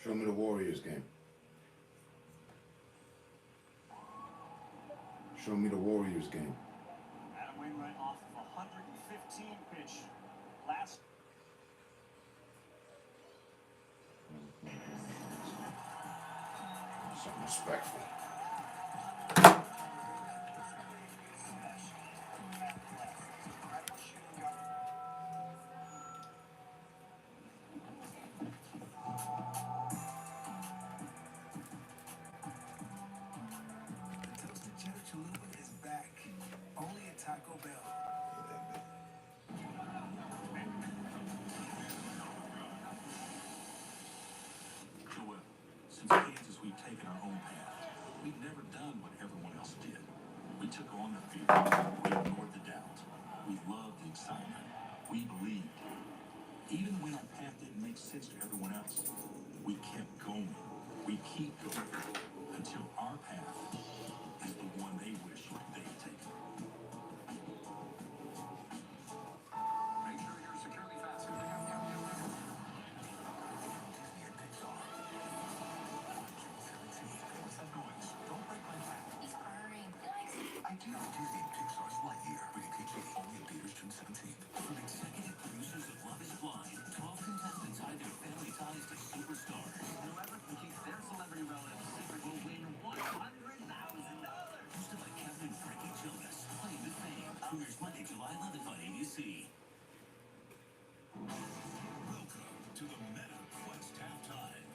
Show me the Warriors game. Show me the Warriors game. Adam Wainwright off of a 115 pitch last. Something respectful. Taco Bell. Joel, since Kansas, we've taken our own path. We've never done what everyone else did. We took on the fear. We ignored the doubt. We loved the excitement. We believed. Even when our path didn't make sense to everyone else, we kept going. We keep going until our path is the one they wish they had taken. Disney Pixar's Lightyear, rated PG, only in theaters June 17th. From executive producers of Love is Blind, 12 contestants hide their family ties to superstars. Whoever can keep their celebrity relative secret will win $100,000. Hosted by Kevin and Frankie Jonas, playing the fame. Premieres Monday, July 11th on ABC. Welcome to the Meta Quest halftime.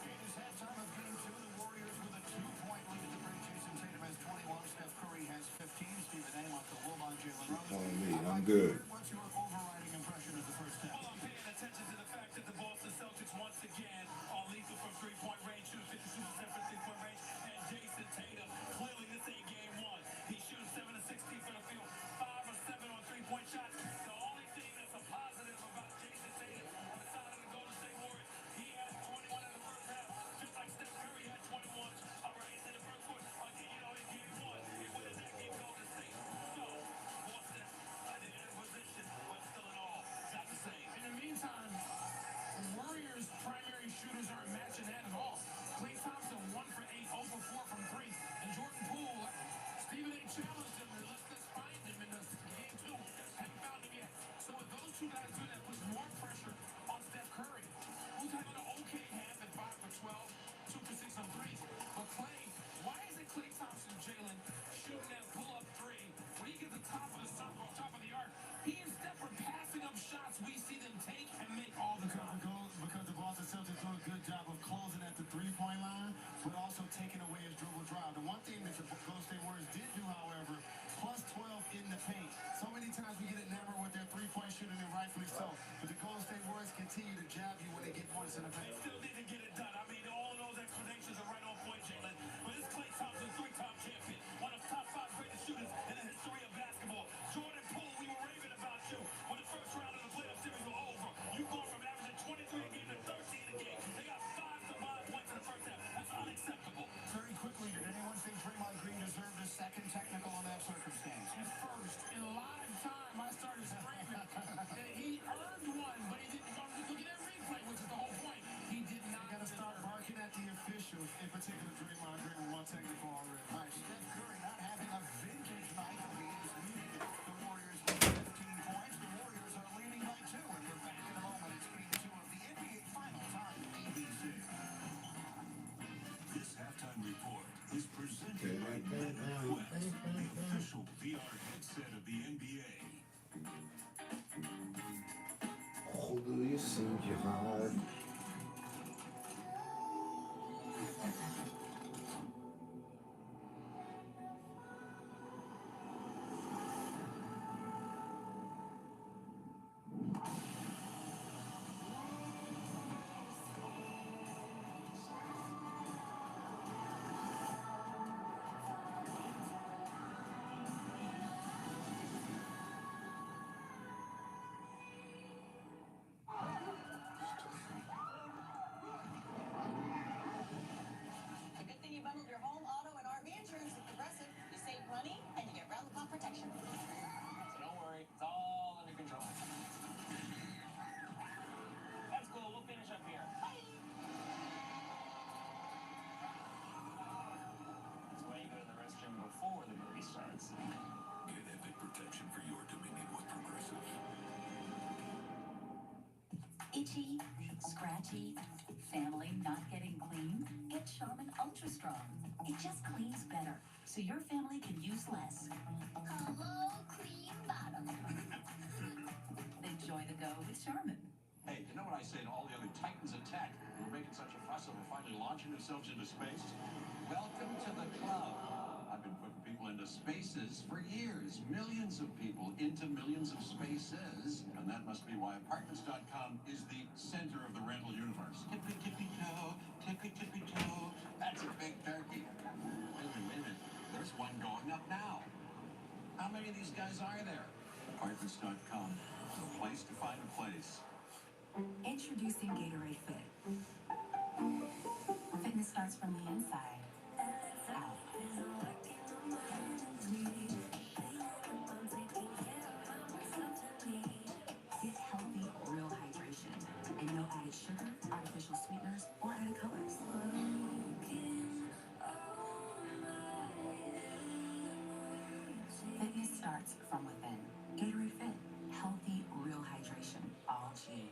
It is halftime of Game 2. The Warriors with a 2-point lead to bring Jason Tatum has 21. Steph Curry has 15. Stephen A. off the Woman, Jalen Rose. I'm good. What's your overriding impression of the first half? Well, I'm paying attention to the fact that the Boston Celtics once again are lethal from three-point range, shooting 52% from three-point range, and Jason Tatum, clearly this ain't game one. He shoots 7 of 16 from the field, 5 of 7 on three-point shots. The only thing that's a positive about Jason Tatum on the side of the Golden State Warriors, he has 21 in the first half, just like Steph Curry had 21 already in the first quarter. In game one, it went in that game Golden State. So, Boston, in a position, but still in all, not the same. In the meantime, the Warriors' primary shooters aren't matching that at all. Klay Thompson, 1 for 8, 0 for 4 from 3. And Jordan Poole, Stephen A. challenged him, let's find him in this game 2. Haven't found him yet. So with those two guys doing that, puts more pressure on Steph Curry, who's having an okay half at 5 for 12, 2 for 6 on 3s. But Klay, why isn't Klay Thompson, Jalen, shooting that pull-up 3 when he gets the top of the circle, top of the arc? He and Steph are passing up shots we see them take and make all the time. Because the Boston Celtics do a good job of closing at the three-point line, but also taking away his dribble drive. The one thing that the Golden State Warriors did do, however, plus 12 in the paint. So many times we get enamored with their three-point shooting, and rightfully so. But the Golden State Warriors continue to jab you when they get points in the paint. They still need to get it done. I mean, all of those explanations are right on point, Jalen. But it's Klay Thompson, 3-time champion, one of the top 5 greatest shooters in the history of basketball. Jordan Poole, we were raving about you when the first round of the playoff series was over. You gone from averaging 23 a game to 13 a game. They got 5 combined points in the first half. That's unacceptable. Very quickly, did anyone think Draymond Green deserved a second technical on that circumstance? At first, in live time, I started screaming. He earned one, but he didn't. Look at that replay, which is the whole point. He did not. Got to start barking at the officials, in particular Draymond Green, with one technical already. All right, Steph Curry not having a vintage night. He is leading the Warriors with 15 points. The Warriors are leading by 2, and we're back in a moment. It's Game 2 of the NBA Finals on ABC. This halftime report is presented by Meta Quest, the official VR headset of the NBA. خدای سنجهاد Itchy, scratchy, family not getting clean? Get Charmin Ultra Strong. It just cleans better, so your family can use less. Hello, clean bottom. Enjoy the go with Charmin. Hey, you know what I say to all the other titans of tech who are making such a fuss over finally launching themselves into space? Welcome to the club. I've been putting people into spaces for years. Millions of people into millions of spaces. And that must be why Apartments.com is the center of the rental universe. Tippy, tippy toe, tippy, tippy toe. That's a big turkey. Wait a minute. There's one going up now. How many of these guys are there? Apartments.com. The place to find a place. Introducing Gatorade Fit. Fitness starts from the inside out. Get healthy, real hydration. And no added sugar, artificial sweeteners, or added colors. Fitness starts from within. Gatorade Fit. Healthy, real hydration. All G.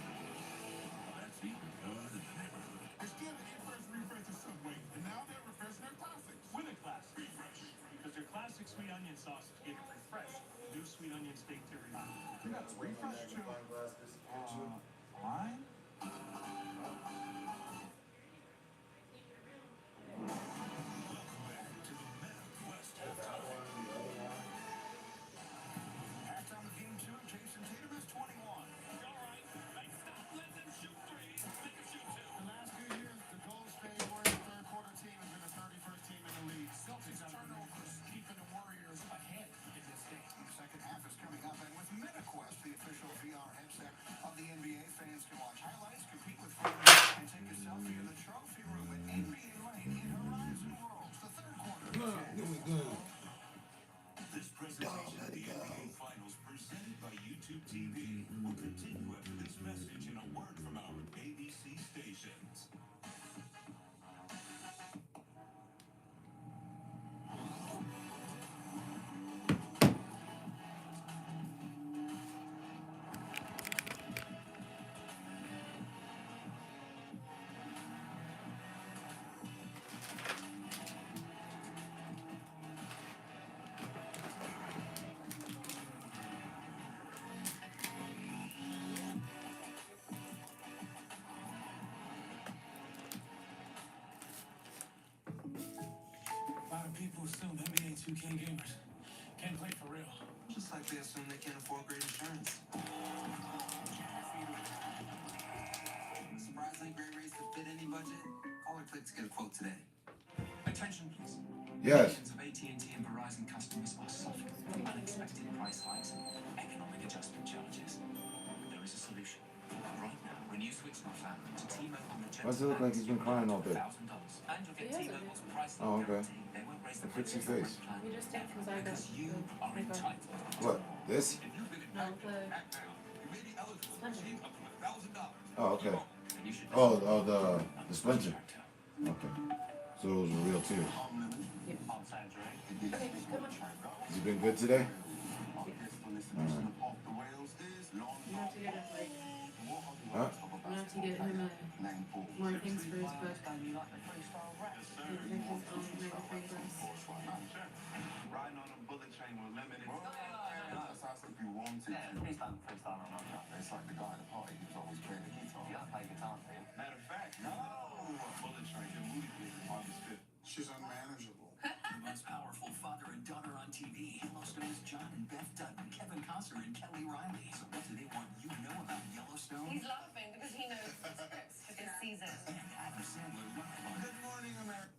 That's even good in the neighborhood. They're still the first refresh of Subway, and now they're refreshing their classics. With a classic refresh. Because their classic sweet onion sausage gave it refreshed. New sweet onion steak teriyaki. You got a refresh too. Why? Back to the MetaQuest halftime. Halftime of game 2, Jason Tatum is 21. All right. Hey, stop. Let them shoot three. Make a shoot two. The last few years, the Golden State Warriors third quarter team has been the 31st team in the league. Celtics turnovers, keeping the Warriors ahead in this game. The second half is coming up, and with MetaQuest, the official VR headset of the NBA, fans can watch highlights, compete with friends, and take a selfie in the trophy room at NBA Lane in Horizon Worlds. The third quarter. This presentation of the NBA Finals presented by YouTube TV will continue after this message and a word from our ABC stations. A lot of people assume NBA 2K gamers can't play for real. Just like they assume they can't afford great insurance. Surprisingly great rates to fit any budget. Call or click to get a quote today. Attention, please. Yes. Millions of AT&T and Verizon customers are suffering from unexpected price hikes and economic adjustment charges. But there is a solution. Right now, when you switch my family to T-Mobile Magenta, Why does it look like he's been crying all day? $1,000, and you'll get He hasn't. T-Mobile's price Oh, okay. guarantee. They won't raise the Fix your prices face. of the You just did because I got because you are the entitled. What? This? If you've been No, impacted, the- act now. You may be eligible to receive up to $1,000. Oh, okay. And you should The splinter. Okay. So those were real too. Okay, good one. Has he been good today? You have to get him like Huh? you have to get him more things for his book. Like his own manufacturers. Riding on a bullet train with limited. If you wanted to. It's like the guy at the party who's always playing the guitar. Yeah, I play guitar too. Matter of fact, no. Bullet train, the movie theater, August 5th. She's unmanageable. The most powerful father and daughter on TV. Yellowstone's John and Beth Dutton, Kevin Costner and Kelly Riley. So what do they want you to know about Yellowstone? He's laughing because he knows the scripts for this season. And Adam Sandler live on Good morning, America.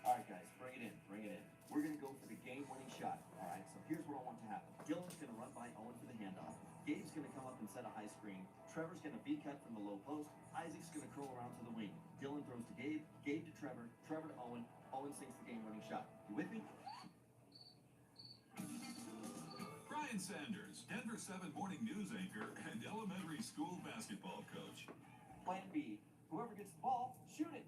All right, guys, bring it in, bring it in. We're going to go for the game-winning shot, all right? So here's what I want to happen. Dylan's going to run by Owen for the handoff. Gabe's going to come up and set a high screen. Trevor's going to V-cut from the low post. Isaac's going to curl around to the wing. Dylan throws to Gabe, Gabe to Trevor, Trevor to Owen. Owen sinks the game-winning shot. You with me? Brian Sanders, Denver 7 morning news anchor and elementary school basketball coach. Plan B. Whoever gets the ball, shoot it.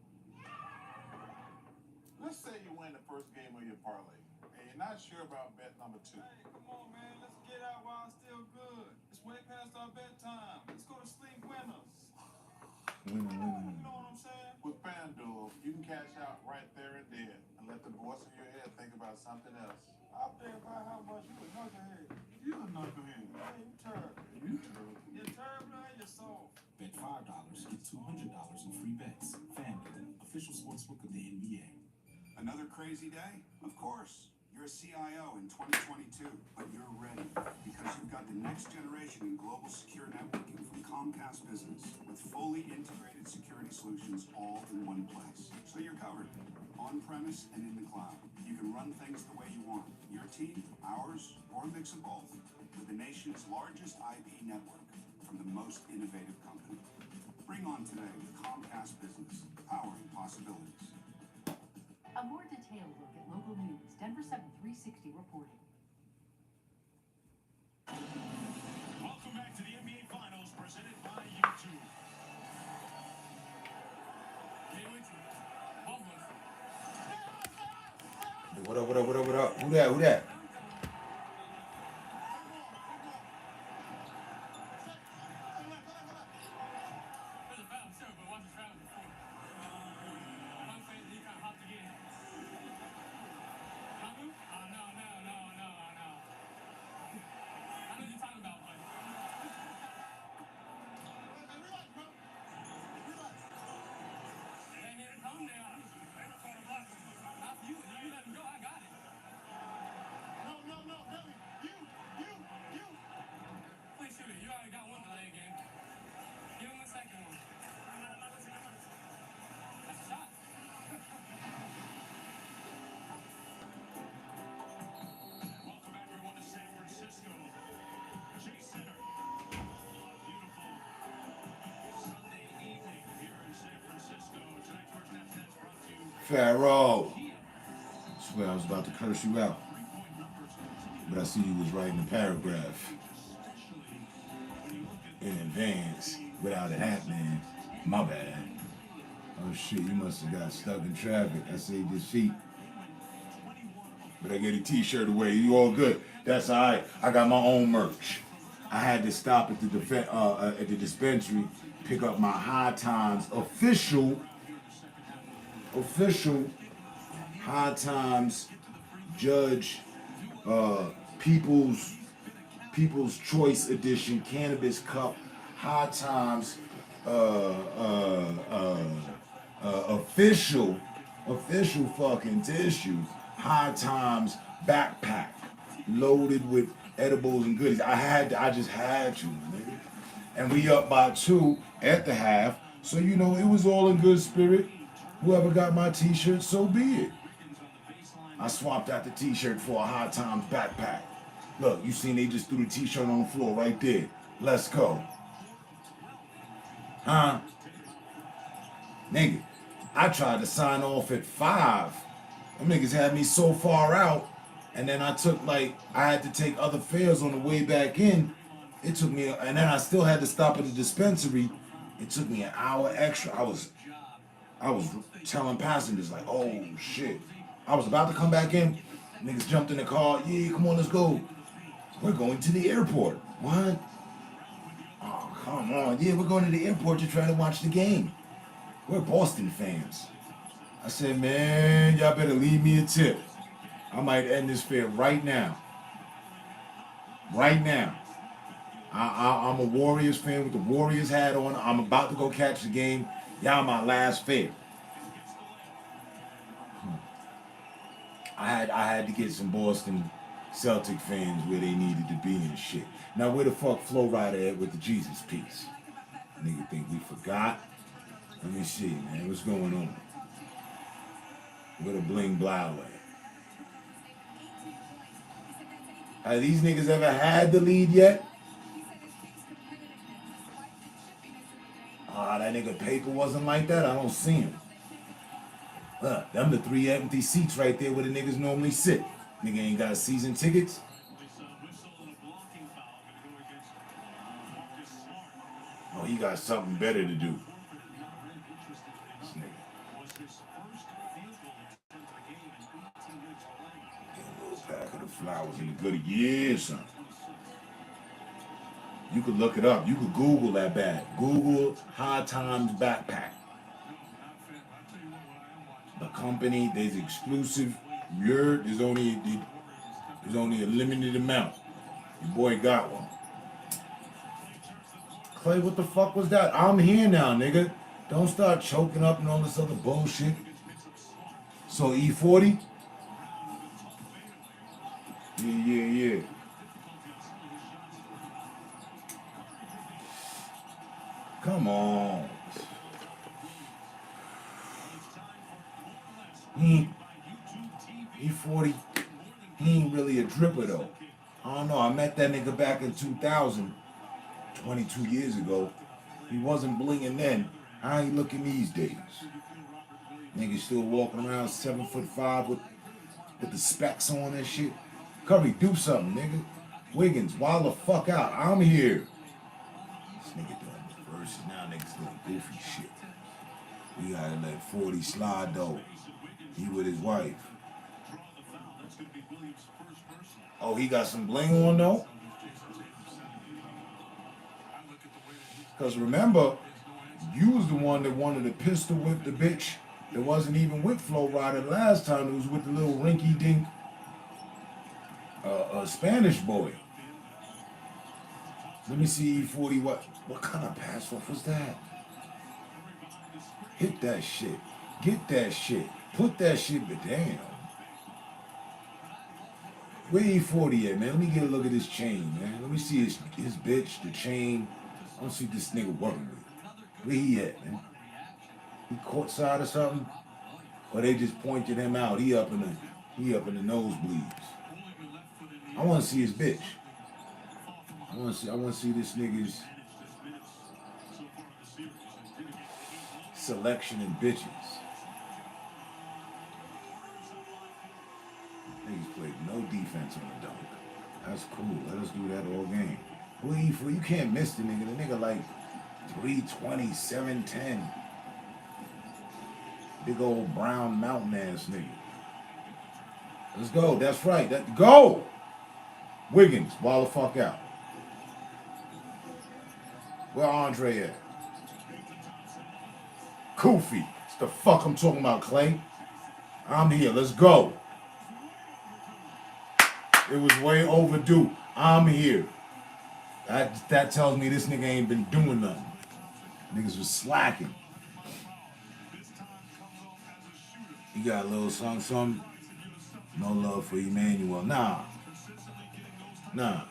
Let's say you win the first game of your parlay, and you're not sure about bet number 2. Hey, come on, man. Let's get out while it's still good. It's way past our bedtime. Let's go to sleep winners. You know what I'm saying? With FanDuel, you can cash out right there and then, and let the voice in your head think about something else. I'll bet by how much you a knucklehead. You a knucklehead. Hey, you terrible. You terrible. You're terrible and you're soft. Bet $5, get $200 in free bets. FanDuel, official sportsbook of the NBA. Another crazy day? Of course. You're a CIO in 2022, but you're ready because you've got the next generation in global secure networking from Comcast Business with fully integrated security solutions all in one place. So you're covered, on-premise and in the cloud. You can run things the way you want. Your team, ours, or a mix of both. With the nation's largest IP network from the most innovative company. Bring on today with Comcast Business, powering possibilities. A more detailed look at local news. Denver 7 360 reporting. Welcome back to the NBA Finals, presented by YouTube. What up, what up, what up, what up? Who that, who that? Welcome everyone to San Francisco. Chase Center. Beautiful Sunday evening here in San Francisco. Tonight's first half stats brought to you. Pharaoh. I swear I was about to curse you out. But I see you was writing a paragraph in advance without it happening. My bad. Oh shit, you must have got stuck in traffic. I saved your seat. But I get a t-shirt away. You all good. That's all right. I got my own merch. I had to stop at the dispensary, pick up my High Times official High Times Judge People's Choice Edition Cannabis Cup High Times official fucking tissues. High Times backpack loaded with edibles and goodies. I just had to, nigga. And we up by 2 at the half, so you know it was all in good spirit. Whoever got my t-shirt, so be it. I swapped out the t-shirt for a High Times backpack. Look, you seen they just threw the t-shirt on the floor right there. Let's go. Huh? Nigga, I tried to sign off at 5. Them niggas had me so far out, and then I had to take other fares on the way back in. It took me, and then I still had to stop at the dispensary. It took me an hour extra. I was telling passengers like, oh shit. I was about to come back in. Niggas jumped in the car. Yeah, come on, let's go. We're going to the airport. What? Oh, come on. Yeah, we're going to the airport to try to watch the game. We're Boston fans. I said, man, y'all better leave me a tip. I might end this fare right now. Right now. I'm a Warriors fan with the Warriors hat on. I'm about to go catch the game. Y'all my last fare. I had to get some Boston Celtic fans where they needed to be and shit. Now where the fuck Flo Rida at with the Jesus piece? Nigga think we forgot? Let me see, man. What's going on? Where the bling blow at? Have these niggas ever had the lead yet? Ah, that nigga Paper wasn't like that. I don't see him. Them the 3 empty seats right there where the niggas normally sit. Nigga ain't got season tickets. Oh, he got something better to do. This nigga. I was in the good years, son. You could look it up. You could Google that bag. Google High Times backpack. The company, there's exclusive. There's only a limited amount. Your boy got one. Clay, what the fuck was that? I'm here now, nigga. Don't start choking up and all this other bullshit. So E40? Yeah. Come on. E40, he ain't really a dripper though. I don't know. I met that nigga back in 2000, 22 years ago. He wasn't blinging then. How he looking these days? Nigga still walking around 7'5" with the specs on and shit. Curry, do something, nigga. Wiggins, wild the fuck out. I'm here. This nigga doing the verses now. Niggas doing goofy shit. We gotta let 40 slide though. He with his wife. Oh, he got some bling on though? Because remember, you was the one that wanted to pistol whip the bitch that wasn't even with Flo Rida last time. It was with the little rinky-dink Spanish boy. Let me see E40. What kind of pass-off was that? Hit that shit. Get that shit. Put that shit, but damn. Where E40 at, man? Let me get a look at his chain, man. Let me see his bitch, the chain. I don't see this nigga working with. Where he at, man? He courtside or something? Or they just pointed him out? He up in the nosebleeds. I want to see his bitch. I want to see this nigga's selection in bitches. Niggas played no defense on the dunk. That's cool. Let us do that all game. You can't miss the nigga. The nigga like 320, 710. Big old brown mountain ass nigga. Let's go. That's right. Go! Wiggins, ball the fuck out. Where Andre at? Kofi. It's the fuck I'm talking about, Clay. I'm here. Let's go. It was way overdue. I'm here. That tells me this nigga ain't been doing nothing. Niggas was slacking. You got a little something. No love for Emmanuel. Nah. No.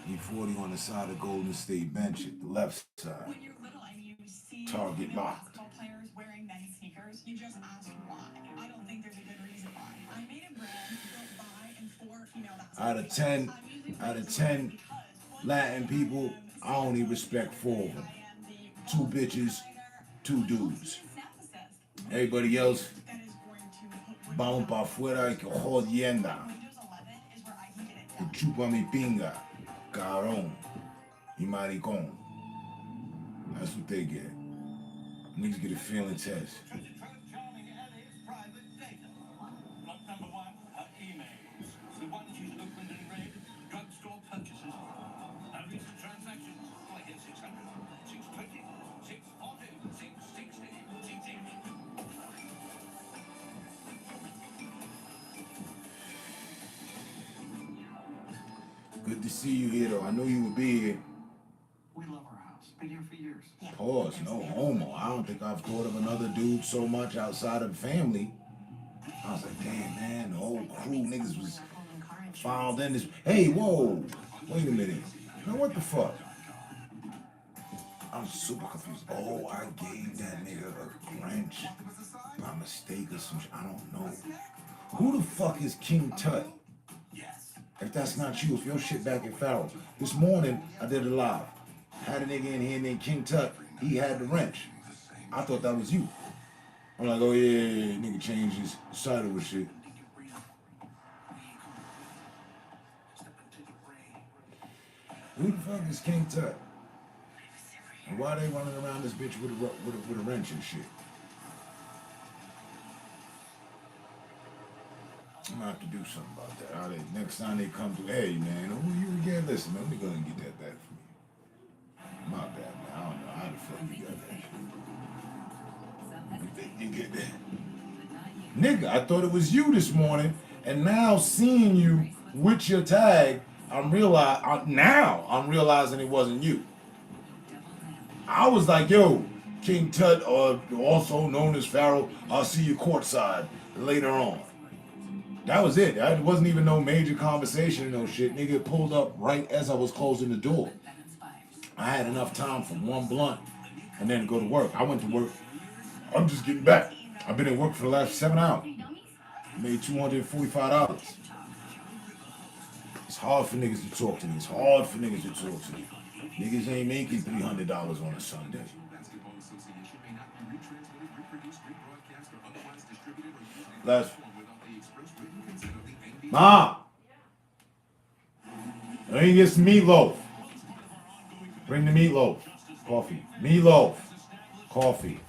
E40 on the side of Golden State bench at the left side. When you're little and you see Target locked. basketball players wearing nice sneakers, you just ask why. I don't think there's a good reason why. I made a brand built by and for female basketball. Out of 10 Latin people, I only respect 4 of them. 2 bitches, 2 dudes. Everybody else, vamos pa' afuera y que jodienda. Que chupa mi pinga, cabrón, y maricón. That's what they get. Niggas get a feeling test. Good to see you here, though. I knew you would be here. We love our house. Been here for years. Pause. No homo. I don't think I've thought of another dude so much outside of family. I was like, damn, man, the whole crew niggas was filed in this. Hey, whoa. Wait a minute. Now, what the fuck? I'm super confused. Oh, I gave that nigga a wrench by mistake or some shit. I don't know. Who the fuck is King Tut? If that's not you, if your shit back in Farrell. This morning, I did it live. Had a nigga in here named King Tut. He had the wrench. I thought that was you. I'm like, oh yeah, nigga changed his side of the shit. Who the fuck is King Tut? And why they running around this bitch with a wrench and shit? I'm gonna have to do something about that. Next time they come to, hey man, who you again? Listen, man, let me go and get that back from you. My bad, man. I don't know how the fuck you got that. You get that. Nigga, I thought it was you this morning, and now seeing you with your tag, I'm realizing it wasn't you. I was like, yo, King Tut, also known as Pharaoh, I'll see you courtside later on. That was it. It wasn't even no major conversation, no shit. Nigga pulled up right as I was closing the door. I had enough time for one blunt and then go to work. I went to work. I'm just getting back. I've been at work for the last 7 hours. Made $245. It's hard for niggas to talk to me. Niggas ain't making $300 on a Sunday. Mom! Let me get some meatloaf. Bring the meatloaf. Coffee. Meatloaf. Coffee.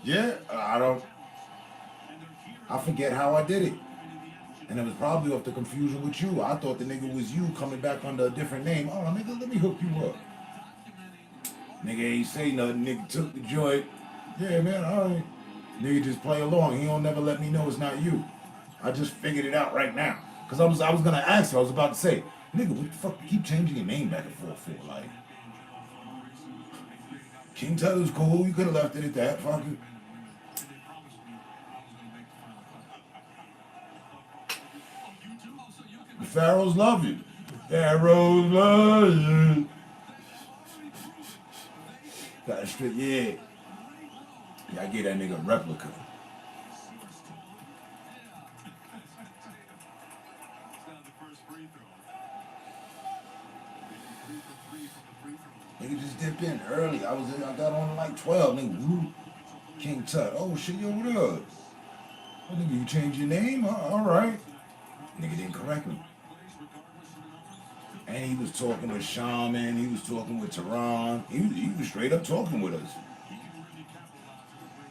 Yeah, I forget how I did it. And it was probably off the confusion with you. I thought the nigga was you coming back under a different name. Oh, nigga, let me hook you up. Nigga ain't say nothing. Nigga took the joint. Yeah, man, all right. Nigga just play along. He don't never let me know it's not you. I just figured it out right now. Because I was going to ask you. I was about to say, nigga, what the fuck you keep changing your name back and forth for? Like, King Tut was cool. You could have left it at that. Fuck it. The Pharaohs love you. Pharaohs love you. Got straight, yeah. Yeah, I get that nigga a replica. Nigga just dipped in early. I got on like 12. Nigga, woo. King Tut. Oh shit, yo, what up? Oh, nigga, you changed your name? All right. Nigga didn't correct me. And he was talking with Shaman. He was talking with Tehran. He was straight up talking with us.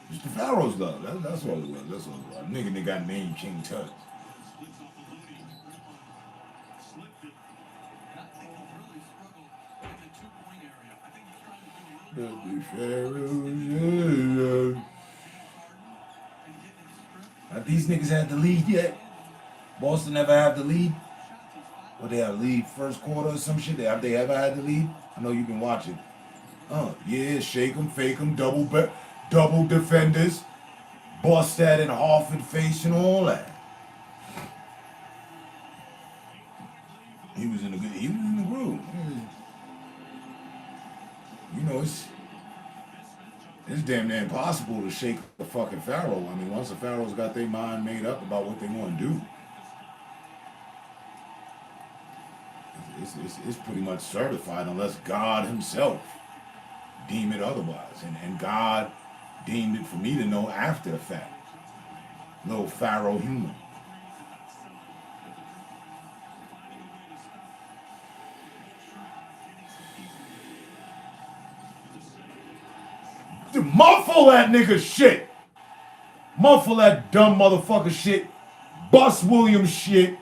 It's the Pharaohs love. That's all it was. That's all it was. Nigga got named King Tut. The Pharaohs. Have these niggas had the lead yet? Boston never have the lead? Or they have lead first quarter or some shit? Have they ever had the lead? I know you've been watching. Yeah, shake them, fake them, double defenders, Bostad and Harford face and all that. He was in the groove. You know, it's damn near impossible to shake the fucking Pharaoh. I mean, once the Pharaohs got their mind made up about what they want to do, it's pretty much certified unless God himself deem it otherwise. And God deemed it for me to know after the fact. Little Pharaoh human. Dude, muffle that nigga shit. Muffle that dumb motherfucker shit. Bus Williams shit.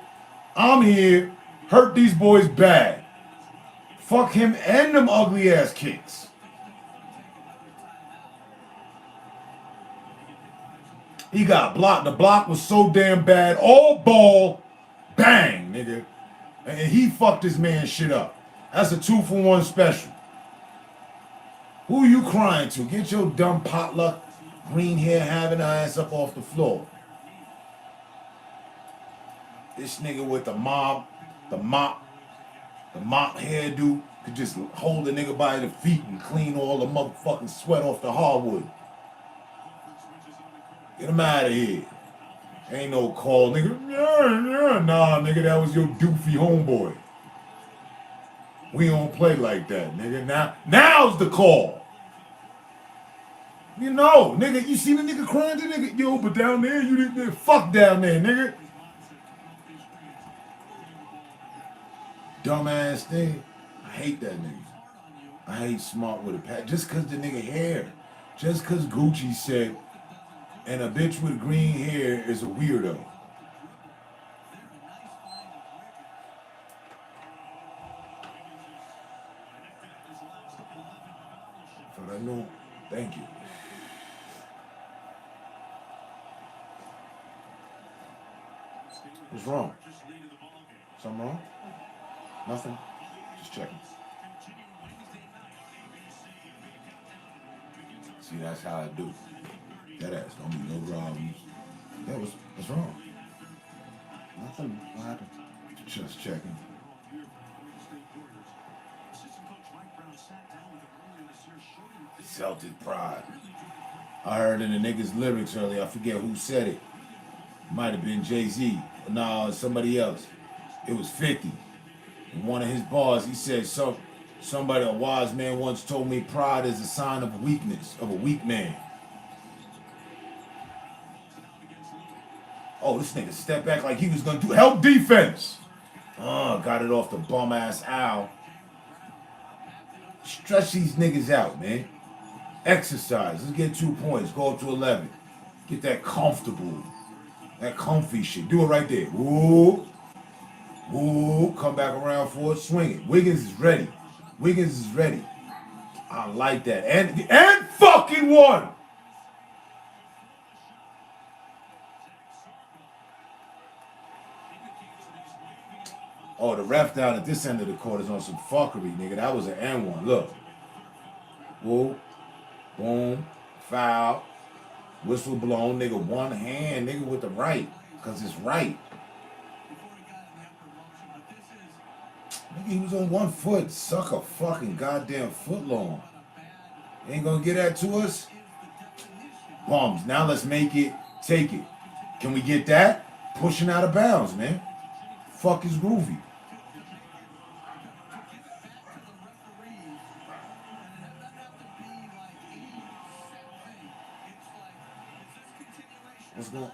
I'm here. Hurt these boys bad. Fuck him and them ugly ass kicks. He got blocked. The block was so damn bad. All ball. Bang, nigga. And he fucked his man shit up. That's a 2-for-1 special. Who you crying to? Get your dumb potluck, green hair having ass up off the floor. This nigga with the mop hairdo could just hold the nigga by the feet and clean all the motherfucking sweat off the hardwood. Get him out of here. Ain't no call, nigga. Nah, nigga, that was your doofy homeboy. We don't play like that, nigga. Now's the call. You know, nigga, you see the nigga crying to nigga? Yo, but down there, you didn't. Fuck down there, nigga. dumbass thing. I hate that nigga. I hate Smart with a pat. Just cause the nigga hair. Just cause Gucci said, and a bitch with green hair is a weirdo. But I know. Thank you. What's wrong? Something wrong? Nothing? Just checking. See, that's how I do. That ass don't be no problems. Yeah, what's wrong? Nothing. What happened? Just checking. Celtic pride. I heard in the niggas' lyrics earlier, I forget who said it. Might have been Jay-Z. No, somebody else. It was 50. In one of his bars, he said, somebody, a wise man once told me pride is a sign of weakness, of a weak man. Oh, this nigga stepped back like he was going to do help defense. Got it off the bum-ass Al. Stretch these niggas out, man. Exercise. Let's get 2 points. Go up to 11. Get that comfortable. That comfy shit. Do it right there. Ooh. Ooh. Come back around for it. Swing it. Wiggins is ready. Wiggins is ready. I like that. And fucking one. Oh, the ref down at this end of the court is on some fuckery, nigga. That was an N1. Look. Whoa. Boom. Foul. Whistle blown, nigga. One hand, nigga, with the right. Because it's right. Nigga, he was on 1 foot. Suck a fucking goddamn foot long. Ain't gonna get that to us? Bums. Now let's make it. Take it. Can we get that? Pushing out of bounds, man. Fuck is groovy. What's going on?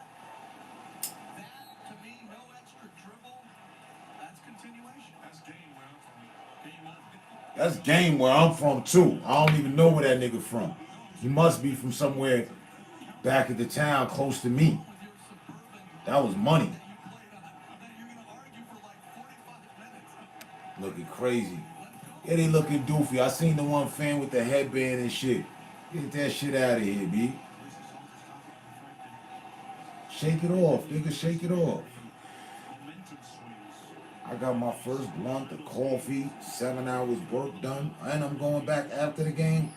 That's game where I'm from too. I don't even know where that nigga from. He must be from somewhere back at the town close to me. That was money. Looking crazy. Yeah, they looking doofy. I seen the one fan with the headband and shit. Get that shit out of here, B. Shake it off, nigga, shake it off. I got my first blunt, the coffee, 7 hours work done, and I'm going back after the game.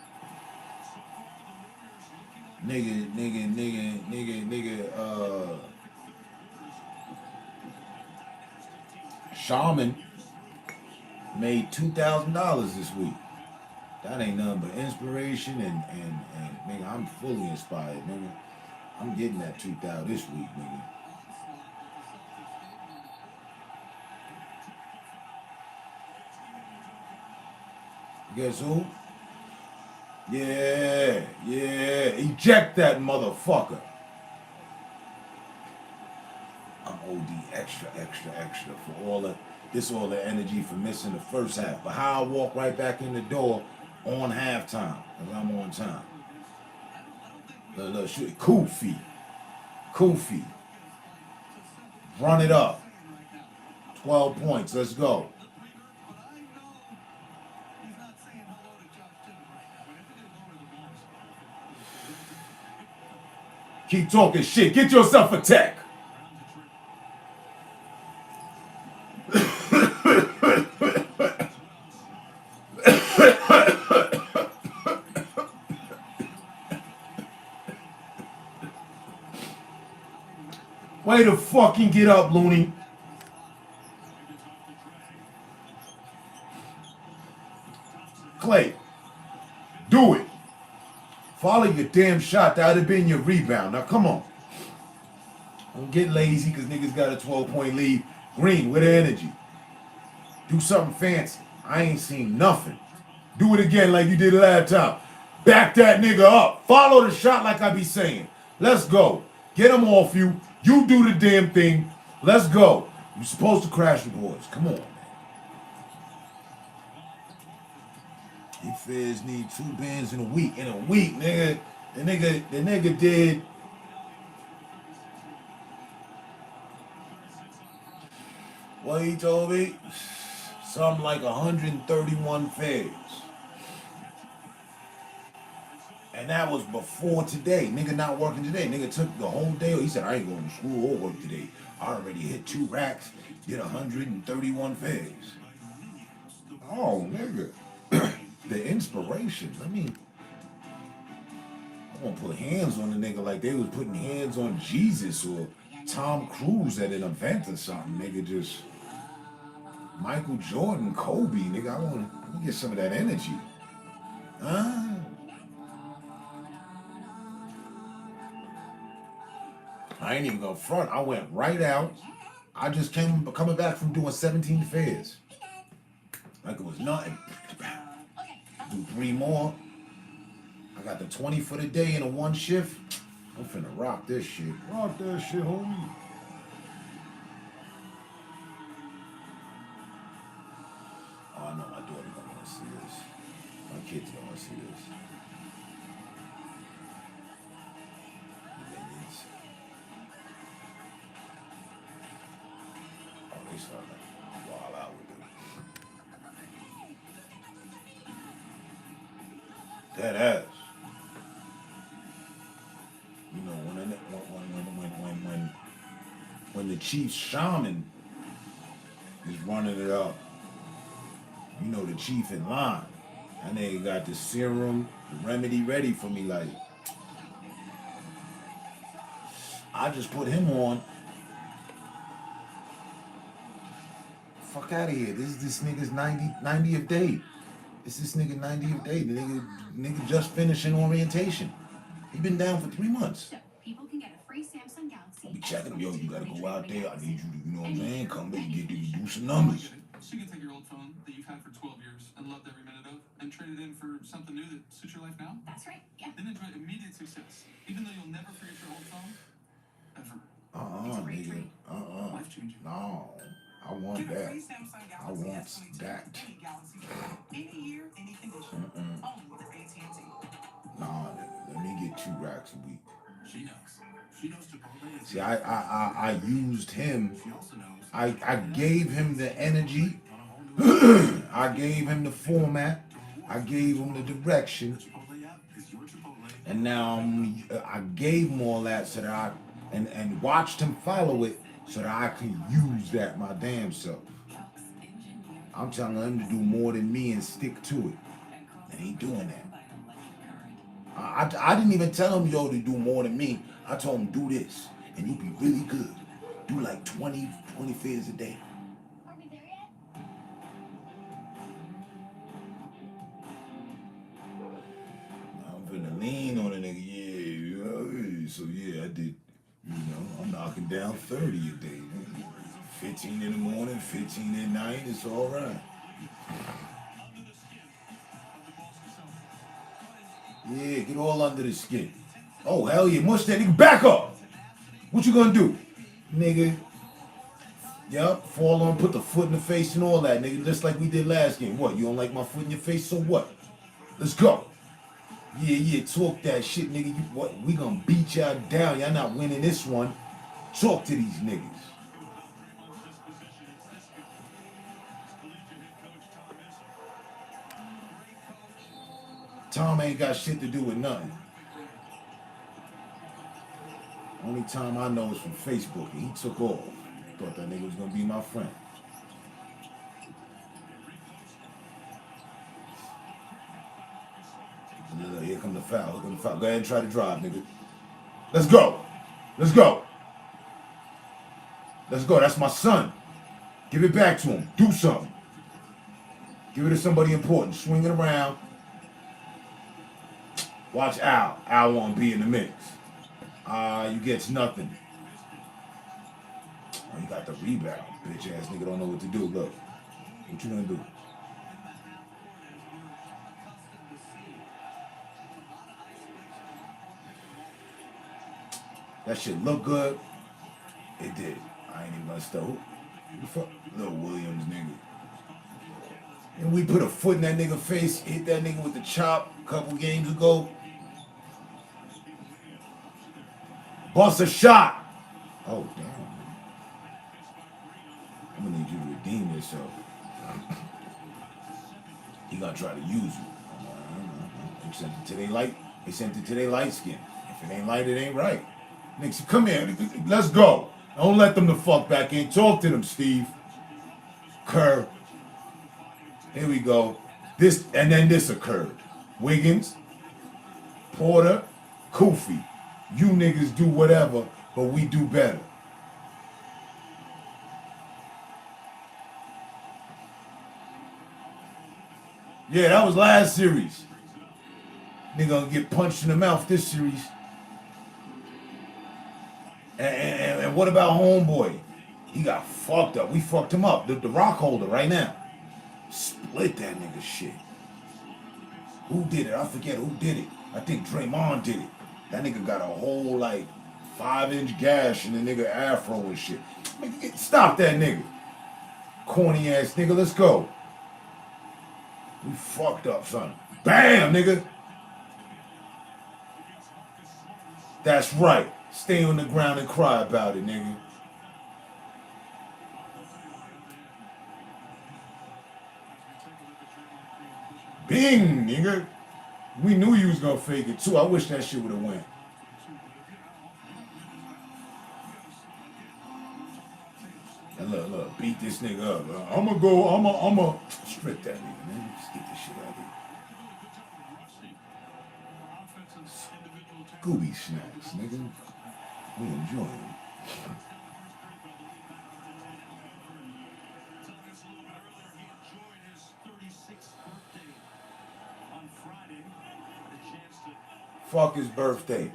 Nigga, Shaman made $2,000 this week. That ain't nothing but inspiration and nigga, I'm fully inspired, nigga. I'm getting that 2,000 this week, nigga. Guess who? Yeah. Eject that motherfucker. I'm OD extra for all the energy for missing the first half. But how I walk right back in the door on halftime, because I'm on time. Look, shoot, Kofi. Run it up. 12 points. Let's go. Keep talking shit. Get yourself a tech. Way to fucking get up, Looney. Clay, do it. Follow your damn shot. That would have been your rebound. Now, come on. Don't get lazy because niggas got a 12-point lead. Green, with the energy. Do something fancy. I ain't seen nothing. Do it again like you did last time. Back that nigga up. Follow the shot like I be saying. Let's go. Get him off you. You do the damn thing. Let's go. You're supposed to crash the boards. Come on, man. He feds need 2 bands in a week. In a week, nigga. The nigga did. What he told me? Something like 131 feds. And that was before today. Nigga not working today. Nigga took the whole day. He said, I ain't going to school or work today. I already hit 2 racks, did 131 feds. Oh, nigga. The inspiration. I won't put hands on the nigga like they was putting hands on Jesus or Tom Cruise at an event or something. Nigga just Michael Jordan, Kobe. Nigga, let me get some of that energy. Huh? I ain't even gonna front. I went right out. I just coming back from doing 17 fairs. Like it was nothing. Do 3 more. I got the 20 for the day in a 1 shift. I'm finna rock this shit. Rock that shit, homie. Oh, I know my daughter don't want to see this. My kids don't want to see this. Minions. Oh, they starting to wild out with it. That ass. You know, when the chief shaman is running it up, you know the chief in line. And they got the serum, the remedy ready for me. Like, I just put him on. Fuck out of here. This is this nigga's 90th day. It's this nigga 90th day. The nigga just finishing orientation. He been down for 3 months. So people can get a free Samsung Galaxy. I'll be checking him. Yo, you gotta go out there. I need you to, you know what I'm saying? Come back and do some numbers. So you can take your old phone that you've had for 12 years and loved every minute of and trade it in for something new that suits your life now? That's right, yeah. Then enjoy immediate success, even though you'll never forget your old phone, ever. Nigga. Life-changing. No. I want Get a that. free Samsung I Galaxy want S22 that. any Galaxy phone, any year, any condition. Only with AT&T. Nah, nigga. Let me get 2 racks a week. She knows. She knows Chipotle is... See, I used him. She also knows... I gave him the energy. I gave him the format. I gave him the direction. And now I gave him all that so that I and watched him follow it so that I can use that my damn self. I'm telling him to do more than me and stick to it. And he doing that. I didn't even tell him, yo, to do more than me. I told him, do this, and you'll be really good. Do like 20 fairs a day. Are we there yet? I'm finna lean on a nigga, yeah. So yeah, I did, I'm knocking down 30 a day. 15 in the morning, 15 at night, it's all right. Yeah, get all under the skin. Oh, hell yeah, mush that nigga, back up. What you gonna do? Nigga. Yup, fall on, put the foot in the face and all that, nigga, just like we did last game. What, you don't like my foot in your face, so what? Let's go. Yeah, talk that shit, nigga. We gonna beat y'all down. Y'all not winning this one. Talk to these niggas. Tom ain't got shit to do with nothing. Only time I know is from Facebook, and he took off. Thought that nigga was gonna be my friend. Here come the foul. Here come the foul. Go ahead and try to drive, nigga. Let's go. Let's go. Let's go. That's my son. Give it back to him. Do something. Give it to somebody important. Swing it around. Watch Al. Al won't be in the mix. You gets nothing. Oh, you got the rebound. Bitch ass nigga don't know what to do. Look. What you gonna do? That shit look good. It did. I ain't even gonna stop. Who the fuck? Lil Williams, nigga. And we put a foot in that nigga face, hit that nigga with the chop a couple games ago. Bust a shot. Oh, damn. I'm gonna need you to redeem yourself. He gonna try to use you. They sent it to their light. They sent it to their light skin. If it ain't light, it ain't right. Niggas, come here. Let's go. Don't let them the fuck back in. Talk to them, Steve. Kerr. Here we go. This and then this occurred. Wiggins, Porter, Kofi. You niggas do whatever, but we do better. Yeah, that was last series. Nigga gonna get punched in the mouth this series. And what about homeboy? He got fucked up. We fucked him up. The rock holder right now. Split that nigga shit. Who did it? I forget who did it. I think Draymond did it. That nigga got a whole like 5-inch gash in the nigga afro and shit. Stop that nigga. Corny ass nigga, let's go. We fucked up, son. Bam, nigga. That's right. Stay on the ground and cry about it, nigga. Bing, nigga. We knew you was gonna fake it too. I wish that shit would have went. And look, beat this nigga up. I'ma strip that nigga, man. Just get this shit out of here. Scooby snacks, nigga. We enjoy them. Fuck his birthday.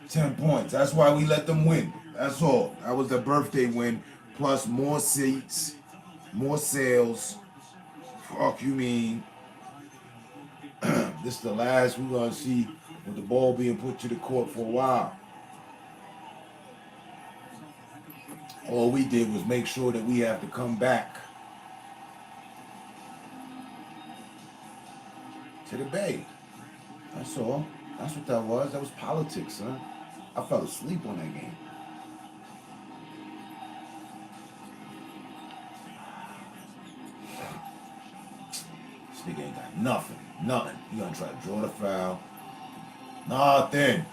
10 points. That's why we let them win. That's all. That was their birthday win. Plus more seats, more sales. Fuck you mean. This is the last we're going to see with the ball being put to the court for a while. All we did was make sure that we have to come back to the Bay. That's all. That's what that was. That was politics, son. I fell asleep on that game. This nigga ain't got nothing. Nothing. He gonna try to draw the foul. Nothing.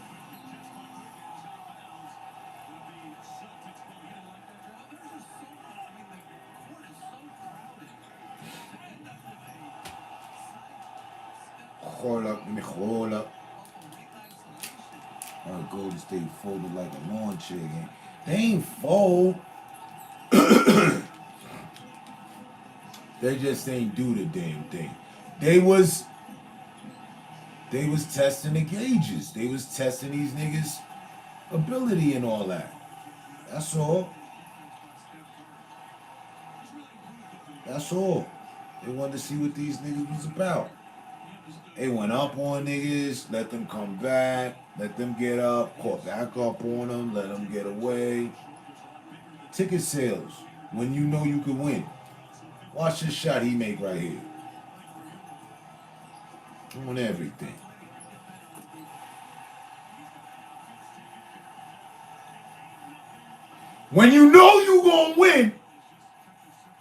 Hold up. Golden State folded like a lawn chair game. They ain't fold. They just ain't do the damn thing. They was testing the gauges. They was testing these niggas' ability and all that. That's all. That's all. They wanted to see what these niggas was about. They went up on niggas, let them come back, let them get up, caught back up on them, let them get away. Ticket sales, when you know you can win. Watch this shot he make right here. On everything. When you know you gonna win,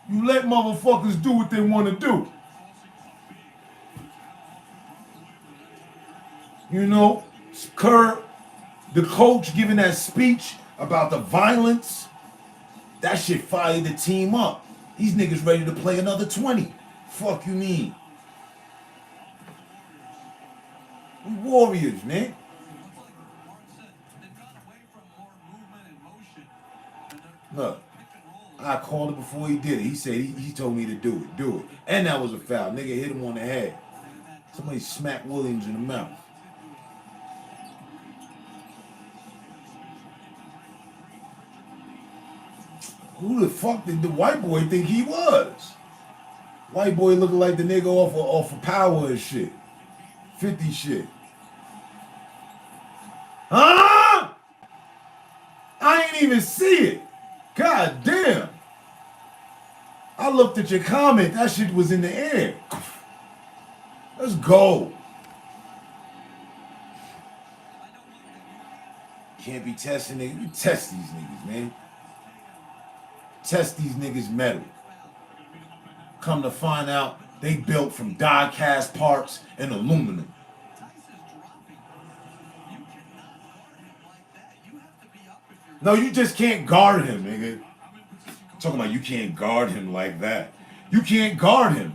you let motherfuckers do what they want to do. You know, Kerr, the coach giving that speech about the violence, that shit fired the team up. These niggas ready to play another 20. Fuck you mean? We warriors, man. Look, I called him before he did it. He said he told me to do it. And that was a foul. Nigga hit him on the head. Somebody smacked Williams in the mouth. Who the fuck did the white boy think he was? White boy looking like the nigga off of Power and shit. 50 shit. Huh? I ain't even see it. God damn. I looked at your comment. That shit was in the air. Let's go. Can't be testing niggas. You test these niggas, man. Test these niggas' metal. Come to find out, they built from die-cast parts and aluminum. No, you just can't guard him, nigga. Talking about you can't guard him like that. You can't guard him.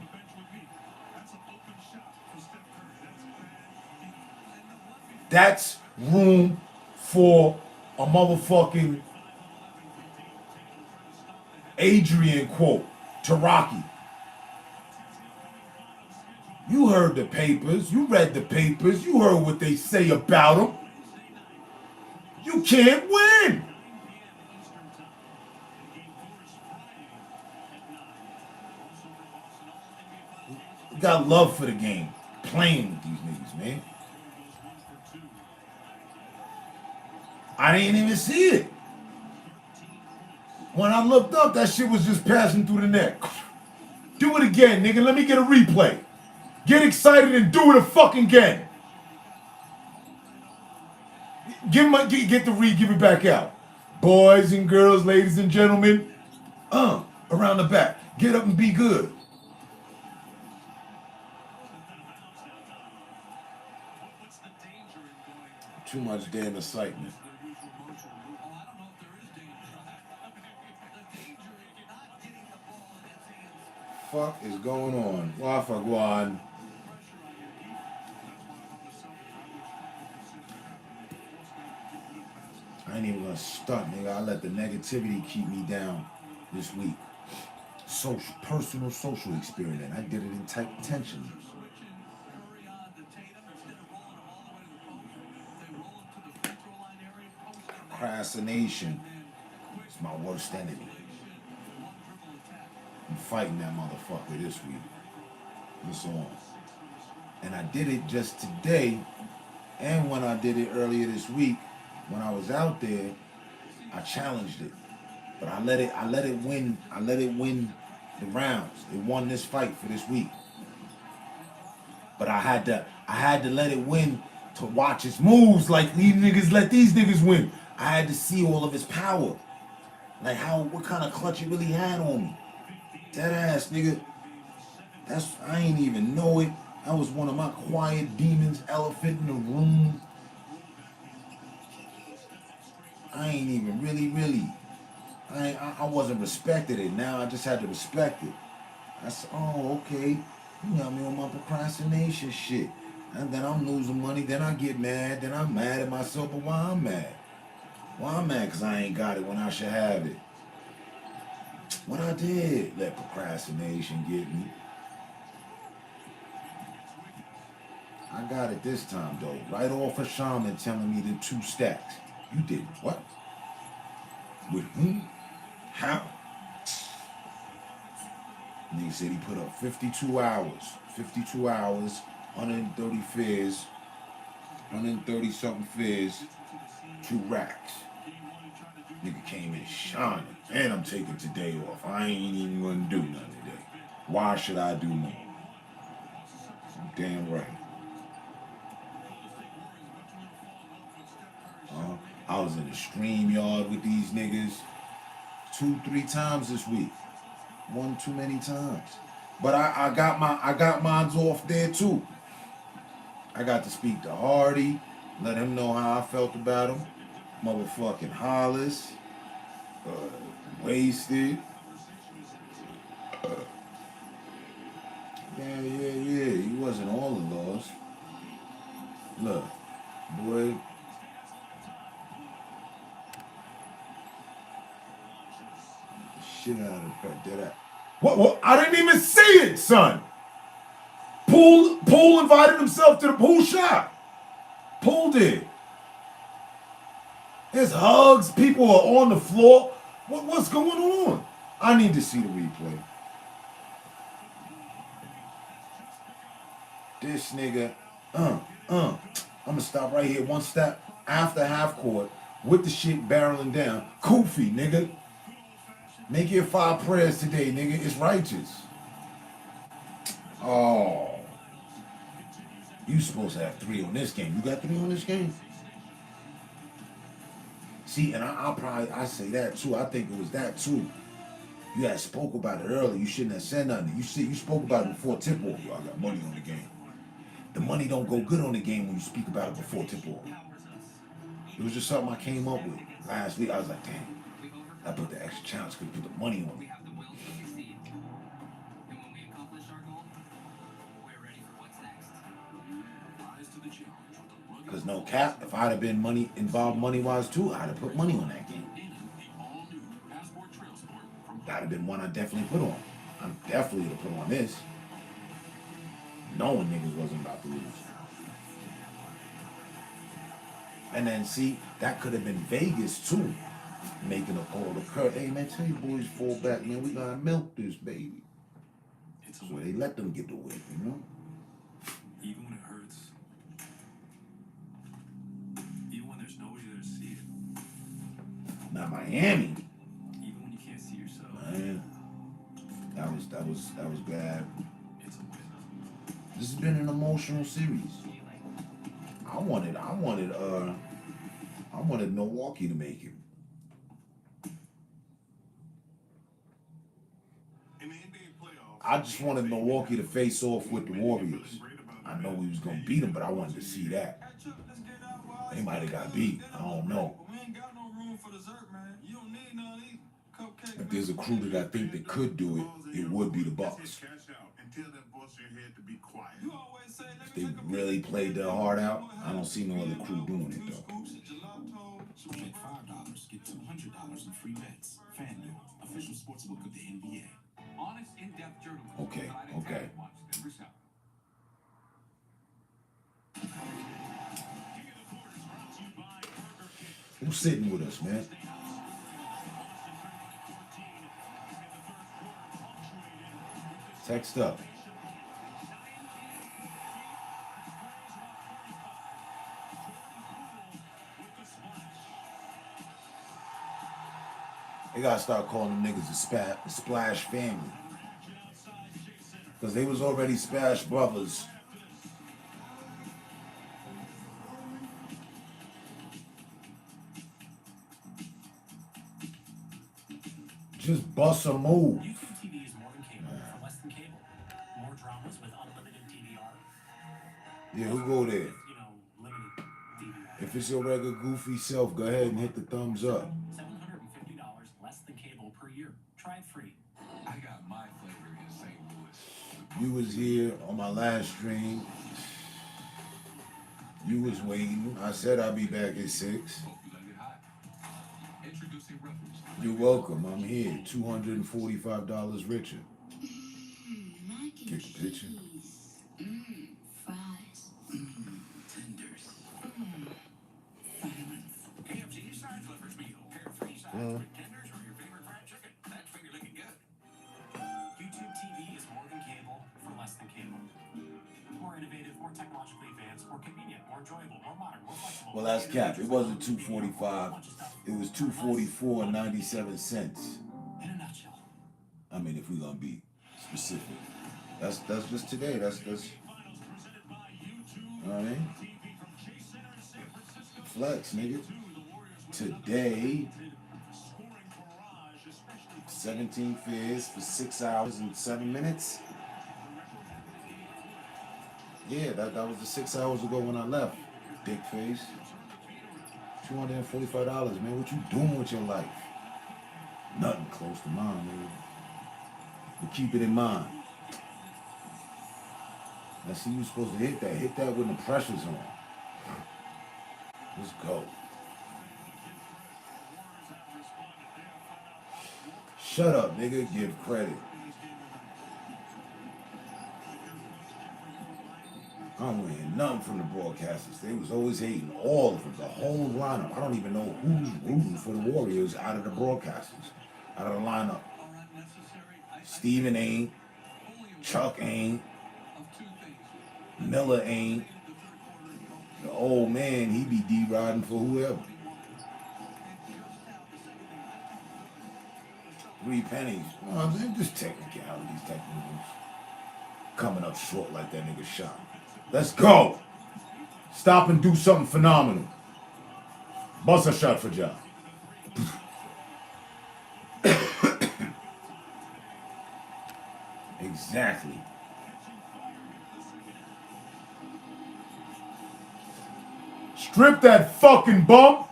That's room for a motherfucking Adrian quote to Rocky. You heard the papers. You read the papers. You heard what they say about him. You can't win. You got love for the game. Playing with these niggas, man. I didn't even see it. When I looked up, that shit was just passing through the neck. Do it again, nigga. Let me get a replay. Get excited and do it fucking again. Give it back out. Boys and girls, ladies and gentlemen, around the back. Get up and be good. Too much damn excitement. Fuck is going on? Wafagwan. I ain't even gonna stunt, nigga. I let the negativity keep me down this week. Personal social experiment. I did it in tight tension. Procrastination is my worst enemy. I'm fighting that motherfucker this week. It's on. And I did it just today, and when I did it earlier this week, when I was out there, I challenged it. But I let it win the rounds. It won this fight for this week. But I had to let it win to watch its moves. Like these niggas let these niggas win. I had to see all of his power. Like what kind of clutch it really had on me. That ass, nigga. I ain't even know it. That was one of my quiet demons, elephant in the room. I ain't even really. I wasn't respected it. Now I just had to respect it. I said, oh, okay. You got me on my procrastination shit. And then I'm losing money. Then I get mad. Then I'm mad at myself. But why I'm mad? Why I'm mad? Because I ain't got it when I should have it. What I did, let procrastination get me. I got it this time, though. Right off of Shaman telling me the 2 stacks. You did what? With whom? How? Nigga said he put up 52 hours. 52 hours, 130 fares, 130 something fares, 2 racks. Nigga came in shining. And I'm taking today off. I ain't even gonna do nothing today. Why should I do more? Damn right. I was in the StreamYard with these niggas 2-3 times this week. One too many times. But I got mines off there too. I got to speak to Hardy, let him know how I felt about him. Motherfucking Hollis. Wasted. Yeah. He wasn't all the loss. Look, boy. Shit out of the fact that What? I didn't even see it, son. Poole invited himself to the pool shop. Poole did. There's hugs. People are on the floor. What's going on? I need to see the replay. This nigga, I'm gonna stop right here. One step after half court with the shit barreling down. Kofi, nigga. Make your 5 prayers today, nigga. It's righteous. Oh. You supposed to have 3 on this game. You got 3 on this game? See, and I say that too. I think it was that too. You had spoke about it earlier. You shouldn't have said nothing. You spoke about it before tip off. Yo, I got money on the game. The money don't go good on the game when you speak about it before tip off. It was just something I came up with last week. I was like, damn, I put the extra challenge because put the money on it. Because no cap, if I'd have been involved money-wise too, I'd have put money on that game. That'd have been one I definitely put on. I definitely would have put on this. Knowing niggas wasn't about to lose. And then see, that could have been Vegas too. Making a call to Kurt. Hey man, tell you boys fall back, man. We gotta milk this baby. So they let them get the win, you know? Even when it hurts. Even when there's nobody there to see it. Not Miami. Even when you can't see yourself. Man. That was bad. It's a win. This has been an emotional series. I wanted Milwaukee to make it. I just wanted Milwaukee to face off with the Warriors. I know we was gonna beat them, but I wanted to see that. They might have got beat. I don't know. If there's a crew that I think that could do it, it would be the Bucks. If they really played their heart out, I don't see no other crew doing it though. Bet $5, get $200 in free bets. FanDuel, official sportsbook of the NBA. Honest, in-depth journalism. Okay. Who's sitting with us, man? Text up. They gotta start calling them niggas the Splash family. Because they was already Splash brothers. Just bust a move. YouTube TV is more than cable for less than cable. More dramas with unlimited DVR. Yeah, who go there? You know, limited DVR. If it's your regular goofy self, go ahead and hit the thumbs up. $750 less than cable per year. Try it free. I got my flavor in St. Louis. You was here on my last stream. You was waiting. I said I'd be back at 6. Hope you let it hot. Introducing Ruffles. You're welcome. I'm here. $245 richer. Get the picture. Fries. Tenders. Violence. KFC side flippers meal. Pair 3 sides with tenders or your favorite fried chicken. That's finger looking good. YouTube TV is more than cable for less than cable. More innovative, more technologically advanced, more convenient, more enjoyable, more modern, more flexible. Well, that's cap. It wasn't $245. It was $244.97. In a nutshell. I mean, if we're gonna be specific, that's just today. That's you know what I mean? Flex, nigga. Today, 17 fares for 6 hours and 7 minutes. Yeah, that was the 6 hours ago when I left. Dick face. $245, man. What you doing with your life? Nothing close to mine, man. But keep it in mind. I see you supposed to hit that. Hit that when the pressure's on. Let's go. Shut up, nigga. Give credit. I don't want to hear nothing from the broadcasters. They was always hating all of them, the whole lineup. I don't even know who's rooting for the Warriors out of the broadcasters, out of the lineup. Steven ain't, Chuck ain't, Miller ain't. The old man, he be D-riding for whoever. 3 pennies. You know what I'm saying? Just technicalities, technicals. Coming up short like that nigga shot. Let's go. Stop and do something phenomenal. Bust a shot for Ja. Exactly. Strip that fucking bump.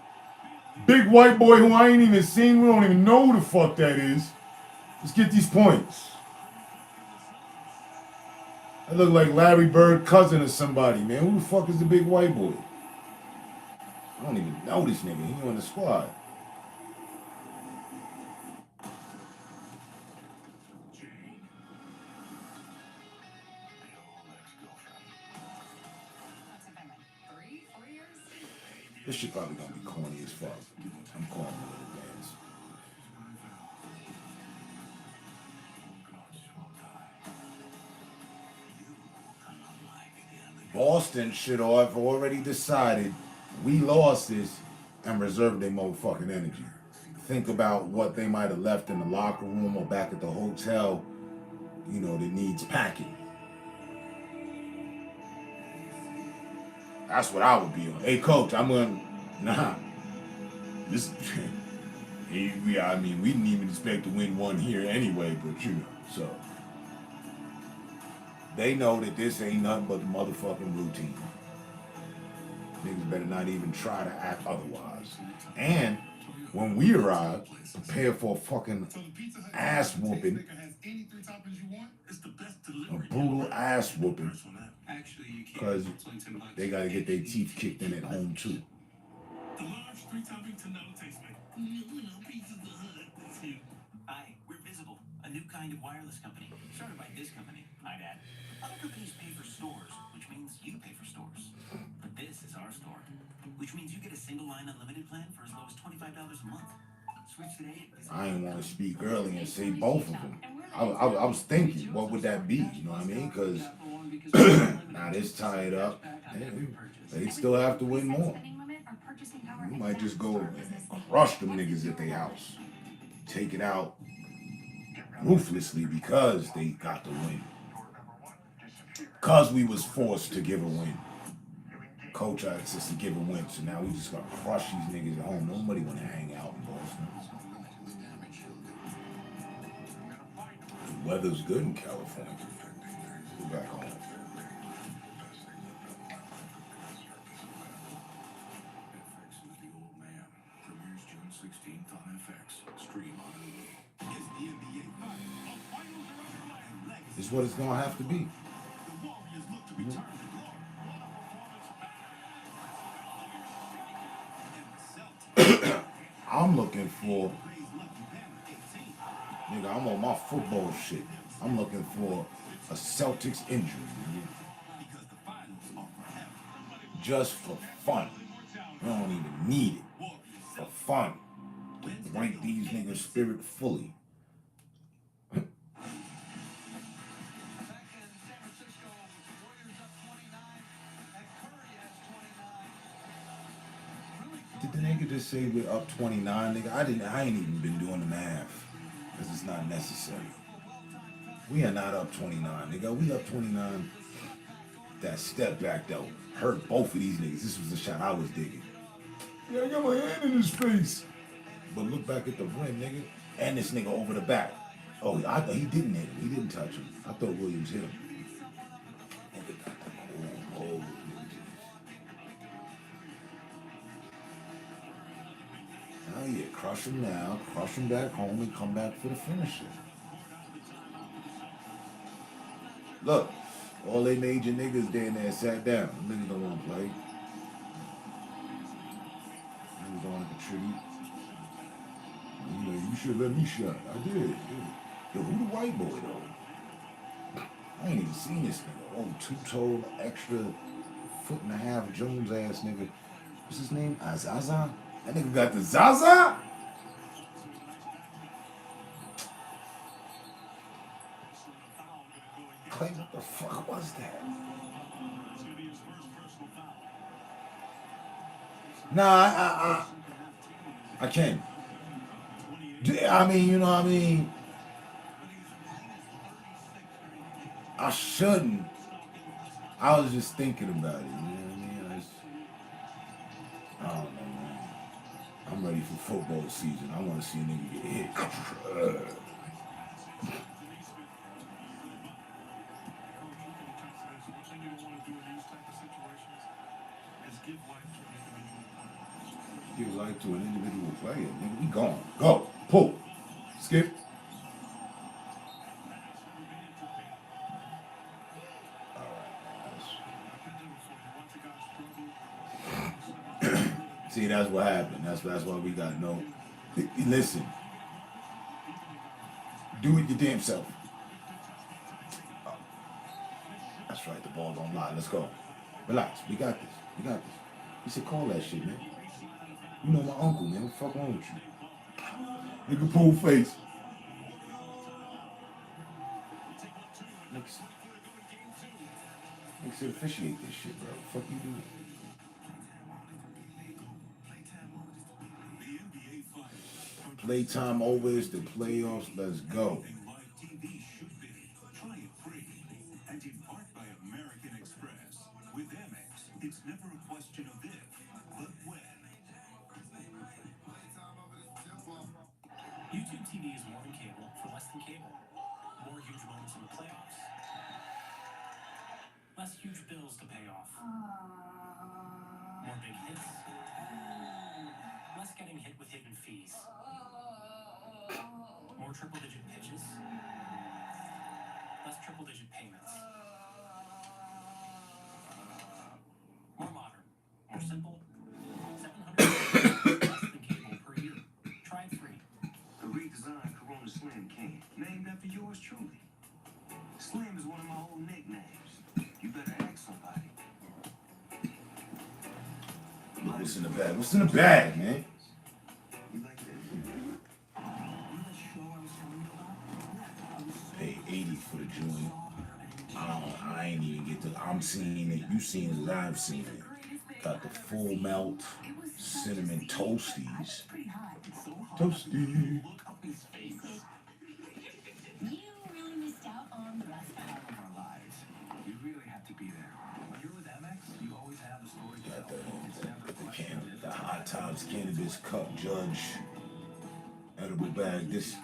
Big white boy who I ain't even seen. We don't even know who the fuck that is. Let's get these points. I look like Larry Bird cousin or somebody, man. Who the fuck is the big white boy? I don't even know this nigga. He on the squad. This shit probably gonna be corny as fuck. I'm calling it in advance. Boston should have already decided we lost this and reserved their motherfucking energy. Think about what they might have left in the locker room or back at the hotel, you know, that needs packing. That's what I would be on. Hey, coach, I'm going, nah. This, I mean, we didn't even expect to win one here anyway, but you know, so. They know that this ain't nothing but the motherfucking routine. Niggas better not even try to act otherwise. And when we arrive, prepare for a fucking ass whooping. A brutal ass whooping. Because they gotta get their teeth kicked in at home too. The large 3-topping tonneau tastement. Pieces of the hood. Hi, we're Visible, a new kind of wireless company. Started by this company, I'd add. Other companies pay for stores, which means you pay for stores. But this is our store, which means you get a single line unlimited plan for as low as $25 a month. Switch today. I ain't want to speak early and say both of them. I was thinking, what would that be? You know what I mean? Because now this tied up, they still have to win more. We might just go and crush them niggas at their house. Take it out ruthlessly because they got the win. Because we was forced to give a win. Coach asked us to give a win, so now we just gotta crush these niggas at home. Nobody wanna hang out in Boston. The weather's good in California. Go back home. Premieres June 16th on FX. Stream on Hulu. It's the NBA Finals. Finals are underway. This is what it's gonna have to be. The Warriors look to return to glory. I'm looking for, nigga, I'm on my football shit. I'm looking for a Celtics injury, nigga. Just for fun. We don't even need it. For fun. Break these niggas' spirit fully. Did the nigga just say we're up 29, nigga? I ain't even been doing the math. Because it's not necessary. We are not up 29, nigga. We up 29. That step back, though, hurt both of these niggas. This was the shot I was digging. Yeah, I got my hand in his face. But look back at the rim, nigga. And this nigga over the back. Oh, I thought he didn't hit him. He didn't touch him. I thought Williams hit him. Nigga got the cold. Oh yeah, crush him now, crush him back home, and come back for the finisher. Look, all they major niggas down there sat down. Them niggas don't want to play. Niggas don't want to contribute. You know, you should let me shot. I did. Yo, who the white boy though? I ain't even seen this nigga. Oh, two-toed, extra foot-and-a-half Jones ass nigga. What's his name? Azaza? That nigga got the Zaza? Clay, what the fuck was that? Nah, I can. I mean, you know what I mean? I shouldn't. I was just thinking about it. You know what I mean? I don't know, man. I'm ready for football season. I want to see a nigga get hit. Give life to an individual player. Nigga, we gone. Go. Pull. Skip. See, that's what happened. That's why we got no. Listen. Do it your damn self. That's right. The ball don't lie. Let's go. Relax. We got this. We got this. He said, call that shit, man. You know my uncle, man. What the fuck wrong with you? Nigga, pull face. Nigga said, officiate this shit, bro. Fuck you do. Playtime over. It's the playoffs. Let's go. And in part by American Express. With Amex, it's never a question of if, but when. YouTube TV is more than cable for less than cable. More huge moments in the playoffs. Less huge bills to pay off. More big hits. Less getting hit with hidden fees. More triple-digit pitches. Less triple-digit payments. More modern. More simple. $700 less than cable per year. Try it free. The redesigned Corona Slim can, named after yours truly. Slim is one of my old nicknames. You better ask somebody. Look what's in the bag. What's in the bag, man? You like this? Pay 80 for the joint. I ain't even get to. I'm seeing it. You seen it as I've seen it. Got the full melt cinnamon toasties. Toasty. You really missed out on the best part of our lives. You really have to be there. When you're with Amex, you always have a story to Got tell. It's never a question of if. the Hot Tops Cannabis Cup Judge edible bag. This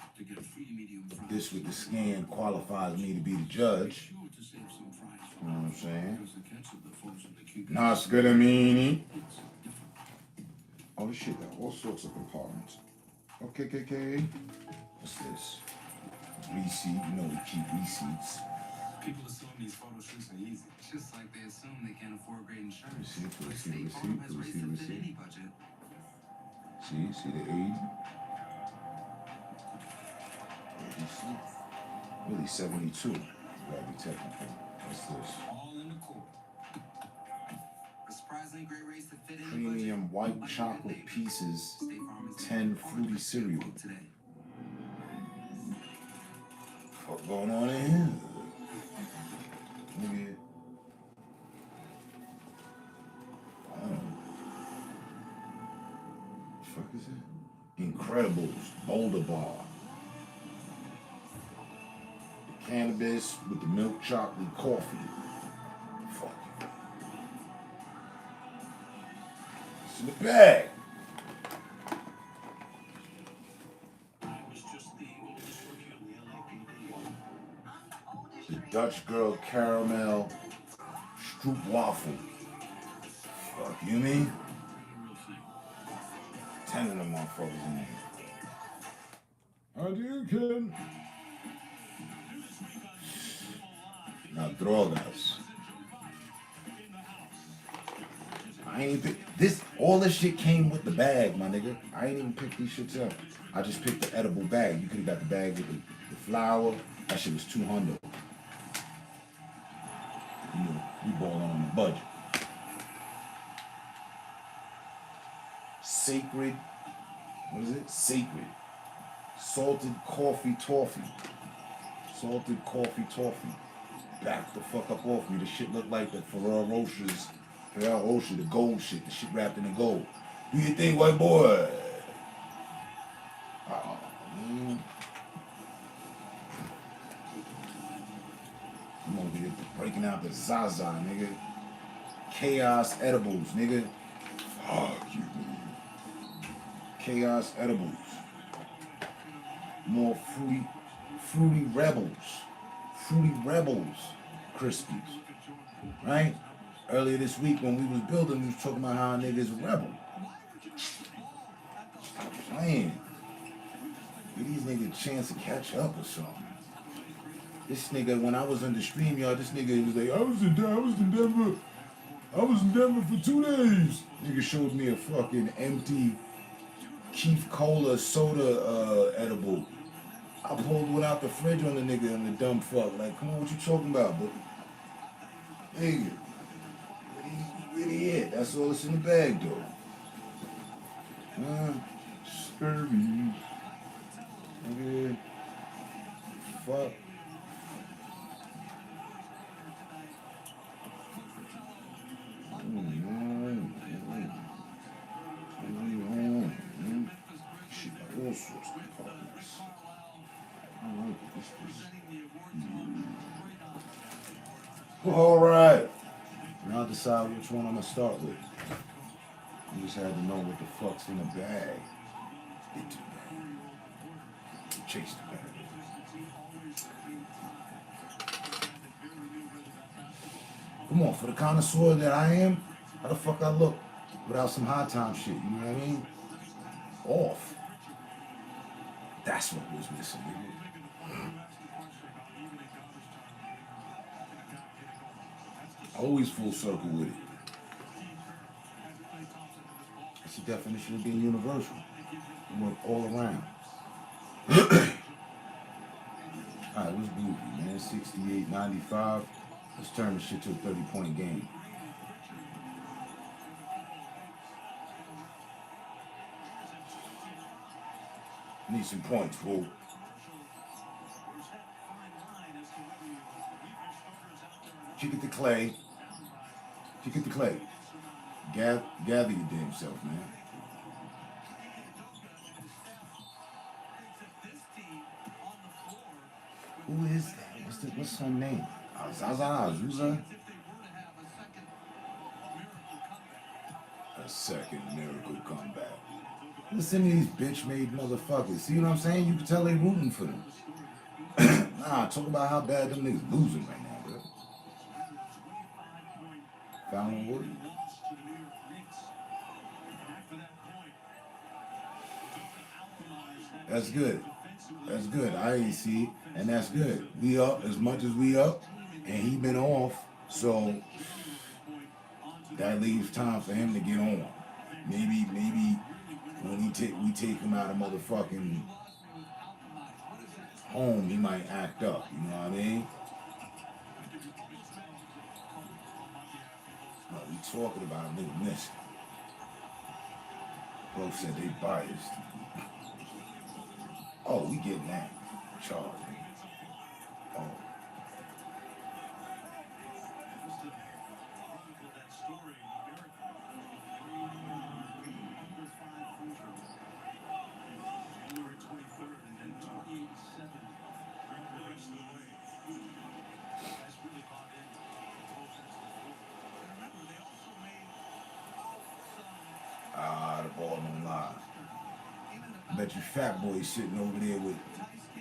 with the scan qualifies me to be the judge. You know what I'm saying? Nascadamini. Oh shit, there are all sorts of compartments. Okay. What's this? Receipt. You know we keep receipts. People assume these photo shoots are easy. Just like they assume they can't afford great insurance. Receipt. Farm has raised them to any budget. See the 80? Really 72. Gotta be technical. What's this? All in the court. A surprisingly great race to fit in. Premium white chocolate pieces, 10 fruity cereal. Today. What's going on in here? Nigga. Fuck is it? Incredibles, Boulder Bar. The cannabis with the milk chocolate coffee. Fuck. It's in the bag. The Dutch Girl Caramel Stroop Waffle. Fuck, you mean? 10 of them motherfuckers in there. How do you, kid? Now, drogas. I ain't even pick this. All this shit came with the bag, my nigga. I ain't even pick these shits up. I just picked the edible bag. You could have got the bag with the flour. That shit was $200. You know, we balling on the budget. Sacred, what is it? Sacred. Salted coffee toffee. Salted coffee toffee. Back the fuck up off me. The shit look like the Ferrero Rocher, the gold shit. The shit wrapped in the gold. Do you think, white boy? motherfucker Zaza, nigga. Chaos Edibles, nigga. Fuck you, nigga. Chaos Edibles. More fruity rebels. Fruity Rebels Crispies. Right? Earlier this week when we was building, we was talking about how a nigga is a rebel. Stop playing. Give these niggas a chance to catch up or something. This nigga, when I was on the stream, y'all, this nigga was like, I was in Denver for 2 days. Nigga showed me a fucking empty Keith Cola soda edible. I pulled one out the fridge on the nigga and the dumb fuck. Like, come on, what you talking about? But, nigga, idiot. That's all that's in the bag, though. Scurvy. Nigga. Fuck. Shit, all sorts of compartments. All right. Now I'll decide which one I'm gonna start with. You just had to know what the fuck's in the bag. Into the bag. Chase the bag. Come on, for the connoisseur that I am, how the fuck I look without some high time shit, you know what I mean? Off. That's what was missing, nigga. Always full circle with it. That's the definition of being universal. You work all around. Alright, what's Groovy, man? 68-95. Let's turn this shit to a 30-point game. Need some points, fool. Kick it to Clay. Kick it to Clay. Gather your damn self, man. Who is that? What's her name? Zuza? A second miracle comeback. Listen to these bitch-made motherfuckers. See what I'm saying? You can tell they rooting for them. Nah, talk about how bad them niggas losing right now, bro. Found Wood. That's good. That's good. I ain't see, and that's good. We up as much as we up, and he been off, so that leaves time for him to get on. Maybe when we take him out of motherfucking home, he might act up. You know what I mean? No, we talking about a nigga missing. Bro said they biased. Oh, we getting that charge. Oh. The ball don't lie. Bet you Fat Boy sitting over there with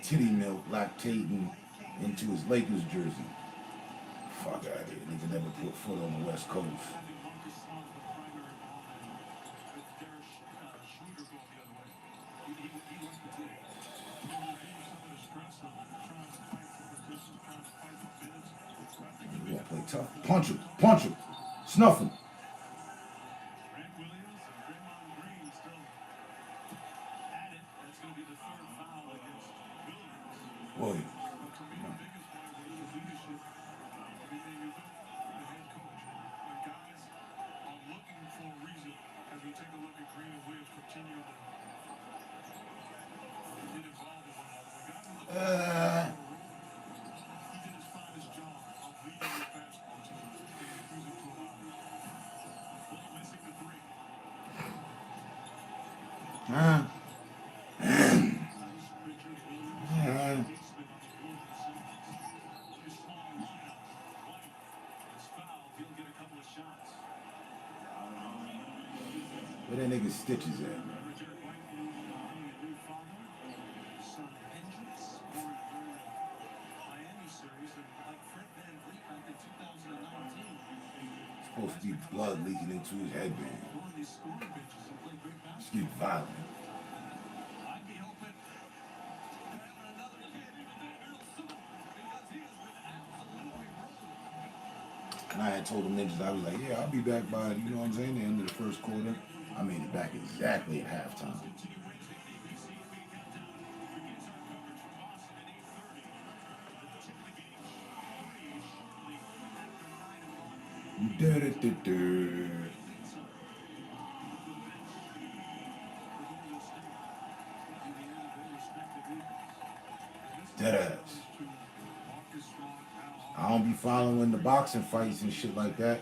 titty milk lactating into his Lakers jersey. Fuck out of here. Nigga never put foot on the West Coast. You gotta play tough. Punch him. Punch him. Snuff him. Boy. Where that nigga Stitches at? Supposed to be blood leaking into his headband. Just get violent. And I had told the ninjas, I was like, yeah, I'll be back by, you know what I'm saying, the end of the first quarter. I made it back exactly at halftime. Deadass. I don't be following the boxing fights and shit like that.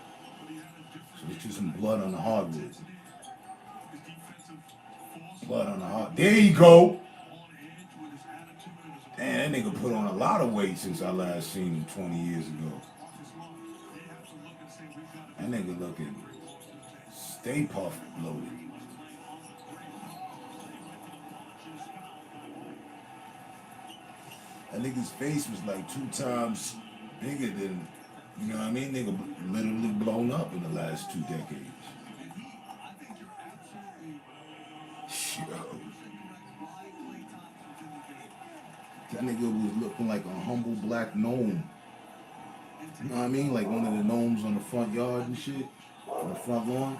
So there's just some blood on the hardwood. Blood on the hard. There you go. Damn, that nigga put on a lot of weight since I last seen him 20 years ago. That nigga looking Stay Puft loaded. That nigga's face was like 2 times bigger than, you know what I mean? Nigga literally blown up in the last 2 decades. Yo. That nigga was looking like a humble black gnome. You know what I mean? Like one of the gnomes on the front yard and shit. On the front lawn.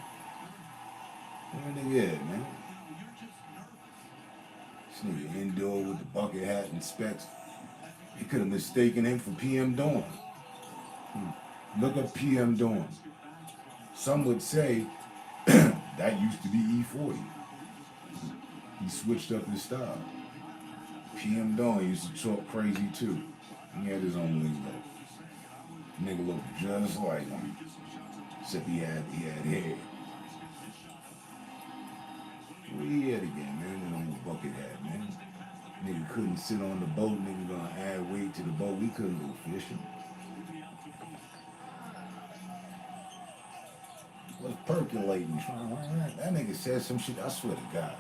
Where that nigga at, man? This nigga indoor with the bucket hat and specs. He could have mistaken him for PM Dawn. Look up PM Dawn. Some would say that used to be E40. He switched up his style. PM Dawn used to talk crazy too. He had his own lingo. Nigga looked just like him. Except he had hair. Where he at again, man? With on the bucket hat, man. Nigga couldn't sit on the boat. Nigga gonna add weight to the boat. We couldn't go fishing. Was percolating. That nigga said some shit. I swear to God.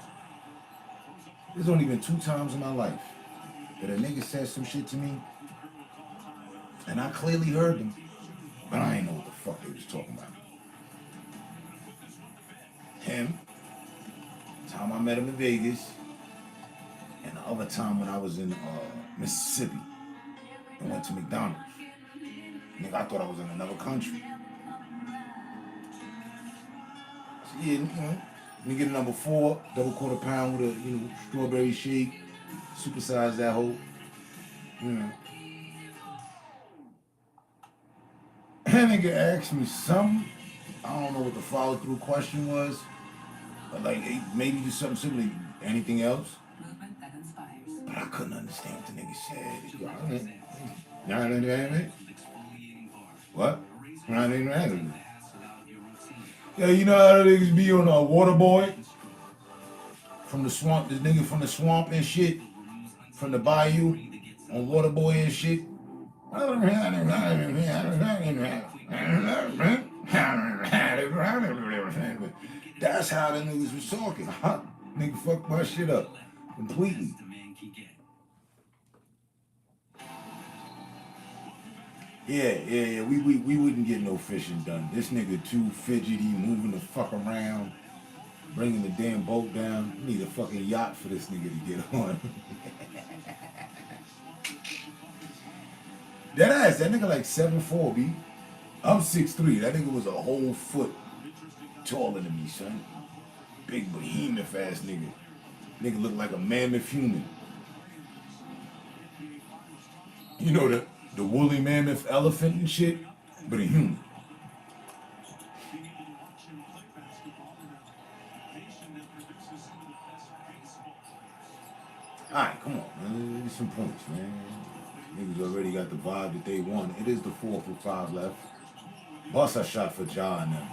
There's only been 2 times in my life that a nigga said some shit to me, and I clearly heard them, but I ain't know what the fuck they was talking about. Him, the time I met him in Vegas, and the other time when I was in Mississippi and went to McDonald's. Nigga, I thought I was in another country. So yeah, you know, let me get a number 4, double quarter pound with a, you know, strawberry shake, supersize that whole, you know. That nigga asked me something. I don't know what the follow through question was, but like maybe just something similar. Anything else? But I couldn't understand what the nigga said. What? Yeah, you know how niggas be on a water boy? From the swamp, this nigga from the swamp and shit. From the bayou on water boy and shit. That's how the niggas was talking. Nigga fucked my shit up completely. Yeah. We wouldn't get no fishing done. This nigga too fidgety, moving the fuck around, bringing the damn boat down. You need a fucking yacht for this nigga to get on. That nigga like 7'4", B. I'm 6'3". That nigga was a whole foot taller than me, son. Big behemoth ass nigga. Nigga looked like a mammoth human. You know the woolly mammoth elephant and shit, but a human. Alright, come on, man. Give me some points, man. Niggas already got the vibe that they want. It is the 4th with 5 left. Bust a shot for Ja and them.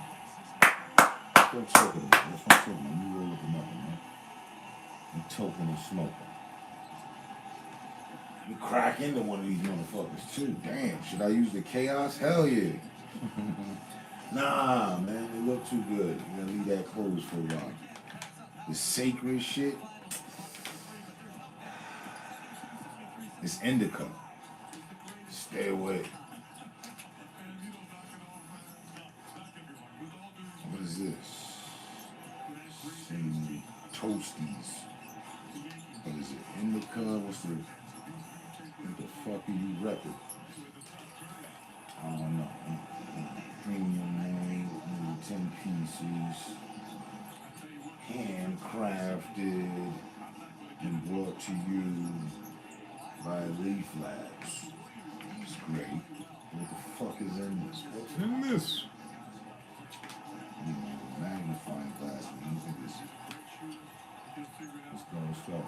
Still talking. That's what I'm talking about. You roll up another, man. You token and smoking. You crack into one of these motherfuckers too. Damn, should I use the chaos? Hell yeah. Nah, man, it look too good. You gotta leave that closed for a while. The sacred shit. It's indica. Stay away. What is this? Some toasties. What is it? Indica? What the fuck are you repping? I don't know. Premium made, only 10 pieces. Handcrafted and brought to you by Leaf Labs. It's great. What the fuck is in this? What's in this? Magnifying glass. Look at this. Let's go.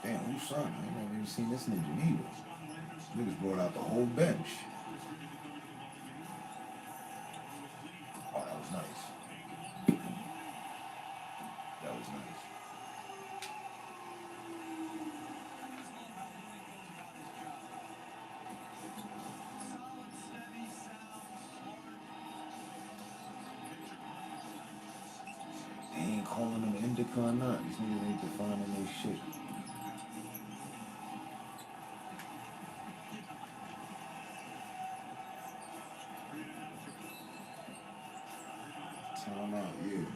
Damn, who's son? I ain't never even seen this in Geneva. Niggas brought out the whole bench. Oh, that was nice. That was nice. They ain't calling them indica or not. These niggas ain't defining their shit. Time out, yeah.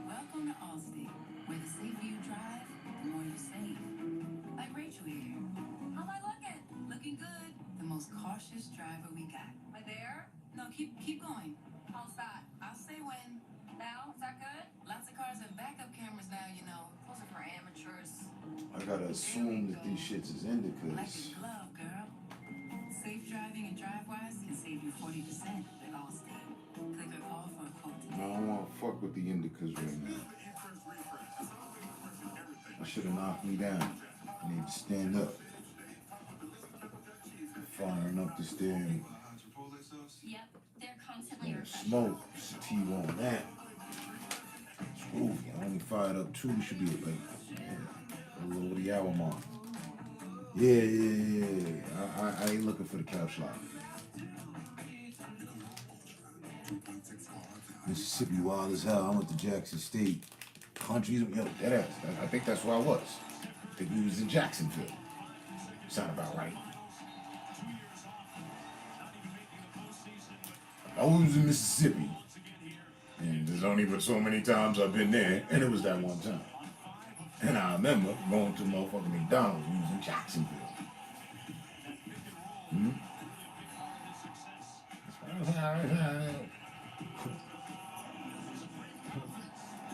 Welcome to Allstate, where the safer you drive, the more you save. Like Rachel here. How am I looking? Looking good. The most cautious driver we got. Am I there? No, keep going. How's that? I'll say when. Now? Is that good? Lots of cars have backup cameras now, you know. Those are for amateurs. I gotta assume that these shits is Like indicas. a glove, girl. Safe driving and DriveWise can save you 40% with Allstate. Click or call for a quote I today. don't want to fuck with the indicas right now. I should have knocked me down. I need to stand up. Firing up this damn Yep, they're constantly refreshing. smoke. Sativa on that. It's groovy. I only fired up 2. Should be like a little over the hour mark. Yeah. I ain't looking for the couch lock. Mississippi wild as hell. I went to Jackson State. Countries, yo, that ass. I think that's where I was. I think we was in Jacksonville. Sound about right. I was in Mississippi. And there's only but so many times I've been there, and it was that one time. And I remember going to motherfucking McDonald's. We was in Jacksonville.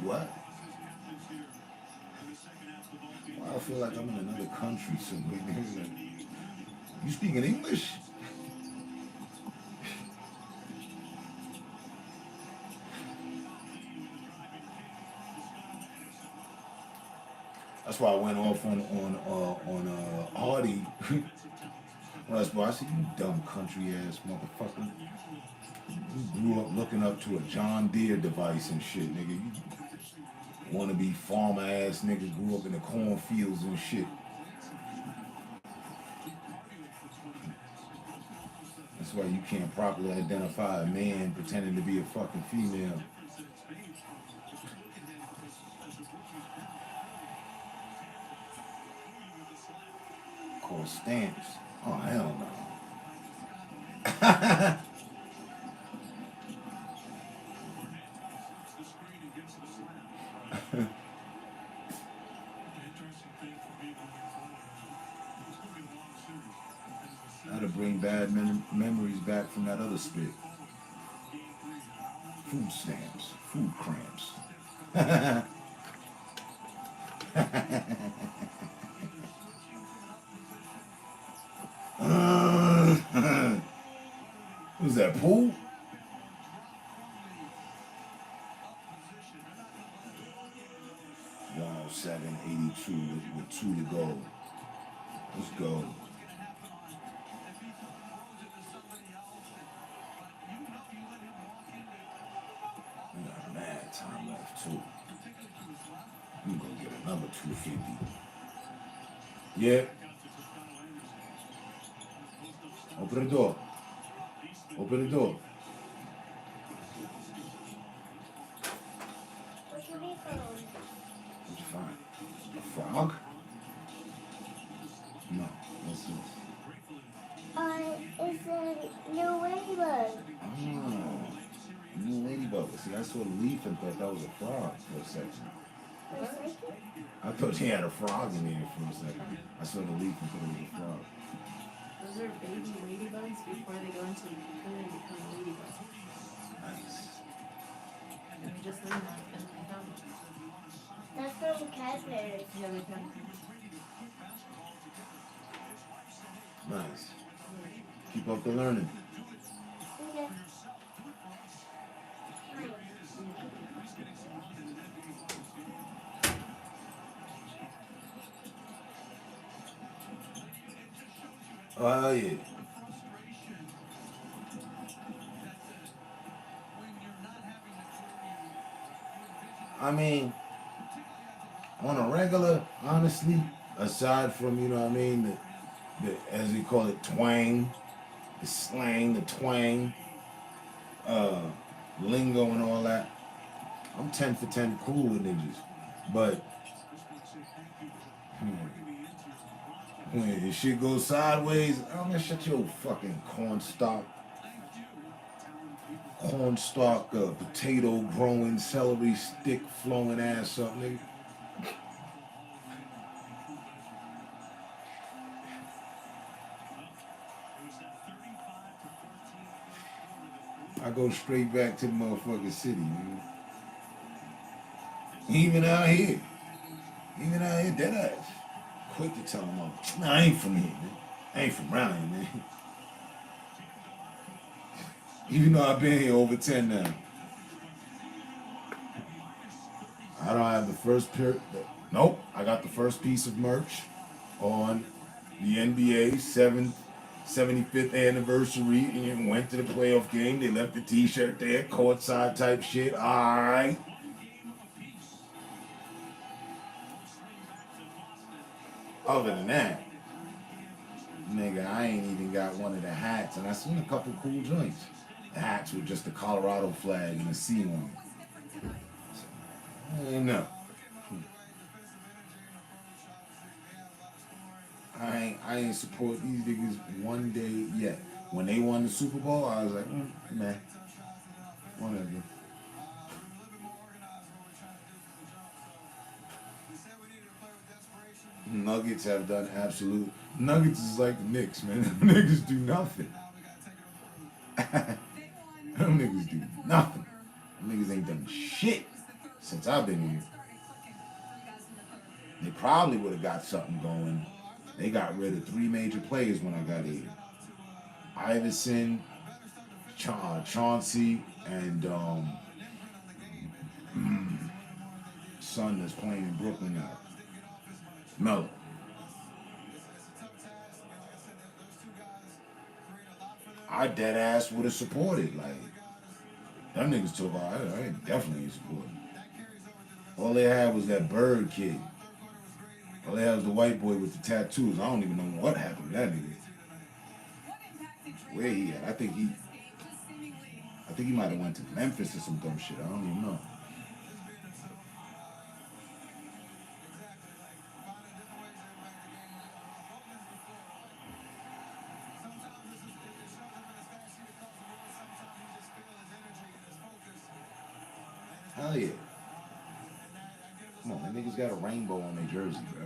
What? Well, I feel like I'm in another country somewhere. You speaking English? That's why I went off on Hardy. Well, that's why I said, you dumb country ass motherfucker. You grew up looking up to a John Deere device and shit, nigga. You wanna be farmer ass niggas grew up in the cornfields and shit. That's why you can't properly identify a man pretending to be a fucking female. Called stamps. Oh, hell no. That'll bring bad memories back from that other spit. Food stamps. Food cramps. Who's that, Pool? Wow, 782 with 2 to go. Let's go. too. I'm gonna get another 250. Yeah. Open the door. Open the door. What should we find? What'd you find? A frog? No. What's this? It's a new ladybug. Oh. New ladybug. See, I saw the leaf and thought that was a frog for a second. For a second? I thought they had a frog in there for a second. I saw the leaf and thought it was a frog. Those are baby ladybugs before they go into the cocoon and become ladybugs. Nice. And we just learned that and I found it. That's from caterpillars. Yeah, they can. Nice. Keep up the learning. Okay. Oh, yeah. I mean, on a regular, honestly, aside from, you know what I mean, the as we call it, twang, the slang, the twang, lingo and all that, I'm 10 for 10 cool with ninjas. But when the shit goes sideways, I'm gonna shut your fucking cornstalk, potato growing, celery stick flowing ass up, nigga. I go straight back to the motherfucking city, man. Even out here, dead ass. Quick to tell them all, nah, I ain't from here, man. I ain't from around here, man. Even though I've been here over 10 now. I don't have the first nope, I got the first piece of merch on the NBA 75th anniversary and went to the playoff game. They left the t-shirt there, courtside type shit. Alright. Other than that, nigga, I ain't even got one of the hats, and I seen a couple cool joints. The hats with just the Colorado flag and the C on it. So, no. I ain't support these niggas one day yet. When they won the Super Bowl, I was like, man, whatever. Nuggets have done absolute. Nuggets is like the Knicks, man. Them niggas do nothing. Them niggas do nothing. Them niggas ain't done shit since I've been here. They probably would have got something going. They got rid of 3 major players when I got here. Iverson, Chauncey, and son that's playing in Brooklyn now. Melo. I dead ass would have supported. Like, them niggas took all. I definitely supported. All they had was that Bird kid. All they had was the white boy with the tattoos. I don't even know what happened to that nigga. Where he at? I think he might have went to Memphis or some dumb shit. I don't even know. Hell yeah. Come on, that niggas got a rainbow on their jersey, bro.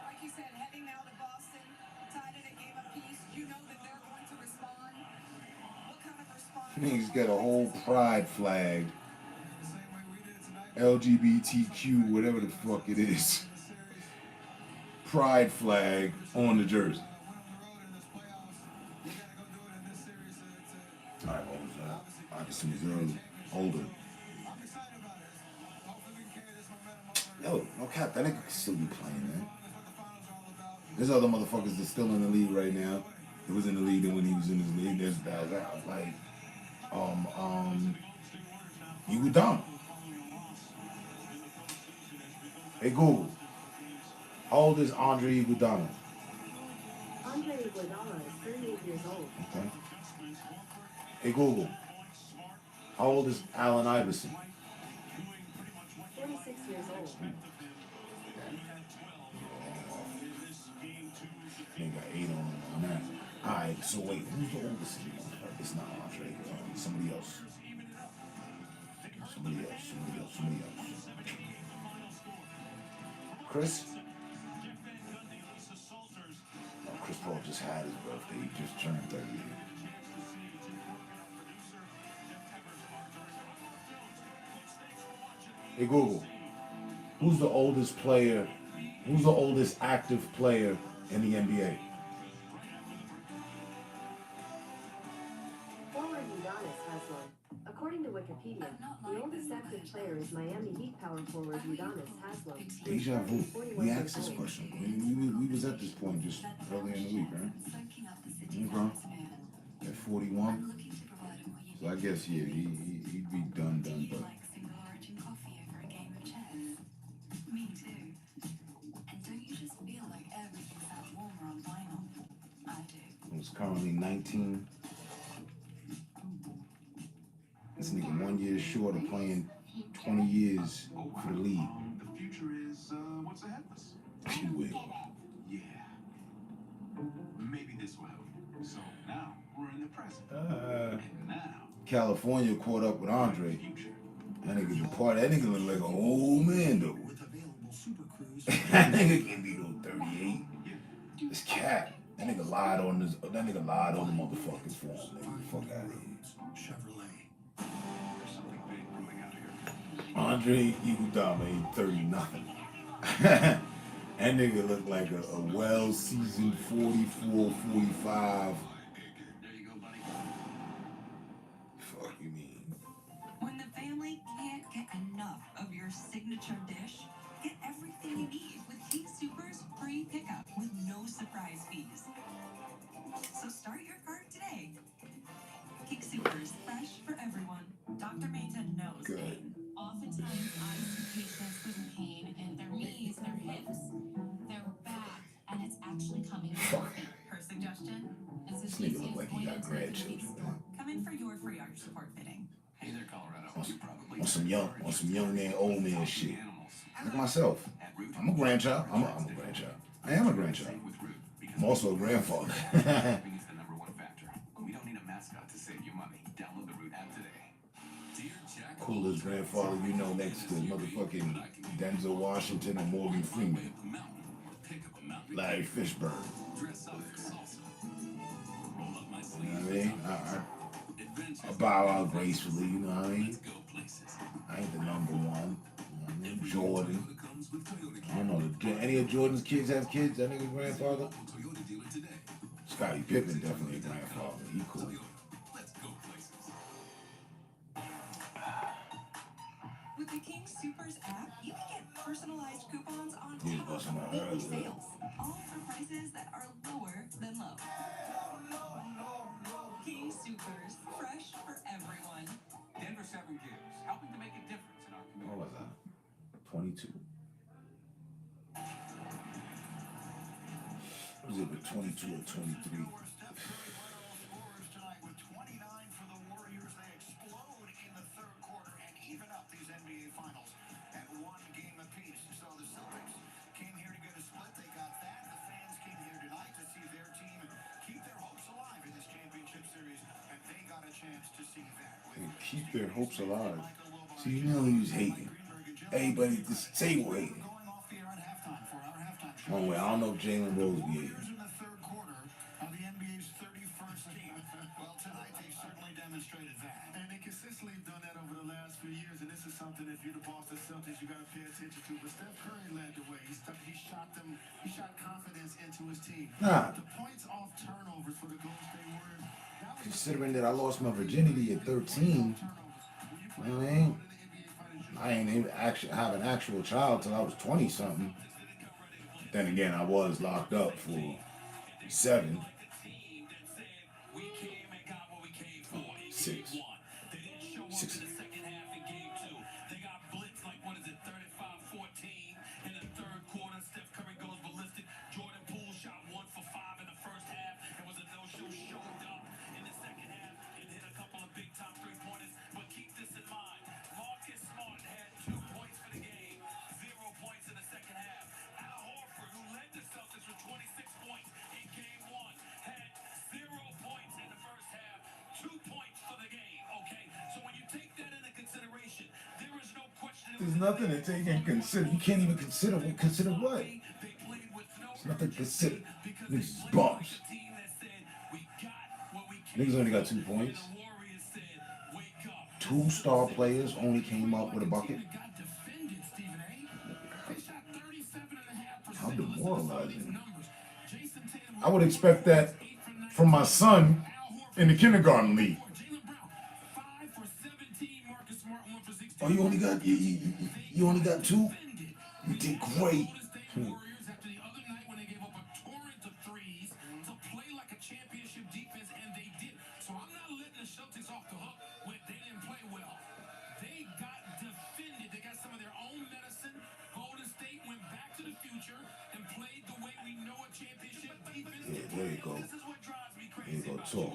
Like you said, heading now to Boston, tied in a game apiece. You know that they're going to respond. What kind of response? Niggas got a whole pride flag. LGBTQ, whatever the fuck it is. Pride flag on the jersey. Alright, what was that? Obviously was early, older. Yo, no cap, that nigga can still be playing, man. There's other motherfuckers that's still in the league right now. He was in the league when he was in his league. That was like Iguodala. Hey Google, how old is Andre Iguodala? Andre Iguodala is 38 years old. Okay. Hey Google, how old is Allen Iverson? 46 years old. They got 8 on that. Alright, so wait, who's the oldest? It's not Andre. Somebody else. Somebody else. Chris? No, Chris Paul just had his birthday. He just turned 30. Hey Google, who's the oldest player? Who's the oldest active player in the NBA? Forward Udonis has one. According to Wikipedia, the oldest active player is Miami Heat power forward Udonis Haslam. Deja vu. We asked this question. We was at this point just earlier in the week, right? Okay. At 41. So I guess yeah, he'd be done, but. Me too. And don't you just feel like everything sounds warmer on vinyl? I do. He's currently 19. This nigga 1 year short of playing 20 years for the league. The future is what's ahead of us. He will. Yeah. Maybe this will help. So now we're in the present. And now California caught up with Andre. That nigga can party. That nigga look like an old man though. That nigga can be no 38. This cat. That nigga lied on this. That nigga lied on the motherfucking phone. Nigga, fuck out of here. Andre Iguodala ain't 30 nothing. That nigga look like a well-seasoned 44, 45. Fuck you mean? When the family can't get enough of your signature dish, get everything you need with King Soopers free pickup with no surprise fees. So start your cart today. King Soopers, fresh for everyone. Dr. Mayton knows pain. Oftentimes, I see patients with pain in their knees, their hips, their back, and it's actually coming from her suggestion. This nigga look like he got grandchildren. Come in for your free arch support fitting. Hey there, Colorado. You probably On some young man, old man shit. Like myself. I'm a grandchild. I'm a grandchild. I am a grandchild. I'm also a grandfather. Saving is the number one factor. We don't need a mascot to save you money. Download the Root app today. Dear Jack, Coolest grandfather you know next to motherfucking Denzel Washington and Morgan Freeman. Larry Fishburne. dress up for salsa. Roll up my You know sleeves. what I mean? I bow out gracefully, you know what I mean? Go places. I ain't the number one. You know what I mean? Jordan. I don't know. Do any of Jordan's kids have kids? That nigga grandfather? Scottie Pippen definitely a grandfather. He cool. With the King Soopers app, you can get personalized coupons on He's top of busting my weekly ass. sales, all for prices that are lower than low. King Soopers, fresh for everyone. Denver 7 Gives, helping to make a difference in our community. What was that? 22. Was it with 22 or 23? Keep their hopes alive. See, you know he was hating. Everybody at this table hating. One way, I don't know if Jalen Rose be hating. Well, tonight they certainly demonstrated that. And they consistently have done that over the last few years, and this is something if you're the Boston Celtics, you got to pay attention to. But Steph Curry led the way. He shot confidence into his team. Nah. The points off turnovers for the Golden State Warriors. Considering that I lost my virginity at 13, you know what I mean? I ain't even actually have an actual child till I was 20 something. Then again, I was locked up for 7. There's nothing to take and consider. You can't even consider what? Consider what? There's nothing to consider. Niggas is bums. Niggas only got 2 points. 2 star players only came up with a bucket. How demoralizing. I would expect that from my son in the kindergarten league. Oh, you only got you only got 2? You did great. Yeah, there you go. There you go, talk.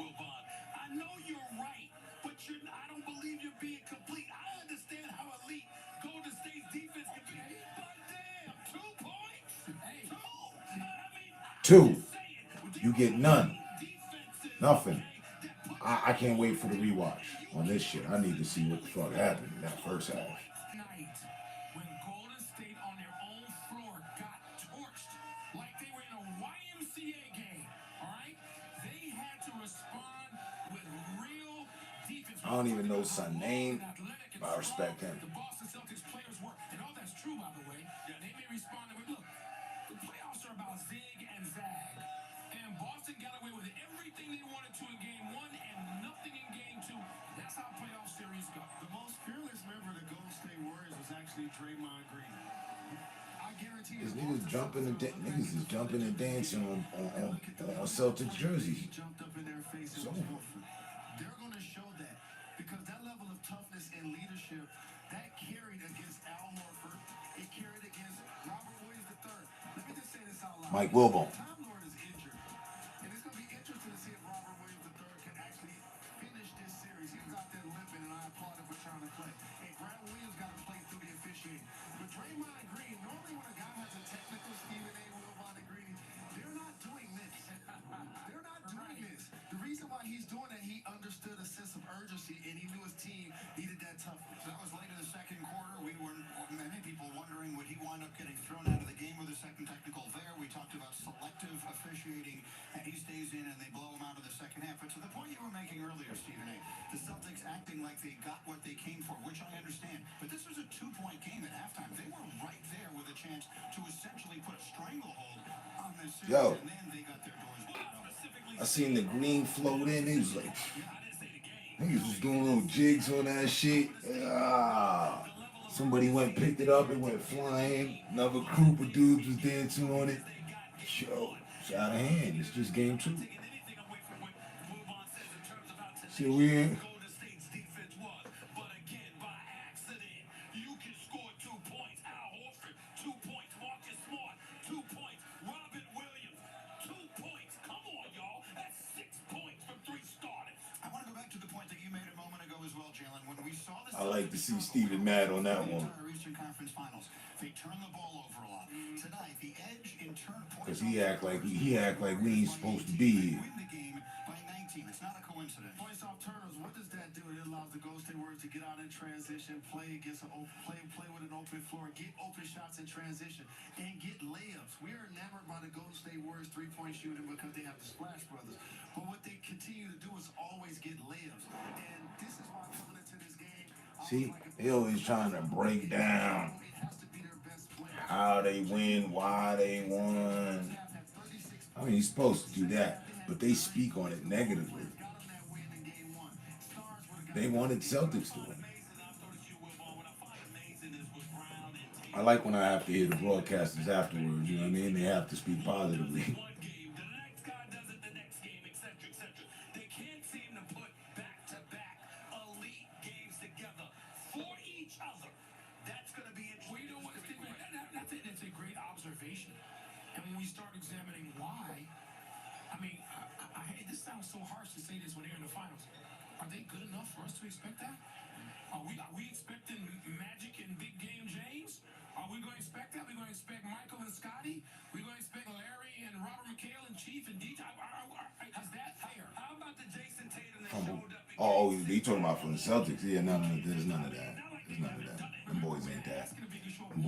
I know you're right, but I don't believe you're being complete. I understand how elite Golden State's defense can be, but damn, 2 points? Hey, 2. You get none. Nothing. I can't wait for the rewatch on this shit. I need to see what the fuck happened in that first half. When Golden State on their own floor got torched like they were in a YMCA game, all right? They had to respond with real defense. I don't even know son name, but I respect him. The Boston Celtics players were, and all that's true, by the way. Yeah, they may respond with, look, the playoffs are about zig and zag. And Boston got away with everything they wanted to in game 1 and nothing in game 2. That's how playoff series go. The most fearless member of the Golden State Warriors was actually Draymond Green. I guarantee you. These niggas niggas is jumping and dancing on Celtics jerseys. He jumped up in their face and was wolfing. They're going to show that because that level of toughness and leadership that carried against Al Horford, it carried against Robert Williams III. Let me just say this out loud. Mike Wilbon. Time Lord is injured, and it's going to be interesting to see if Robert Williams III can actually finish this series. He was out there limping, and I applaud him for trying to play. And Grant Williams got to play through the officiating. But Draymond Green, normally when a guy has a technical Stephen A. Wilbon and Green, they're not doing this. They're not doing this. The reason why he's doing that, he understood a sense of urgency, and he knew his team needed that toughness. That was late in the second quarter. Many people wondering would he wind up getting thrown out of the game with a second technical there. We talked about selective officiating, and he stays in and they blow him out of the second half. But to the point you were making earlier, Stephen A., the Celtics acting like they got what they came for, which I understand. But this was a 2-point game at halftime. They were right there with a chance to essentially put a stranglehold on this series, and then they got their doors blown open. I seen the Green float in. He was like, niggas was doing little jigs on that shit. Somebody went picked it up. It went flying. Another group of dudes was dancing on it. Yo, it's out of hand. It's just game 2. See, we in. I like to see Stephen mad on that one. Cause he act like we ain't supposed to be here. It's not a coincidence. Points off turnovers. What does that do? It allows the Golden State Warriors to get out in transition, play against an open play with an open floor, get open shots in transition, and get layups. We are enamored by the Golden State Warriors 3-point shooting because they have the Splash Brothers. But what they continue to do is always get layups. And this is why coming into this game. See, he always trying to break down how they win, why they won. I mean, he's supposed to do that, but they speak on it negatively. They wanted Celtics to win. I like when I have to hear the broadcasters afterwards, you know what I mean? They have to speak positively. So harsh to say this when they're in the finals. Are they good enough for us to expect that? Are we expecting Magic and Big Game James? Are we going to expect that? We're going to expect Michael and Scotty? We're going to expect Larry and Robert McHale and Chief and DJ? Is that fair? How about the Jason Tatum that showed up? Oh, you talking about for the Celtics? Yeah, there's none of that. There's none of that. Them boys ain't that.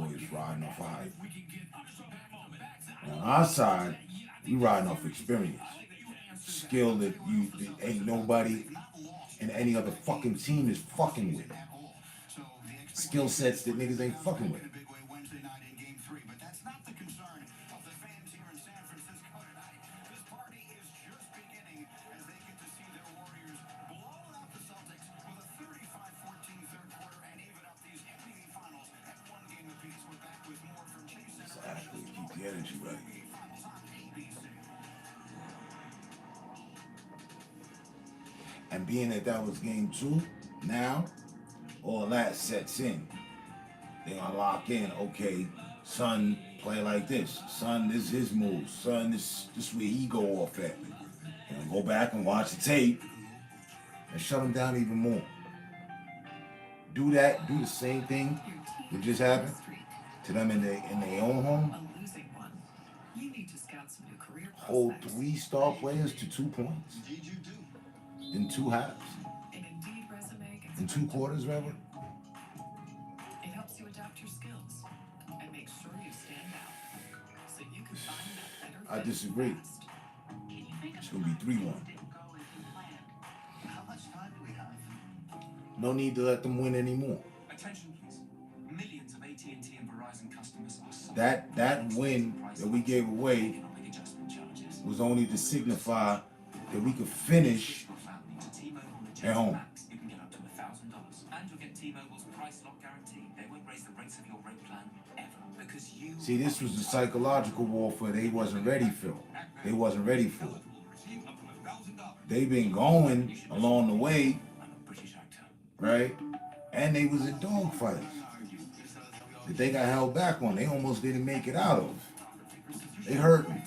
Warriors riding off hype. On our side, we riding off experience. Skill that ain't nobody in any other fucking team is fucking with. Skill sets that niggas ain't fucking with. Exactly. Keep the energy right. And being that was game 2, now all that sets in. They gonna lock in. Okay, son, play like this. Son, this is his move. Son, this where he go off at. And go back and watch the tape and shut him down even more. Do that. Do the same thing that just happened to them in their own home. Hold 3 star players to 2 points in 2 halves. In 2 quarters, rather. It helps you adapt your skills and make sure you stand out. So you can find that better. I disagree. It's gonna be 3-1. How much time do we have? No need to let them win anymore. Attention, please. Millions of AT&T and Verizon customers are That win that we gave away was only to signify that we could finish at home. You can get up to $1,000, and you'll get T-Mobile's price lock guarantee. They won't raise the rates of your rate plan ever because you. See, this was the psychological warfare they wasn't ready for. They wasn't ready for. They been going along the way, right? And they was in dogfights that they got held back on. They almost didn't make it out of. They hurt me.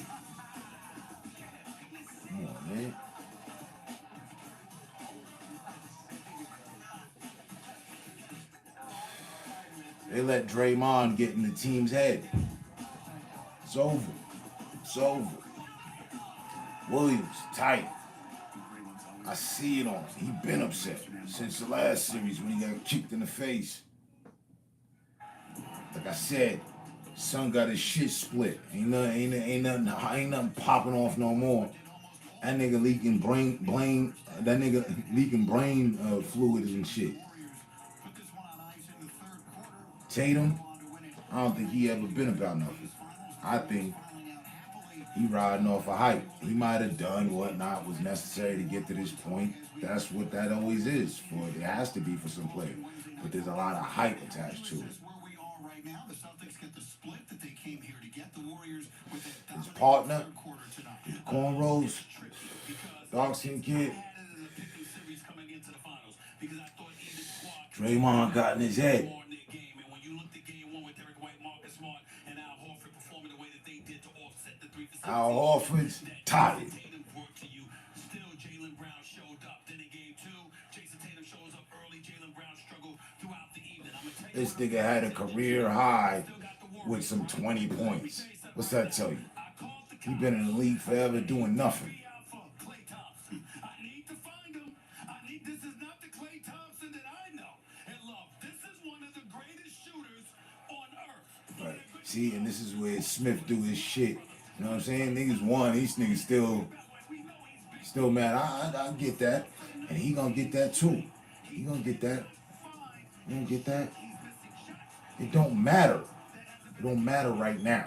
Come on, man. They let Draymond get in the team's head. It's over. It's over. Williams, tight. I see it on him. He been upset since the last series when he got kicked in the face. Like I said, son got his shit split. Ain't nothing popping off no more. That nigga leaking brain fluid and shit. Tatum, I don't think he ever been about nothing. I think he riding off a hype. He might have done whatnot was necessary to get to this point. That's what that always is for. It has to be for some player. But there's a lot of hype attached to it. His partner, his cornrows, dark skin kid. Draymond got in his head. Al Horford's tired. This nigga had a career high with some 20 points. What's that tell you? He been in the league forever doing nothing. Right. See, and this is where Smith do his shit. You know what I'm saying? Niggas won. These niggas still mad. I get that. And he gonna get that too. He gonna get that. You gonna get that? It don't matter. It don't matter right now.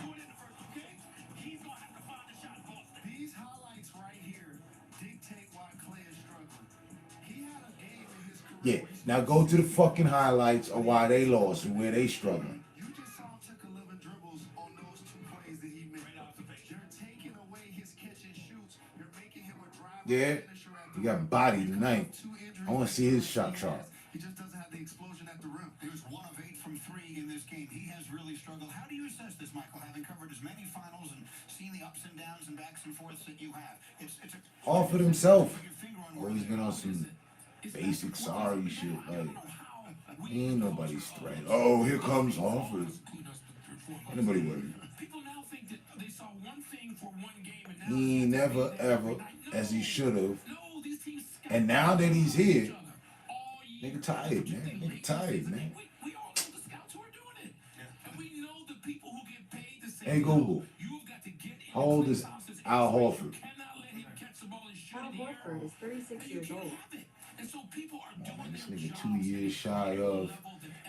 Yeah. Now go to the fucking highlights of why they lost and where they struggling. Yeah, he got bodied tonight. I want to see his shot chart. He just doesn't have the explosion at the rim. He was 1 of 8 from 3 in this game. He has really struggled. How do you assess this, Michael, having covered as many finals and seen the ups and downs and backs and forths that you have? Horford himself always been on some basic sorry shit. Like, he ain't nobody's threat. Oh, here comes Horford. Anybody worried? He ain't never, ever, as he should have. And now that he's here, nigga tired, man. Nigga tired, man. Hey Google, how old is Al Horford? Al Horford is 36 years old. Oh, man, this nigga 2 years shy of,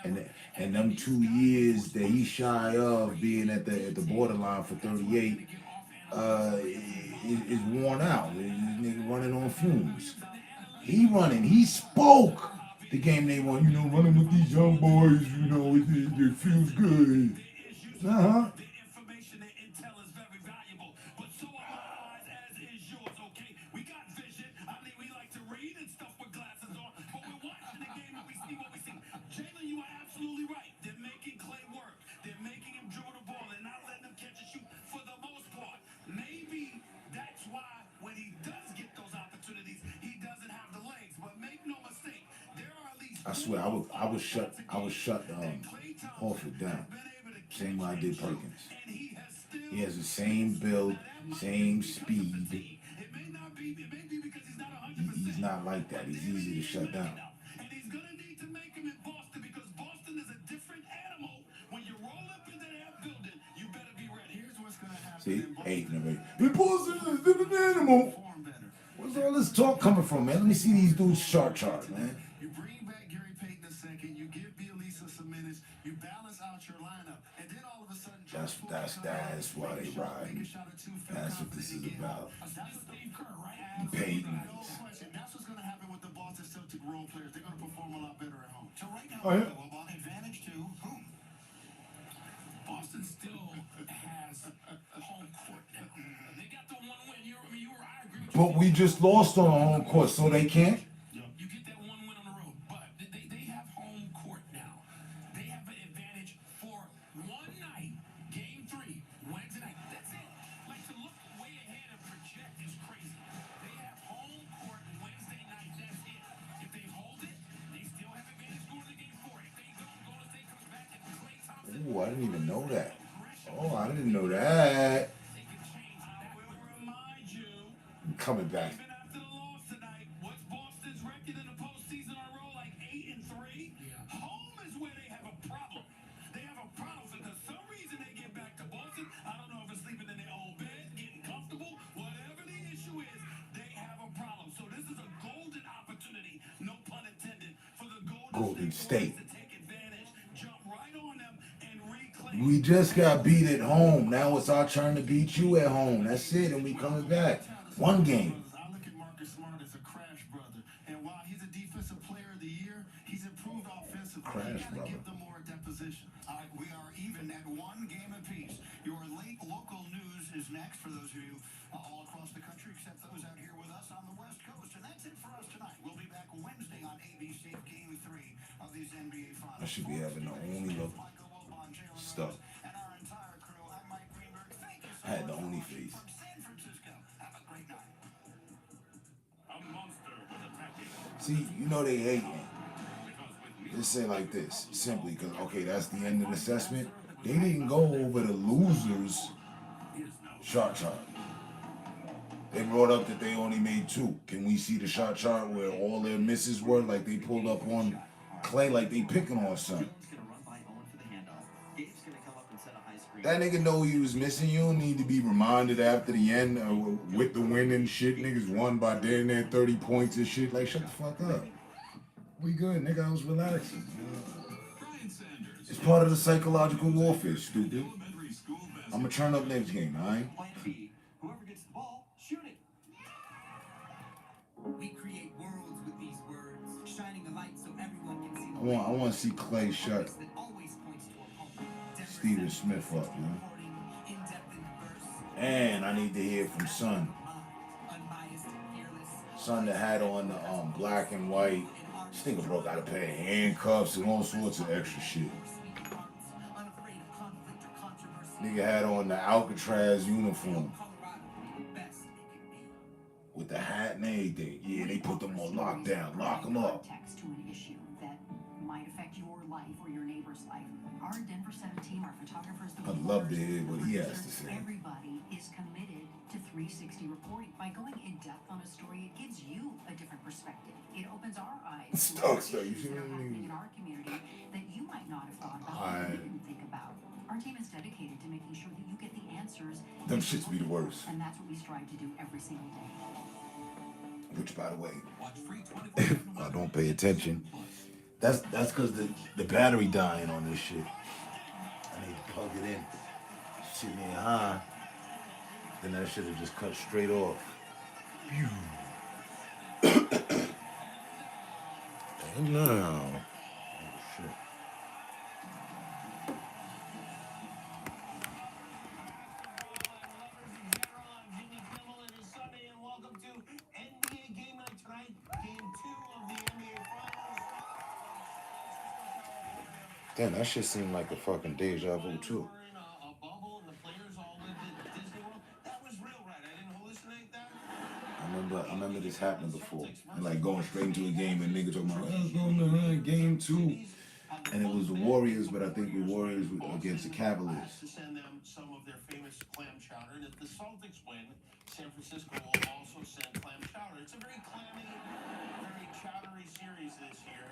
and them 2 years that he's shy of being at the borderline for 38, is worn out. This nigga running on fumes. He spoke the game they won. You know, running with these young boys, you know, it feels good. Uh-huh. Jalen, you are absolutely right. They're making Clay work. They're making him dribble the ball. They're not letting him catch and shoot for the most part. Maybe that's why when he does get those opportunities, he doesn't have the legs. But make no mistake, there are at least I swear, I would shut Horford down. Same way I did Perkins. He has the same build, same speed. He's not like that. He's easy to shut down. And he's going to need to make him in Boston because Boston is a different animal. When you roll up into that building, you better be ready. Here's what's going to happen. See, 8 and 8. Boston is a different animal. Where's all this talk coming from, man? Let me see these dudes chart, man. You bring back Gary Payton a second. You give Bielisa some minutes. You balance out your lineup. And then all of a sudden, That's why they ride. That's what this is about. Payton. That's what's going to happen with the Boston Celtic role players. They're going to perform a lot better at home. So right now, Oh, yeah. advantage to whom? Boston still has home court now. They got the one win. I agree with you. But we just lost on home court, so they can't. You get that one win on the road, but they have home court now. They have an advantage for one night, game 3, Wednesday night. That's it. Like to look way ahead and project is crazy. They have home court Wednesday night. That's it. If they hold it, they still have advantage going to game 4. If they don't, Golden State comes back and Klay Thompson. Ooh, I didn't even know that. Oh, I didn't know that. I'm coming back. Even after the loss tonight, what's Boston's record in the postseason on a roll? Like 8-3? Home is where they have a problem. They have a problem because some reason they get back to Boston. I don't know if it's sleeping in their own bed, getting comfortable, whatever the issue is, they have a problem. So this is a golden opportunity, no pun intended, for the Golden State. to take advantage, jump right on them, and reclaim. We just got beat at home. Now it's our turn to beat you at home. That's it, and we coming back. One game. I look at Marcus Smart as a crash brother, and while he's a defensive player of the year, he's improved offensively. Crash You gotta brother. give them more at that position. All right, we are even at one game apiece. Your late local news is next for those of you all across the country, except those out here with us on the West Coast. And that's it for us tonight. We'll be back Wednesday on ABC Game 3 of these NBA Finals. I should be having the only look stuff. And our entire crew, I'm Mike Greenberg. Thank you so I had the much only for watching face. from San Francisco. Have a great night. A monster was attacking. See, you know they hate me. Just say like this, simply because, okay, that's the end of the assessment. They didn't go over the losers shot chart. They brought up that they only made 2. Can we see the shot chart where all their misses were? Like they pulled up on Clay like they picking on something. That nigga know he was missing. You don't need to be reminded after the end with the win and shit. Niggas won by damn near 30 points and shit. Like, shut the fuck up. We good, nigga. I was relaxing. It's part of the psychological warfare, stupid. I'm gonna turn up next game, alright? Whoever gets the ball, shoot it. We create worlds with these words, shining a light so everyone can see the I want to see Clay shut that always points to a home. Steven Smith up, man. And I need to hear from Son. Son that had on the black and white. This nigga bro got a pair of handcuffs and all sorts of extra shit. Nigga had on the Alcatraz uniform. With the hat and everything. Yeah, they put them on lockdown. Lock them up. Context to an issue that might affect your life or your neighbor's life. Our Denver 7 team, our photographers, I'd love to hear what he has to say. Everybody is committed to 360 reporting. By going in depth on a story, it gives you a different perspective. It opens our eyes to Stuck, you see things that what I are happening mean? in our community that you might not have thought about or Alright. didn't think about. Our team is dedicated to making sure that you get the answers. Them shits be the worst. And that's what we strive to do every single day. Which, by the way, I don't pay attention. That's because the battery dying on this shit. I need to plug it in. Shit me high. Then that shit will just cut straight off. Pew. And now. Oh, shit. Damn, that shit seemed like a fucking deja vu too. I remember this happening before. And like going straight into a game and niggas talking about, let's go to game 2. And it was the Warriors, but I think the Warriors were against the Cavaliers. To send them some of their famous clam chowder. And if the Celtics win, San Francisco will also send clam chowder. It's a very clammy, very chowdery series this year,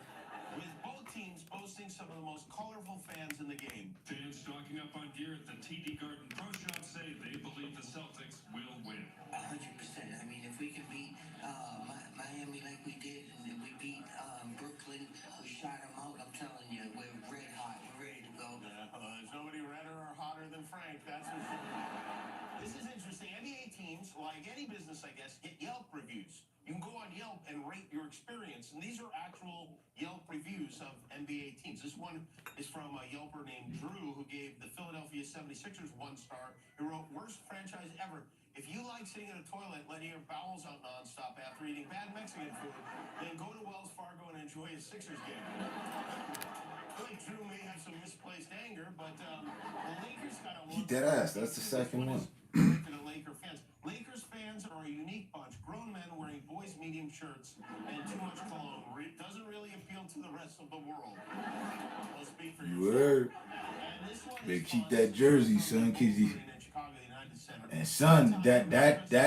with both teams boasting some of the most colorful fans in the game. Fans stocking up on gear at the TD Garden Pro Shop say they believe the Celtics will win. 100%. I mean, if we can beat Miami like we did, and then we beat Brooklyn, we shot them out, I'm telling you, we're red hot. We're ready to go. There's nobody redder or hotter than Frank, that's for sure. This is interesting. NBA teams, like any business, I guess, get Yelp reviews. You can go on Yelp and rate your experience. And these are actual Yelp reviews of NBA teams. This one is from a Yelper named Drew, who gave the Philadelphia 76ers 1 star. He wrote, worst franchise ever. If you like sitting in a toilet, letting your bowels out nonstop after eating bad Mexican food, then go to Wells Fargo and enjoy a Sixers game. I think Drew may have some misplaced anger, but the Lakers got a He dead ass. That's the second one. To the Laker fans. Lakers fans are a unique bunch. Grown men wearing boys' medium shirts and too much cologne. Doesn't really appeal to the rest of the world. I'll speak for You heard. Better keep that jersey, son, cause he. And son, that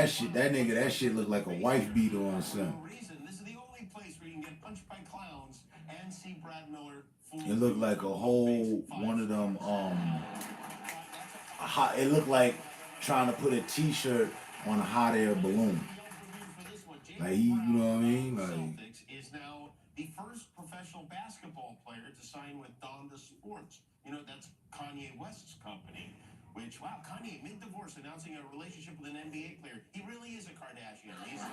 shit, that nigga, that shit look like a wife beater on son. This is the only place where you can get punched by clowns and see Brad Miller. It looked like a whole one of them. It looked like trying to put a T-shirt on a hot air balloon. Like you know what I mean? Like. Is now the first professional basketball player to sign with Donda Sports. You know, that's Kanye West's company. Which, wow, Kanye, mid-divorce, announcing a relationship with an NBA player. He really is a Kardashian. He's... The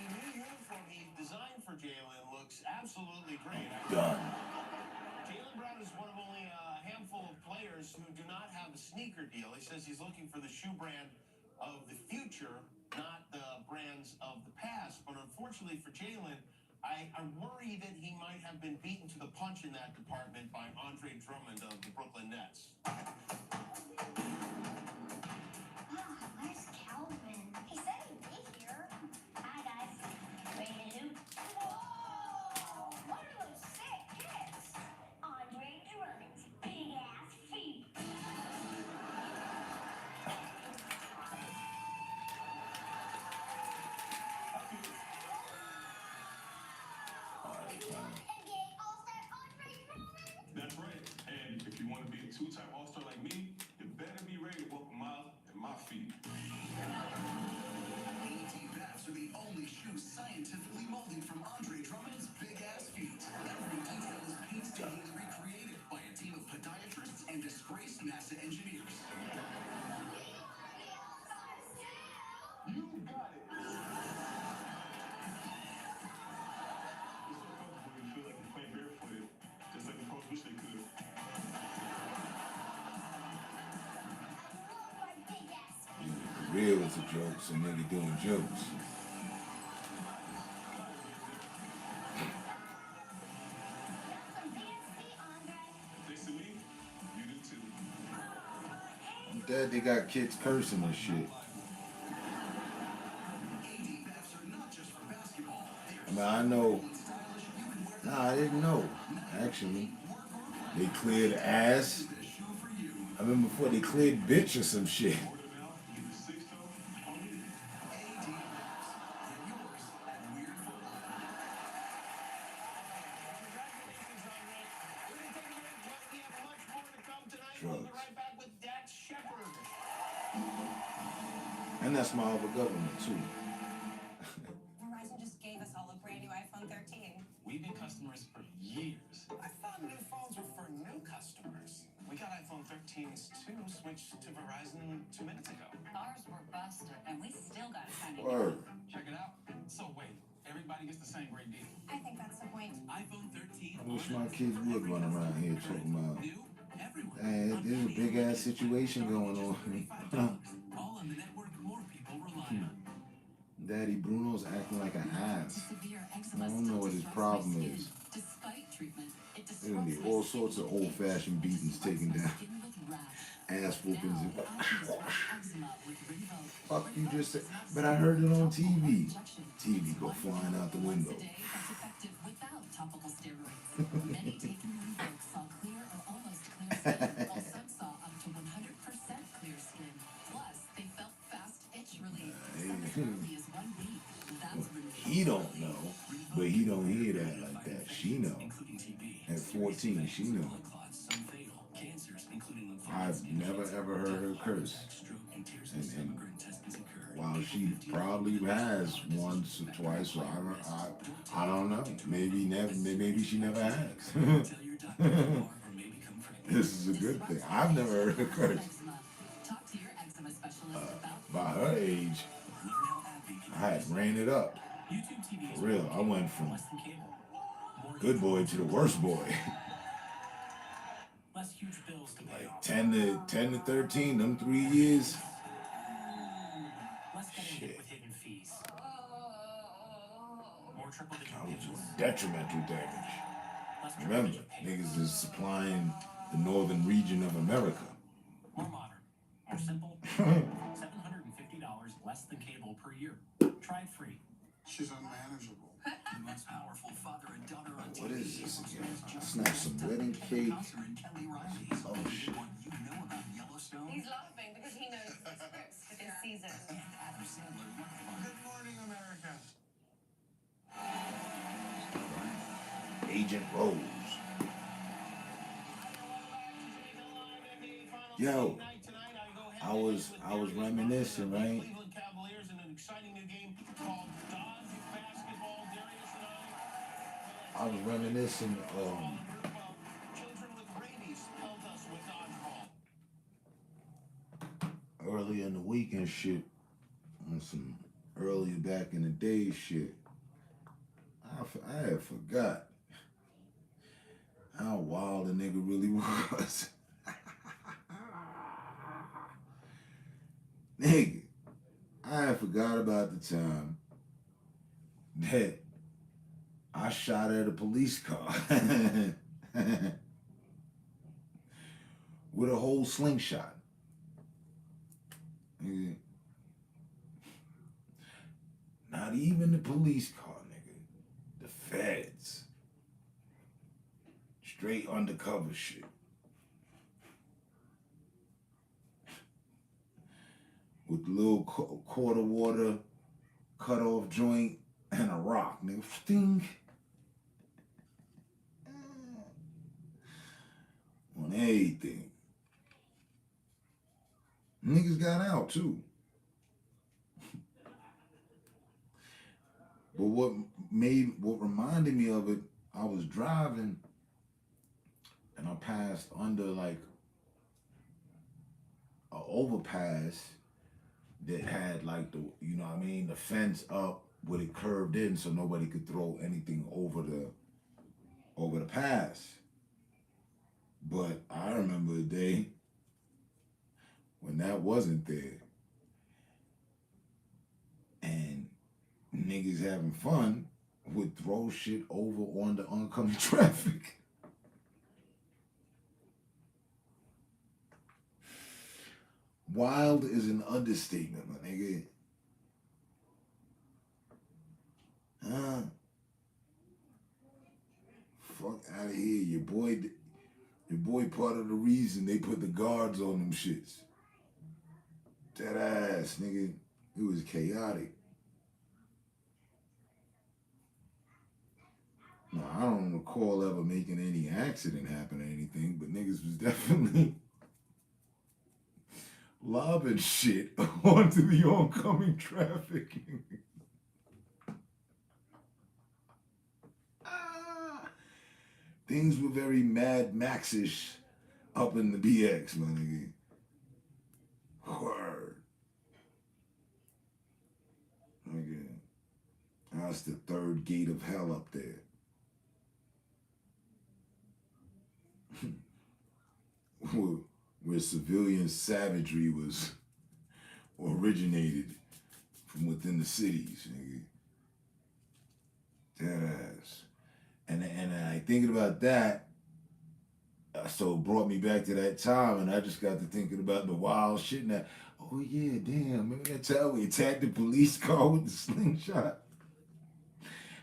new uniform he designed for Jalen looks absolutely great. Done. Jalen Brown is one of only a handful of players who do not have a sneaker deal. He says he's looking for the shoe brand of the future, not the brands of the past. But unfortunately for Jalen, I worry that he might have been beaten to the punch in that department by Andre Drummond of the Brooklyn Nets. Where's Calvin? He said he'd be here. Hi, guys. Ready to do? Whoa! What are those sick kicks? Andre Drummond's big-ass feet. That's right. And if you want to be a two-time All-Star like me, you better be ready to welcome Miles and my feet. AD Baths are the only shoes scientifically molded from Andre Drummond's big-ass feet. Every detail is painstakingly recreated by a team of podiatrists and disgraced NASA engineers. You got it. It's so comfortable you feel like you're playing barefooted, just like the pros wish they could. Real is a joke, so nigga doing jokes. Thanks to me, you do too. I'm glad they got kids cursing and shit. I mean, I know. Nah, I didn't know. Actually, they cleared ass. I remember before they cleared bitch or some shit. And that's my other government too. Verizon just gave us all a brand new iPhone 13. We've been customers for years. I thought new phones were for new customers. We got iPhone 13s too, switched to Verizon 2 minutes ago. Ours were busted, and we still got to find it. Word. Check it out. So wait, everybody gets the same great deal. I think that's the point. iPhone 13. I wish my kids would run around here talking about, hey, there's a big ass situation going on. All on the network more people rely on. Daddy Bruno's acting like an ass. Severe I eczema don't know what his problem is. Despite treatment, it There's gonna be all sorts of old fashioned beatings taken down. Ass whoopings and fuck you just said. But I heard it on TV. TV go flying out the window. effective without topical steroids. Many taking Rinvoq saw clear or almost clear skin, while some saw up to 100% clear skin. Plus, they felt fast itch relief. Some as early as 1 week. That's Rinvoq. He don't know, but he don't hear that like that. She know. At 14, she know. I've never ever heard her curse. And while she probably has once or twice, or I don't know. Maybe never. Maybe she never has. This is a good thing. I've never heard her curse. Talk to your eczema specialist about By her age, I had ran it up. For real, I went from good boy to the worst boy. Less huge bills to pay off. 10 to 13, them 3 years. Less getting hit with hidden fees. More triple digit I was bills. doing detrimental damage. Less Remember, niggas is supplying the northern region of America. More modern. More simple. $750 less than cable per year. Try it free. She's unmanageable. The most powerful father and daughter on TV. What is this again? Snap some wedding cake. Oh shit. What you know about Yellowstone? He's laughing because he knows the scripts for this season. Adam Sandler. Good morning, America. Agent Rose. Yo, I was reminiscing, right? Cleveland Cavaliers in an exciting new game called Dodge Basketball. Darius and I was reminiscing. children with rabies helped us with dodgeball. Earlier in the week and shit, on some earlier back in the day shit, I had forgot how wild a nigga really was. Nigga, I had forgot about the time that I shot at a police car with a whole slingshot. Nigga. Not even the police car, nigga. The feds. Straight undercover shit. With the little quarter water cut off joint and a rock, nigga. Sting. On everything. Niggas got out too. But what reminded me of it, I was driving and I passed under like an overpass that had like the, you know what I mean, the fence up with it curved in so nobody could throw anything over the pass. But I remember a day when that wasn't there. And niggas having fun would throw shit over on the oncoming traffic. Wild is an understatement, my nigga. Fuck out of here. Your boy part of the reason they put the guards on them shits. That ass, nigga. It was chaotic. No, I don't recall ever making any accident happen or anything, but niggas was definitely lobbing shit onto the oncoming traffic. Things were very Mad Max-ish up in the BX, my nigga. Word. Nigga. That's the third gate of hell up there. Where civilian savagery was originated from within the cities, nigga. Dead ass. And I thinking about that, so it brought me back to that time, and I just got to thinking about the wild shit and that. Oh yeah, damn! Remember that time we attacked the police car with the slingshot?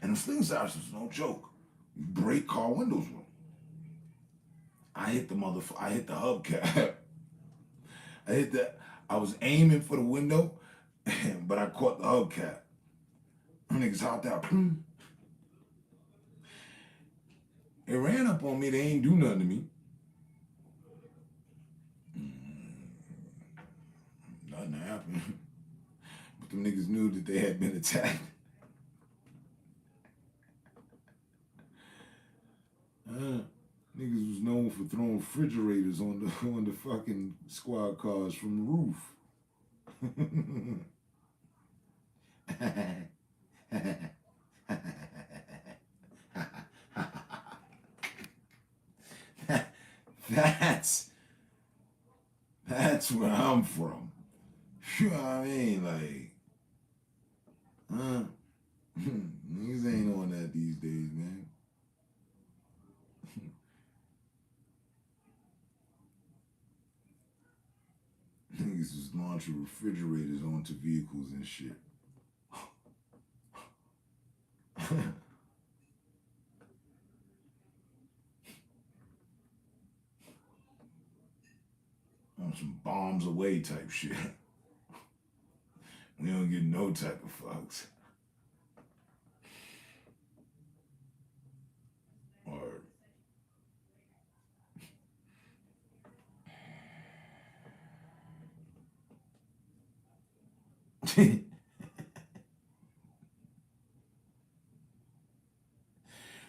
And the slingshots was no joke. You break car windows with them. I hit the hubcap. I was aiming for the window, but I caught the hubcap. Them niggas hopped out. It ran up on me. They ain't do nothing to me. Nothing happened. But them niggas knew that they had been attacked. Niggas was known for throwing refrigerators on the fucking squad cars from the roof. That's where I'm from. You know what I mean? Like, niggas ain't on that these days, man. Niggas was launching refrigerators onto vehicles and shit. On some bombs away type shit. We don't get no type of fucks. Or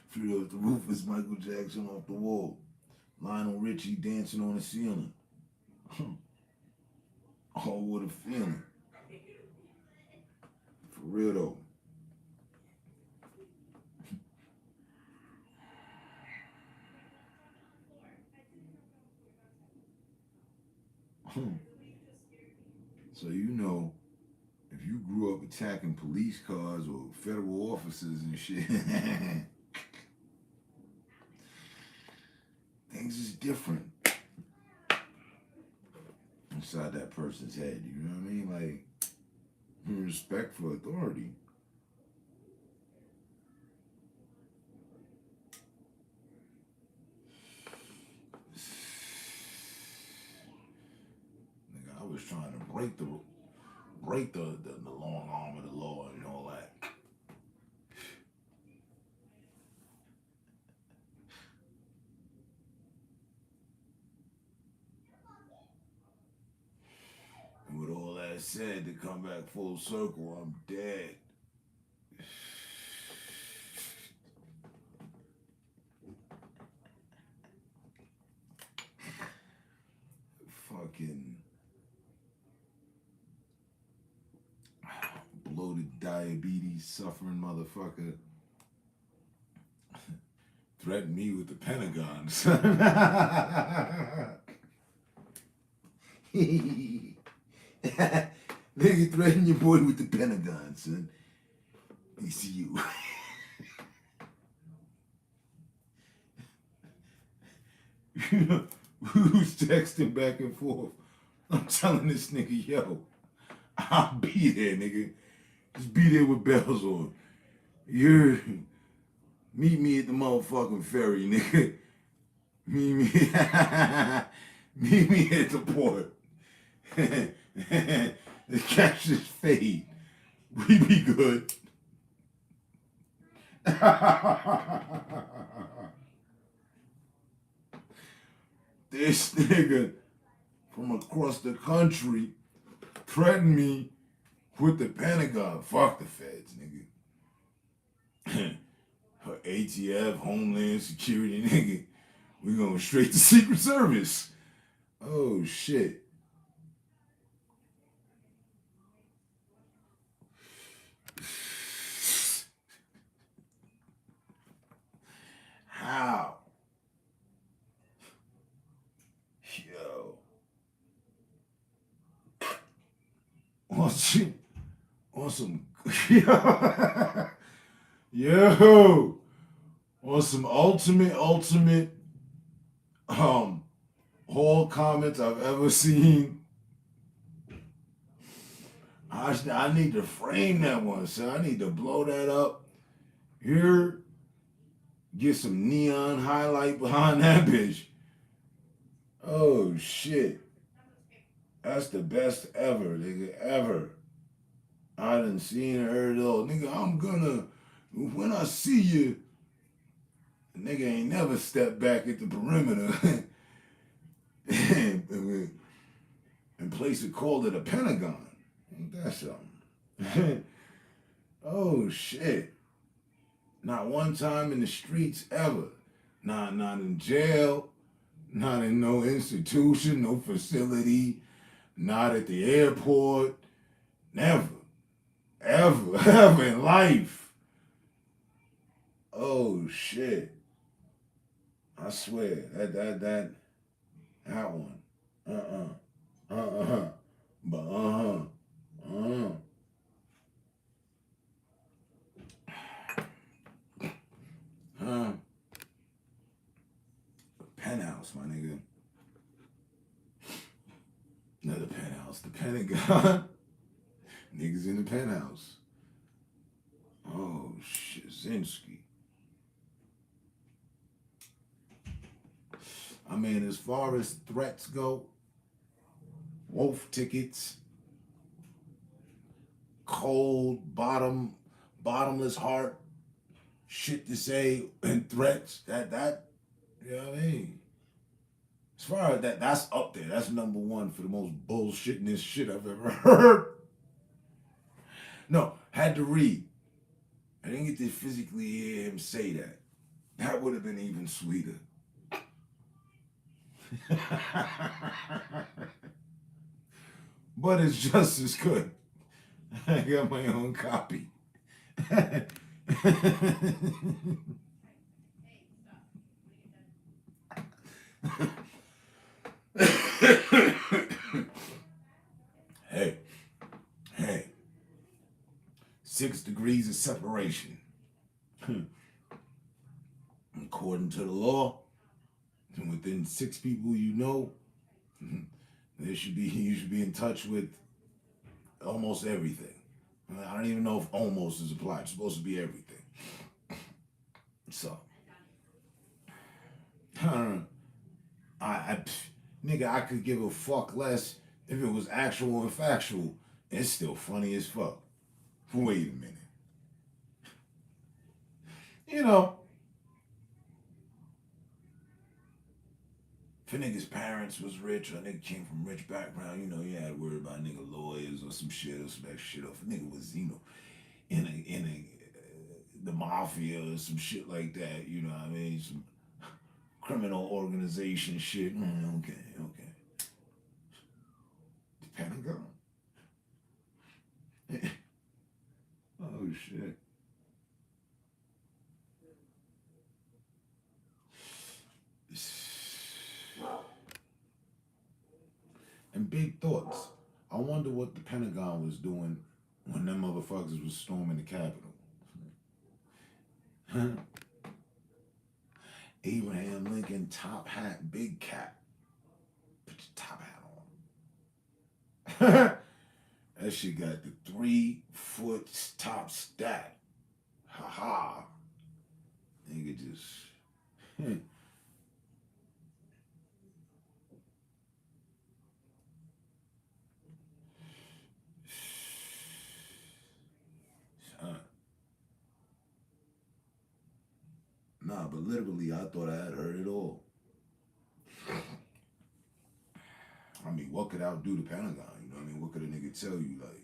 Flew off the roof is Michael Jackson off the wall. Lionel Richie dancing on the ceiling. Oh, what a feeling. For real though. So you know, if you grew up attacking police cars or federal officers and shit, things is different inside that person's head. You know what I mean? Like, respect for authority. Nigga, I was trying to break the long arm of the law and all that. And with all that said, to come back full circle, I'm dead. Fucking bloated diabetes suffering motherfucker threatened me with the Pentagon. Nigga threatened your boy with the Pentagon, son. Let me see you. You know, who's texting back and forth? I'm telling this nigga, yo, I'll be there, nigga. Just be there with bells on. Meet me at the motherfucking ferry, nigga. Meet me at the port. The catch this fade. We be good. This nigga from across the country threatened me with the Pentagon. Fuck the feds, nigga. Her ATF, Homeland Security, nigga. We going straight to Secret Service. Oh, shit. How? Yo. On some yo, on some ultimate whole comments I've ever seen. I need to frame that one, so I need to blow that up here, get some neon highlight behind that bitch. Oh shit. That's the best ever, nigga, ever. I done seen and heard it all. Nigga, I'm gonna, when I see you, the nigga ain't never stepped back at the perimeter and place it, called it a Pentagon. Ain't that something? Oh, shit. Not one time in the streets ever. Not in jail, not in no institution, no facility, not at the airport. Never. Ever in life. Oh shit. I swear. That one. But Penthouse, my nigga. No, the Penthouse. The Pentagon. Niggas in the Penthouse. Oh, Shazinski. I mean, as far as threats go, wolf tickets, cold, bottomless heart, shit to say, and threats, that, you know what I mean? As far as that's up there. That's number one for the most bullshittingest shit I've ever heard. No, had to read. I didn't get to physically hear him say that. That would have been even sweeter. But it's just as good. I got my own copy. Hey. 6 degrees of separation. According to the law, within 6 people you know, you should be in touch with almost everything. I don't even know if almost is applied. It's supposed to be everything. So, nigga, I could give a fuck less if it was actual and factual. It's still funny as fuck. Wait a minute. You know, if a nigga's parents was rich or a nigga came from rich background, you know, you had to worry about nigga lawyers or some shit or some extra shit. Or if a nigga was, you know, in the mafia or some shit like that, you know what I mean? Some criminal organization shit. Okay. The Pentagon. Oh shit. And big thoughts. I wonder what the Pentagon was doing when them motherfuckers was storming the Capitol. Abraham Lincoln, top hat, big cap. Put your top hat on. That shit got the 3-foot top stat. Ha. Nigga just... Nah, but literally, I thought I had heard it all. I mean, what could outdo the Pentagon? You know what I mean? What could a nigga tell you, like,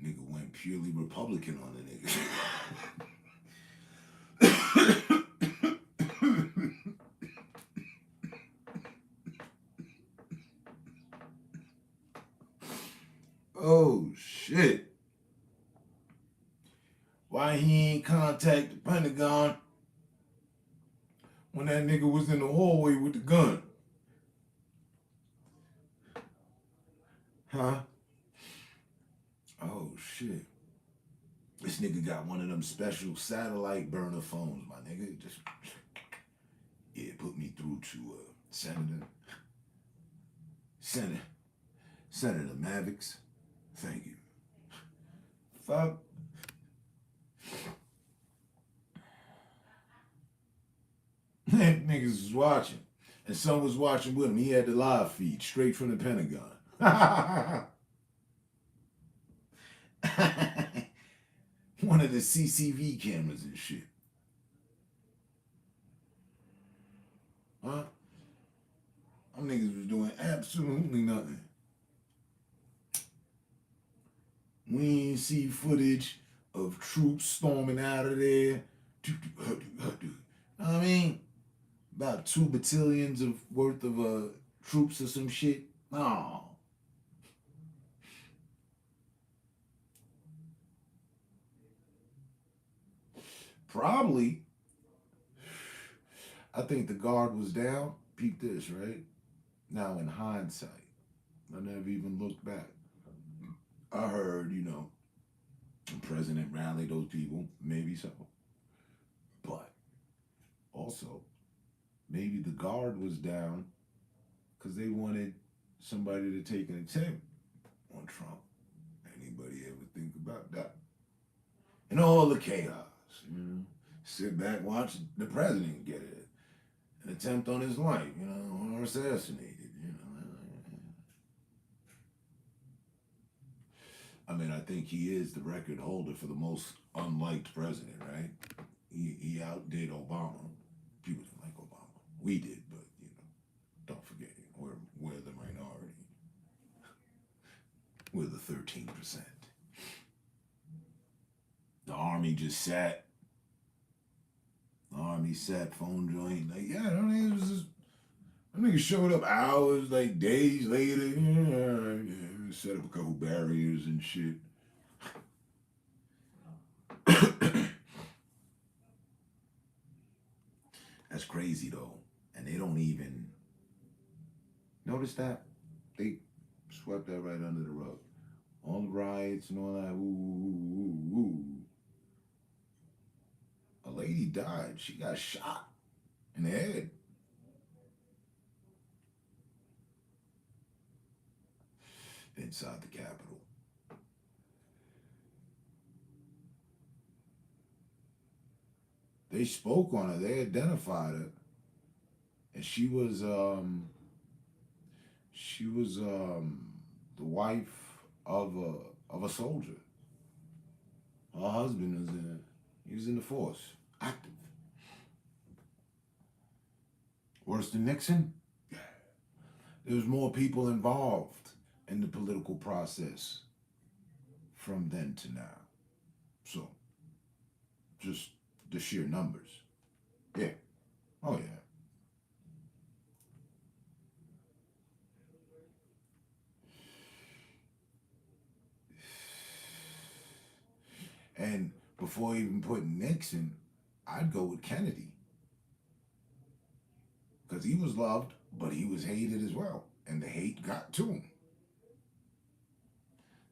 nigga went purely Republican on the nigga. Oh, shit. Why he ain't contact the Pentagon when that nigga was in the hallway with the gun? Huh? Oh, shit. This nigga got one of them special satellite burner phones, my nigga. Just, yeah, put me through to Senator Mavics. Thank you. Fuck. Niggas was watching. And some was watching with him. He had the live feed straight from the Pentagon. One of the CCTV cameras and shit. Huh? Them niggas was doing absolutely nothing. We ain't see footage of troops storming out of there. I mean, about 2 battalions of worth of troops or some shit. No. Probably. I think the guard was down. Peep this, right? Now in hindsight, I never even looked back. I heard, you know, the president rallied those people. Maybe so. But also, maybe the guard was down because they wanted somebody to take an attempt on Trump. Anybody ever think about that? And all the chaos, you know? Sit back, watch the president get it. An attempt on his life, you know, or assassinated, you know. I mean, I think he is the record holder for the most unliked president, right? He outdid Obama. People didn't like Obama. We did, but, you know, don't forget, we're the minority. We're the 13%. The army just sat. The army sat, phone joint. Like, yeah, I mean, it was just, that nigga showed up hours, like days later. Yeah, set up a couple barriers and shit. That's crazy though. And they don't even notice that. They swept that right under the rug. All the riots and all that. Ooh. A lady died. She got shot in the head. Inside the Capitol. They spoke on her. They identified her. And she was the wife of a soldier. Her husband was in the force, active. Worse than Nixon? Yeah. There was more people involved in the political process from then to now. So, just the sheer numbers. Yeah. Oh, yeah. And before even putting Nixon, I'd go with Kennedy. Because he was loved, but he was hated as well. And the hate got to him.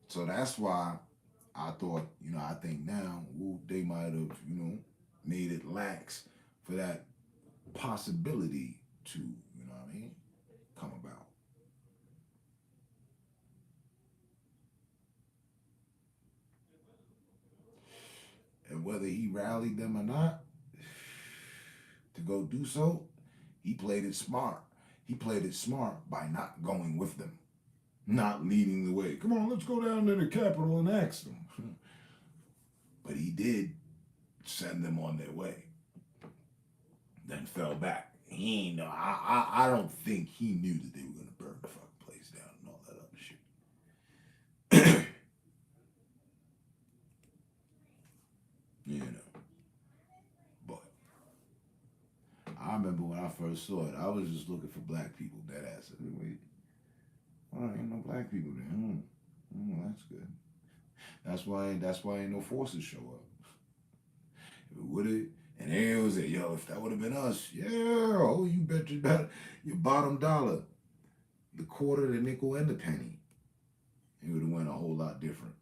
So that's why I thought, you know, I think now they might have, you know, made it lax for that possibility to, you know what I mean, come about. And whether he rallied them or not to go do so, He played it smart. He played it smart by not going with them, not leading the way. Come on, let's go down to the Capitol and ask them. But he did send them on their way. Then fell back. He ain't know. I don't think he knew that they were going to burn the fucking place down and all that other shit. You know. But I remember when I first saw it, I was just looking for black people, dead ass. Wait, well, ain't no black people there. That's good. That's why ain't no forces show up. If it would have, and they was like, yo, if that would have been us, yeah, oh, you bet your bottom dollar, the quarter, the nickel, and the penny. It would have went a whole lot different.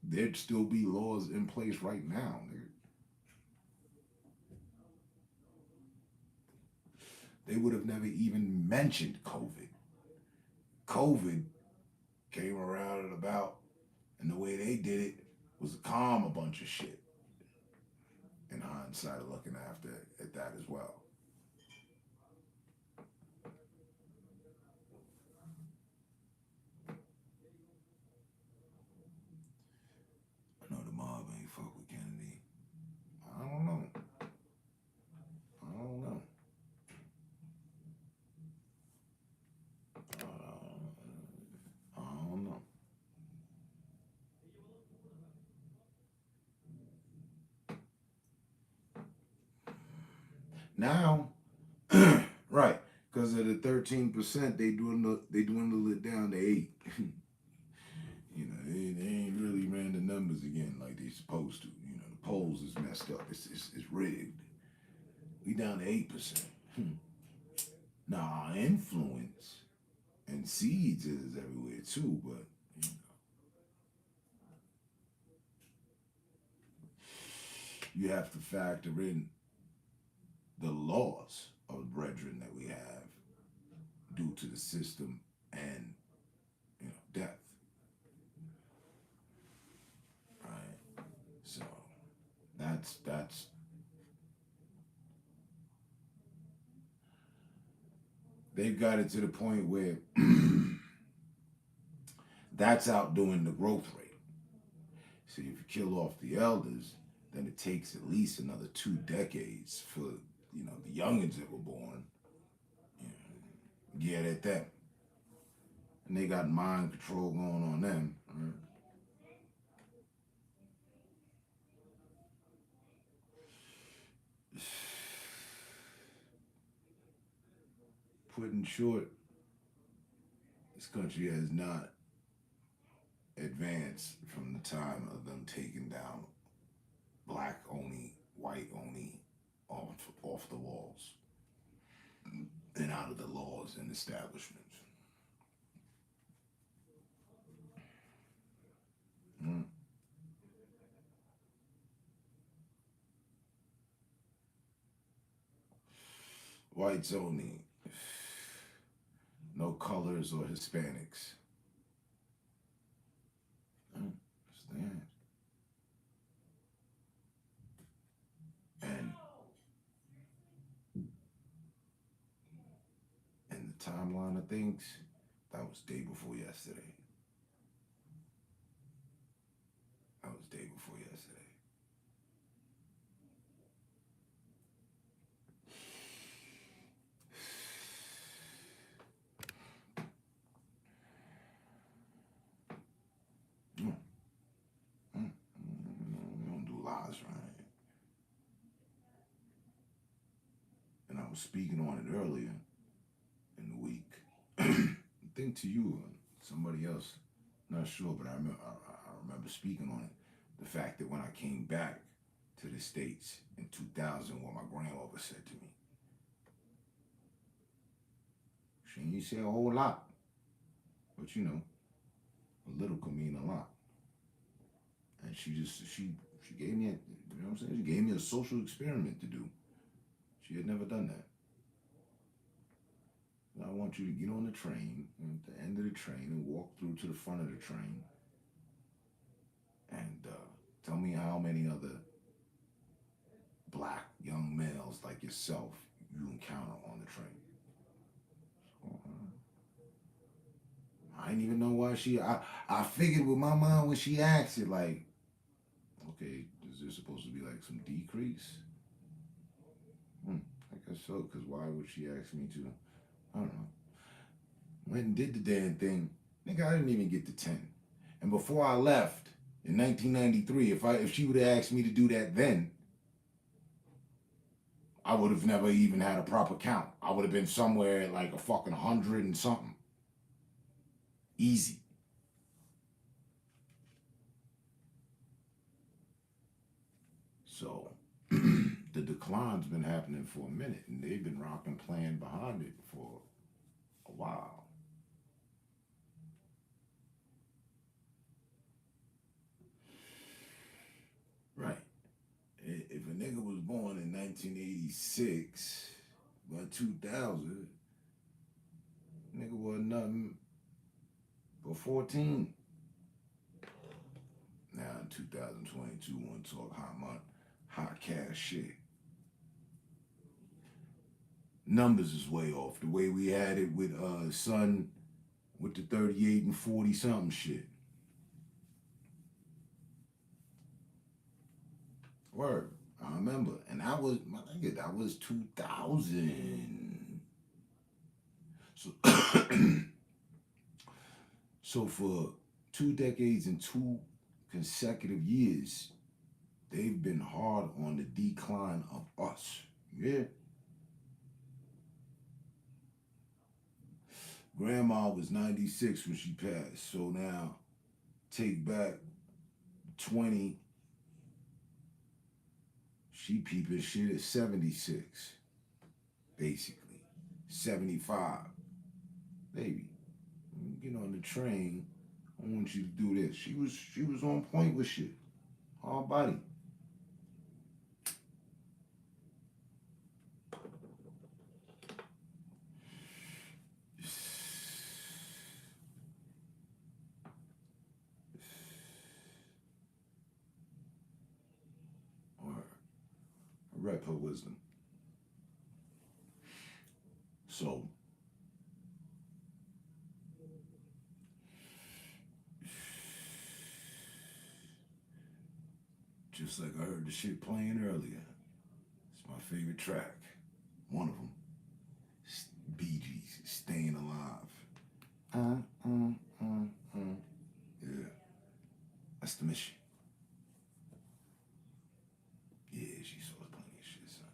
There'd still be laws in place right now, nigga. They would have never even mentioned COVID. COVID came around and about, and the way they did it was to calm a bunch of shit. In hindsight of looking after at that as well. I know the mob ain't fuck with Kennedy. I don't know. I don't know. Now, right, because of the 13%, they dwindled it down to 8. You know, they ain't really ran the numbers again like they supposed to. You know, the polls is messed up. It's rigged. We down to 8%. Now, our influence and seeds is everywhere too, but you have to factor in the loss of brethren that we have due to the system and, death. Right? So that's they've got it to the point where that's outdoing the growth rate. See, if you kill off the elders, then it takes at least another 2 decades for the youngins that were born, get at them. And they got mind control going on them. Right? Put in short, this country has not advanced from the time of them taking down black only, white only, off the walls and out of the laws and establishments. Whites only. No colors or Hispanics. Understand? And in the timeline of things, that was day before yesterday. That was day before yesterday. We don't do lies, right? And I was speaking on it earlier in the week. I think to you, somebody else, not sure, but I remember speaking on it. The fact that when I came back to the States in 2000, what my grandmother said to me. She didn't say a whole lot, but a little could mean a lot. And she gave me she gave me a social experiment to do. She had never done that. And I want you to get on the train, and at the end of the train, and walk through to the front of the train, and tell me how many other black young males like yourself you encounter on the train. I didn't even know why I figured with my mind when she asked it, like, okay, is there supposed to be like some decrease? I guess so, because why would she ask me to? I don't know. Went and did the damn thing. Nigga, I didn't even get to 10. And before I left in 1993, if she would have asked me to do that then, I would have never even had a proper count. I would have been somewhere at like a fucking 100 and something. Easy. So the decline's been happening for a minute, and they've been rocking playing behind it for a while. Right. If a nigga was born in 1986, by 2000, nigga wasn't nothing but 14. Now in 2022, want to talk hot cash shit. Numbers is way off. The way we had it with Son with the 38 and 40 something shit. Word. I remember. And that was, my nigga, that was 2000. So, so for 2 decades and 2 consecutive years, they've been hard on the decline of us. Yeah. Grandma was 96 when she passed. So now, take back 20. She peeping shit at 76. Basically. 75. Baby, when you get on the train, I want you to do this. She was on point with shit. All body. Rep her wisdom. So, just like I heard the shit playing earlier, it's my favorite track. One of them. Bee Gees, Staying Alive. Yeah. That's the mission. Yeah, she saw plenty of shit, son.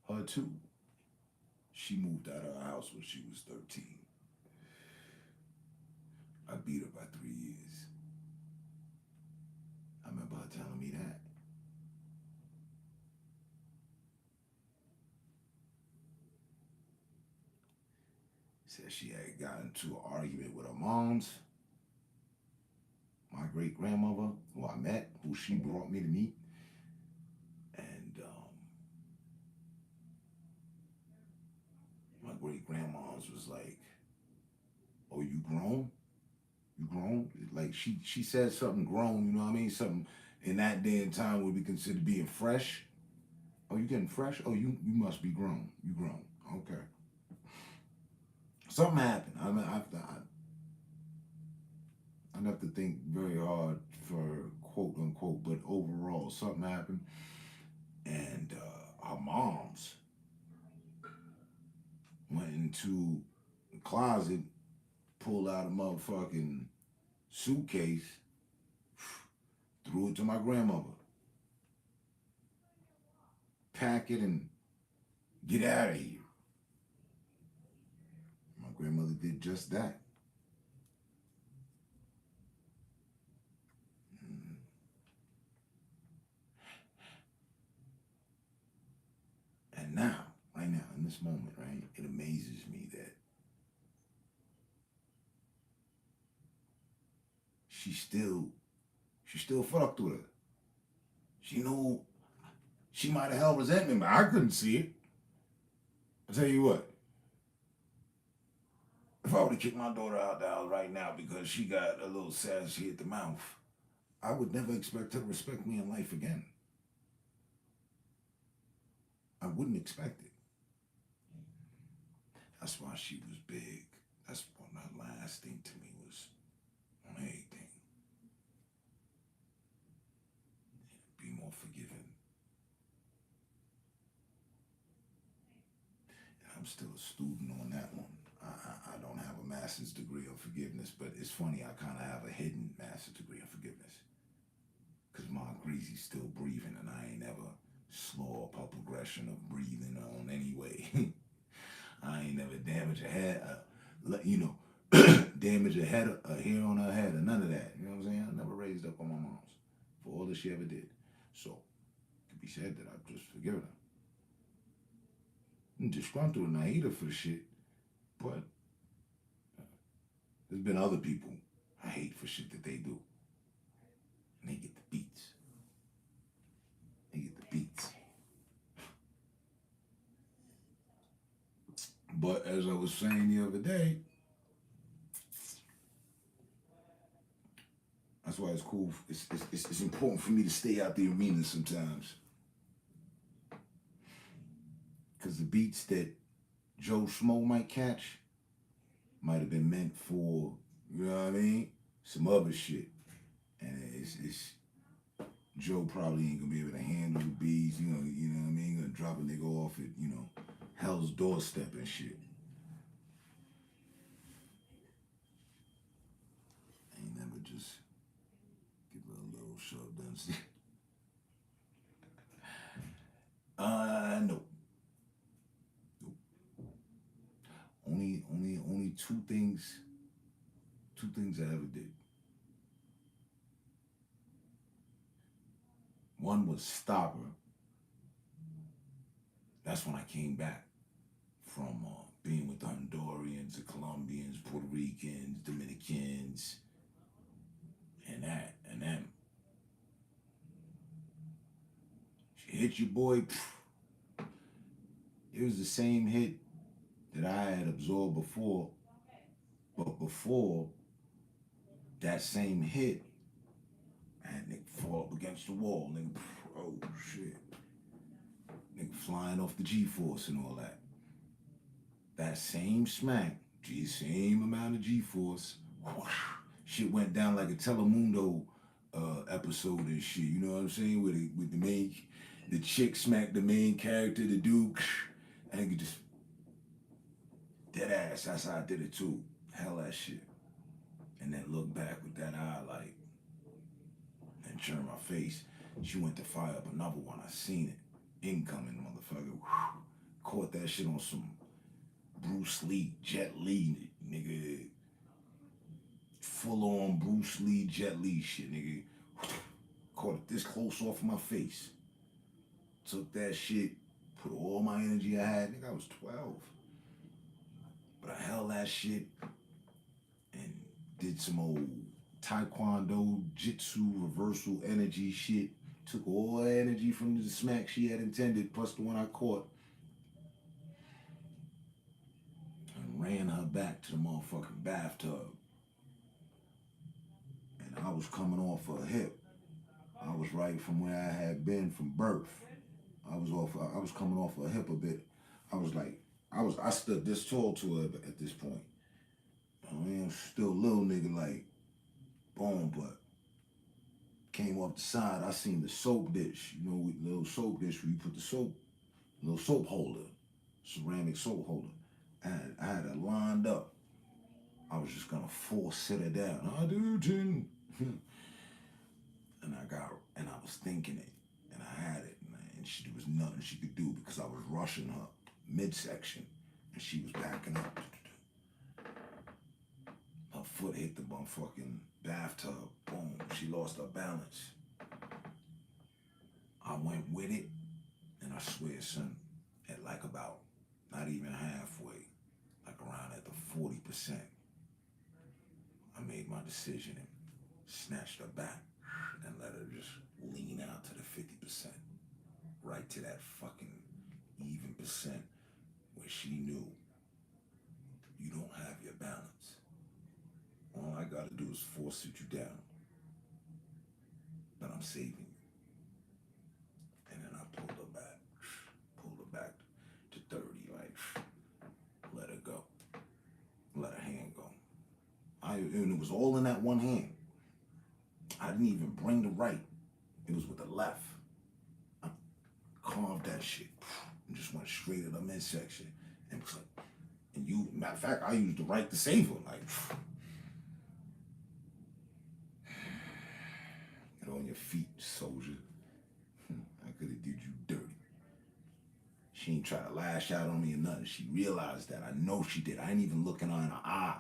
Plenty. Her too. She moved out of her house when she was 13. I beat her by 3 years. I remember her telling me that. Said she had gotten into an argument with her mom's, my great-grandmother, who I met, who she brought me to meet. And my great-grandma's was like, oh, you grown? You grown? Like, she said something grown, you know what I mean? Something in that day and time would be considered being fresh. Oh, you getting fresh? Oh, you must be grown. You grown. Okay. Something happened. I mean, I'd have to think very hard for quote unquote, but overall, something happened. And our moms went into the closet, pulled out a motherfucking suitcase, threw it to my grandmother. Pack it and get out of here. My grandmother did just that. And now, right now, in this moment, right, it amazes me that she still fucked with her. She knew she might have held resentment, but I couldn't see it. I'll tell you what. If I were to kick my daughter out the house right now because she got a little sad, she hit the mouth, I would never expect her to respect me in life again. I wouldn't expect it. That's why she was big. That's what her last thing to me was on everything. Be more forgiving. And I'm still a student on that one. I don't have a master's degree of forgiveness, but it's funny, I kind of have a hidden master's degree of forgiveness. Because Ma Greasy's still breathing, and I ain't never slow up her progression of breathing on anyway. I ain't never damaged her head, damage a hair on her head, or none of that. You know what I'm saying? I never raised up on my mom's for all that she ever did. So, it could be said that I've just forgiven her. I'm disgruntled and I hate her for the shit, but there's been other people I hate for shit that they do. And they get the beats. They get the beats. But as I was saying the other day, that's why it's cool. It's important for me to stay out the arena sometimes. Because the beats that Joe Schmo might catch might have been meant for, you know what I mean, some other shit. And it's Joe probably ain't gonna be able to handle the beats, you know what I mean? Gonna drop a nigga off at, hell's doorstep and shit. Ain't never just give her a little shove done shit. No. Only two things I ever did. One was stop her. That's when I came back from being with the Hondurans, the Colombians, Puerto Ricans, Dominicans, and them. She hit your boy. It was the same hit that I had absorbed before, but before that same hit, I had nigga fall up against the wall, nigga, oh shit. Nigga flying off the G-force and all that. That same smack, same amount of G-force, shit went down like a Telemundo episode and shit, you know what I'm saying? With the chick smacked the main character, the dude, and nigga just, dead ass, that's how I did it too. Hell that shit. And then look back with that eye like, and turn my face. She went to fire up another one. I seen it. Incoming, motherfucker. Caught that shit on some Bruce Lee, Jet Li, nigga. Full on Bruce Lee, Jet Li shit, nigga. Caught it this close off my face. Took that shit, put all my energy I had. Nigga, I was 12. But I held that shit and did some old Taekwondo, Jitsu, reversal energy shit. Took all the energy from the smack she had intended, plus the one I caught, and ran her back to the motherfucking bathtub. And I was coming off her hip. I was right from where I had been from birth. I was coming off her hip a bit. I stood this tall to her at this point. I mean, still a little nigga like, boom, but came up the side, I seen the soap dish, with little soap dish where you put the soap, little soap holder, ceramic soap holder. And I had it lined up. I was just gonna force sit her down. I do, Jin. And I was thinking it, and I had it, and there was nothing she could do because I was rushing her midsection, and she was backing up. Her foot hit the motherfucking bathtub. Boom. She lost her balance. I went with it, and I swear, son, at like about, not even halfway, like around at the 40%, I made my decision and snatched her back and let her just lean out to the 50%. Right to that fucking even percent where she knew You don't have your balance. All I gotta do is force sit you down. But I'm saving you. And then I pulled her back to 30, like, let her go. Let her hand go. And it was all in that one hand. I didn't even bring the right. It was with the left. I carved that shit and just went straight at the midsection. And was like, matter of fact, I used the right to save her. Like, get on your feet, soldier. I could have did you dirty. She ain't try to lash out on me or nothing. She realized that. I know she did. I ain't even looking her in the eye.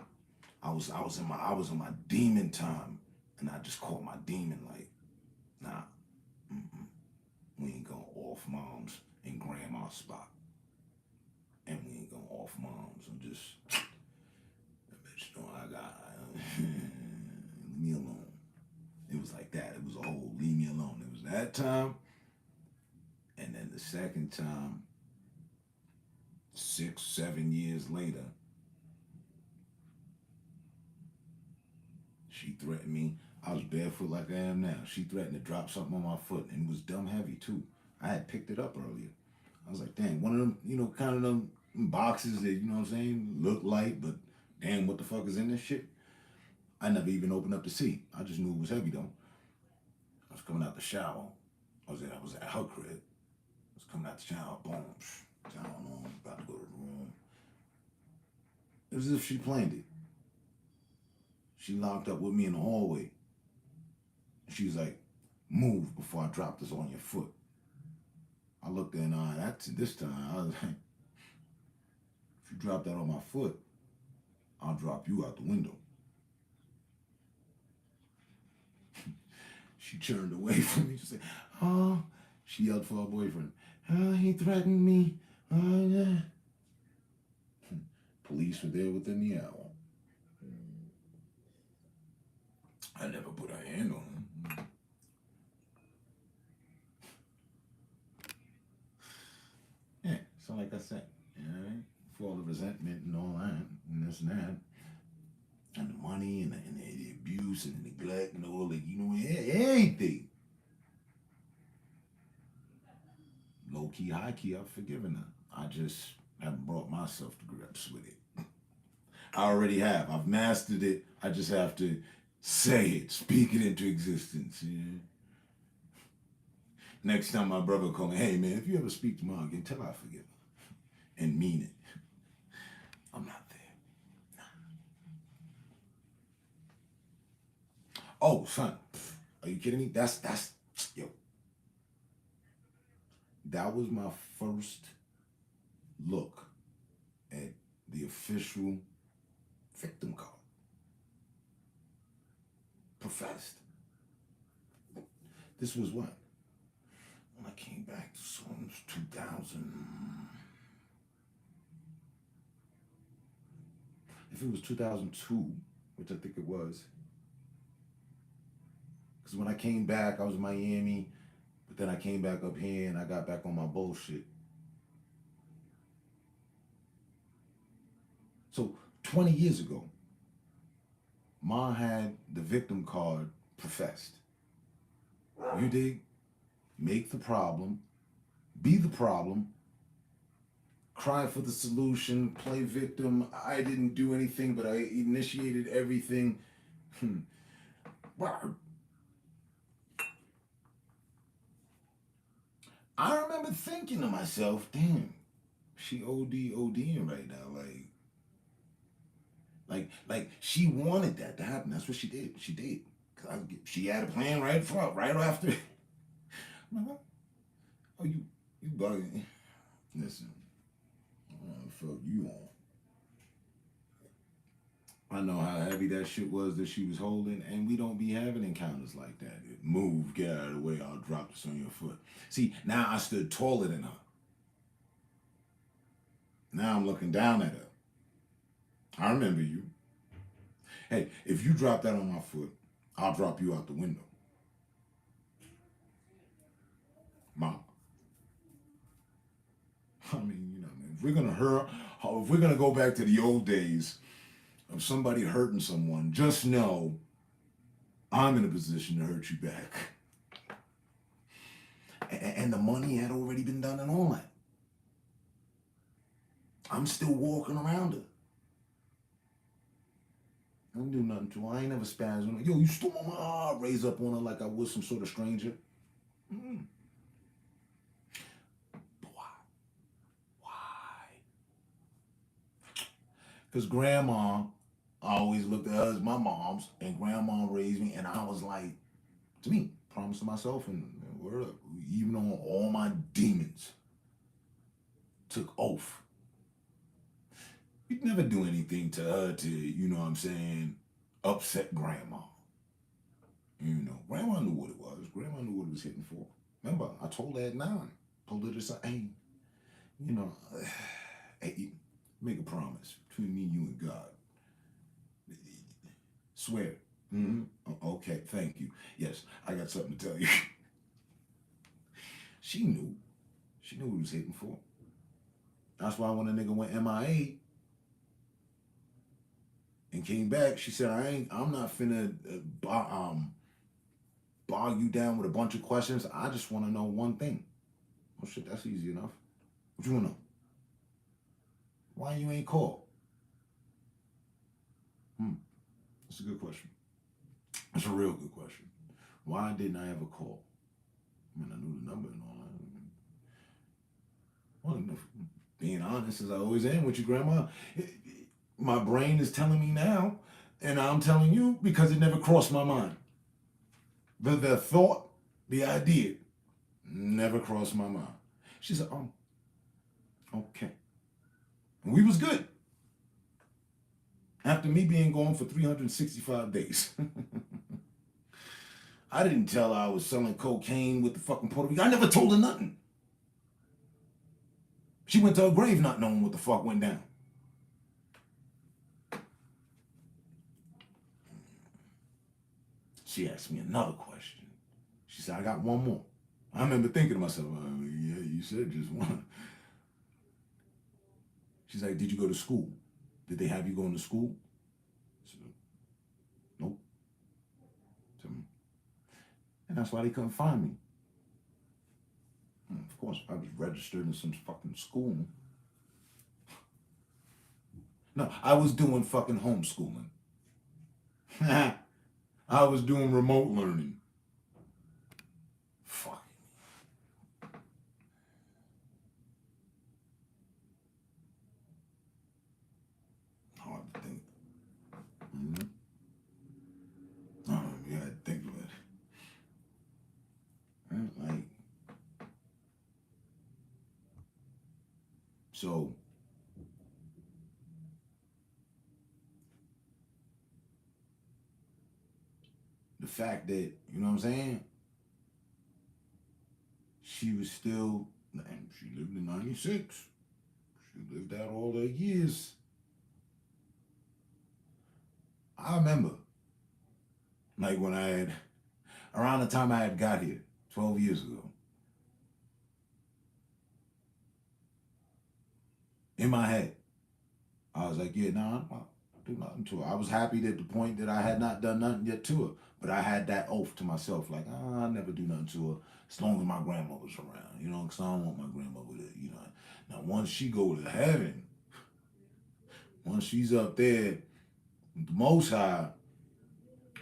I was in my demon time, and I just caught my demon like, nah, we ain't going off mom's and grandma's spot, and we ain't going off mom's. I'm just, bitch, know I got. Leave me alone. It was like that. It was a whole leave me alone. It was that time, and then the second time, 6, 7 years later. She threatened me. I was barefoot like I am now. She threatened to drop something on my foot, and it was dumb heavy too. I had picked it up earlier. I was like, damn, one of them, kind of them boxes that, what I'm saying, look light, but damn, what the fuck is in this shit? I never even opened up the seat. I just knew it was heavy though. I was coming out the shower. I was at her crib. I was coming out the shower, boom, towel on, about to go to the room. It was as if she planned it. She locked up with me in the hallway. She was like, move before I drop this on your foot. I looked in her eye. This time, I was like, if you drop that on my foot, I'll drop you out the window. She turned away from me. She said, oh, she yelled for her boyfriend. Oh, he threatened me. Oh, yeah. Police were there within the hour. I never put a hand on him. Yeah, so like I said, for all the resentment and all that, and this and that, and the money and the abuse and the neglect and all the, everything. Low key, high key, I've forgiven her. I just haven't brought myself to grips with it. I already have. I've mastered it. I just have to say it, speak it into existence. Yeah. Next time my brother call me, hey man, if you ever speak to mom again, tell her I forgive her. And mean it. I'm not there. Nah. Oh, son, are you kidding me? Yo. That was my first look at the official victim card. Professed. This was what? When I came back, so it was 2000. If it was 2002, which I think it was. Because when I came back, I was in Miami, but then I came back up here and I got back on my bullshit. So 20 years ago, Ma had the victim card professed. You dig? Make the problem, be the problem, cry for the solution, play victim. I didn't do anything, but I initiated everything. I remember thinking to myself, damn, she ODing right now. Like she wanted that to happen. That's what she did. She did. Cause she had a plan right after. Oh, you bugging. Listen, I don't know the fuck you on. I know how heavy that shit was that she was holding, and we don't be having encounters like that. Move, get out of the way, I'll drop this on your foot. See, now I stood taller than her. Now I'm looking down at her. I remember you. Hey, if you drop that on my foot, I'll drop you out the window. Mom. I mean, if we're gonna go back to the old days of somebody hurting someone, just know I'm in a position to hurt you back. And the money had already been done and all that. I'm still walking around her. I didn't do nothing to her. I ain't never spazzed on her. Yo, you stole my heart. Raise up on her like I was some sort of stranger. Mm. But why? Because grandma, I always looked at her as my mom's, and grandma raised me, and I was like, to me, promise to myself, and word up, even on all my demons, took oath. We'd never do anything to her to, you know what I'm saying, upset grandma. You know, grandma knew what it was. Grandma knew what it was hitting for. Remember, I told her at 9, told her this, hey, you know, hey, make a promise between me, you, and God. Swear. Mm-hmm. Okay, thank you. Yes, I got something to tell you. She knew. She knew what he was hitting for. That's why when a nigga went MIA and came back, she said, I'm not finna bog you down with a bunch of questions. I just want to know one thing. Oh shit, that's easy enough. What you want to know? Why you ain't called? That's a good question. That's a real good question. Why didn't I ever call? I mean, I knew the number and all that. Well, being honest, as I always am with you, Grandma, my brain is telling me now, and I'm telling you because it never crossed my mind. The thought, the idea, never crossed my mind. She said, okay. And we was good. After me being gone for 365 days. I didn't tell her I was selling cocaine with the fucking Puerto Rican. I never told her nothing. She went to her grave not knowing what the fuck went down. She asked me another question. She said, I got one more. I remember thinking to myself, yeah, you said just one. She's like, did you go to school? Did they have you going to school? I said, nope. And that's why they couldn't find me. And of course, I was registered in some fucking school. No, I was doing fucking homeschooling. I was doing remote learning. Fuck. Hard to think. Mm-hmm. Yeah, I think of it. Like, so the fact that, you know what I'm saying, she was still, and she lived in 96. She lived out all the years. I remember, like when I had, around the time I had got here, 12 years ago, in my head, I was like, yeah, nah, I'm not do nothing to her. I was happy at the point that I had not done nothing yet to her, but I had that oath to myself, like, I'll never do nothing to her as long as my grandmother's around, you know, because I don't want my grandmother to, you know. Now, once she go to heaven, once she's up there with the Most High,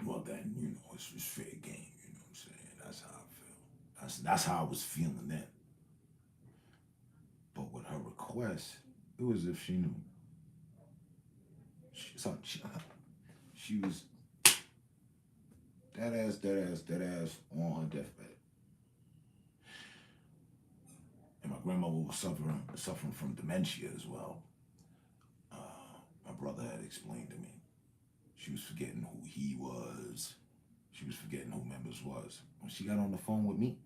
well, then, you know, it's fair game, you know what I'm saying? That's how I feel. That's how I was feeling then. But with her request, it was as if she knew. She was dead ass on her deathbed. And my grandmother was suffering from dementia as well. My brother had explained to me. She was forgetting who he was. She was forgetting who Members was. When she got on the phone with me,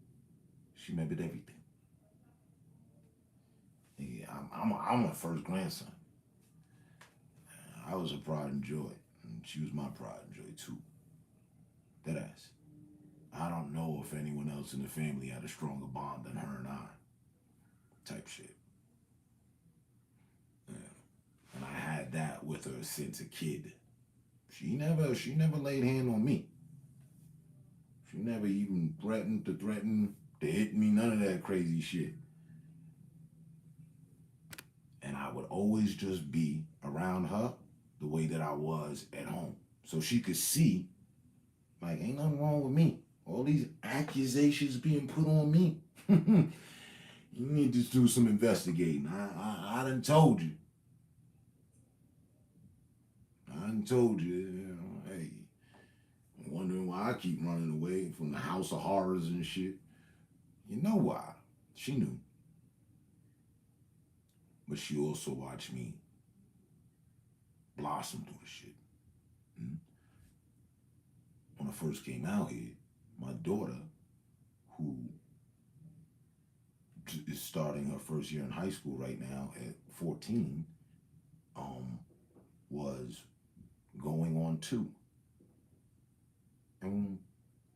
she remembered everything. Yeah, I'm her first grandson. I was her pride and joy, and she was my pride and joy too. Deadass. I don't know if anyone else in the family had a stronger bond than her and I. Type shit. with her since a kid. She never laid hand on me. She never even threatened to hit me, none of that crazy shit. And I would always just be around her the way that I was at home. So she could see, like, ain't nothing wrong with me. All these accusations being put on me. You need to do some investigating. I done told you. You know, hey, I'm wondering why I keep running away from the House of Horrors and shit. You know why. She knew. But she also watched me blossom through the shit. When I first came out here, my daughter, who is starting her first year in high school right now at 14, was going on 2. And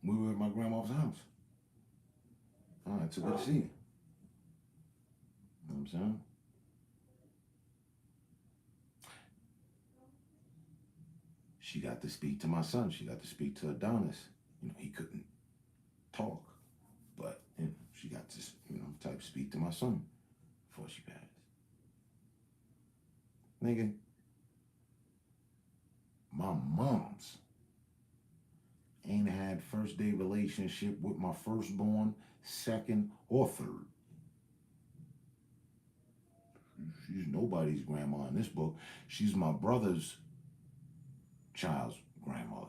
we were at my grandma's house. I took her to see her. You know what I'm saying? She got to speak to my son. She got to speak to Adonis. You know, he couldn't talk, but you know, she got to, you know, type speak to my son before she passed. Nigga, my mom's ain't had first day relationship with my firstborn, second, or third. She's nobody's grandma in this book. She's my brother's child's grandmother.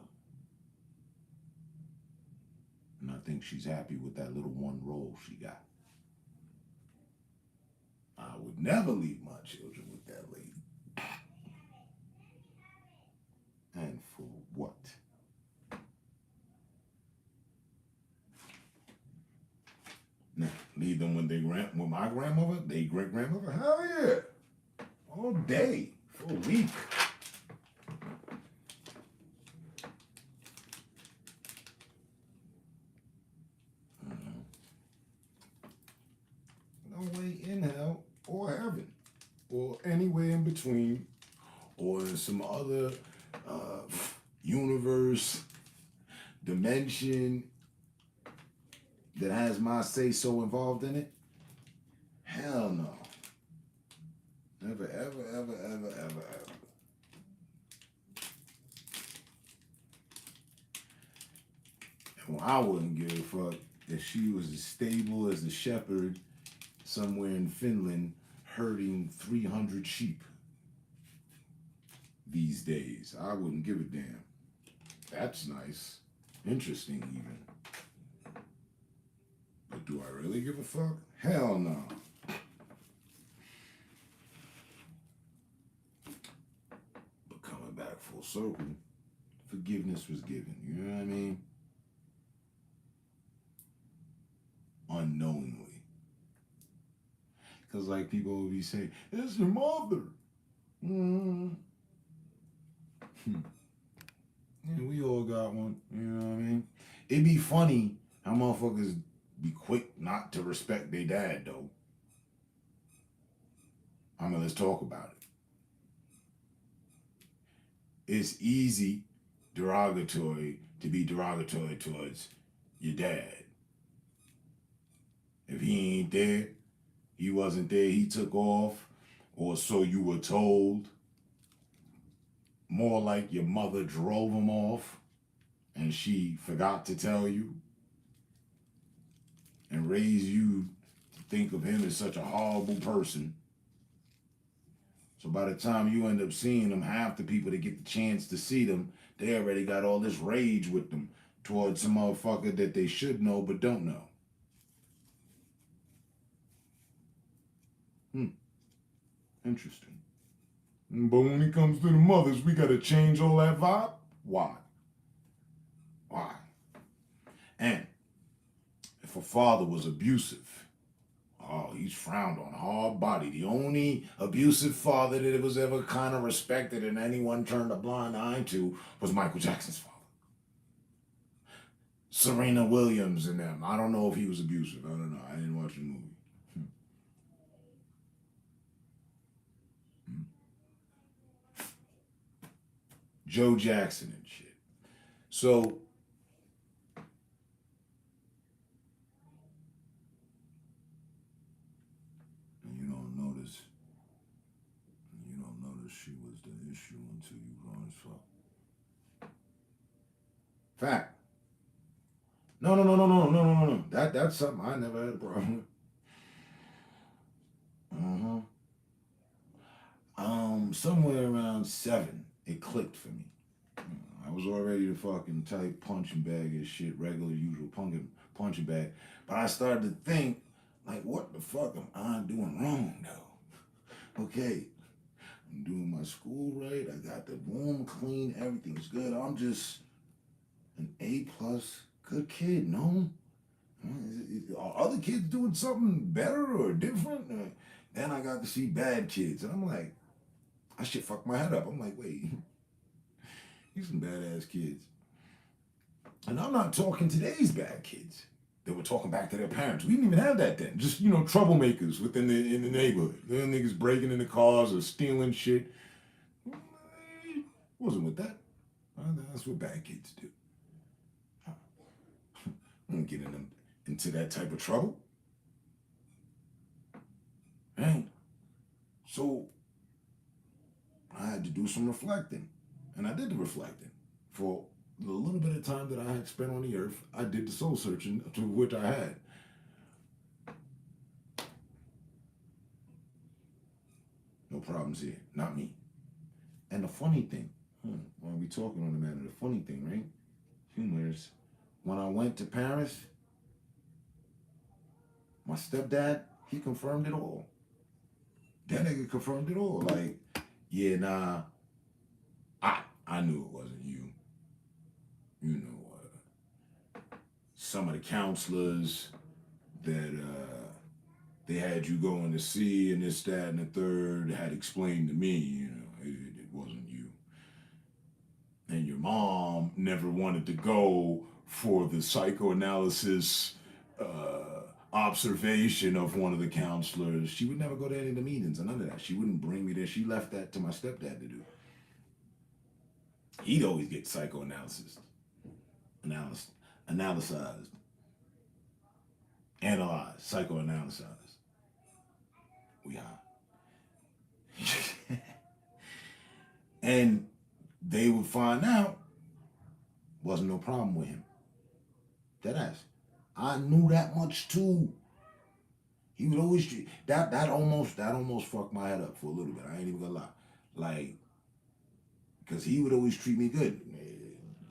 And I think she's happy with that little one role she got. I would never leave my children with that lady. And for what? Now, leave them with with my grandmother, they great grandmother? Hell yeah. All day, for a week. No way in hell or heaven or anywhere in between or in some other universe, dimension that has my say-so involved in it? Hell no. Never, ever, ever, ever, ever, ever. And I wouldn't give a fuck if she was as stable as a shepherd somewhere in Finland herding 300 sheep these days. I wouldn't give a damn. That's nice. Interesting, even. But do I really give a fuck? Hell no. But coming back full circle, forgiveness was given. You know what I mean? Unknowingly. Because like people will be saying, it's your mother. Yeah, we all got one. You know what I mean? It'd be funny how motherfuckers be quick not to respect their dad, though. I mean, let's talk about it. It's easy, derogatory, to be derogatory towards your dad. If he ain't there, he wasn't there, he took off, or so you were told. More like your mother drove him off and she forgot to tell you and raised you to think of him as such a horrible person. So by the time you end up seeing them, half the people that get the chance to see them, they already got all this rage with them towards some motherfucker that they should know but don't know. Interesting. But when it comes to the mothers, we got to change all that vibe? Why? Why? And if a father was abusive, oh, he's frowned on, hard body. The only abusive father that was ever kind of respected and anyone turned a blind eye to was Michael Jackson's father. Serena Williams and them. I don't know if he was abusive. I don't know. I didn't watch the movie. Joe Jackson and shit. So you don't notice she was the issue until you grown as fuck. Fact. No. That's something I never had a problem with. Somewhere around 7, it clicked for me. I was already the fucking type punching bag as shit, regular, usual punching bag. But I started to think, like, what the fuck am I doing wrong, though? Okay, I'm doing my school right. I got the room clean. Everything's good. I'm just an A+ good kid, no? Are other kids doing something better or different? Then I got to see bad kids. And I'm like, I shit fucked my head up. I'm like, wait, these some badass kids. And I'm not talking today's bad kids. They were talking back to their parents. We didn't even have that then. Just, troublemakers within in the neighborhood. Little niggas breaking into cars or stealing shit. Wasn't with that. That's what bad kids do. I don't get into that type of trouble. Right? So I had to do some reflecting. And I did the reflecting. For the little bit of time that I had spent on the earth, I did the soul searching to which I had. No problems here. Not me. And the funny thing, while we talking on the matter, the funny thing, right? Humor is, when I went to Paris, my stepdad, he confirmed it all. That nigga confirmed it all. Like, yeah, nah, I knew it wasn't you. Some of the counselors that they had you going to see and this, that, and the third had explained to me, it wasn't you. And your mom never wanted to go for the psychoanalysis observation of one of the counselors. She would never go to any of the meetings or none of that. She wouldn't bring me there. She left that to my stepdad to do. He'd always get psychoanalysis. Analyzed. Analyzed. Psychoanalyzed. We high. And they would find out wasn't no problem with him. Deadass. I knew that much too. He would always treat that almost fucked my head up for a little bit. I ain't even gonna lie. Like, because he would always treat me good.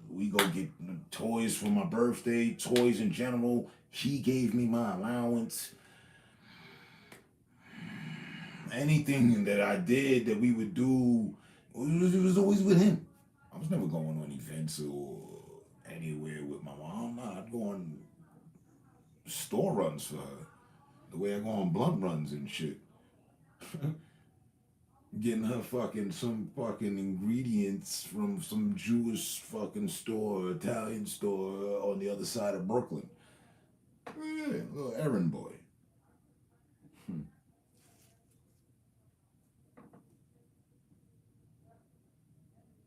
We go get toys for my birthday, toys in general. He gave me my allowance. Anything that I did that we would do, it was always with him. I was never going on events or anywhere with my mom. I'd go on store runs for her. The way I go on blunt runs and shit. Getting her some fucking ingredients from some Jewish fucking store, Italian store on the other side of Brooklyn. Yeah, little errand boy.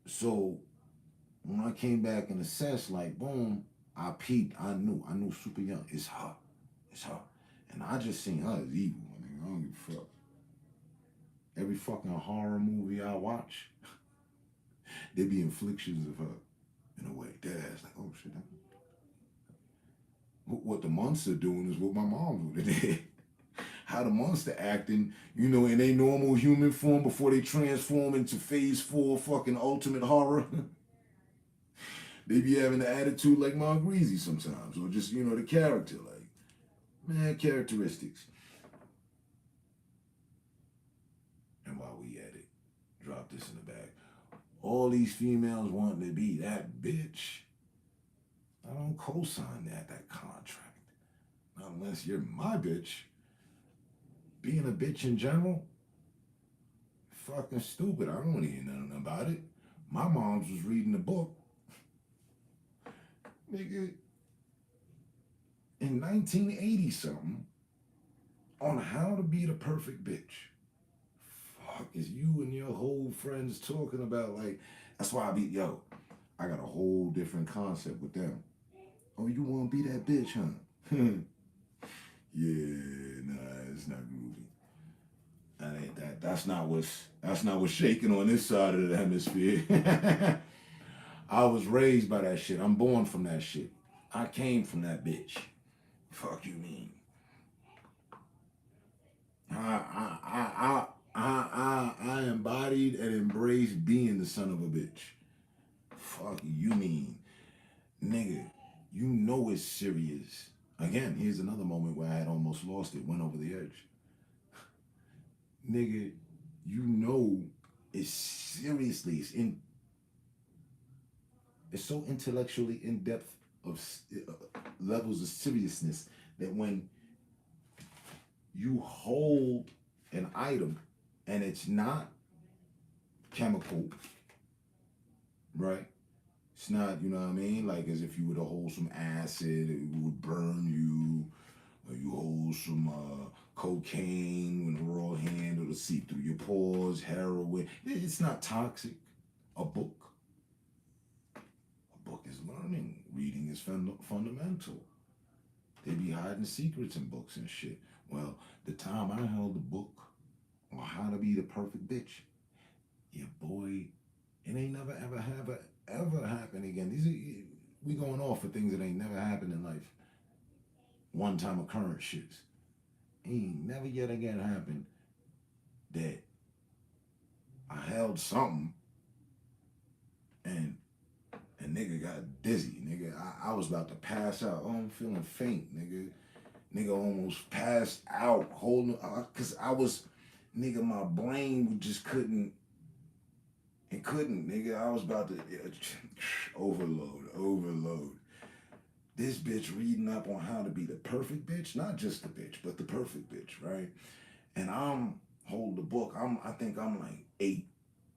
So when I came back and assessed, like, boom, I peeped. I knew super young. It's her. And I just seen her as evil. I don't give a fuck. Every fucking horror movie I watch, there be inflictions of her in a way. Dad's like, oh shit. What the monster doing is what my mom would have did. How the monster acting, in a normal human form before they transform into phase 4 fucking ultimate horror. They be having the attitude like Mark Greasy sometimes, or just, the character, like, man, characteristics. And while we at it, drop this in the bag. All these females wanting to be that bitch. I don't co-sign that contract. Not unless you're my bitch. Being a bitch in general, fucking stupid. I don't want to hear nothing about it. My mom's was reading a book. Nigga, in 1980 something, on how to be the perfect bitch. Fuck is you and your whole friends talking about, like, That's why I got a whole different concept with them. Oh, you want to be that bitch, huh? Yeah, nah, it's not groovy. That's not what's shaking on this side of the hemisphere. I was raised by that shit. I'm born from that shit. I came from that bitch. Fuck you mean? I embodied and embraced being the son of a bitch. Fuck you mean? Nigga, you know it's serious. Again, here's another moment where I had almost lost it, went over the edge. Nigga, you know it's seriously, it's so intellectually in depth of levels of seriousness that when you hold an item and it's not chemical, right? It's not, you know what I mean? Like as if you were to hold some acid, it would burn you. Or you hold some cocaine with a raw hand, it'll seep through your pores, heroin. It's not toxic. A book is learning. Reading is fundamental. They be hiding secrets in books and shit. Well, the time I held the book on how to be the perfect bitch, yeah, boy, it ain't never ever happen again. We going off for things that ain't never happened in life. One-time occurrence shits. Ain't never yet again happened that I held something and nigga got dizzy. Nigga, I was about to pass out. Oh, I'm feeling faint, nigga. Nigga almost passed out holding, cause I was, nigga, my brain just couldn't, nigga. I was about to overload. This bitch reading up on how to be the perfect bitch, not just the bitch, but the perfect bitch, right? And I'm holding the book. I think I'm like 8.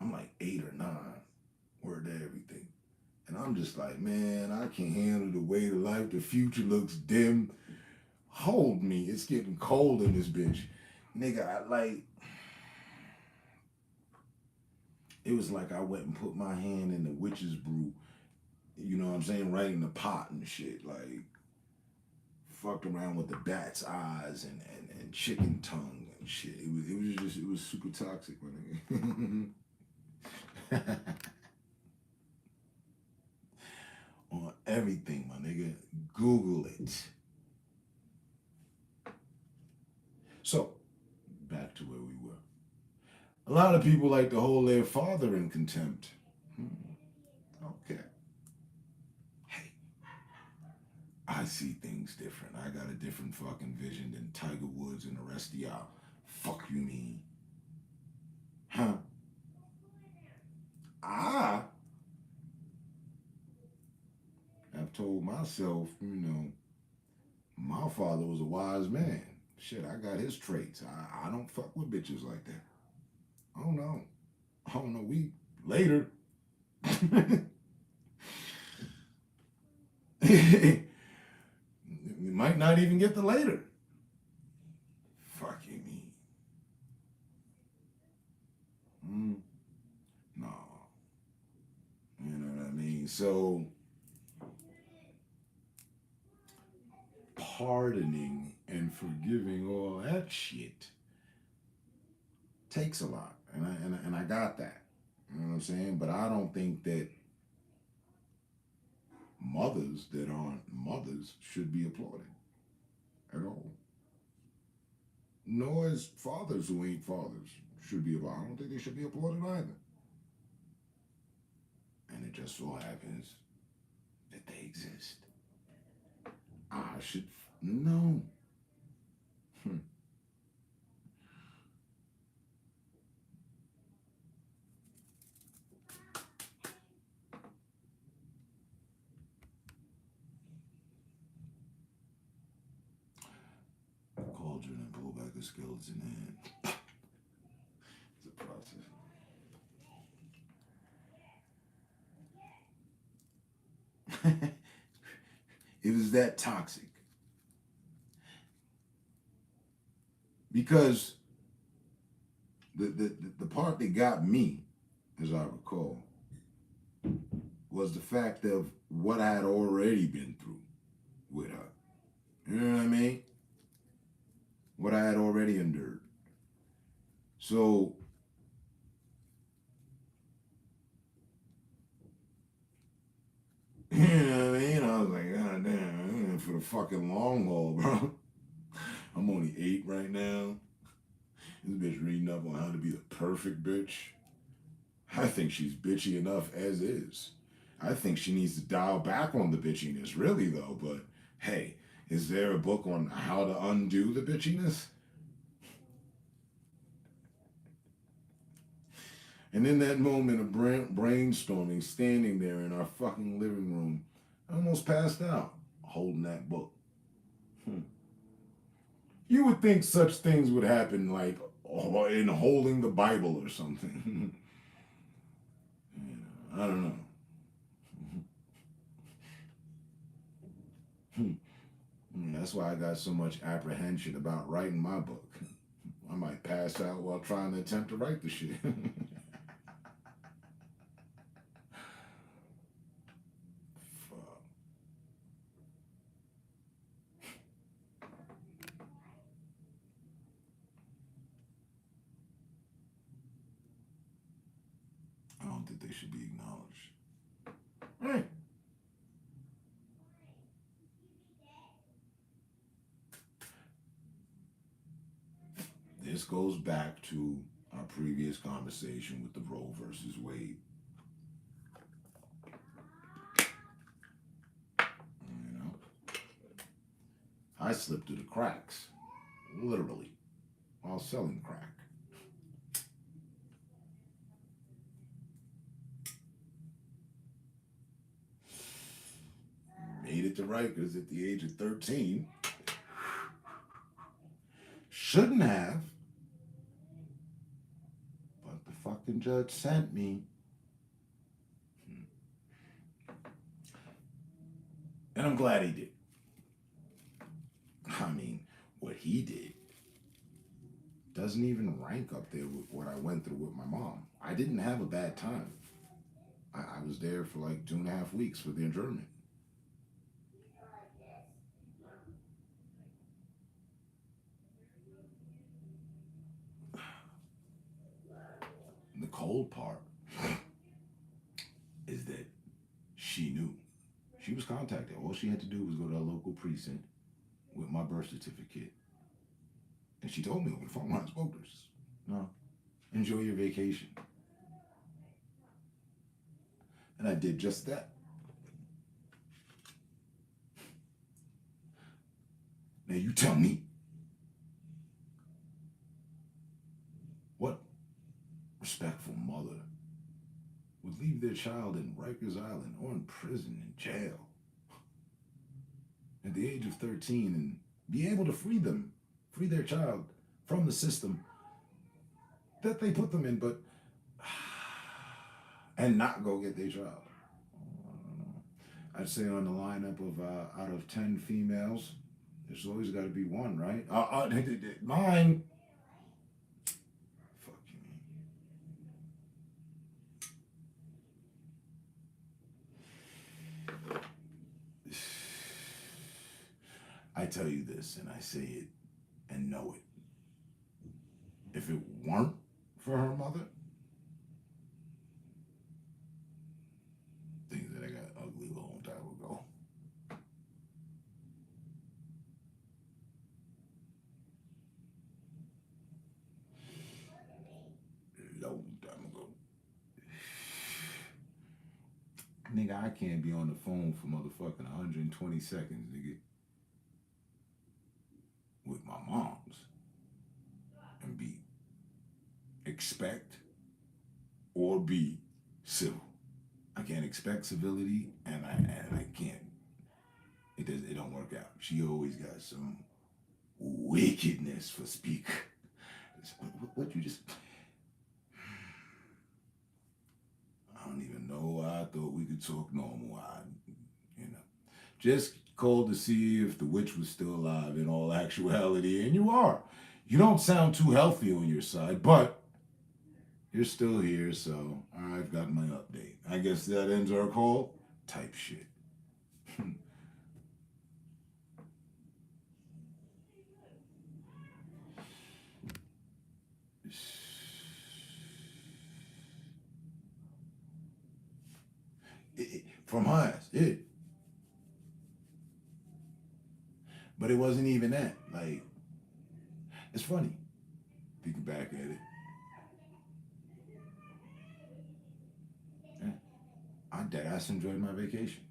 I'm like 8 or 9. Word to everything. And I'm just like, man, I can't handle the weight of life. The future looks dim. Hold me. It's getting cold in this bitch. Nigga, it was like I went and put my hand in the witch's brew. You know what I'm saying? Right in the pot and shit. Like, fucked around with the bat's eyes and chicken tongue and shit. It was super toxic, my nigga. On everything, my nigga. Google it. So, back to where we were. A lot of people like to hold their father in contempt. Okay. Hey, I see things different. I got a different fucking vision than Tiger Woods and the rest of y'all. Fuck you mean? Huh? I have told myself, my father was a wise man. Shit, I got his traits. I don't fuck with bitches like that. I don't know. We later. We might not even get the later. Fuck you mean? No. You know what I mean? So, pardoning and forgiving all that shit takes a lot. And I got that. You know what I'm saying? But I don't think that mothers that aren't mothers should be applauded at all. Nor is fathers who ain't fathers should be applauded. I don't think they should be applauded either. And it just so happens that they exist. I should know. Cauldron and pull back a skeleton in. It's a process. It was that toxic. Because the part that got me, as I recall, was the fact of what I had already been through with her. You know what I mean? What I had already endured. So, you know what I mean? I was like, God damn, I'm in for the fucking long haul, bro. I'm only 8 right now. This bitch reading up on how to be the perfect bitch. I think she's bitchy enough as is. I think she needs to dial back on the bitchiness, really, though. But, hey, is there a book on how to undo the bitchiness? And in that moment of brainstorming, standing there in our fucking living room, I almost passed out holding that book. You would think such things would happen, like in holding the Bible or something. I don't know. That's why I got so much apprehension about writing my book. I might pass out while trying to attempt to write the shit. I don't think they should be acknowledged. Right. This goes back to our previous conversation with the Roe versus Wade. You know, I slipped through the cracks, literally, while selling crack. Made it to Rikers at the age of 13. Shouldn't have. But the fucking judge sent me. And I'm glad he did. I mean, what he did doesn't even rank up there with what I went through with my mom. I didn't have a bad time. I was there for like 2.5 weeks for the adjournment. The cold part is that she knew. She was contacted. All she had to do was go to a local precinct with my birth certificate. And she told me over the phone when I spoke to her, no, enjoy your vacation. And I did just that. Now you tell me, what respectful mother would leave their child in Rikers Island or in prison, in jail, at the age of 13 and be able to free their child from the system that they put them in, but and not go get their child? I'd say on the lineup of out of 10 females, there's always got to be one, right? Mine. Fuck you. I tell you this, and I say it and know it. If it weren't for her mother, things that I got ugly a long time ago. Long time ago. Nigga, I can't be on the phone for motherfucking 120 seconds, nigga, with my moms and expect or be civil. I can't expect civility, and I can't. It don't work out. She always got some wickedness for speak. What you just? I don't even know why I thought we could talk normal. Just called to see if the witch was still alive in all actuality, and you are. You don't sound too healthy on your side, but you're still here, so I've got my update. I guess that ends our call. Type shit. From her ass, yeah. But it wasn't even that. Like, it's funny. Thinking back at it. Yeah. I deadass enjoyed my vacation.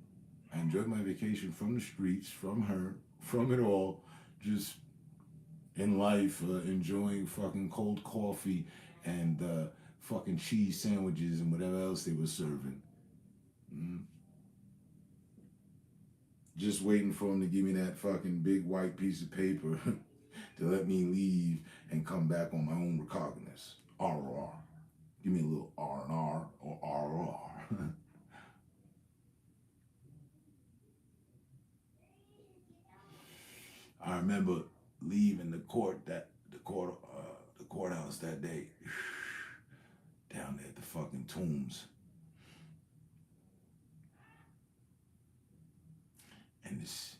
I enjoyed my vacation from the streets, from her, from it all. Just in life, enjoying fucking cold coffee and fucking cheese sandwiches and whatever else they were serving. Just waiting for him to give me that fucking big white piece of paper to let me leave and come back on my own recognizance. RR. Give me a little R&R or RR. I remember leaving the courthouse that day, down there at the fucking Tombs. And this,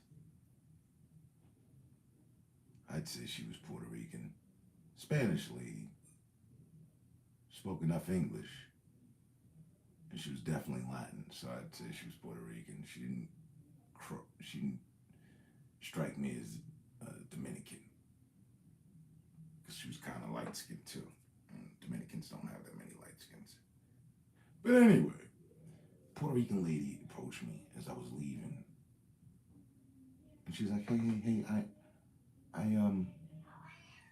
I'd say she was Puerto Rican, Spanish lady, spoke enough English, and she was definitely Latin, so I'd say she was Puerto Rican. She didn't strike me as Dominican, because she was kind of light-skinned too. And Dominicans don't have that many light skins. But anyway, Puerto Rican lady approached me as I was leaving. And she's like, hey,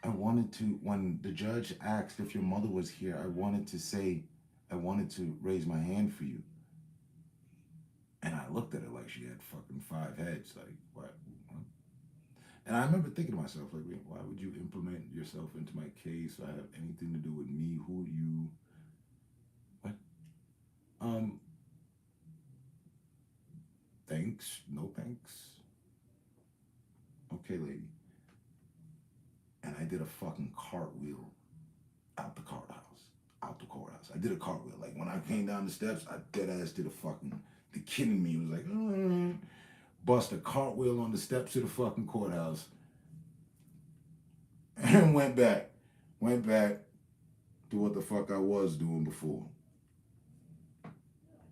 I wanted to, when the judge asked if your mother was here, I wanted to raise my hand for you. And I looked at her like she had fucking 5 heads, like, what? And I remember thinking to myself, like, wait, why would you implement yourself into my case? I have anything to do with me? Who are you? What? Thanks, no thanks. Okay, lady. And I did a fucking cartwheel out the courthouse. I did a cartwheel. Like, when I came down the steps, I deadass did a fucking, the kid in me was like, bust a cartwheel on the steps of the fucking courthouse. And went back to what the fuck I was doing before.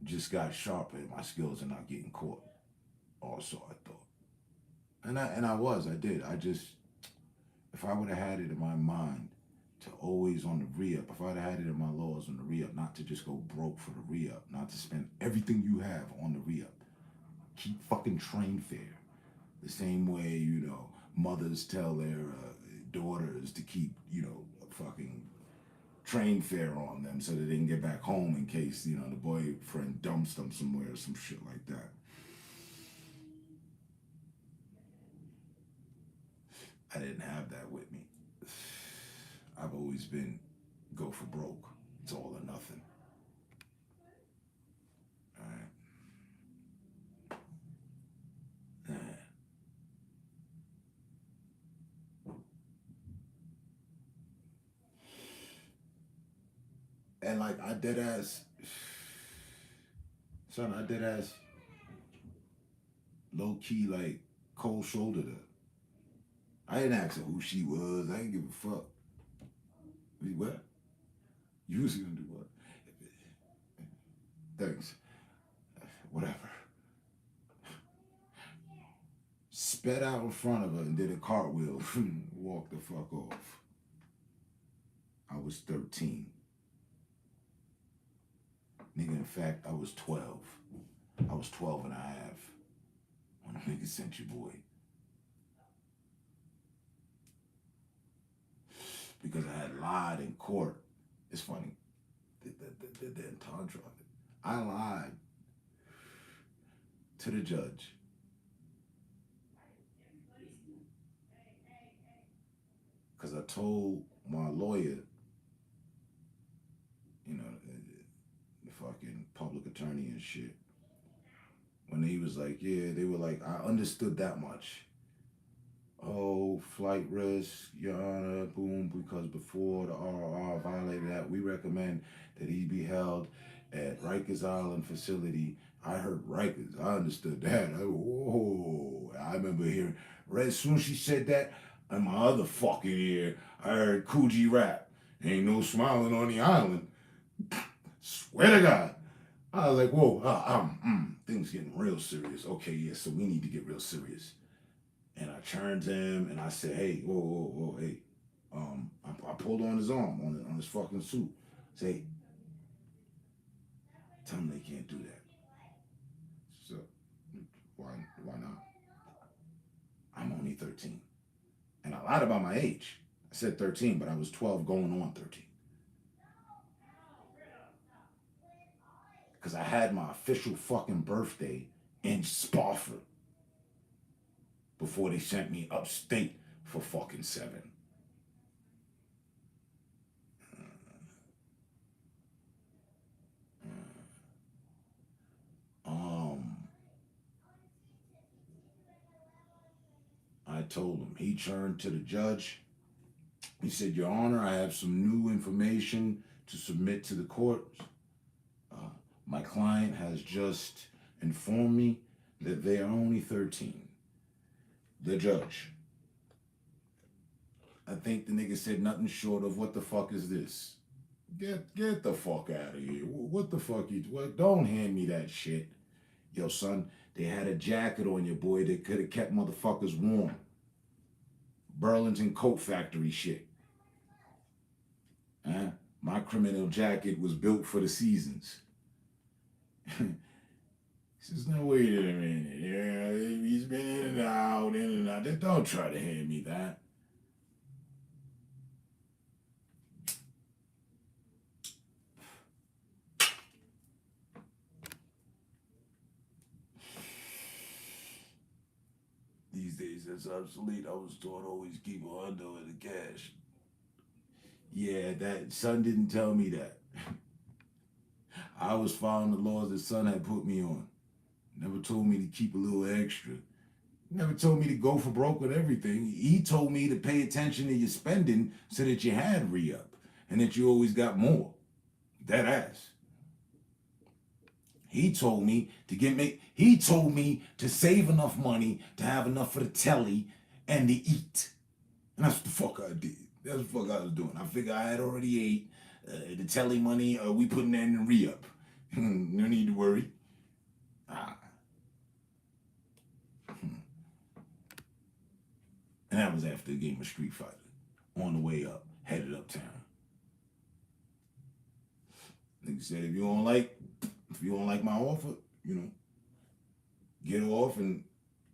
Just got sharper at my skills and not getting caught. Also, I thought. And I did. I just, if I would have had it in my mind to always on the re-up, if I'd have had it in my laws on the re-up, not to just go broke for the re-up, not to spend everything you have on the re-up. Keep fucking train fare. The same way, you know, mothers tell their daughters to keep, you know, fucking train fare on them so that they can get back home in case, you know, the boyfriend dumps them somewhere or some shit like that. I didn't have that with me. I've always been go for broke. It's all or nothing. All right. And like, I dead ass low key, like, cold shouldered her. I didn't ask her who she was. I didn't give a fuck. What? You was gonna do what? Thanks. Whatever. Sped out in front of her and did a cartwheel. Walked the fuck off. I was 13. Nigga, in fact, I was 12. I was 12 and a half when a nigga sent your boy. Because I had lied in court. It's funny, the entendre of it. I lied to the judge. Because I told my lawyer, you know, the fucking public attorney and shit, when he was like, yeah, they were like, I understood that much. Oh, flight risk, Your Honor, boom, because before the RRR violated that, we recommend that he be held at Rikers Island facility. I heard Rikers. I understood that. I remember hearing, right as soon as she said that, in my other fucking ear, I heard Coogee rap. Ain't no smiling on the island. Swear to God. I was like, whoa, things getting real serious. Okay, yeah, so we need to get real serious. And I turned to him and I said, hey, whoa, hey. I pulled on his arm, on his fucking suit. Say, tell him they can't do that. So, why not? I'm only 13. And I lied about my age. I said 13, but I was 12 going on 13. Because I had my official fucking birthday in Spofford before they sent me upstate for fucking 7. I told him. He turned to the judge. He said, Your Honor, I have some new information to submit to the court. My client has just informed me that they are only 13. The judge. I think the nigga said nothing short of, what the fuck is this? Get the fuck out of here. What the fuck you, what? Don't hand me that shit. Yo, son, they had a jacket on you, boy, that could have kept motherfuckers warm. Burlington Coat Factory shit. My criminal jacket was built for the seasons. He says, no, wait a minute. Yeah, he's been in and out. Don't try to hand me that. These days, that's obsolete. I was taught always keep a hundo in the cash. Yeah, that son didn't tell me that. I was following the laws that son had put me on. Never told me to keep a little extra. Never told me to go for broke with everything. He told me to pay attention to your spending so that you had re-up and that you always got more. That ass. He told me to save enough money to have enough for the telly and to eat. And that's what the fuck I did. That's what the fuck I was doing. I figured I had already ate. The telly money, we putting that in the re-up. No need to worry. And that was after a game of Street Fighter. On the way up, headed uptown. Nigga said, if you don't like my offer, get off and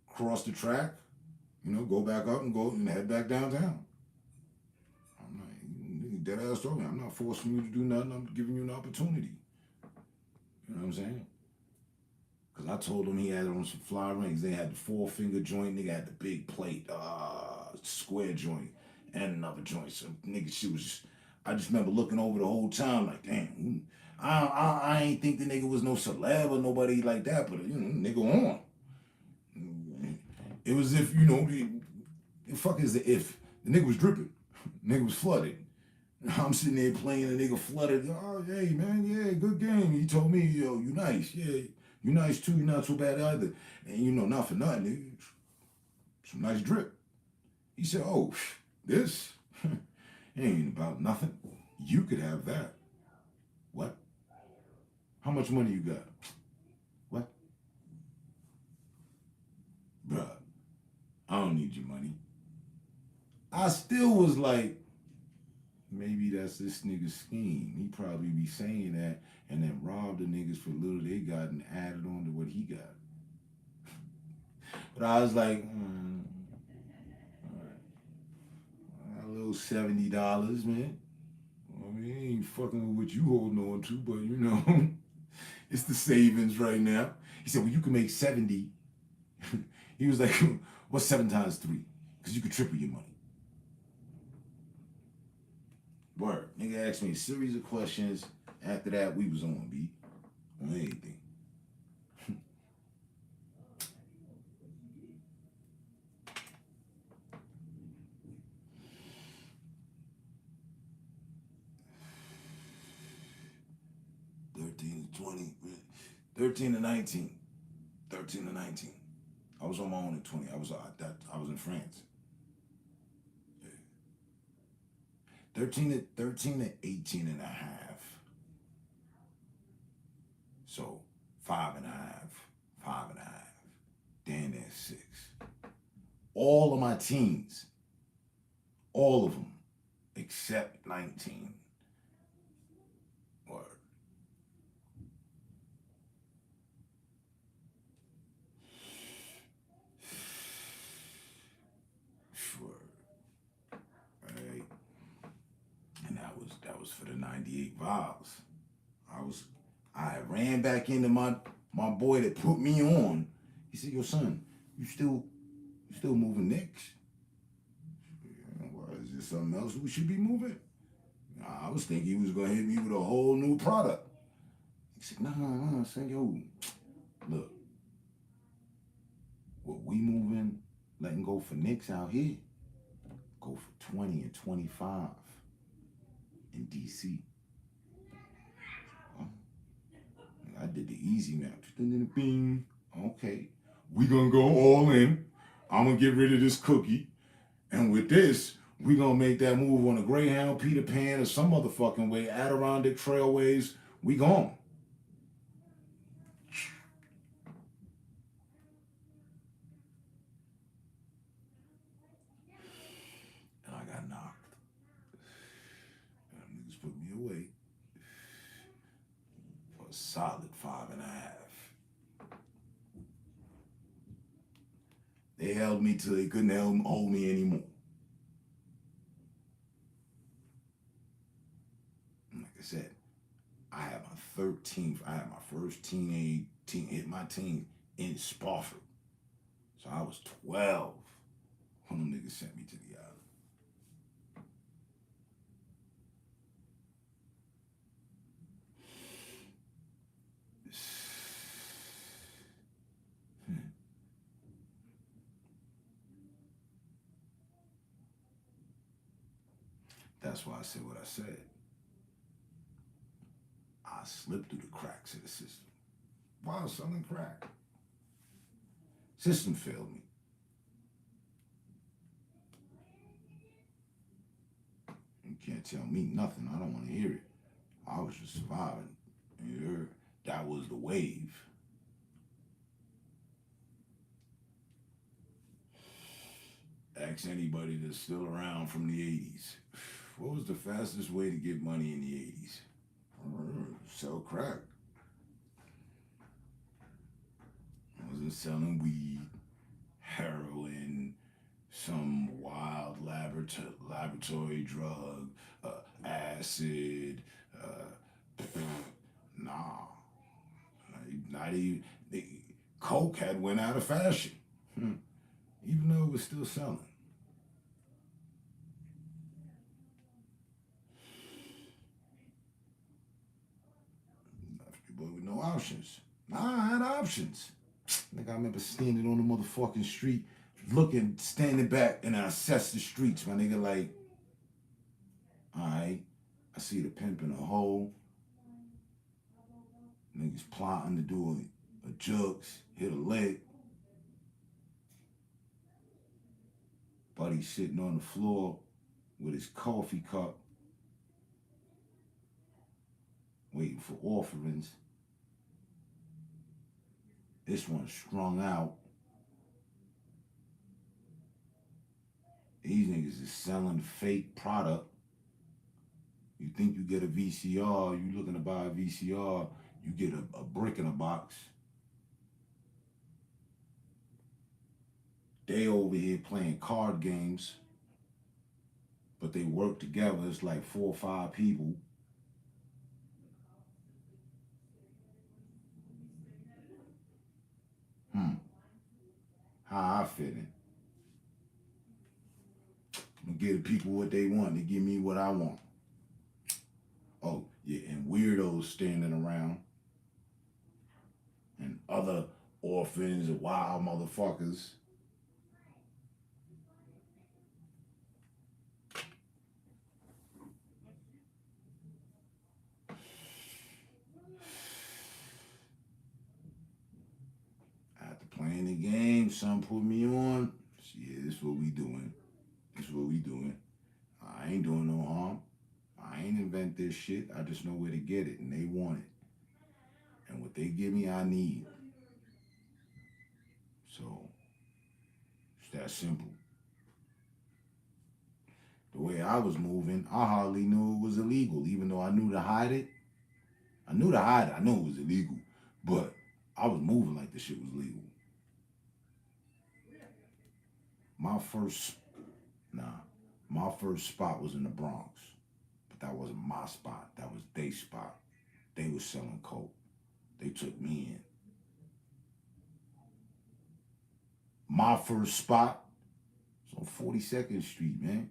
cross the track, go back up and go and head back downtown. I'm like, dead ass told me, I'm not forcing you to do nothing, I'm giving you an opportunity. You know what I'm saying? Because I told him he had on some fly rings. They had the 4-finger joint, nigga had the big plate, square joint, and another joint. So nigga, I just remember looking over the whole time like, damn, I ain't think the nigga was no celeb or nobody like that, but nigga on. It was if, the fuck is the if? The nigga was dripping. Nigga was flooded. I'm sitting there playing, the nigga flooded. Oh, hey, man, yeah, good game. He told me, yo, you nice. Yeah, you nice too. You not so bad either. And, not for nothing, nigga. Some nice drip. He said, oh, this? It ain't about nothing. You could have that. What? How much money you got? What? Bruh, I don't need your money. I still was like, maybe that's this nigga's scheme. He probably be saying that and then rob the niggas for little they got and add it on to what he got. But I was like, all right. A little $70, man. I mean, it ain't fucking with what you holding on to, but it's the savings right now. He said, well, you can make 70. He was like, what's 7 times 3? Because you could triple your money. Word. Nigga asked me a series of questions. After that, we was on, B. On anything. 13 to 19. 13 to 19. I was on my own at 20. I was in France. Yeah. 13 to 18 and a half. So 5.5. 5.5. Then there's 6. All of my teams, all of them, except 19. Word. Sure. Right. And that was for the 98 Vols. I ran back into my boy that put me on. He said, "Yo, son, you still moving Knicks? Well, is there something else we should be moving?" I was thinking he was gonna hit me with a whole new product. He said, "No, son, yo, look, what we moving, letting go for Knicks out here, go for 20 and 25 in DC." I did the easy math. Bing. Okay, we gonna go all in. I'm gonna get rid of this cookie, and with this, we gonna make that move on a Greyhound, Peter Pan, or some motherfucking way, Adirondack Trailways. We gone. And I got knocked. Them niggas put me away for a solid 5.5. They held me till they couldn't hold me anymore. And like I said, I had my first teenage team, hit my team in Spofford. So I was 12 when them niggas sent me to the island. That's why I said what I said. I slipped through the cracks of the system while selling crack. System failed me. You can't tell me nothing. I don't want to hear it. I was just surviving. That was the wave. Ask anybody that's still around from the 80s. What was the fastest way to get money in the 80s? Sell crack. I wasn't selling weed, heroin, some wild laboratory drug, acid. Nah. Not even. Coke had went out of fashion, even though it was still selling. Boy with no options. Nah, I had options. Like I remember standing on the motherfucking street, standing back, and I assessed the streets, my nigga, like, all right, I see the pimp in a hole. Niggas plotting to do a jugs, hit a leg. Buddy sitting on the floor with his coffee cup, waiting for offerings. This one's strung out. These niggas is selling fake product. You think you get a VCR, you looking to buy a VCR, you get a brick in a box. They over here playing card games, but they work together. It's like 4 or 5 people. How I fit in. I'm gonna give the people what they want. They give me what I want. Oh, yeah, and weirdos standing around. And other orphans and wild motherfuckers. son put me on, yeah, this what we doing. This what we doing. I ain't doing no harm. I ain't invent this shit. I just know where to get it, and they want it. And what they give me, I need. So, it's that simple. The way I was moving, I hardly knew it was illegal, even though I knew to hide it. I knew to hide it. I knew it was illegal. But I was moving like the shit was legal. My first spot was in the Bronx. But that wasn't my spot. That was their spot. They was selling coke. They took me in. My first spot was on 42nd Street, man.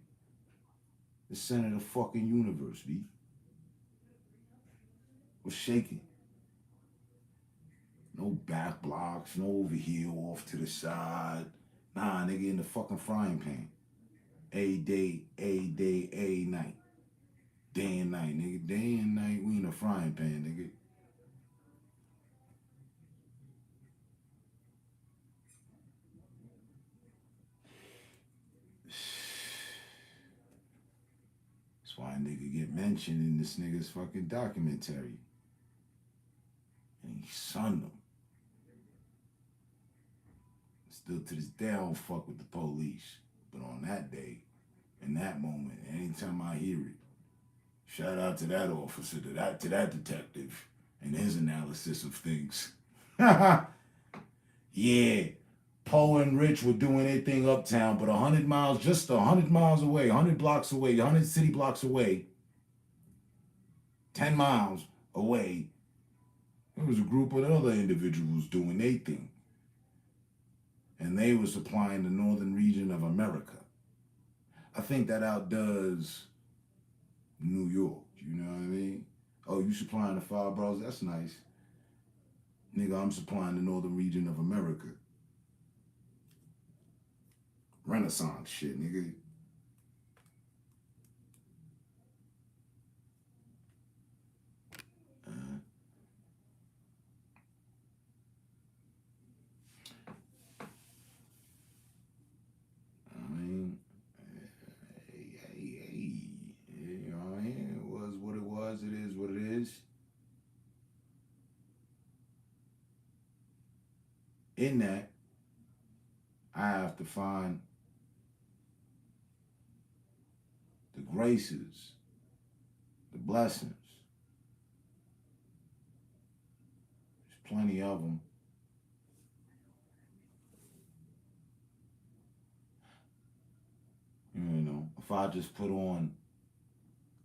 The center of the fucking universe, B. Was shaking. No back blocks, no over here, off to the side. Nah, nigga, in the fucking frying pan. A day, a night. Day and night, nigga. Day and night, we in the frying pan, nigga. That's why a nigga get mentioned in this nigga's fucking documentary. And he sunned them. Still to this day, I don't fuck with the police. But on that day, in that moment, anytime I hear it, shout out to that officer, to that detective, and his analysis of things. Yeah, Poe and Rich were doing their thing uptown, but 100 miles, just 100 miles away, 100 blocks away, 100 city blocks away, 10 miles away, there was a group of other individuals doing their thing. And they were supplying the northern region of America. I think that outdoes New York, you know what I mean? Oh, you supplying the five bros? That's nice. Nigga, I'm supplying the northern region of America. Renaissance shit, nigga. It is what it is. In that, I have to find the graces, the blessings. There's plenty of them. You know, if I just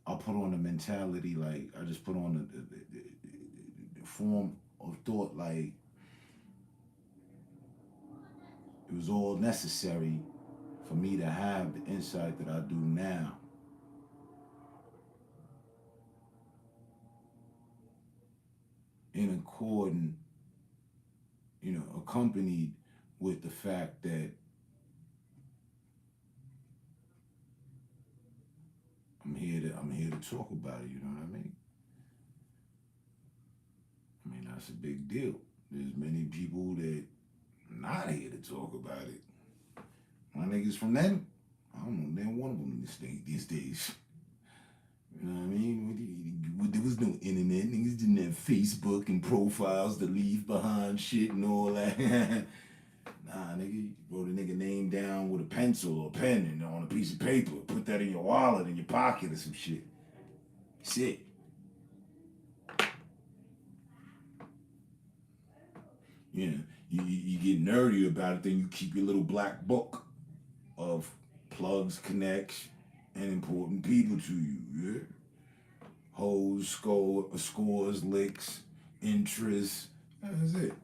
I'll put on the mentality, like, I just put on the form of thought, like, it was all necessary for me to have the insight that I do now. In accordance, you know, accompanied with the fact that I'm here to talk about it, you know what I mean? I mean, that's a big deal. There's many people that not here to talk about it. My niggas from them, I don't know, they're one of them these days. You know what I mean? There was no internet. Niggas didn't have Facebook and profiles to leave behind shit and all that. Nah, nigga, you wrote a nigga name down with a pencil or pen and on a piece of paper. Put that in your wallet, in your pocket or some shit. That's it. Yeah, you get nerdy about it, then you keep your little black book of plugs, connects, and important people to you, yeah? Hoes, scores, licks, interests, that's it.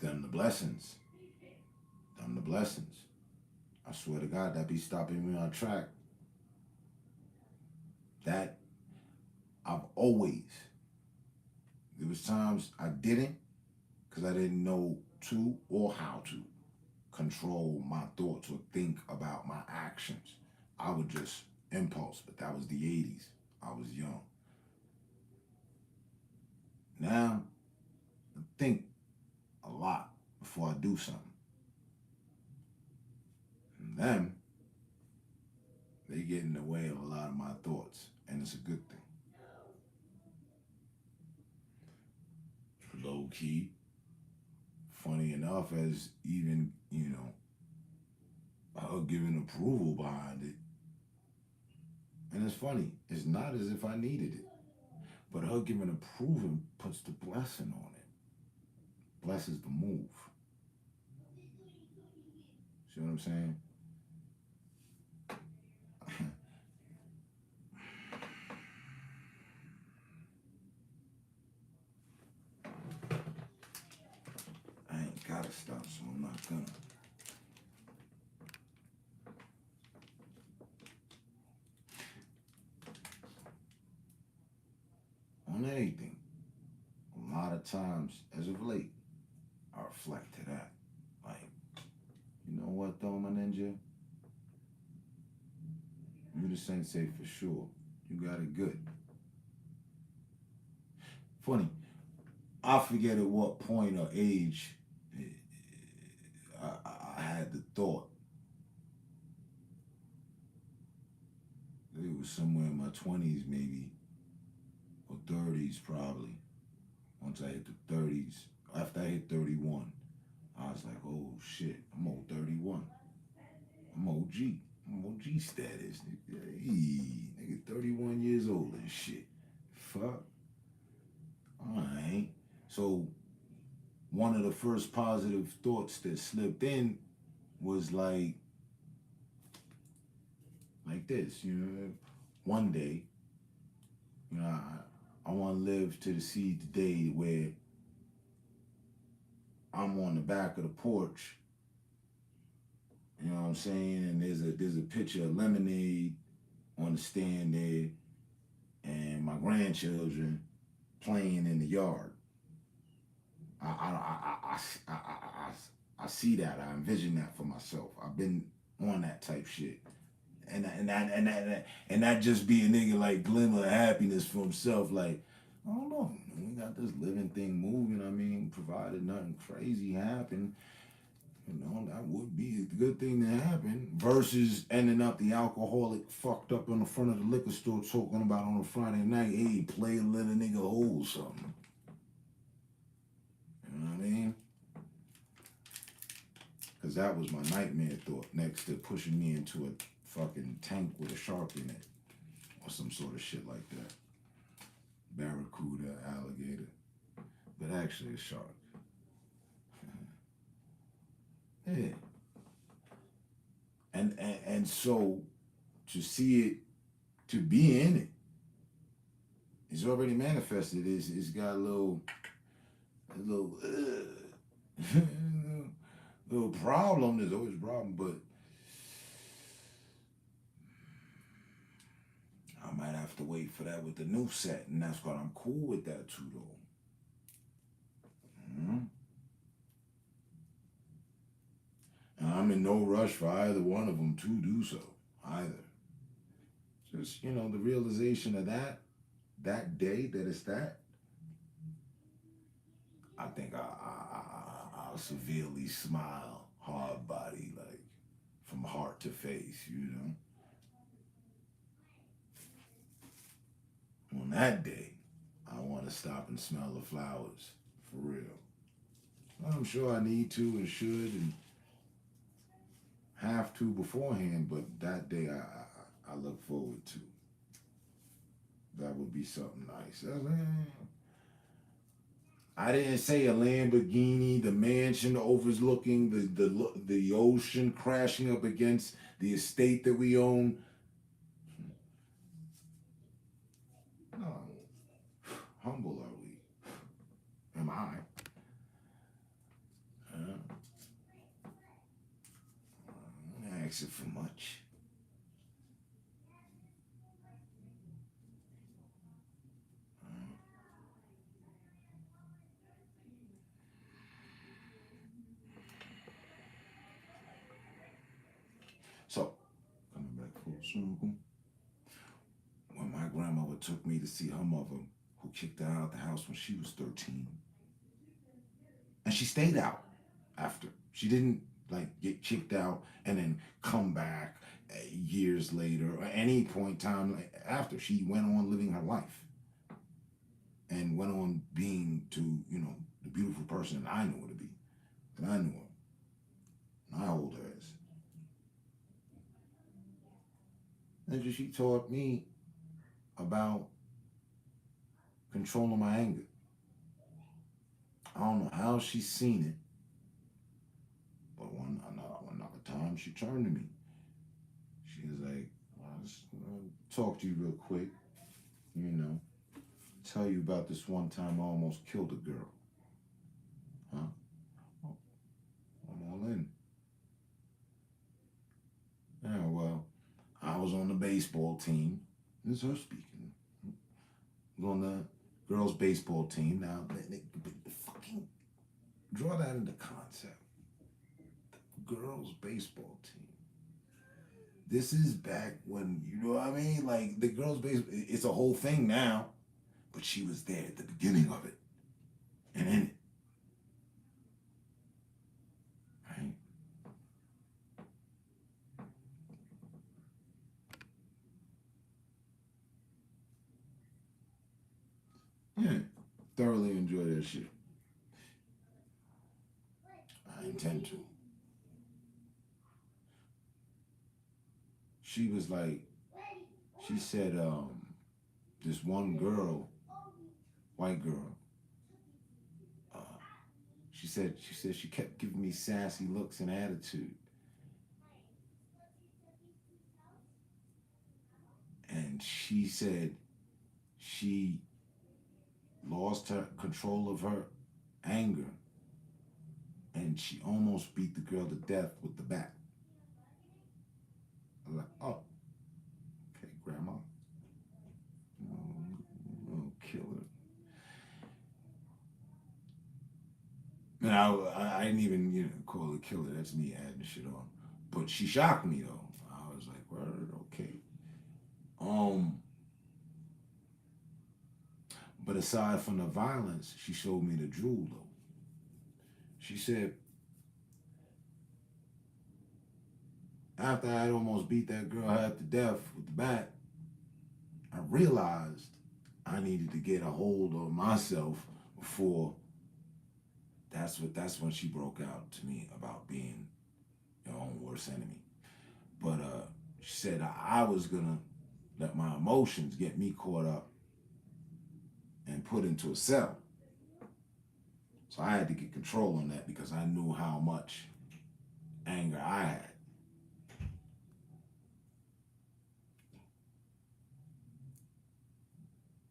Them the blessings. Them the blessings. I swear to God, that be stopping me on track. That I've always, there was times I didn't, because I didn't know to or how to control my thoughts or think about my actions. I would just impulse, but that was the 80s. I was young. Now, I think a lot before I do something. And then, they get in the way of a lot of my thoughts, and it's a good thing. Low key, funny enough, as even, you know, her giving approval behind it. And it's funny, it's not as if I needed it, but her giving approval puts the blessing on it. Blesses the move. See what I'm saying? I ain't gotta stop, so I'm not gonna. On anything, a lot of times, as of late, I reflect to that. Like, you know what though, my ninja? You the sensei for sure. You got it good. Funny, I forget at what point or age I had the thought. It was somewhere in my 20s maybe, or 30s probably. Once I hit the 30s, after I hit 31, I was like, oh shit, I'm old 31. I'm OG. I'm OG status. Hey, nigga 31 years old and shit. Fuck. Alright. So one of the first positive thoughts that slipped in was like this, you know, one day, you know, I want to live to see the day where I'm on the back of the porch, you know what I'm saying, and there's a picture of lemonade on the stand there, and my grandchildren playing in the yard. I see that. I envision that for myself. I've been on that type shit. And that just be a nigga like glimmer of happiness for himself. Like, I don't know, we got this living thing moving. I mean, provided nothing crazy happened, you know, that would be a good thing to happen. Versus ending up the alcoholic fucked up on the front of the liquor store talking about on a Friday night, hey, play a little nigga hold something. You know what I mean? Because that was my nightmare thought, next to pushing me into a fucking tank with a shark in it, or some sort of shit like that. Barracuda, alligator, but actually a shark. Yeah. And so to see it, to be in it, it's already manifested. It's got a little little problem. There's always a problem, but I might have to wait for that with the new set, and that's what I'm cool with that too, though. Mm-hmm. And I'm in no rush for either one of them to do so, either. Just, you know, the realization of that day, that it's that, I think I'll severely smile, hard body, like, from heart to face, you know? On that day, I want to stop and smell the flowers, for real. I'm sure I need to and should and have to beforehand, but that day I look forward to. That would be something nice. I didn't say a Lamborghini, the mansion overlooking the ocean crashing up against the estate that we own. No. Humble are we? Am I? I'm not asking for much. So, coming back full circle. When my grandmother took me to see her mother, who kicked her out of the house when she was 13. And she stayed out after. She didn't like get kicked out and then come back years later or any point in time after. She went on living her life and went on being to, you know, the beautiful person that I knew her to be. And I knew her. And I hold her as. And she taught me about controlling my anger. I don't know how she's seen it, but one another time she turned to me. She was like, well, I'll just talk to you real quick, you know, tell you about this one time I almost killed a girl. Huh? Oh, I'm all in. Yeah, well, I was on the baseball team. This is her speaking. On the girls' baseball team. Now, they fucking draw that into concept. The girls' baseball team. This is back when, you know what I mean? Like, the girls' baseball, it's a whole thing now, but she was there at the beginning of it and in it. Right? Yeah, thoroughly enjoy that shit. I intend to. She was like, she said, this one girl, white girl, she said she kept giving me sassy looks and attitude. And she said she lost her control of her anger and she almost beat the girl to death with the bat. I was like, oh, okay, grandma. Oh, kill her. And I didn't even, you know, call it kill her. That's me adding shit on. But she shocked me though. I was like, word, okay. But aside from the violence, she showed me the jewel though. She said, after I had almost beat that girl half to death with the bat, I realized I needed to get a hold of myself before that's when she broke out to me about being your own worst enemy. But she said I was gonna let my emotions get me caught up and put into a cell. So I had to get control on that because I knew how much anger I had.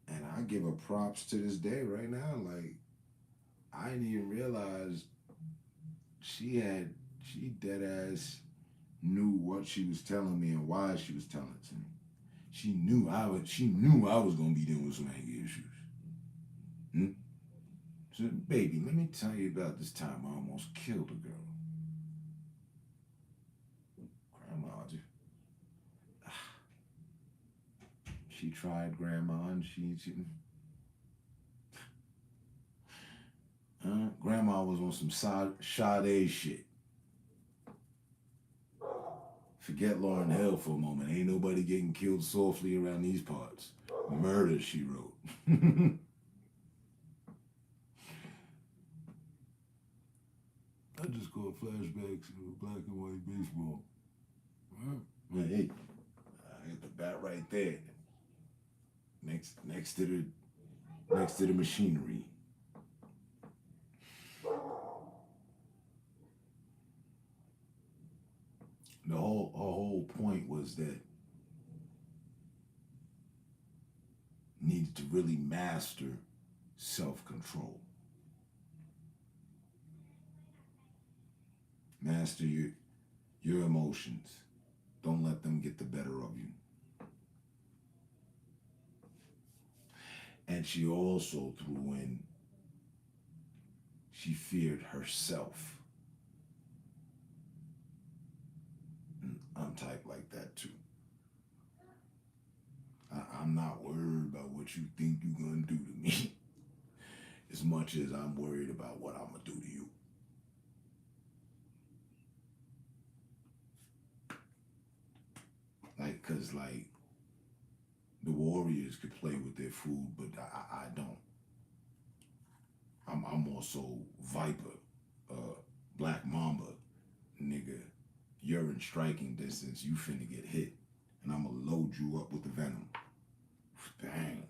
And I give her props to this day right now. Like, I didn't even realize she dead ass knew what she was telling me and why she was telling it to me. She knew I was gonna be dealing with some anger issues. So, baby, let me tell you about this time I almost killed a girl. Grandma, she tried grandma and she grandma was on some Sade shit. Forget Lauryn Hill for a moment. Ain't nobody getting killed softly around these parts. Murder, she wrote. I just call flashbacks of black and white baseball. Well, hey, I got the bat right there. Next to the machinery. Her whole point was that needed to really master self-control. Master your emotions. Don't let them get the better of you. And she also threw in, she feared herself. And I'm typed like that too. what you think you're gonna do to me as much as I'm worried about what I'm gonna do to you. Like, cause like the Warriors could play with their food, but I don't. I'm also Viper, Black Mamba, nigga. You're in striking distance. You finna get hit, and I'm gonna load you up with the venom. Bang.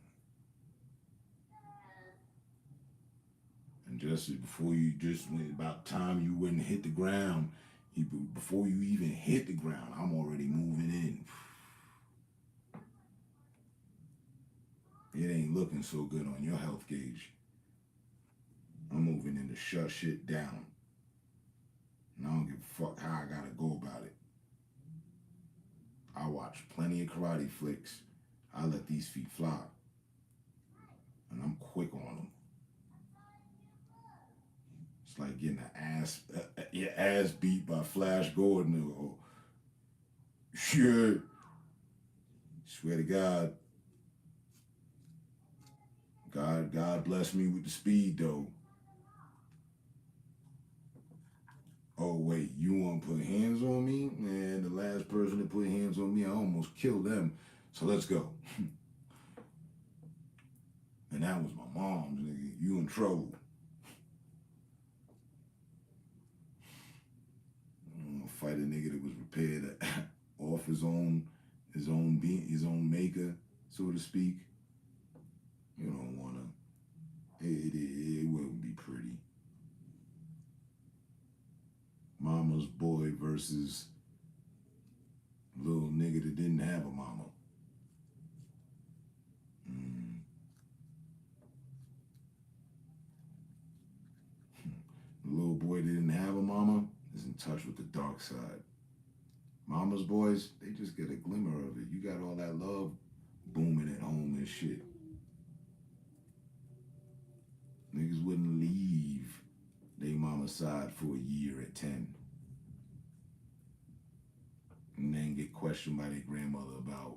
And just before you about time you wouldn't hit the ground, before you even hit the ground, I'm already moving in. It ain't looking so good on your health gauge. I'm moving in to shut shit down. And I don't give a fuck how I gotta go about it. I watch plenty of karate flicks. I let these feet fly. And I'm quick on them. It's like getting your ass beat by Flash Gordon or shit. Swear to God. God bless me with the speed though. Oh wait, you want to put hands on me? Man, the last person to put hands on me, I almost killed them. So let's go. And that was my mom's, nigga. You in trouble. I'm gonna fight a nigga that was prepared off his own maker, so to speak. You don't wanna. It wouldn't be pretty. Mama's boy versus little nigga that didn't have a mama. The little boy that didn't have a mama is in touch with the dark side. Mama's boys, they just get a glimmer of it. You got all that love booming at home and shit. Niggas wouldn't leave their mama's side for a year at 10. And then get questioned by their grandmother about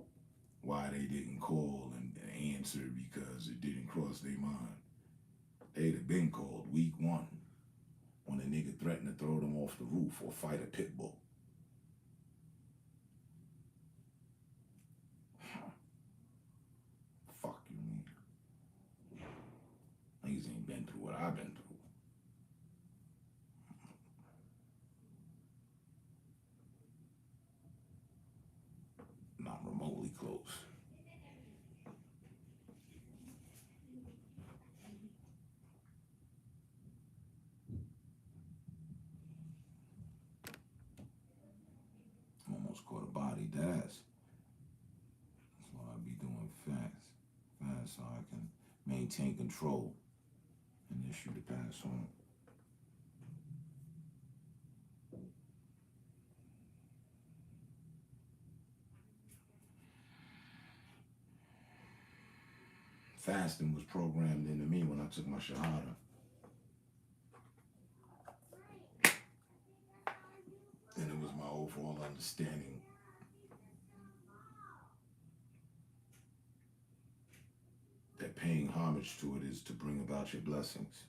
why they didn't call and answer because it didn't cross their mind. They'd have been called week 1 when a nigga threatened to throw them off the roof or fight a pit bull. Fuck you mean? Niggas ain't been through what I've been through. Not remotely close. Almost caught a body, that's. That's why I be doing fast so I can maintain control and issue to pass on. Fasting was programmed into me when I took my Shahada. And it was my overall understanding that paying homage to it is to bring about your blessings,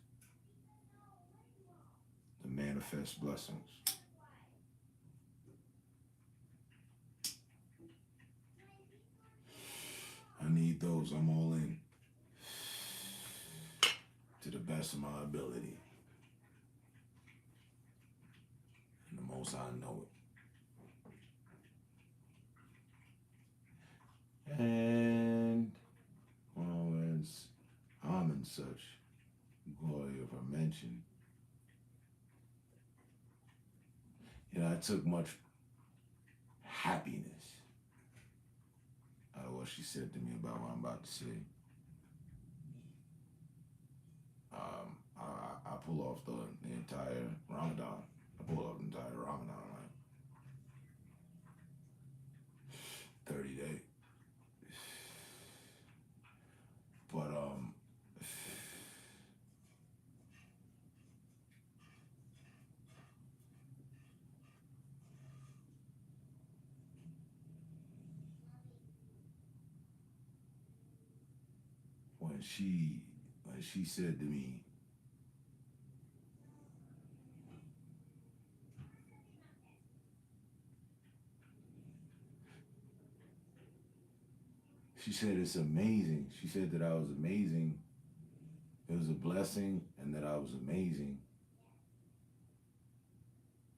to manifest blessings. I need those. I'm all in. To the best of my ability. And the most I know it. And as I'm in such glory of her mention, I took much happiness out of what she said to me about what I'm about to say. I pull off the entire Ramadan. I pull off the entire Ramadan, like 30 days. But when she said to me, she said it's amazing. She said that I was amazing. It was a blessing, and that I was amazing.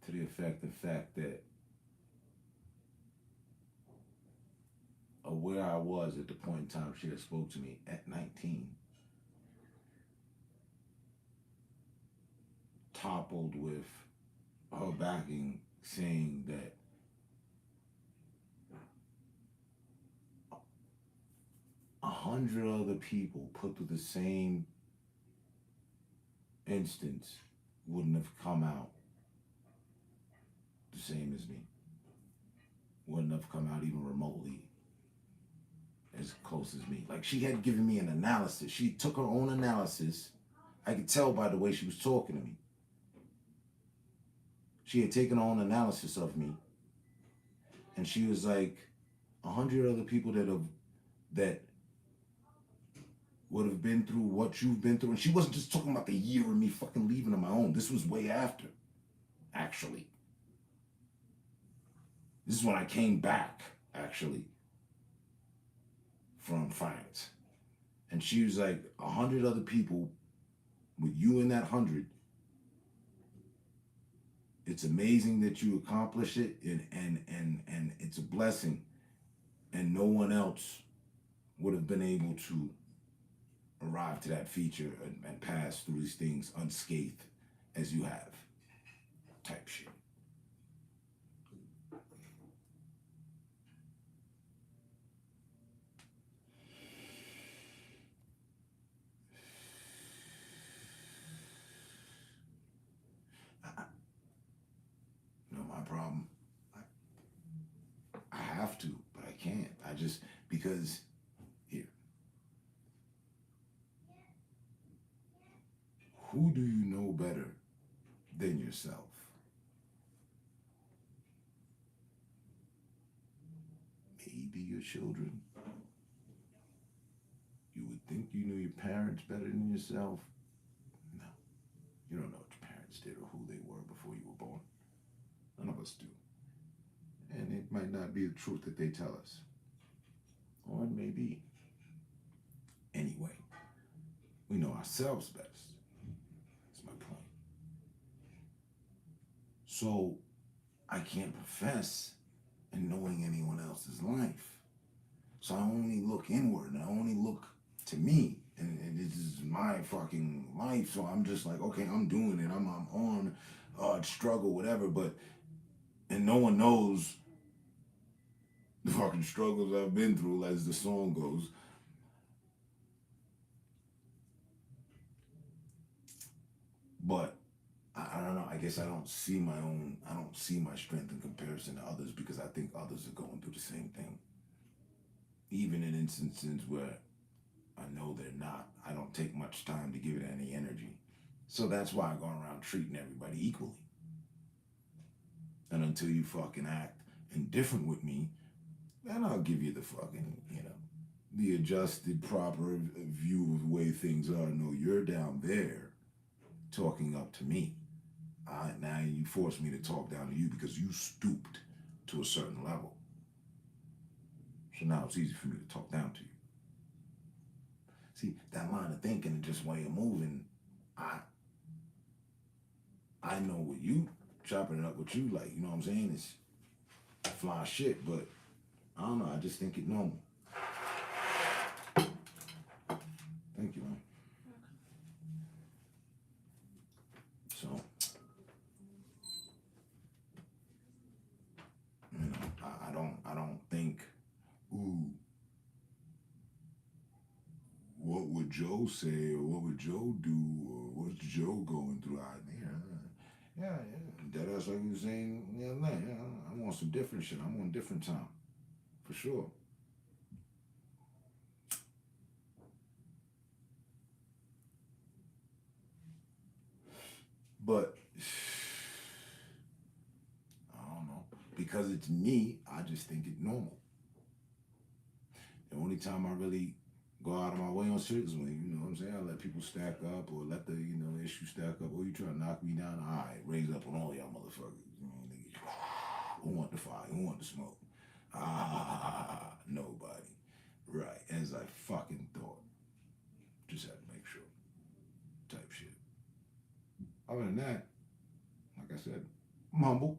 To the fact that of where I was at the point in time she had spoke to me at 19, toppled with her backing, saying that a 100 other people put through the same instance wouldn't have come out the same as me. Wouldn't have come out even remotely as close as me. Like, she had given me an analysis. She took her own analysis. I could tell by the way she was talking to me. She had taken her own analysis of me. And she was like, 100 other people that would have been through what you've been through. And she wasn't just talking about the year of me fucking leaving on my own. This was way after, actually. This is when I came back, actually, from France. And she was like, 100 other people, with you in that 100, it's amazing that you accomplished it, and it's a blessing. And no one else would have been able to arrive to that feature and pass through these things unscathed as you have, type shit. My problem, I have to, but I can't. I just, because here, who do you know better than yourself? Maybe your children. You would think you knew your parents better than yourself. No, you don't know what your parents did or who they were before you were born. None of us do. And it might not be the truth that they tell us. Or it may be. Anyway, we know ourselves best. That's my point. So I can't profess in knowing anyone else's life. So I only look inward, and I only look to me. And this is my fucking life. So I'm just like, okay, I'm doing it. I'm on struggle, whatever, but and no one knows the fucking struggles I've been through, as the song goes. But I don't know. I guess I don't see my strength in comparison to others, because I think others are going through the same thing. Even in instances where I know they're not, I don't take much time to give it any energy. So that's why I go around treating everybody equally. And until you fucking act indifferent with me, then I'll give you the fucking, the adjusted, proper view of the way things are. No, you're down there talking up to me. Now you force me to talk down to you because you stooped to a certain level. So now it's easy for me to talk down to you. See, that line of thinking and just way of moving, I know what you, chopping it up with you, like, you know what I'm saying? It's fly shit, but I don't know, I just think it normal. Thank you, man. So, I don't think, what would Joe say, or what would Joe do, or what's Joe going through out there? Yeah, that's like you were saying the other night. Yeah, I'm on some different shit. I'm on a different time, for sure. But I don't know, because it's me. I just think it's normal. The only time I really go out of my way on shit when, you know what I'm saying? I let people stack up or let the, you know, issue stack up. Oh, you trying to knock me down? All right, raise up on all y'all motherfuckers. You know, niggas. Who want the fire? Who want the smoke? Nobody. Right, as I fucking thought. Just had to make sure. Type shit. Other than that, like I said, I'm humble.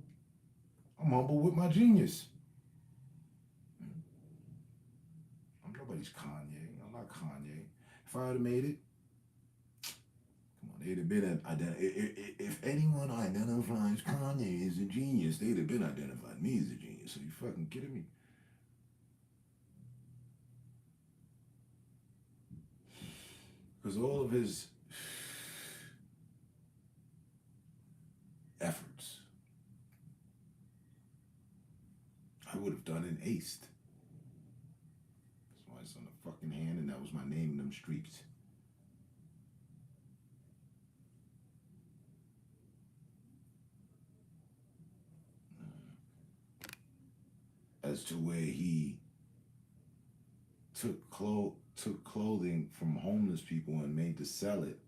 I'm humble with my genius. I'm nobody's Kanye. I'm not Kanye. If I had made it, come on, they'd have been if anyone identifies Kanye as a genius, they'd have been identified me as a genius. Are you fucking kidding me? Because all of his efforts, I would have done and aced. That's why it's on the fucking hand, and that was my name in them streets. As to where he took clothing from homeless people and made to sell it,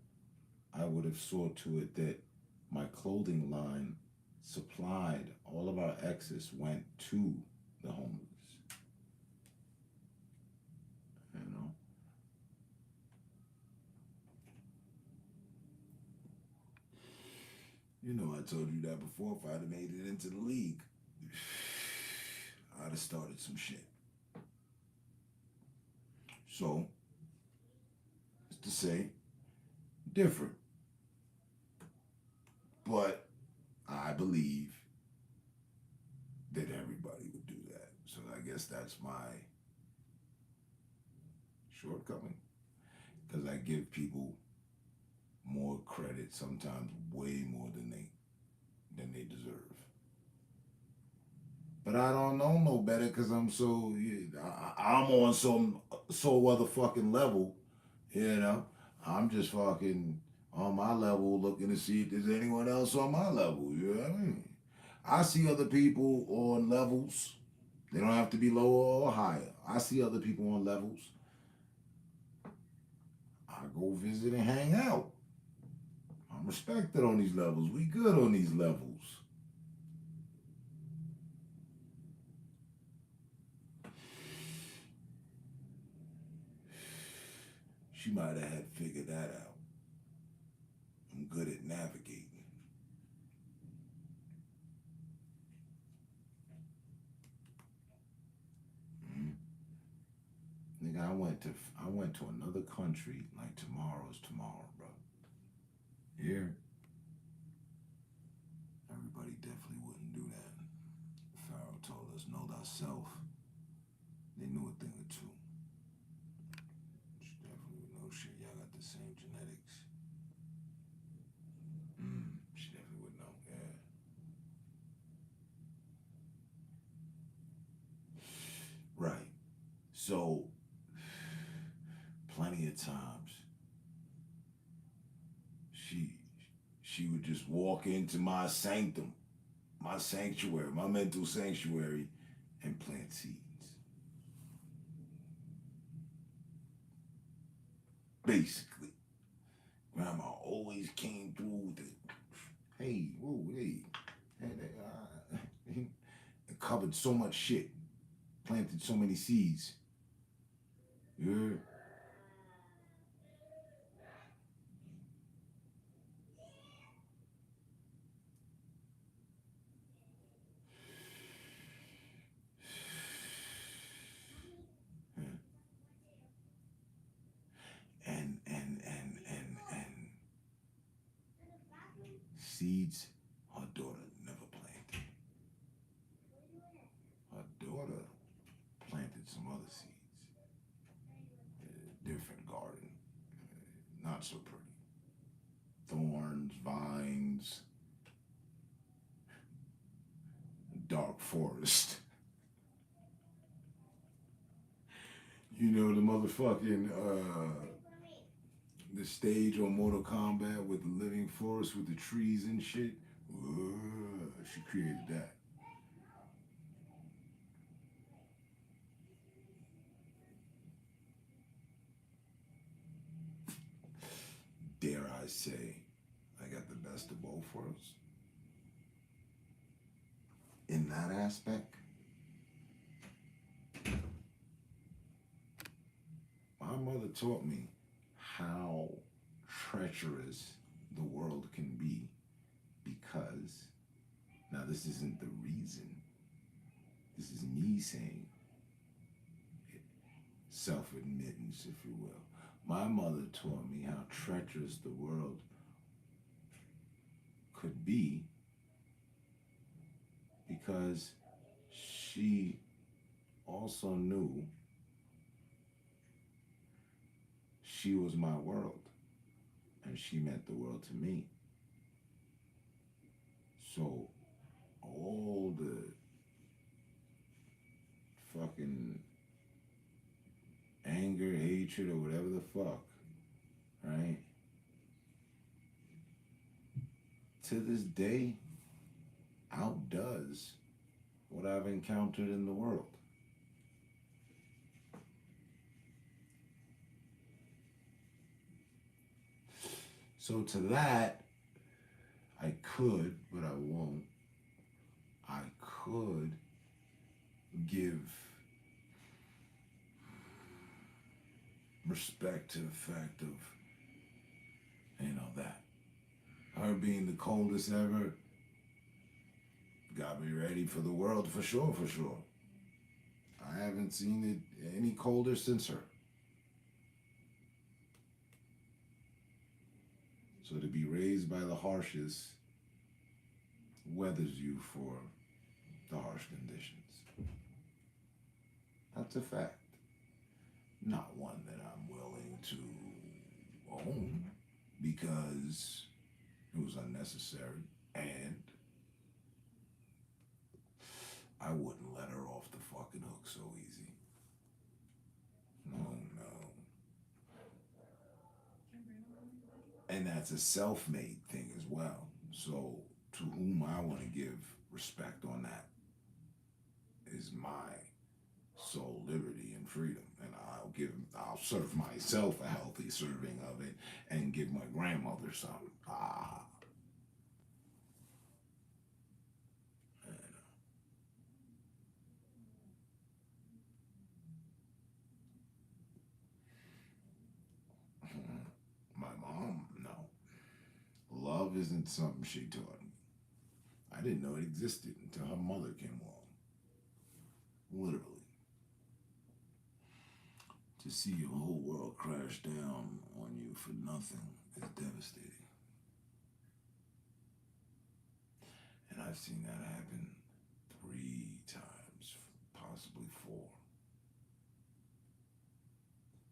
I would have saw to it that my clothing line supplied all of our excess went to the homeless. You know? You know, I told you that before. If I'd have made it into the league, I'd have started some shit. So, it's to say, different. But I believe that everybody would do that. So I guess that's my shortcoming. Because I give people more credit, sometimes way more than they deserve. But I don't know no better because I'm on some other fucking level, you know. I'm just fucking on my level looking to see if there's anyone else on my level, you know what I mean? I see other people on levels. They don't have to be lower or higher. I see other people on levels. I go visit and hang out. I'm respected on these levels. We good on these levels. She might have had figured that out. I'm good at navigating. Nigga, I went to another country like tomorrow's tomorrow, bro. Here, everybody definitely wouldn't do that. Pharaoh told us, know thyself. They knew a thing or two. She definitely would know shit. Y'all got the same genetics. She definitely would know, yeah. Right. So, plenty of times, she would just walk into my sanctum, my sanctuary, my mental sanctuary, and plant seeds. Basically. Grandma always came through with it. Hey, whoa, hey. It covered so much shit. Planted so many seeds. Yeah. And seeds her daughter never planted. Her daughter planted some other seeds. Different garden. Not so pretty. Thorns, vines, dark forest. You know, the motherfucking, the stage on Mortal Kombat with the living forest with the trees and shit. She created that. best of both worlds. In that aspect, my mother taught me how treacherous the world can be because, now this isn't the reason, this is me saying it, self-admittance, if you will. My mother taught me how treacherous the world could be because she also knew she was my world and she meant the world to me. So all the fucking anger, hatred, or whatever the fuck, right? To this day, outdoes what I've encountered in the world. So to that, I could, but I won't. I could give respect to the fact of, that. Her being the coldest ever got me ready for the world for sure, for sure. I haven't seen it any colder since her. So to be raised by the harshest weathers you for the harsh conditions. That's a fact. Not one that I'm willing to own because it was unnecessary and I wouldn't let her off the fucking hook so easy. No. And that's a self-made thing as well. So to whom I want to give respect on that is my soul, liberty, and freedom. And I'll serve myself a healthy serving of it and give my grandmother some. My mom, no. Love isn't something she taught me. I didn't know it existed until her mother came along. Literally. To see your whole world crash down on you for nothing is devastating. And I've seen that happen 3 times, possibly 4.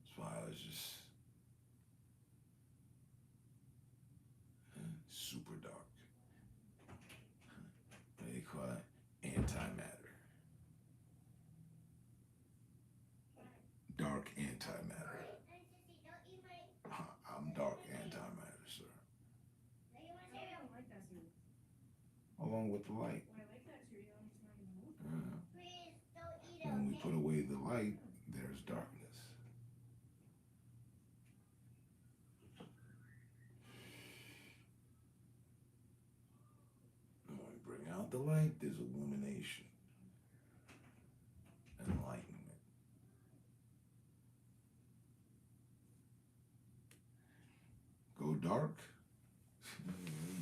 That's why I was just super dark. They call it antimatter. Dark antimatter. I'm dark antimatter, sir. Along with the light. When we put away the light, there's darkness. And when we bring out the light, there's illumination, enlightenment. Go dark,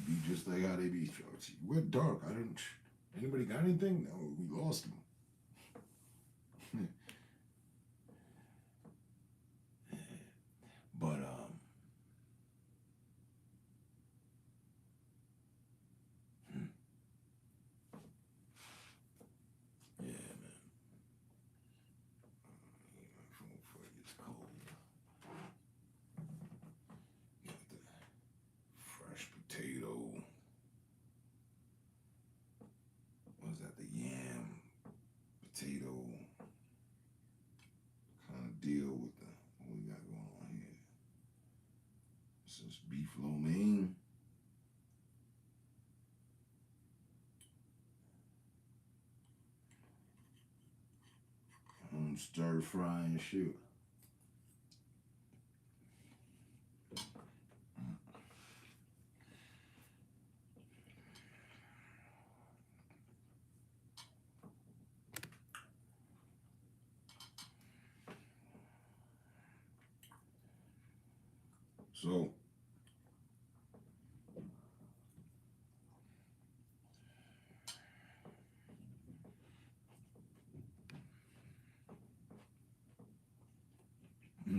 be just like how they be. We're dark. Anybody got anything? No, we lost them. But yeah, man. Before it gets cold, got the fresh potato. What was that? The yam, potato kind of deal with what we got going on here. This is beef lo mein. Stir fry and shit. So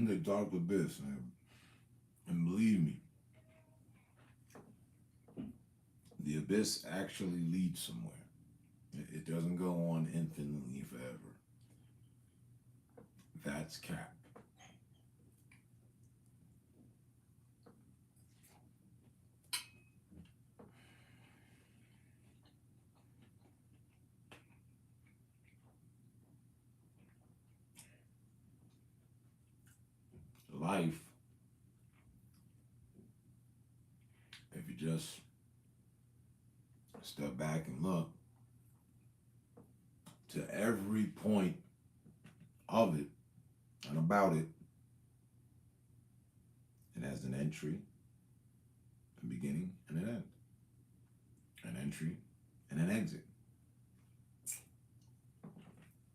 the dark abyss, man. And believe me, the abyss actually leads somewhere. It doesn't go on infinitely forever. That's cap. Life, if you just step back and look, to every point of it and about it, it has an entry, a beginning, and an end. An entry and an exit.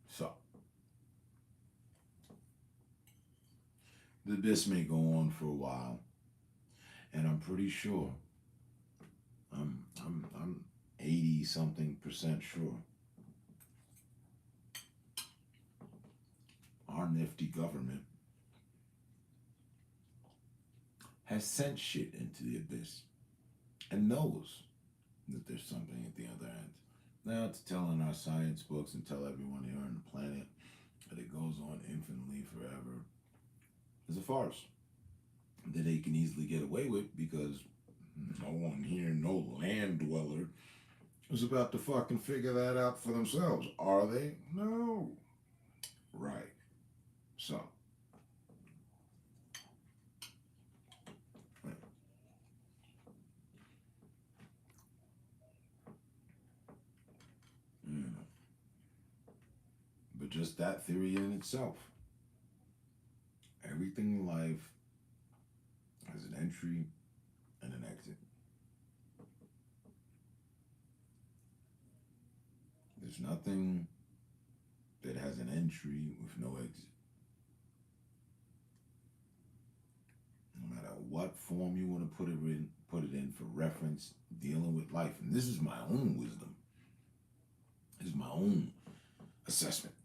So, the abyss may go on for a while, and I'm pretty sure, I'm 80-something% sure, our nifty government has sent shit into the abyss and knows that there's something at the other end. Now, to tell in our science books and tell everyone here on the planet that it goes on infinitely forever is a farce that they can easily get away with, because no one here, no land dweller, is about to fucking figure that out for themselves. Are they? No. Right. So. Right. But just that theory in itself. Everything in life has an entry and an exit. There's nothing that has an entry with no exit. No matter what form you want to put it in for reference, dealing with life. And this is my own wisdom. This is my own assessment.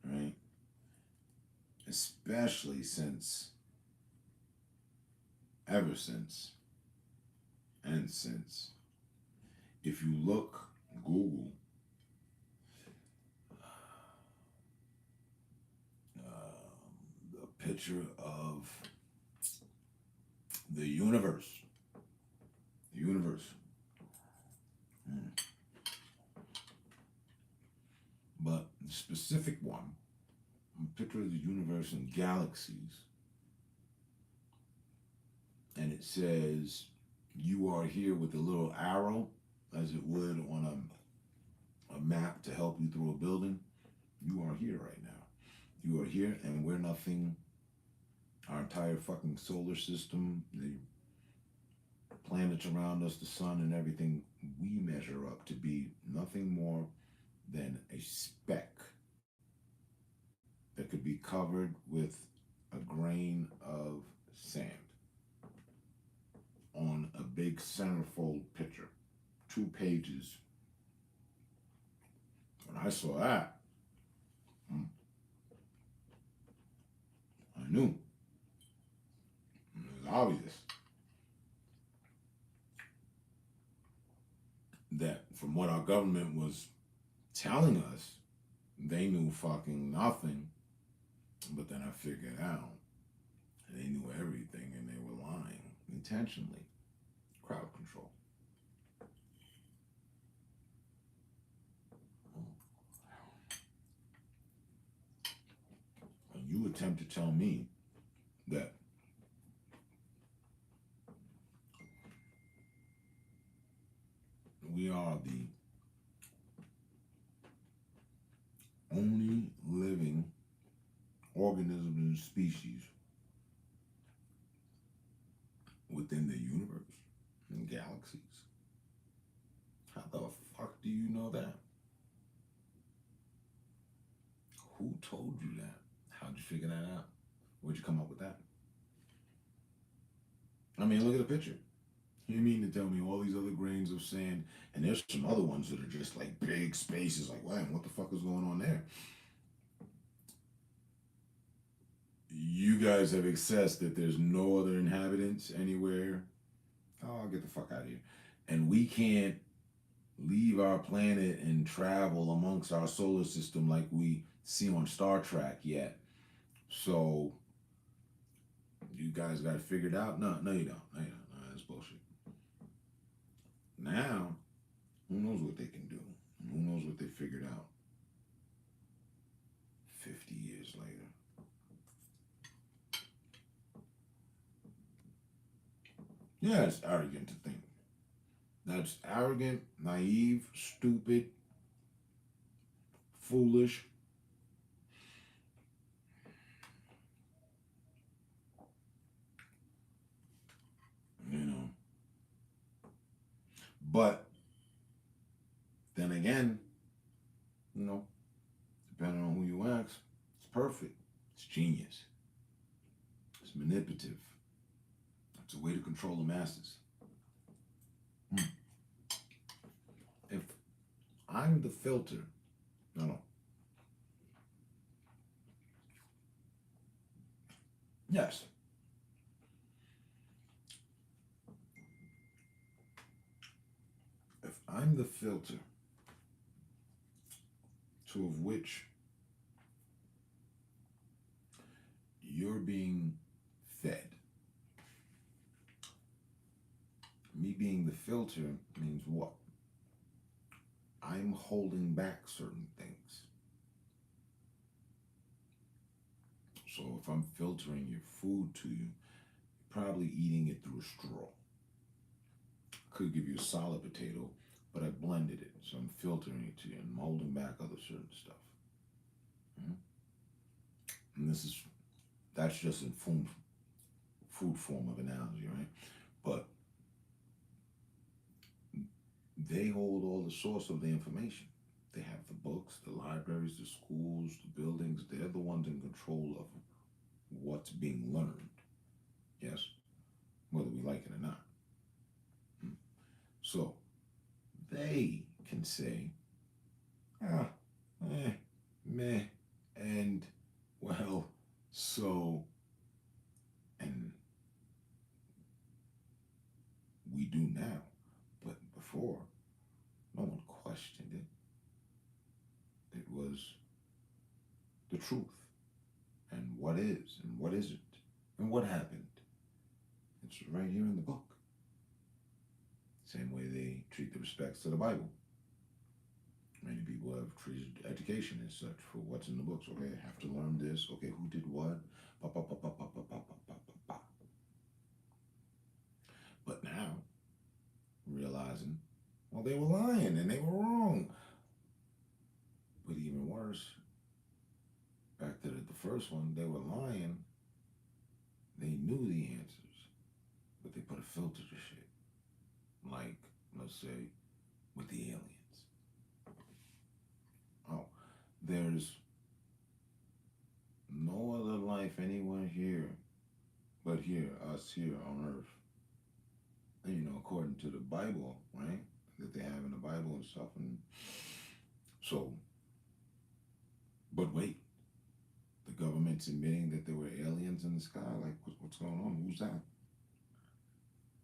Right? Especially ever since, if you look, Google, a picture of the universe. The universe. But the specific one, a picture of the universe and galaxies, and it says, you are here with a little arrow, as it would on a map to help you through a building. You are here right now. You are here, and we're nothing. Our entire fucking solar system, the planets around us, the sun and everything, we measure up to be nothing more than a speck that could be covered with a grain of sand on a big centerfold picture, 2 pages. When I saw that, I knew. It was obvious that from what our government was telling us, they knew fucking nothing. But then I figured out they knew everything and they were lying intentionally. Crowd control. And you attempt to tell me that we are the only living organism and species within the universe and galaxies. How the fuck do you know that? Who told you that? How'd you figure that out? Where'd you come up with that? I mean, look at the picture. You mean to tell me all these other grains of sand, and there's some other ones that are just like big spaces, like, wow, what the fuck is going on there? You guys have accessed that there's no other inhabitants anywhere. Oh, get the fuck out of here. And we can't leave our planet and travel amongst our solar system like we see on Star Trek yet. So you guys got it figured out? No, you don't. No, you don't. No, that's bullshit. Now, who knows what they can do? Who knows what they figured out 50 years later? Yeah, it's arrogant to think. That's arrogant, naive, stupid, foolish. You know. But then again, you know, depending on who you ask, it's perfect. It's genius. It's manipulative. It's a way to control the masses. If I'm the filter, no. Yes. If I'm the filter to of which you're being fed, me being the filter means what? I'm holding back certain things. So if I'm filtering your food to you, you're probably eating it through a straw. Could give you a solid potato, but I blended it, so I'm filtering it to you and holding back other certain stuff. And that's just in food form of analogy, right? But they hold all the source of the information. They have the books, the libraries, the schools, the buildings. They're the ones in control of what's being learned. Yes? Whether we like it or not. So, they can say, meh, and, well, so, and we do now. But before, no one questioned it. It was the truth, and what is, and what isn't, and what happened. It's right here in the book. Same way they treat the respects to the Bible. Many people have treated education as such for what's in the books. Okay, I have to learn this. Okay, who did what? But now, realizing, well, they were lying and they were wrong. But even worse, back to the first one, they were lying. They knew the answers, but they put a filter to shit. Like, let's say, with the aliens. Oh, there's no other life anywhere here but here, us here on Earth. And, you know, according to the Bible, right? That they have in the Bible and stuff. And so, but wait, the government's admitting that there were aliens in the sky. Like, what's going on? Who's that?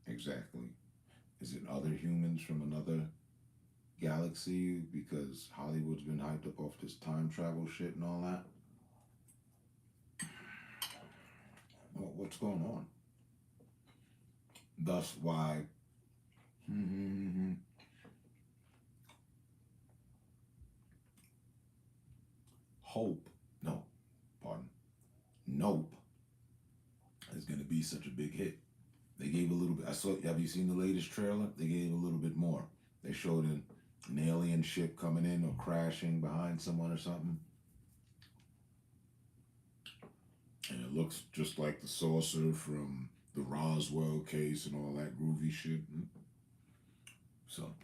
Exactly. Is it other humans from another galaxy because Hollywood's been hyped up off this time travel shit and all that? Well, what's going on? Thus why Nope is going to be such a big hit. They gave a little bit. Have you seen the latest trailer? They gave a little bit more. They showed an alien ship coming in or crashing behind someone or something. And it looks just like the saucer from the Roswell case and all that groovy shit. So,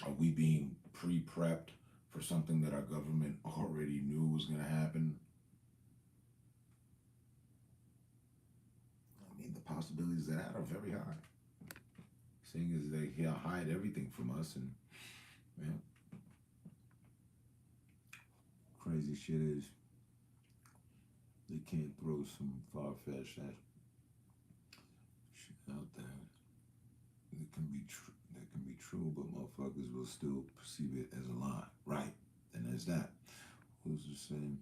are we being pre-prepped for something that our government already knew was going to happen? possibilities of that are very high. Seeing as they hide everything from us, and crazy shit is they can't throw some far-fetched shit out there. It can be true. That can be true, but motherfuckers will still perceive it as a lie, right? And there's that. Who's to say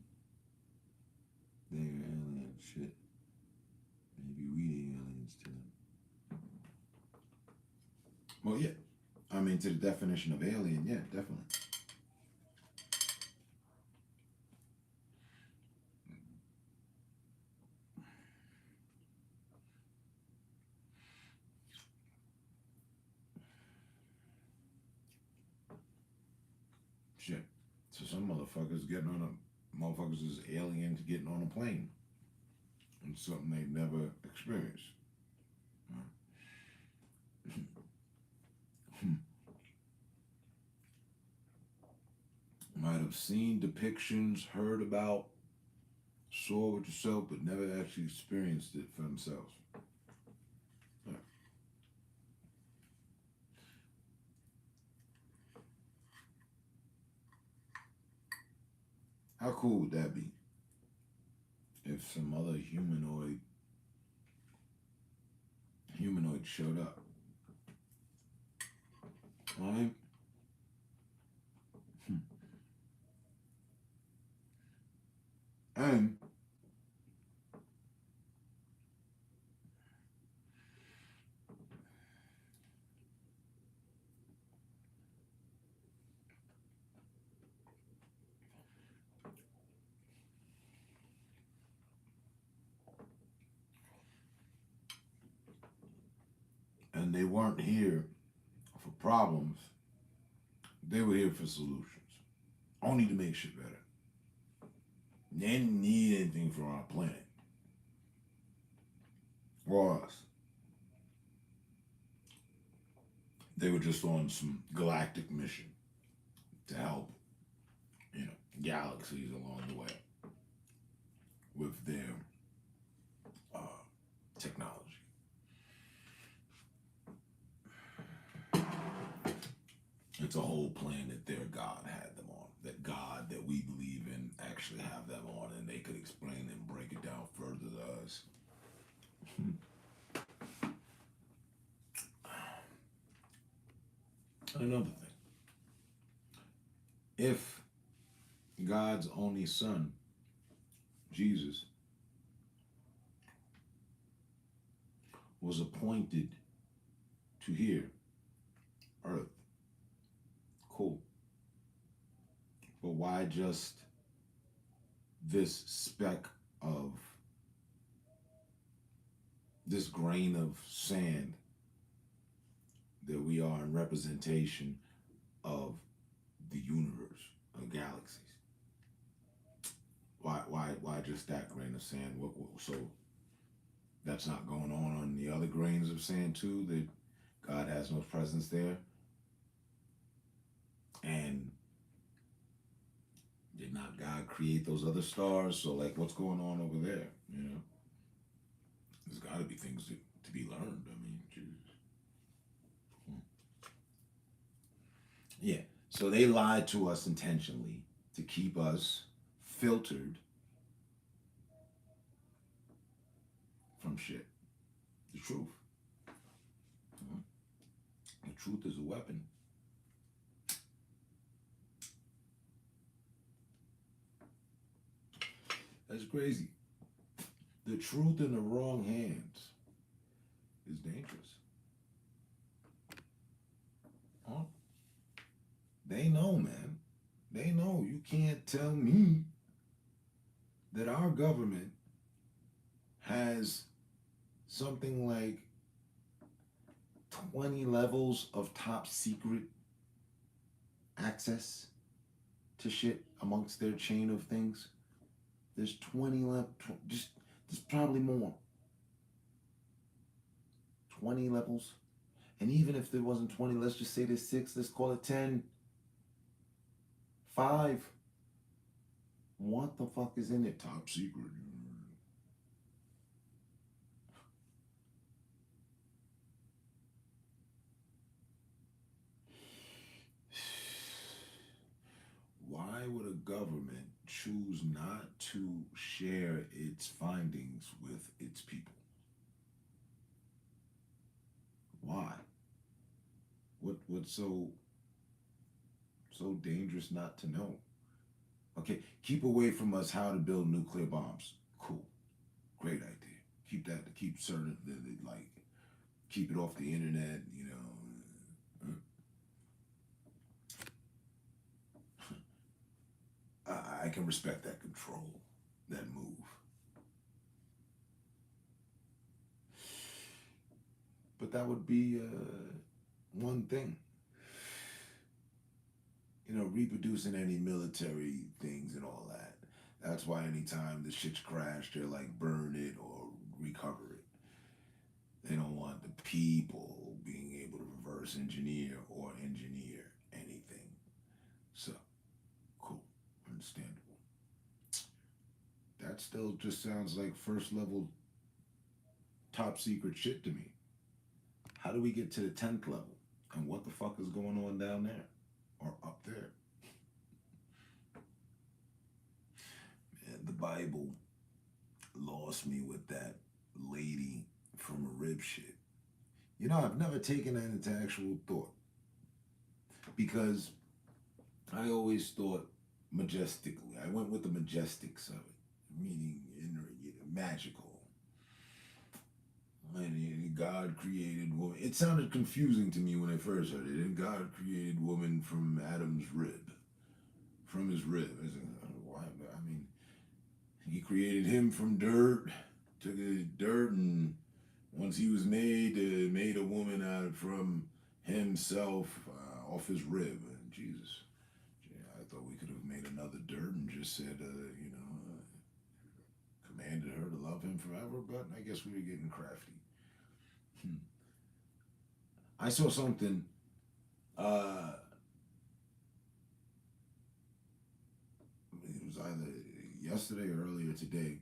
they're alien shit? Maybe we the aliens to them. Well, yeah. I mean, to the definition of alien, yeah, definitely. Shit. So some motherfuckers is aliens getting on a plane. And something they never experienced. Might have seen depictions, heard about, saw with yourself, but never actually experienced it for themselves. How cool would that be? If some other humanoid showed up. Right? And they weren't here for problems. They were here for solutions. Only to make shit better. They didn't need anything from our planet. Or us. They were just on some galactic mission to help, galaxies along the way with their technology. It's a whole plan that their God had them on. That God that we believe in actually have them on, and they could explain and break it down further to us. Another thing. If God's only son, Jesus, was appointed to here, earth, cool. But why just this speck of, this grain of sand that we are in representation of the universe, of galaxies? Why just that grain of sand? So that's not going on the other grains of sand too, that God has no presence there? And did not God create those other stars? So like, what's going on over there? There's got to be things to be learned. I mean, Jesus. Yeah. So they lied to us intentionally to keep us filtered from shit. The truth. The truth is a weapon. That's crazy. The truth in the wrong hands is dangerous. Huh? They know, man. They know. You can't tell me that our government has something like 20 levels of top secret access to shit amongst their chain of things. There's 20 levels, there's probably more. 20 levels. And even if there wasn't 20, let's just say there's 6, let's call it 10. 5. What the fuck is in it? Top secret. choose not to share its findings with its people? Why? What's so dangerous not to know? Okay, keep away from us how to build nuclear bombs. Cool. Great idea. Keep that, keep certain, like, keep it off the internet, you know. I can respect that control, that move. But that would be one thing. You know, reproducing any military things and all that. That's why anytime the shit's crashed, they're like burn it or recover it. They don't want the people being able to reverse engineer or engineer anything. So, cool, understandable. That still just sounds like first level top secret shit to me. How do we get to the 10th level? And what the fuck is going on down there? Or up there? Man, the Bible lost me with that lady from a rib shit. You know, I've never taken that into actual thought. Because I always thought majestically. I went with the majestics of it. Meaning, magical. And God created woman. It sounded confusing to me when I first heard it. And God created woman from Adam's rib. From his rib. I said, why? I mean, he created him from dirt. Took the dirt, and once he was made a woman out from himself off his rib. And Jesus. I thought we could have made another dirt and just said, commanded her to love him forever, but I guess we were getting crafty. I saw something, it was either yesterday or earlier today,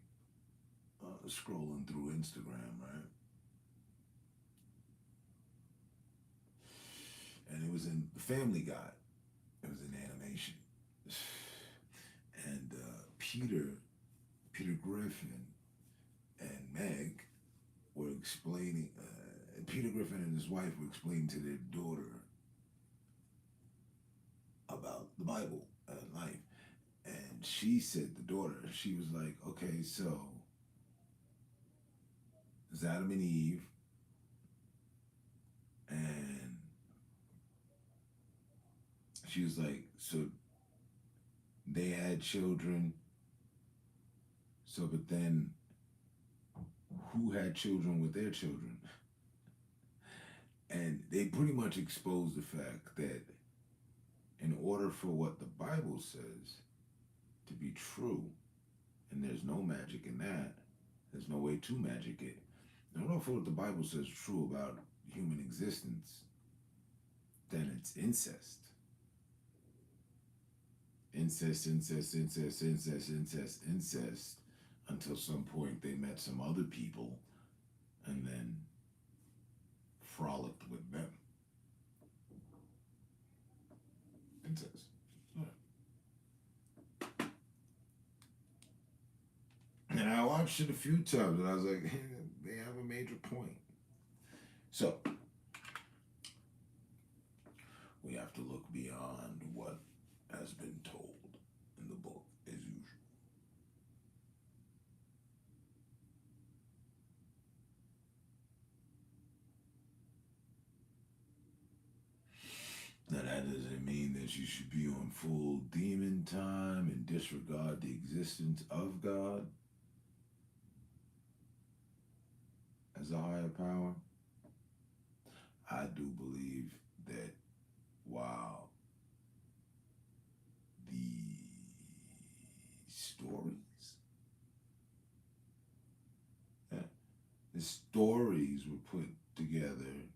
scrolling through Instagram, right? And it was in Family Guy. It was in animation. And Peter Griffin and Meg were explaining, Peter Griffin and his wife were explaining to their daughter about the Bible and life. And she said, the daughter, she was like, okay, so there's Adam and Eve, and she was like, so they had children. So, but then who had children with their children? And they pretty much exposed the fact that in order for what the Bible says to be true, and there's no magic in that, there's no way to magic it. In order for what the Bible says true about human existence, then it's incest. Incest, until some point they met some other people and then frolicked with them. Incest. Yeah. And I watched it a few times and I was like, hey, they have a major point. So, we have to look beyond what has been told in the book, as usual. Now that doesn't mean that you should be on full demon time and disregard the existence of God as a higher power. I do believe that while the stories were put together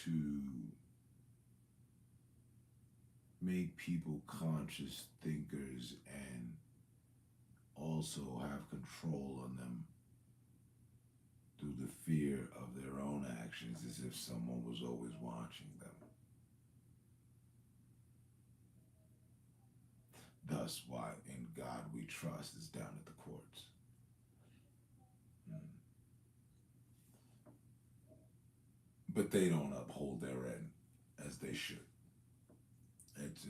to make people conscious thinkers and also have control on them through the fear of their own actions, as if someone was always watching them. Thus, why in God we trust is down at the courts. But they don't uphold their end as they should. It's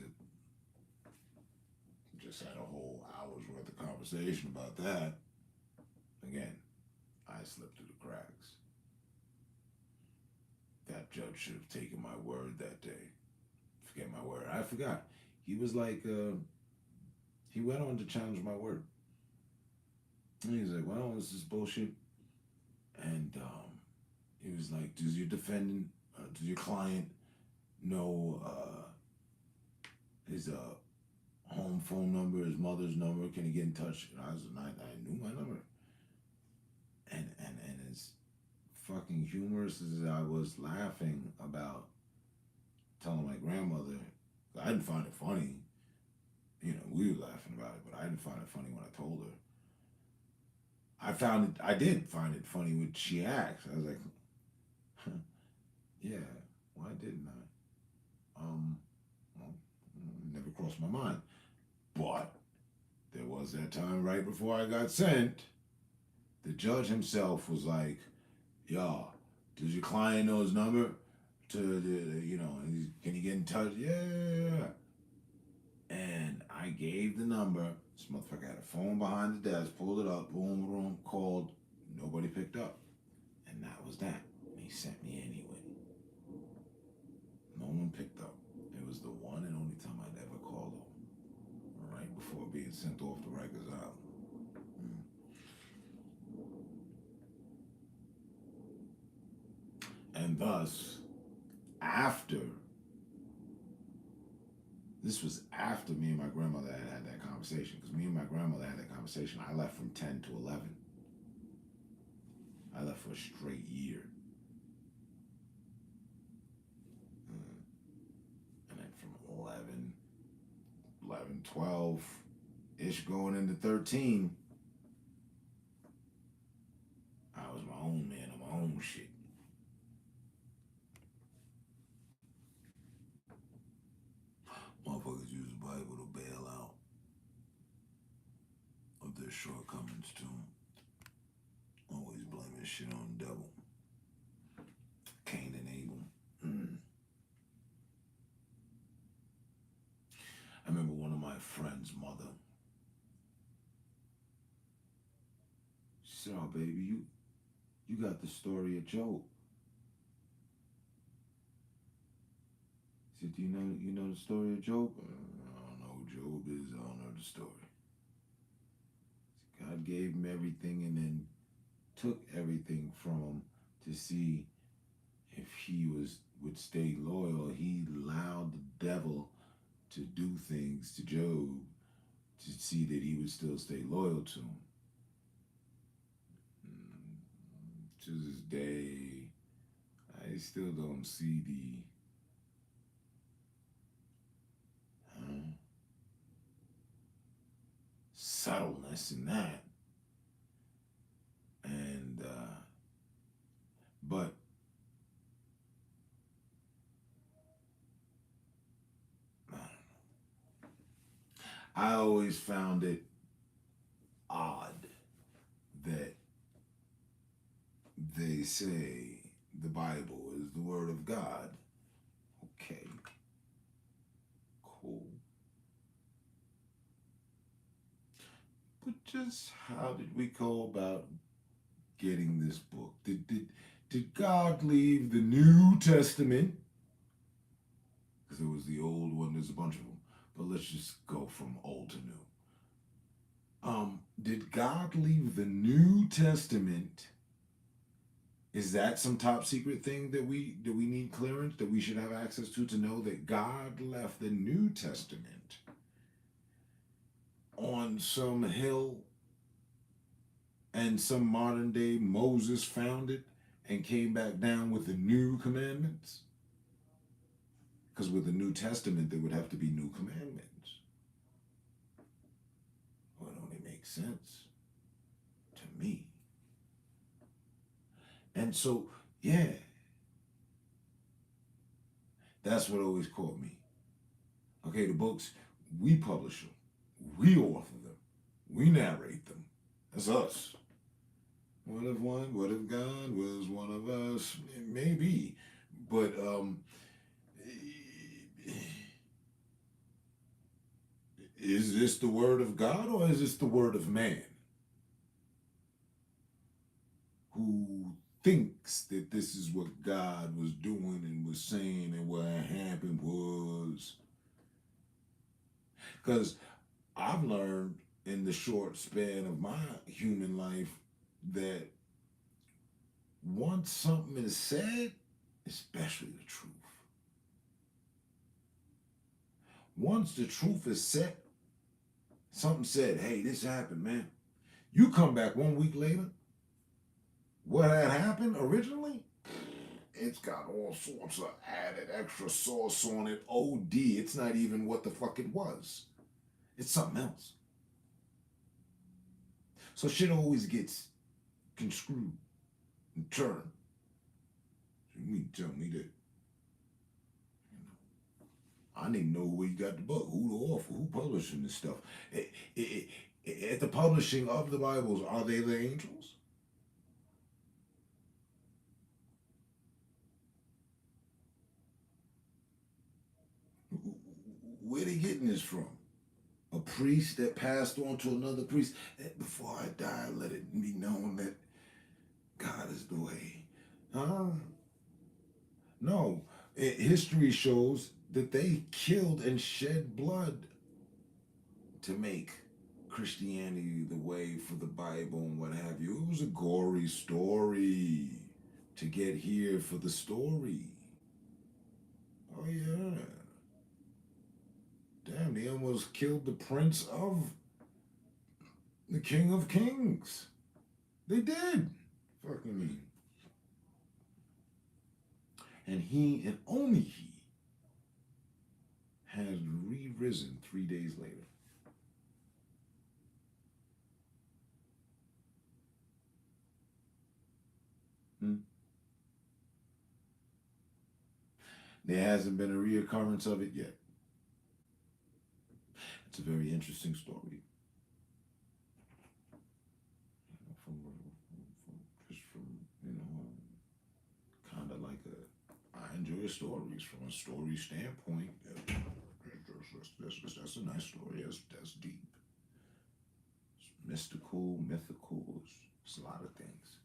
just had a whole hour's worth of conversation about that. Again, I slipped through the cracks. That judge should have taken my word that day. Forget my word. I forgot. He was like, he went on to challenge my word. And he's like, well, this is bullshit. And he was like, does your defendant, does your client know his home phone number, his mother's number? Can he get in touch? And I knew my number. And as fucking humorous as I was laughing about telling my grandmother, I didn't find it funny. You know, we were laughing about it, but I didn't find it funny when I told her. I did find it funny when she asked. I was like, yeah, why didn't I? Well, never crossed my mind. But there was that time right before I got sent, the judge himself was like, y'all, does your client know his number? Can you get in touch? Yeah. And I gave the number. This motherfucker had a phone behind the desk, pulled it up, boom, boom, called. Nobody picked up. And that was that. And he sent me anyway. No one picked up. It was the one and only time I'd ever called him. Right before being sent off to Rikers Island. And thus, this was after me and my grandmother had that conversation, because me and my grandmother had that conversation. I left from 10 to 11. I left for a straight year. And then from 11, 12-ish going into 13, I was my own man on my own shit. Motherfuckers use the Bible to bail out of their shortcomings too. Always blaming shit on the devil. Cain and Abel. I remember one of my friend's mother. She said, oh baby, you got the story of Job. He said, do you know the story of Job? I don't know who Job is. I don't know the story. God gave him everything and then took everything from him to see if he would stay loyal. He allowed the devil to do things to Job to see that he would still stay loyal to him. To this day, I still don't see the subtleness in that. And but I always found it odd that they say the Bible is the Word of God. Okay. Cool. But just how did we go about getting this book? Did God leave the New Testament? Because it was the old one, there's a bunch of them. But let's just go from old to new. Did God leave the New Testament? Is that some top secret thing that we need clearance, that we should have access to know that God left the New Testament on some hill and some modern day Moses found it and came back down with the new commandments? Because with the New Testament, there would have to be new commandments. Well, it only makes sense to me. And so, yeah, that's what always caught me. Okay, the books, we publish them. We author them. We narrate them. That's us. What if God was one of us? Maybe. But is this the word of God or is this the word of man? Who thinks that this is what God was doing and was saying and what happened was. Because I've learned in the short span of my human life that once something is said, especially the truth, once the truth is said, something said, hey, this happened, man. You come back 1 week later, what had happened originally, it's got all sorts of added extra sauce on it. OD, it's not even what the fuck it was. It's something else. So shit always gets construed and turned. So you mean tell me that, I need to know where you got the book, who the author, who publishing this stuff. At the publishing of the Bibles, are they the angels? Where they getting this from? A priest that passed on to another priest. Before I die, let it be known that God is the way. No. History shows that they killed and shed blood to make Christianity the way for the Bible and what have you. It was a gory story to get here for the story. Oh, yeah. Damn, they almost killed the prince of the King of Kings. They did. Fucking me. And he, and only he, has re-risen 3 days later. There hasn't been a reoccurrence of it yet. It's a very interesting story. Kind of like I enjoy stories from a story standpoint. That's a nice story. That's deep. It's mystical, mythical. It's a lot of things.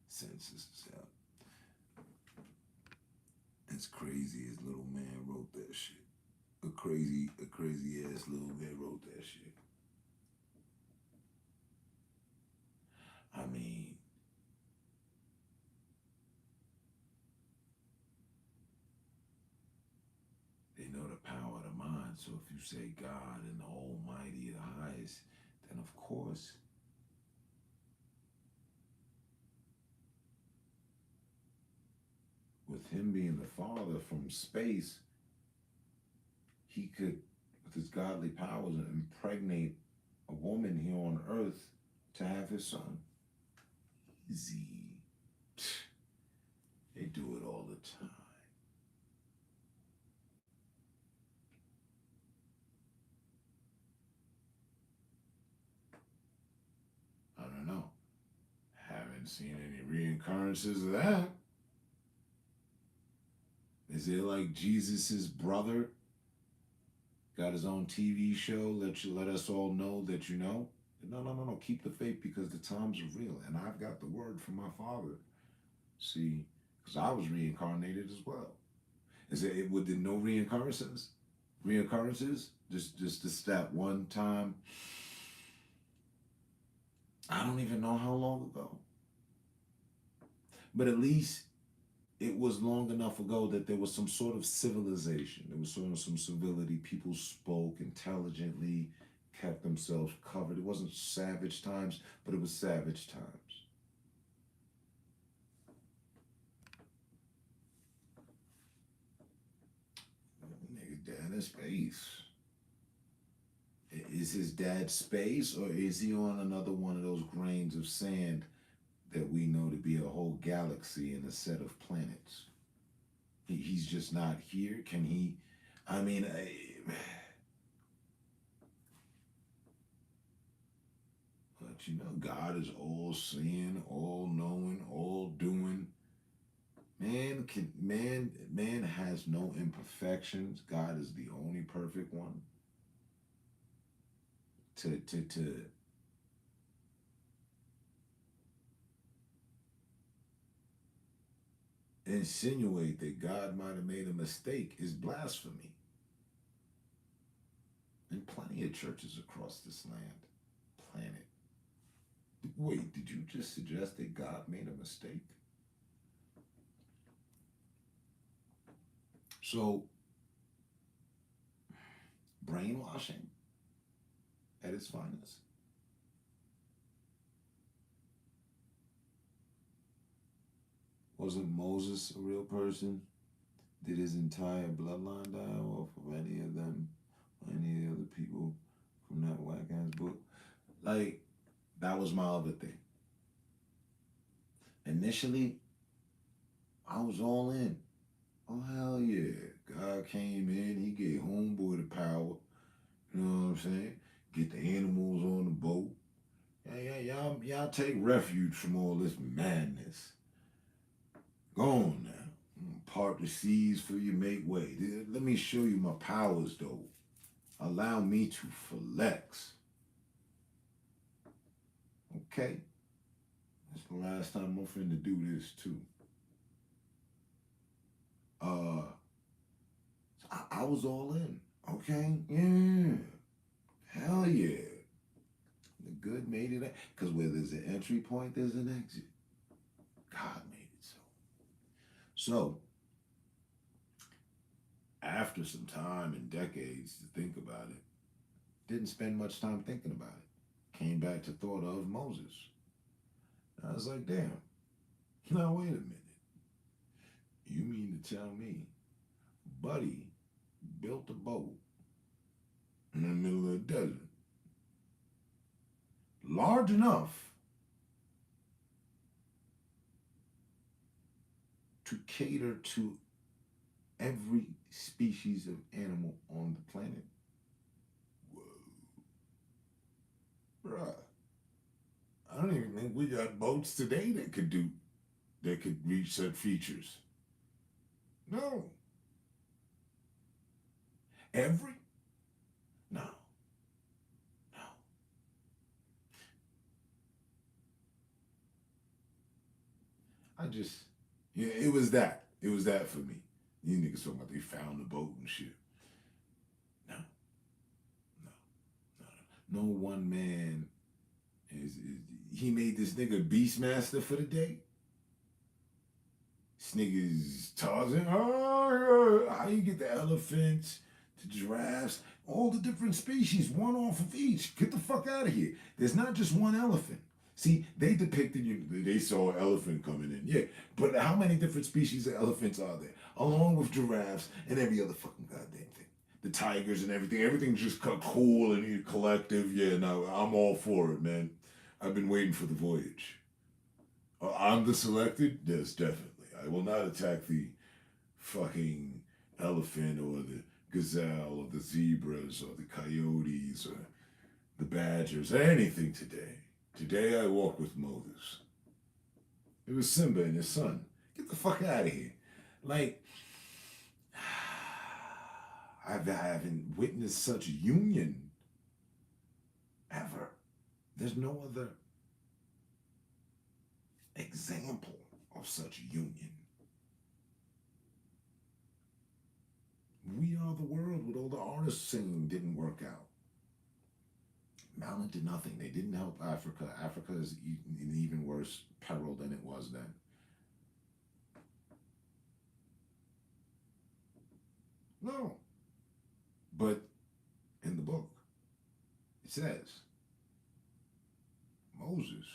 Senses out. It's crazy as little man wrote that shit. A crazy ass little man wrote that shit. I mean, they know the power of the mind. So if you say God and the Almighty, the highest, then of course with him being the Father from space, he could, with his godly powers, impregnate a woman here on earth to have his son. Easy. They do it all the time. I don't know. Haven't seen any reoccurrences of that. Is it like Jesus's brother got his own TV show? Let us all know that you know. No. Keep the faith because the times are real, and I've got the word from my Father. See, because I was reincarnated as well. Is it with the no reoccurrences? Reoccurrences? Just that one time. I don't even know how long ago, but at least it was long enough ago that there was some sort of civilization. There was sort of some civility. People spoke intelligently, kept themselves covered. It wasn't savage times, but it was savage times. Nigga, dad in space. Is his dad space, or is he on another one of those grains of sand that we know galaxy and a set of planets. He's just not here. Can he? I mean, but you know, God is all seeing, all knowing, all doing. Man has no imperfections. God is the only perfect one. To insinuate that God might have made a mistake is blasphemy. And plenty of churches across this planet. Wait, did you just suggest that God made a mistake? So, brainwashing at its finest. Wasn't Moses a real person? Did his entire bloodline die off of any of them, or any other people from that whack-ass book? Like, that was my other thing. Initially, I was all in. Oh, hell yeah. God came in, he gave homeboy the power. You know what I'm saying? Get the animals on the boat. Y'all take refuge from all this madness. Go on now. Part the seas for you, make way. Let me show you my powers, though. Allow me to flex. Okay? That's the last time I'm finna do this, too. I was all in. Okay? Yeah. Hell yeah. The good made it. Because where there's an entry point, there's an exit. God made it so. So, after some time and decades to think about it, didn't spend much time thinking about it. Came back to thought of Moses. I was like, damn. Now, wait a minute. You mean to tell me Buddy built a boat in the middle of the desert large enough to cater to every species of animal on the planet? Whoa. Bruh. I don't even think we got boats today that could reach such features. No. Every? No. No. It was that. It was that for me. You niggas talking about they found the boat and shit. No. No one man he made this nigga Beastmaster for the day. This nigga's Tarzan. Oh, how you get the elephants, the giraffes, all the different species, one off of each. Get the fuck out of here. There's not just one elephant. See, they depicted they saw an elephant coming in. Yeah, but how many different species of elephants are there? Along with giraffes and every other fucking goddamn thing. The tigers and everything. Everything's just cool and collective. Yeah, no, I'm all for it, man. I've been waiting for the voyage. I'm the selected? Yes, definitely. I will not attack the fucking elephant or the gazelle or the zebras or the coyotes or the badgers or anything today. Today I walk with Moses. It was Simba and his son. Get the fuck out of here. Like, I haven't witnessed such union ever. There's no other example of such union. We Are the World with all the artists singing didn't work out. Mountain did nothing. They didn't help Africa. Africa is in even worse peril than it was then. No. But in the book, it says, Moses,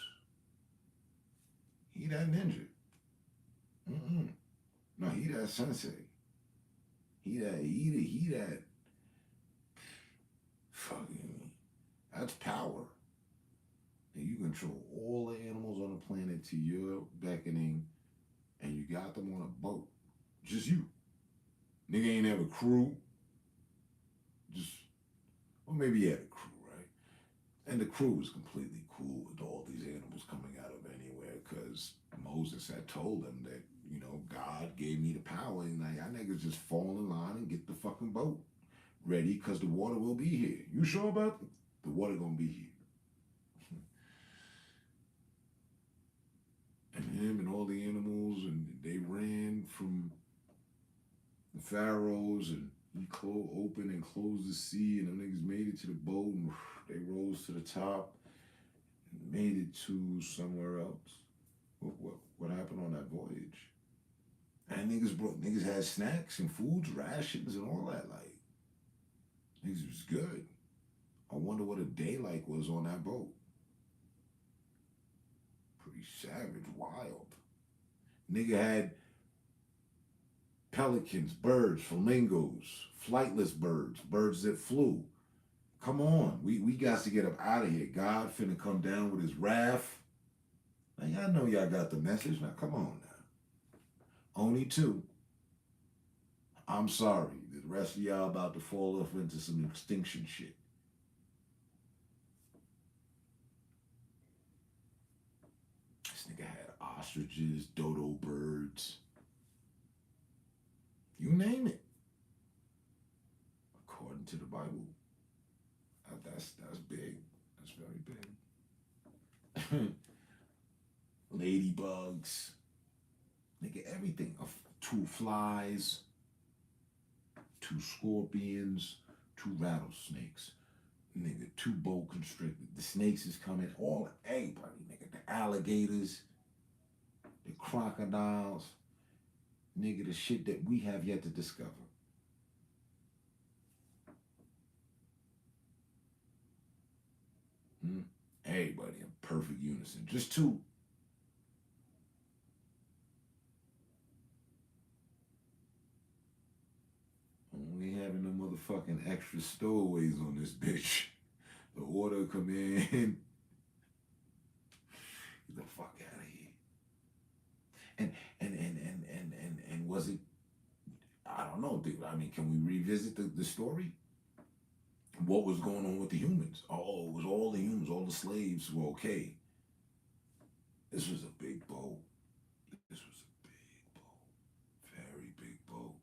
he that ninja. No, he that sensei. He that fucking, that's power. And you control all the animals on the planet to your beckoning and you got them on a boat. Just you. Nigga ain't have a crew. Well, maybe he had a crew, right? And the crew was completely cool with all these animals coming out of anywhere because Moses had told them that, you know, God gave me the power and like, y'all niggas just fall in line and get the fucking boat ready because the water will be here. You sure about it? The water gonna be here. And him and all the animals, and they ran from the pharaohs, and he opened and closed the sea, and them niggas made it to the boat, and they rose to the top, and made it to somewhere else. What happened on that voyage? And niggas had snacks and foods, rations, and all that. Like, niggas was good. I wonder what a day like was on that boat. Pretty savage, wild. Nigga had pelicans, birds, flamingos, flightless birds, birds that flew. Come on, we got to get up out of here. God finna come down with his wrath. Now y'all know y'all got the message. Now come on now. Only two. I'm sorry. The rest of y'all about to fall off into some extinction shit. This nigga had ostriches, dodo birds. You name it. According to the Bible. That's big. That's very big. Ladybugs. Nigga, everything. 2 flies. 2 scorpions. 2 rattlesnakes. Nigga, 2 boa constrictors. The snakes is coming. Everybody, nigga. The alligators. The crocodiles. Nigga, the shit that we have yet to discover. Everybody in perfect unison. Just 2. Only having no motherfucking extra stowaways on this bitch. The order come in. Get the fuck out of here. And was it, I don't know, dude. I mean, can we revisit the story? What was going on with the humans? Oh, it was all the humans, all the slaves were okay. This was a big boat. This was a big boat. Very big boat.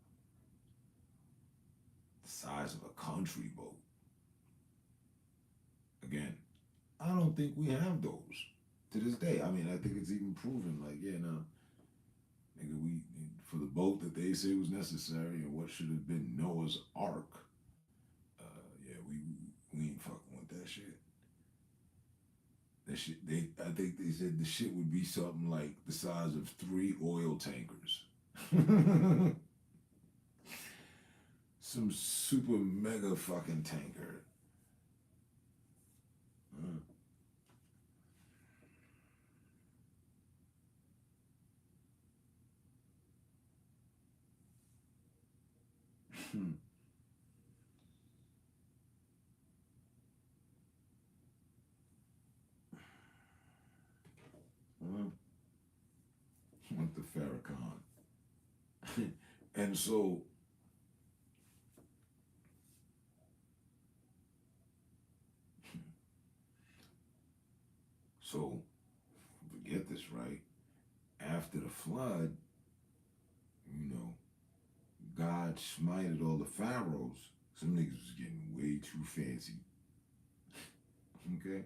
The size of a country boat. Again, I don't think we have those to this day. I mean, I think it's even proven, like, yeah, no. Nigga, for the boat that they say was necessary and what should have been Noah's Ark, we ain't fucking with that shit. That shit, I think they said the shit would be something like the size of 3 oil tankers. Some super mega fucking tanker. Went to Farrakhan. And so forget this, right? After the flood, you know, God smited all the pharaohs. Some niggas was getting way too fancy. Okay?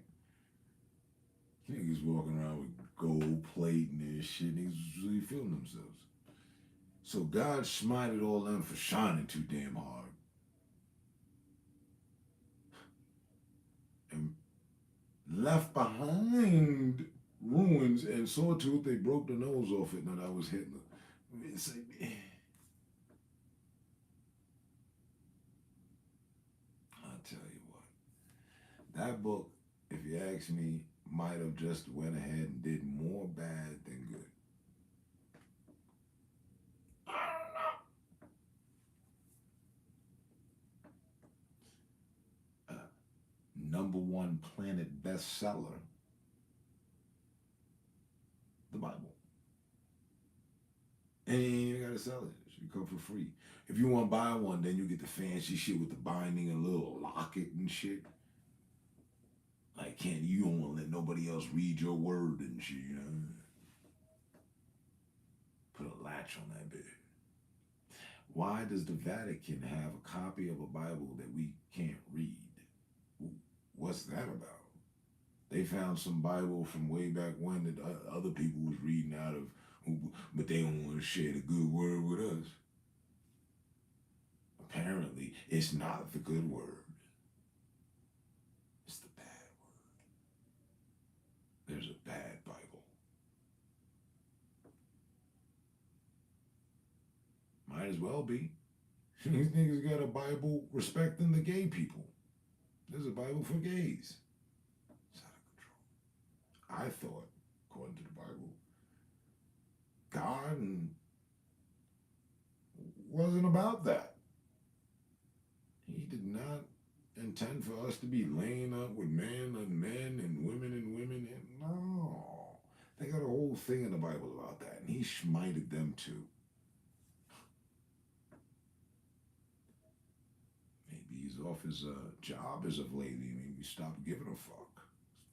Niggas walking around with gold plate and this shit. Niggas was really feeling themselves. So God smited all them for shining too damn hard. And left behind ruins and saw to it they broke the nose off it. Now that was Hitler. It's like, I'll tell you what. That book, if you ask me, might have just went ahead and did more bad than good. I don't know. #1 Planet bestseller, the Bible. And you ain't even gotta sell it. It should come for free. If you want to buy one, then you get the fancy shit with the binding and little locket and shit. Like, you don't want to let nobody else read your word and shit, you know? Put a latch on that bit. Why does the Vatican have a copy of a Bible that we can't read? What's that about? They found some Bible from way back when that other people was reading out of, but they don't want to share the good word with us. Apparently, it's not the good word. It's the bad word. There's a bad Bible. Might as well be. These niggas got a Bible respecting the gay people. There's a Bible for gays. It's out of control. I thought, according to the Bible, God wasn't about that. He did not intend for us to be laying up with men and men and women and women. No. They got a whole thing in the Bible about that, and he smited them too. Maybe he's off his job as of lately. Maybe stop giving a fuck.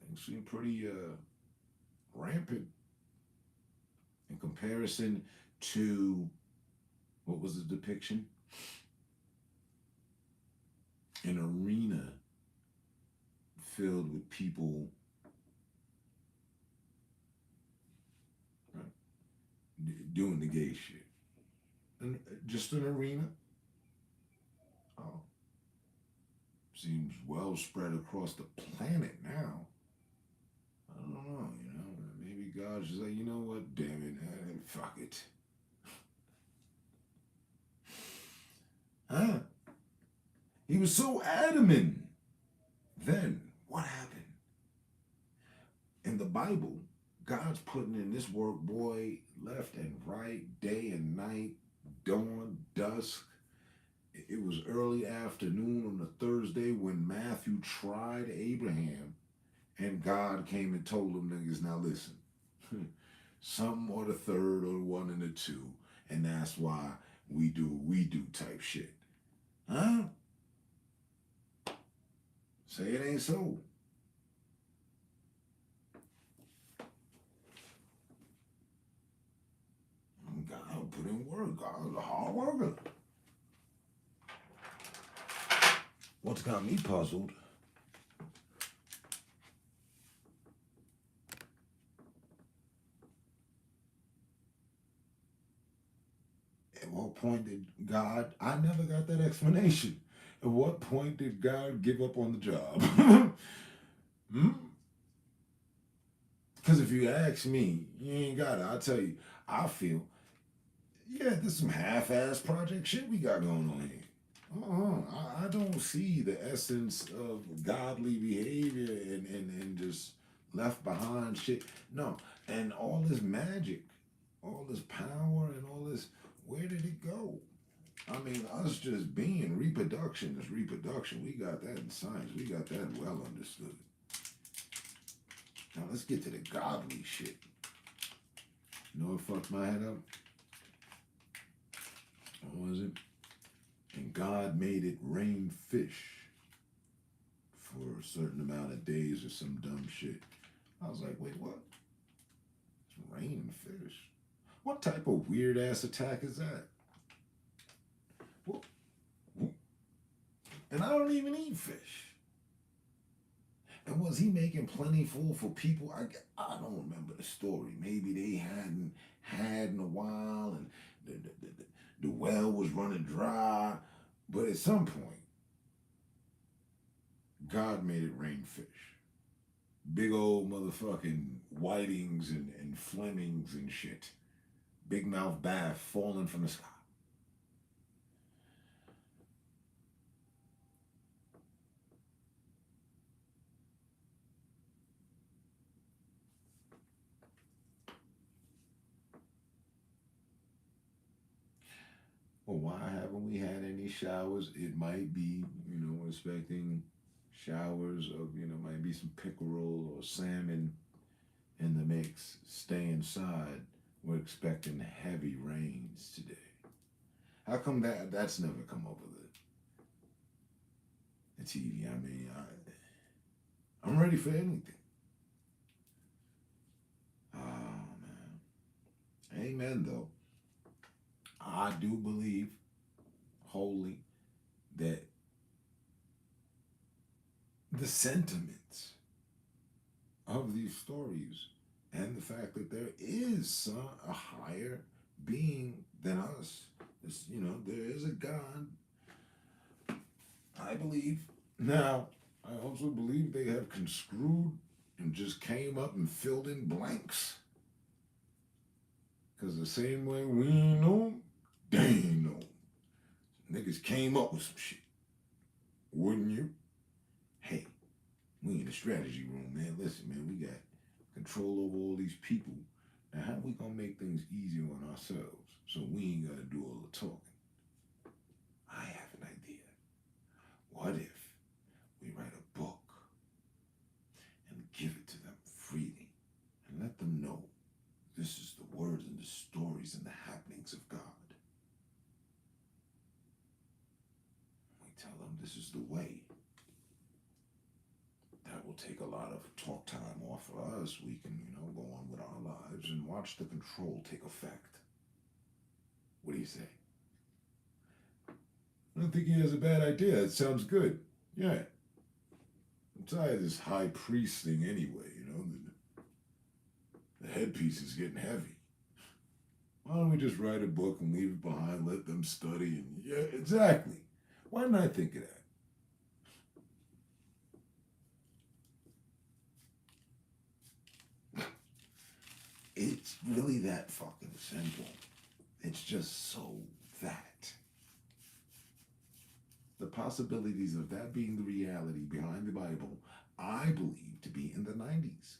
Things seem pretty rampant in comparison to, what was the depiction? An arena filled with people, right, doing the gay shit. And just an arena? Oh. Seems well spread across the planet now. I don't know, you know. Maybe God's just like, you know what, damn it, fuck it. Huh? He was so adamant. Then, what happened? In the Bible, God's putting in this work, boy, left and right, day and night, dawn, dusk. It was early afternoon on a Thursday when Matthew tried Abraham, and God came and told him, niggas, now listen, some or the third or the one and the two, and that's why we do what we do type shit. Huh? Say it ain't so. God put in work. God was a hard worker. What's got me puzzled? At what point did God, I never got that explanation. At what point did God give up on the job? Because if you ask me, you ain't got it. I'll tell you, I feel, yeah, there's some half-ass project shit we got going on here. I don't see the essence of godly behavior and just left behind shit. No, and all this magic, all this power and all this, where did it go? I mean, us just being reproduction is reproduction. We got that in science. We got that well understood. Now let's get to the godly shit. You know what fucked my head up? What was it? And God made it rain fish for a certain amount of days or some dumb shit. I was like, wait, what? It's raining fish? What type of weird ass attack is that? And I don't even eat fish. And was he making plentiful for people? I don't remember the story. Maybe they hadn't had in a while and the well was running dry. But at some point, God made it rain fish. Big old motherfucking whitings and flemings and shit. Big mouth bass falling from the sky. Well, why haven't we had any showers? It might be, we're expecting showers of, might be some pickerel or salmon in the mix. Stay inside. we're expecting heavy rains today. How come that's never come over the TV? I mean, I'm ready for anything. Oh, man. Amen, though. I do believe wholly that the sentiments of these stories and the fact that there is a higher being than us, there is a God, I believe. Now, I also believe they have construed and just came up and filled in blanks. Because the same way we ain't know, they ain't know. Niggas came up with some shit. Wouldn't you? Hey, we in the strategy room, man. Listen, man, we got control over all these people. Now, how we gonna make things easier on ourselves so we ain't gotta do all the talking? I have an idea. What if we write a book and give it to them freely and let them know this is the words and the stories and the happenings of God? We tell them this is the way. That will take a lot of talk time off of us. We can, go on with our lives and watch the control take effect. What do you say? I don't think he has a bad idea. It sounds good. Yeah. I'm tired of this high priest thing anyway, The headpiece is getting heavy. Why don't we just write a book and leave it behind, let them study, and yeah, exactly. Why didn't I think of that? It's really that fucking simple. It's just so that. The possibilities of that being the reality behind the Bible, I believe to be in the 90s.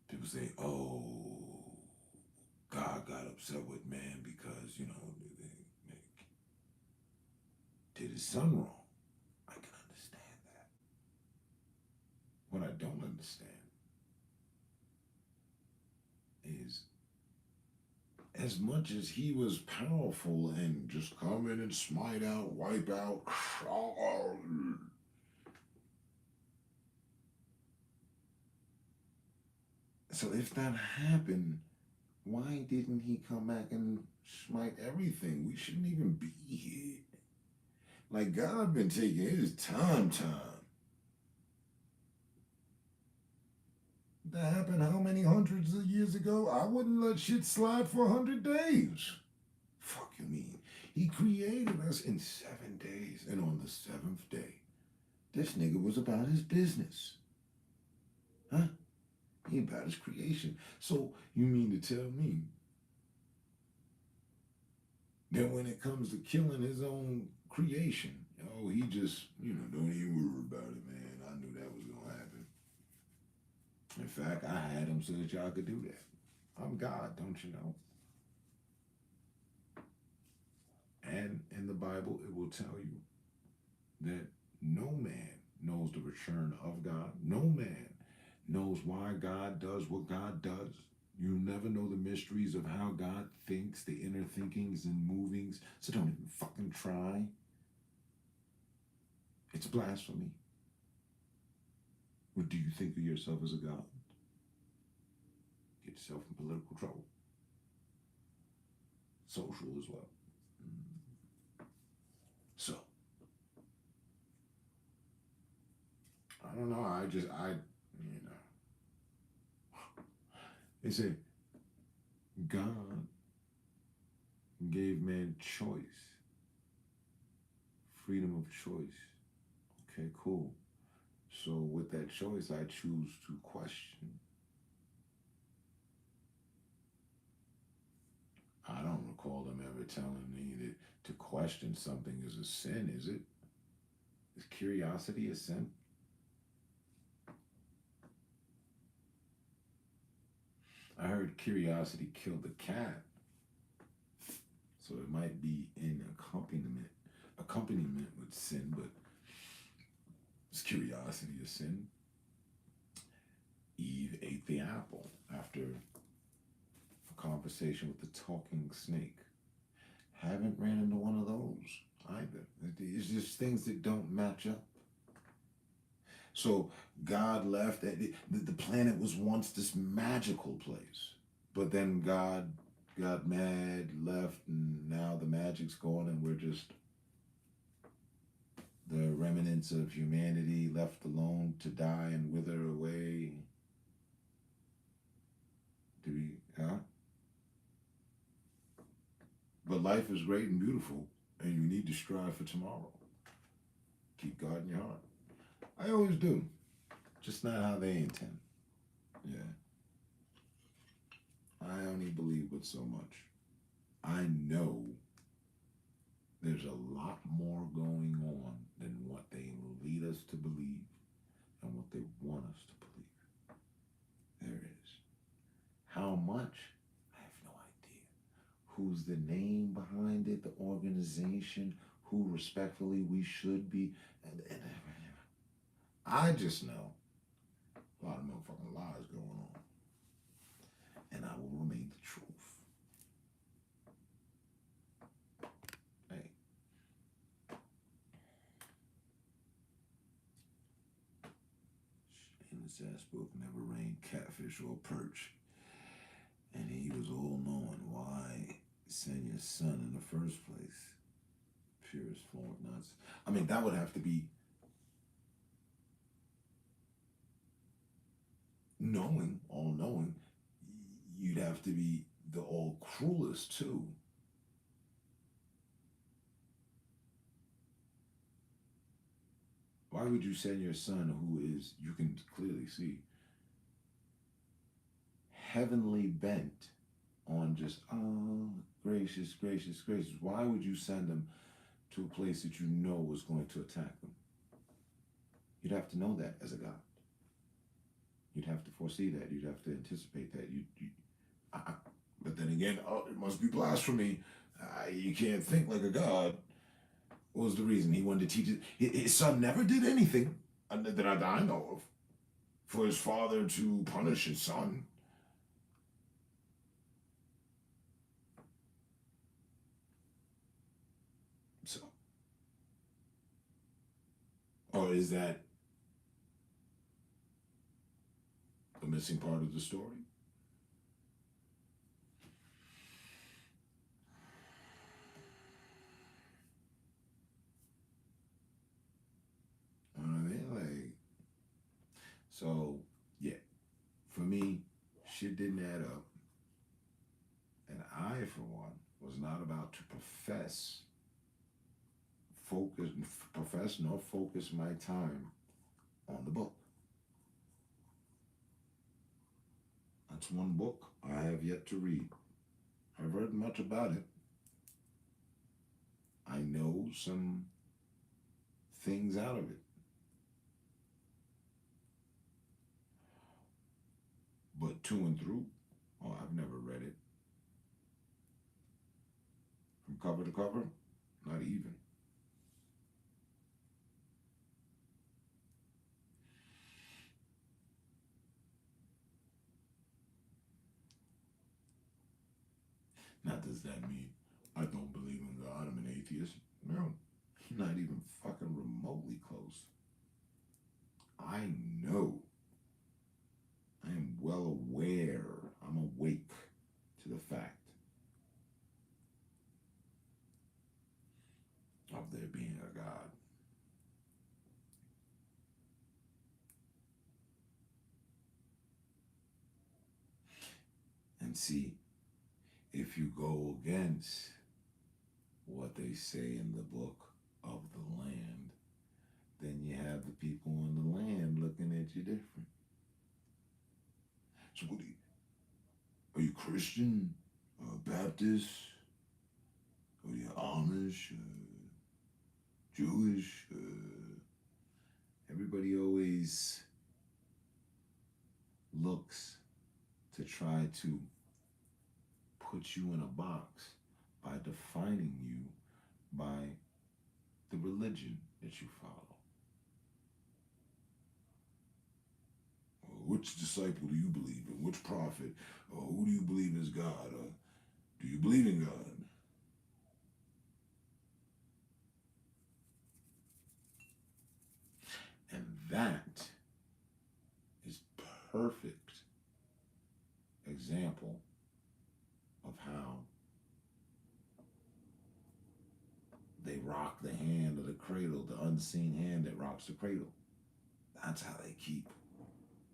People say, oh, God got upset with man because, they did his son wrong. I can understand that. What I don't understand is as much as he was powerful and just come in and smite out, wipe out, so if that happened, why didn't he come back and smite everything? We shouldn't even be here. Like, God been taking his time. That happened how many hundreds of years ago? I wouldn't let shit slide for 100 days. Fuck you mean? He created us in 7 days, and on the 7th day, this nigga was about his business. Huh? He about his creation. So you mean to tell me that when it comes to killing his own creation, he just, don't even worry about it, man. I knew that was going to happen. In fact, I had him so that y'all could do that. I'm God, don't you know? And in the Bible, it will tell you that no man knows the return of God. No man knows why God does what God does. You'll never know the mysteries of how God thinks, the inner thinkings and movings. So don't even fucking try. It's blasphemy. Or do you think of yourself as a God? Get yourself in political trouble. Social as well. So, I don't know. They say God gave man choice, freedom of choice. Okay, cool. So with that choice, I choose to question. I don't recall them ever telling me that to question something is a sin, is it? Is curiosity a sin? I heard curiosity killed the cat. So it might be in accompaniment with sin, but Is curiosity a sin? Eve ate the apple after a conversation with the talking snake. Haven't ran into one of those either. It's just things that don't match up. So God left. The planet was once this magical place, but then God got mad, left, and now the magic's gone, and we're just the remnants of humanity left alone to die and wither away. But life is great and beautiful, and you need to strive for tomorrow. Keep God in your heart. I always do. Just not how they intend. Yeah. I only believe with so much. I know there's a lot more going on than what they lead us to believe and what they want us to believe. There is. How much? I have no idea. Who's the name behind it, the organization, who respectfully we should be. And I just know a lot of motherfucking lies going on. And I will remain the truth. Hey. In this ass book never rained catfish or perch. And he was all knowing why send your son in the first place. Purest form of nonsense. I mean, that would have to be knowing, all knowing. You'd have to be the all cruelest too. Why would you send your son, who is, you can clearly see, heavenly bent on just, oh, gracious, gracious, gracious. Why would you send him to a place that you know was going to attack them? You'd have to know that as a God. You'd have to foresee that. You'd have to anticipate that. But then again, oh, it must be blasphemy. You can't think like a God. What was the reason? He wanted to teach it. His son never did anything that I know of for his father to punish his son. So, or is that a missing part of the story? So, yeah, for me, shit didn't add up. And I, for one, was not about to profess nor focus my time on the book. That's one book I have yet to read. I've read much about it. I know some things out of it. But to and through, oh, I've never read it. From cover to cover, not even. Now, does that mean I don't believe in God? I'm an atheist? No, not even fucking remotely close. I know. I am well aware. I'm awake to the fact of there being a God. And see, if you go against what they say in the book of the land, then you have the people in the land looking at you different. So what are you Christian, Baptist, are you Amish, Jewish? Everybody always looks to try to put you in a box by defining you by the religion that you follow. which disciple do you believe in? Which prophet? Or who do you believe is God? Or do you believe in God? And that is perfect example of how they rock the hand of the cradle, the unseen hand that rocks the cradle. That's how they keep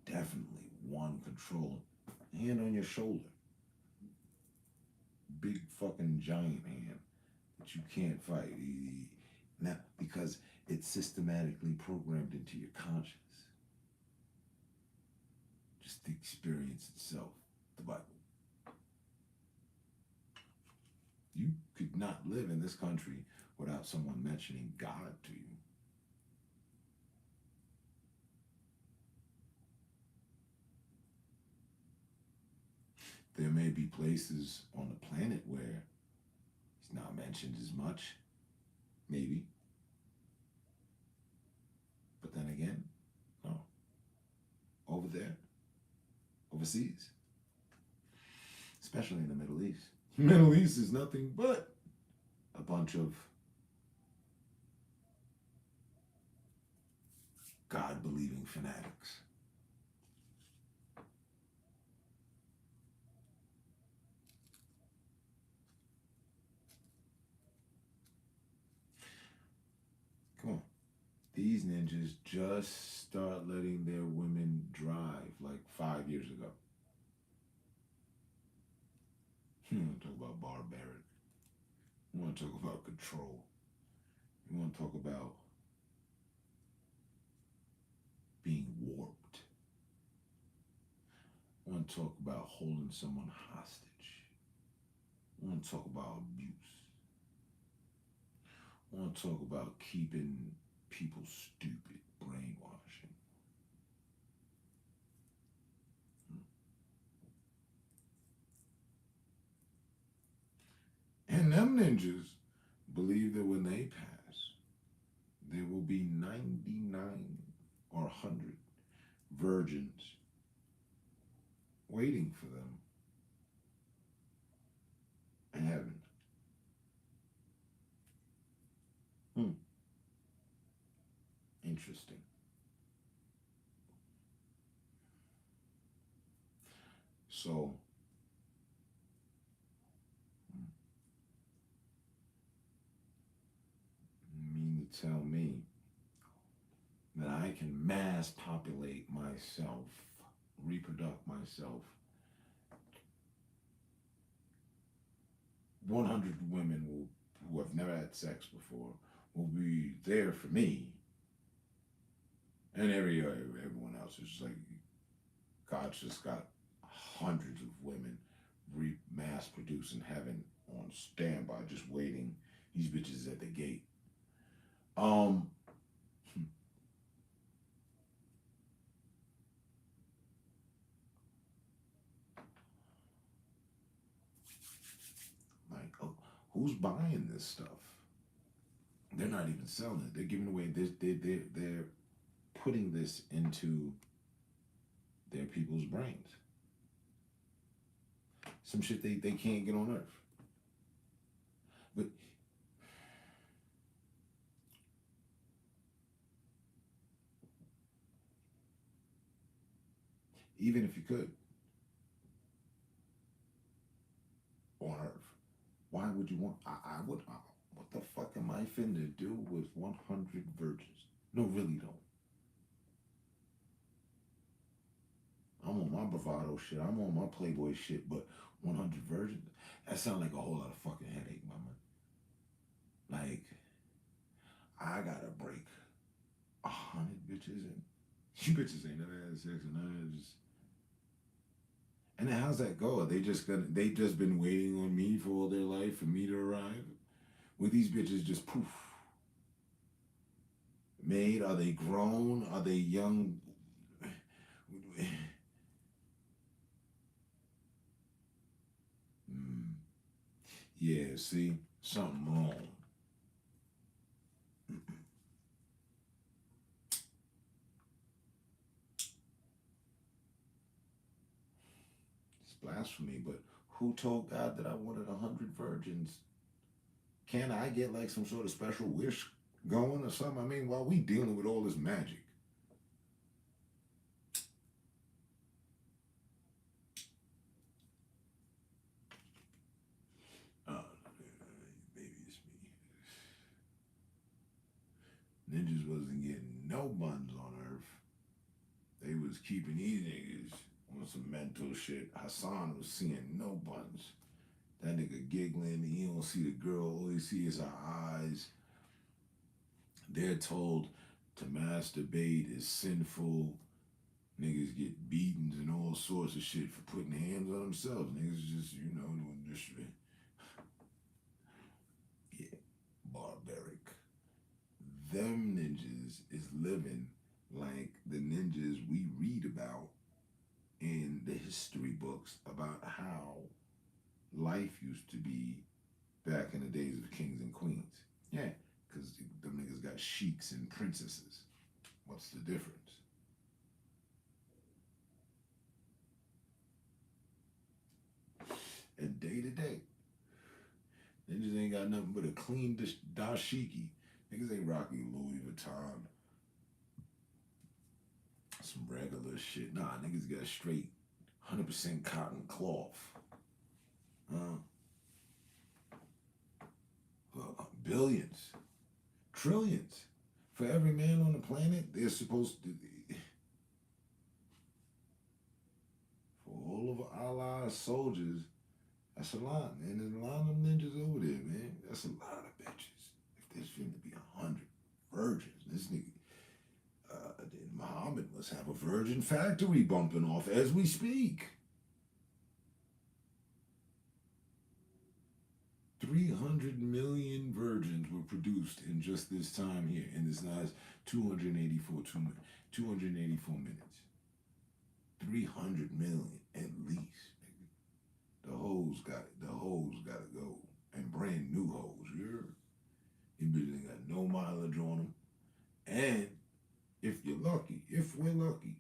definitely one control. Hand on your shoulder. Big fucking giant hand that you can't fight. Now, because it's systematically programmed into your conscience. Just the experience itself, the Bible. You could not live in this country without someone mentioning God to you. There may be places on the planet where he's not mentioned as much, maybe. But then again, no. Over there, overseas, especially in the Middle East. The Middle East is nothing but a bunch of God-believing fanatics. Come on. These ninjas just start letting their women drive like 5 years ago. You want to talk about barbaric. You want to talk about control. You want to talk about being warped. You want to talk about holding someone hostage. You want to talk about abuse. I want to talk about keeping people stupid, brainwashing. And them ninjas believe that when they pass, there will be 99 or 100 virgins waiting for them in heaven. Interesting. So, you mean to tell me that I can mass populate myself, reproduce myself, 100 women who have never had sex before will be there for me, and everyone else is just like, God's just got hundreds of women mass producing heaven on standby, just waiting. These bitches at the gate. Like, oh, who's buying this stuff? They're not even selling it. They're giving away this. They're putting this into their people's brains. Some shit they can't get on earth. But even if you could, on earth, why would you want, I would, what the fuck am I finna do with 100 virgins? No, really don't. I'm on my bravado shit. I'm on my Playboy shit, but 100 virgins? That sounds like a whole lot of fucking headache, mama. Like, I gotta break 100 bitches, and you bitches ain't never had sex, and I just. And then how's that go? They just been waiting on me for all their life for me to arrive? With these bitches just poof. Made? Are they grown? Are they young? Yeah, see? Something wrong. blasphemy, but who told God that I wanted 100 virgins? Can I get like some sort of special wish going or something? I mean, while we dealing with all this magic. Maybe it's me. Ninjas wasn't getting no buns on Earth. They was keeping these niggas on some mental shit. Hassan was seeing no buns. That nigga giggling, he don't see the girl, all he see is her eyes. They're told to masturbate is sinful. Niggas get beatings and all sorts of shit for putting hands on themselves. Niggas just, doing this shit. Yeah, barbaric. Them ninjas is living like the ninjas we read about in the history books about how life used to be back in the days of kings and queens. Yeah, because them niggas got sheiks and princesses. What's the difference? And day to day, ninjas ain't got nothing but a clean dashiki. Niggas ain't rocking Louis Vuitton. Some regular shit. Nah, niggas got straight 100% cotton cloth. Billions, trillions. For every man on the planet, they're supposed to. For all of Allah's soldiers, that's a lot, man. There's a lot of them ninjas over there, man. That's a lot of bitches. If there's going to be 100 virgins, this nigga, Muhammad must have a virgin factory bumping off as we speak. 300 million virgins were produced in just this time here, in this last 284 minutes. 300 million at least. The hoes got it. The hoes gotta go. And brand new hoes. You bitches ain't got no mileage on them. And if you're lucky, if we're lucky,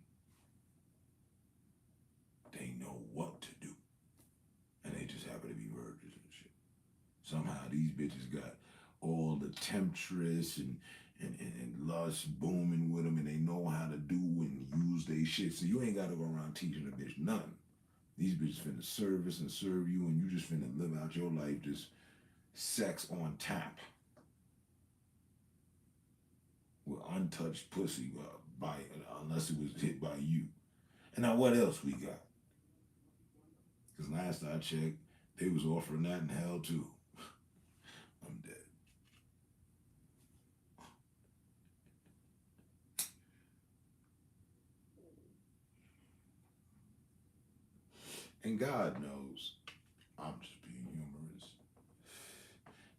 they know what to do. And they just happen to be virgins and shit. Somehow these bitches got all the temptress and lust booming with them, and they know how to do and use their shit. So you ain't got to go around teaching a bitch nothing. These bitches finna service and serve you, and you just finna live out your life just sex on tap. With untouched pussy unless it was hit by you. And now what else we got? Because last I checked, they was offering that in hell too. I'm dead. And God knows, I'm just being humorous.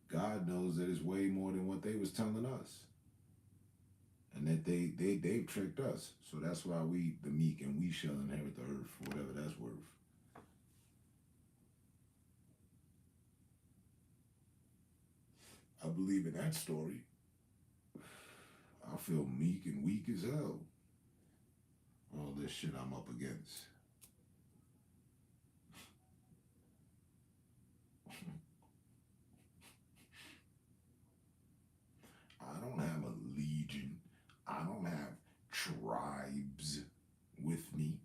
God knows that it's way more than what they was telling us. And that they've tricked us. So that's why we, the meek, and we shall inherit the earth, for whatever that's worth. I believe in that story. I feel meek and weak as hell. All this shit I'm up against. I don't have a legion. I don't have tribes with me.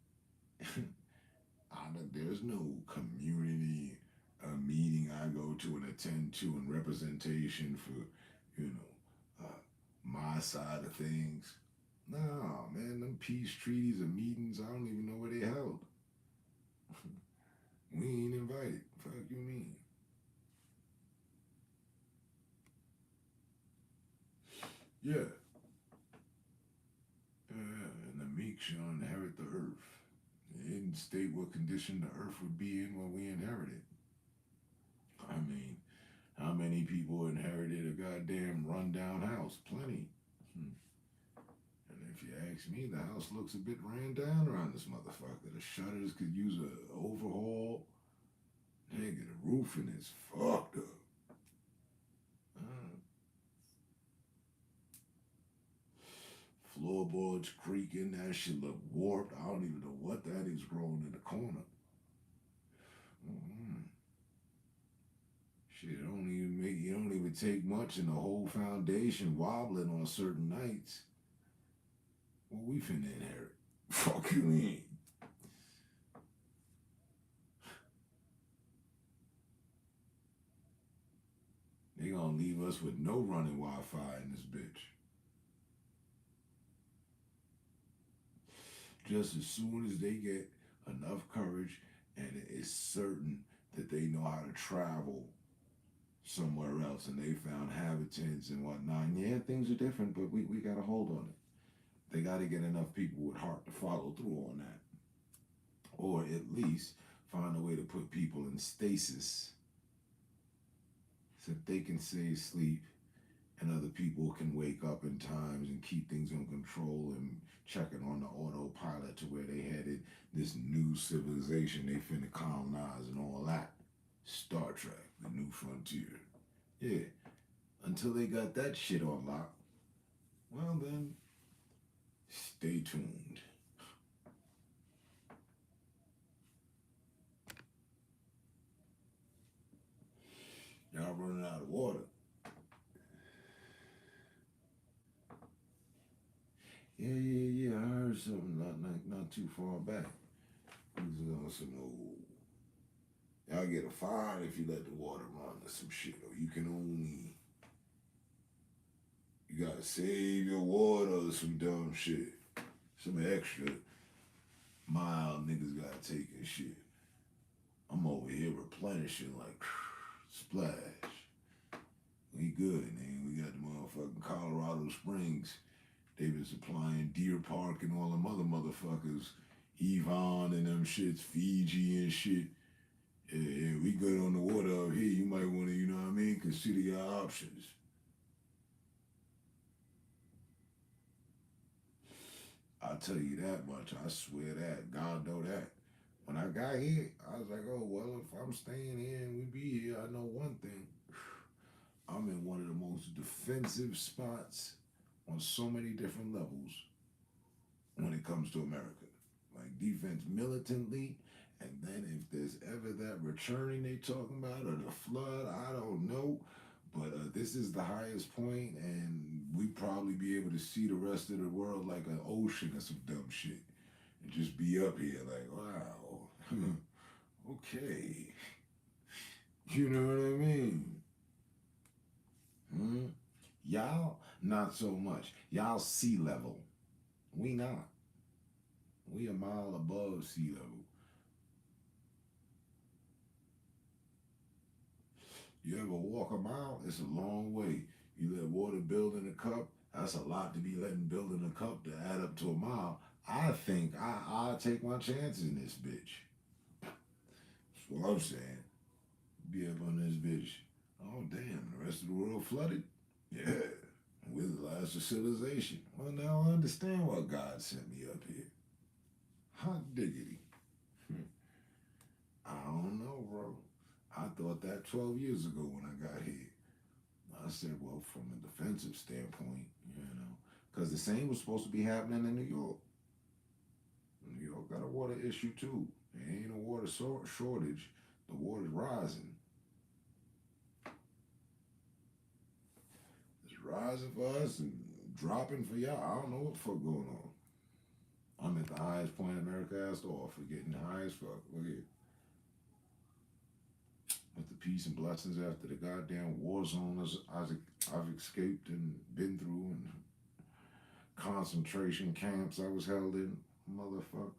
There's no community meeting I go to and attend to in representation for, my side of things. No, man, them peace treaties and meetings, I don't even know where they held. We ain't invited. Fuck you mean? Yeah. And the meek shall inherit the earth. It didn't state what condition the earth would be in when we inherited. I mean, how many people inherited a goddamn rundown house? Plenty. And if you ask me, the house looks a bit ran down around this motherfucker. The shutters could use an overhaul. Nigga, the roofing is fucked up. Floorboards creaking, that shit look warped. I don't even know what that is growing in the corner. Shit, it don't even take much in the whole foundation wobbling on certain nights. Well, we finna inherit. Fuck you mean? They gonna leave us with no running Wi-Fi in this bitch. Just as soon as they get enough courage and it is certain that they know how to travel somewhere else and they found habitants and whatnot. And yeah, things are different, but we got to hold on it. They got to get enough people with heart to follow through on that. Or at least find a way to put people in stasis so that they can stay asleep and other people can wake up in times and keep things under control and checking on the autopilot to where they headed, this new civilization they finna colonize and all that. Star Trek, the new frontier. Yeah, until they got that shit on lock, well then, stay tuned. Y'all running out of water. Yeah. I heard something not too far back. It was on some old. Y'all get a fine if you let the water run or some shit, or you can only. You gotta save your water or some dumb shit. Some extra mild niggas gotta take and shit. I'm over here replenishing like splash. We good, man. We got the motherfucking Colorado Springs. They been supplying Deer Park and all them other motherfuckers. Yvonne and them shits, Fiji and shit. Yeah, we good on the water up here. You might want to, you know what I mean, consider your options. I'll tell you that much. I swear that. God know that. When I got here, I was like, oh, well, if I'm staying here and we be here, I know one thing. I'm in one of the most defensive spots on so many different levels when it comes to America. Like defense militantly, and then if there's ever that returning they talking about or the flood, I don't know. But this is the highest point, and we probably be able to see the rest of the world like an ocean or some dumb shit. And just be up here like, wow, okay. You know what I mean? Y'all, not so much. Y'all sea level. We not. We a mile above sea level. You ever walk a mile? It's a long way. You let water build in a cup. That's a lot to be letting build in a cup to add up to a mile. I think I'll take my chances in this bitch. That's what I'm saying. Be up on this bitch. Oh, damn. The rest of the world flooded? Yeah. We're the last of civilization. Well, now I understand why God sent me up here. Hot diggity. I don't know, bro. I thought that 12 years ago when I got here. I said, well, from a defensive standpoint, you know, because the same was supposed to be happening in New York. New York got a water issue, too. There ain't a water shortage. The water's rising. It's rising for us and dropping for y'all. I don't know what the fuck going on. I'm at the highest point America has to offer, getting high as fuck. Look here. With the peace and blessings after the goddamn war zones I've escaped and been through, and concentration camps I was held in, motherfucker.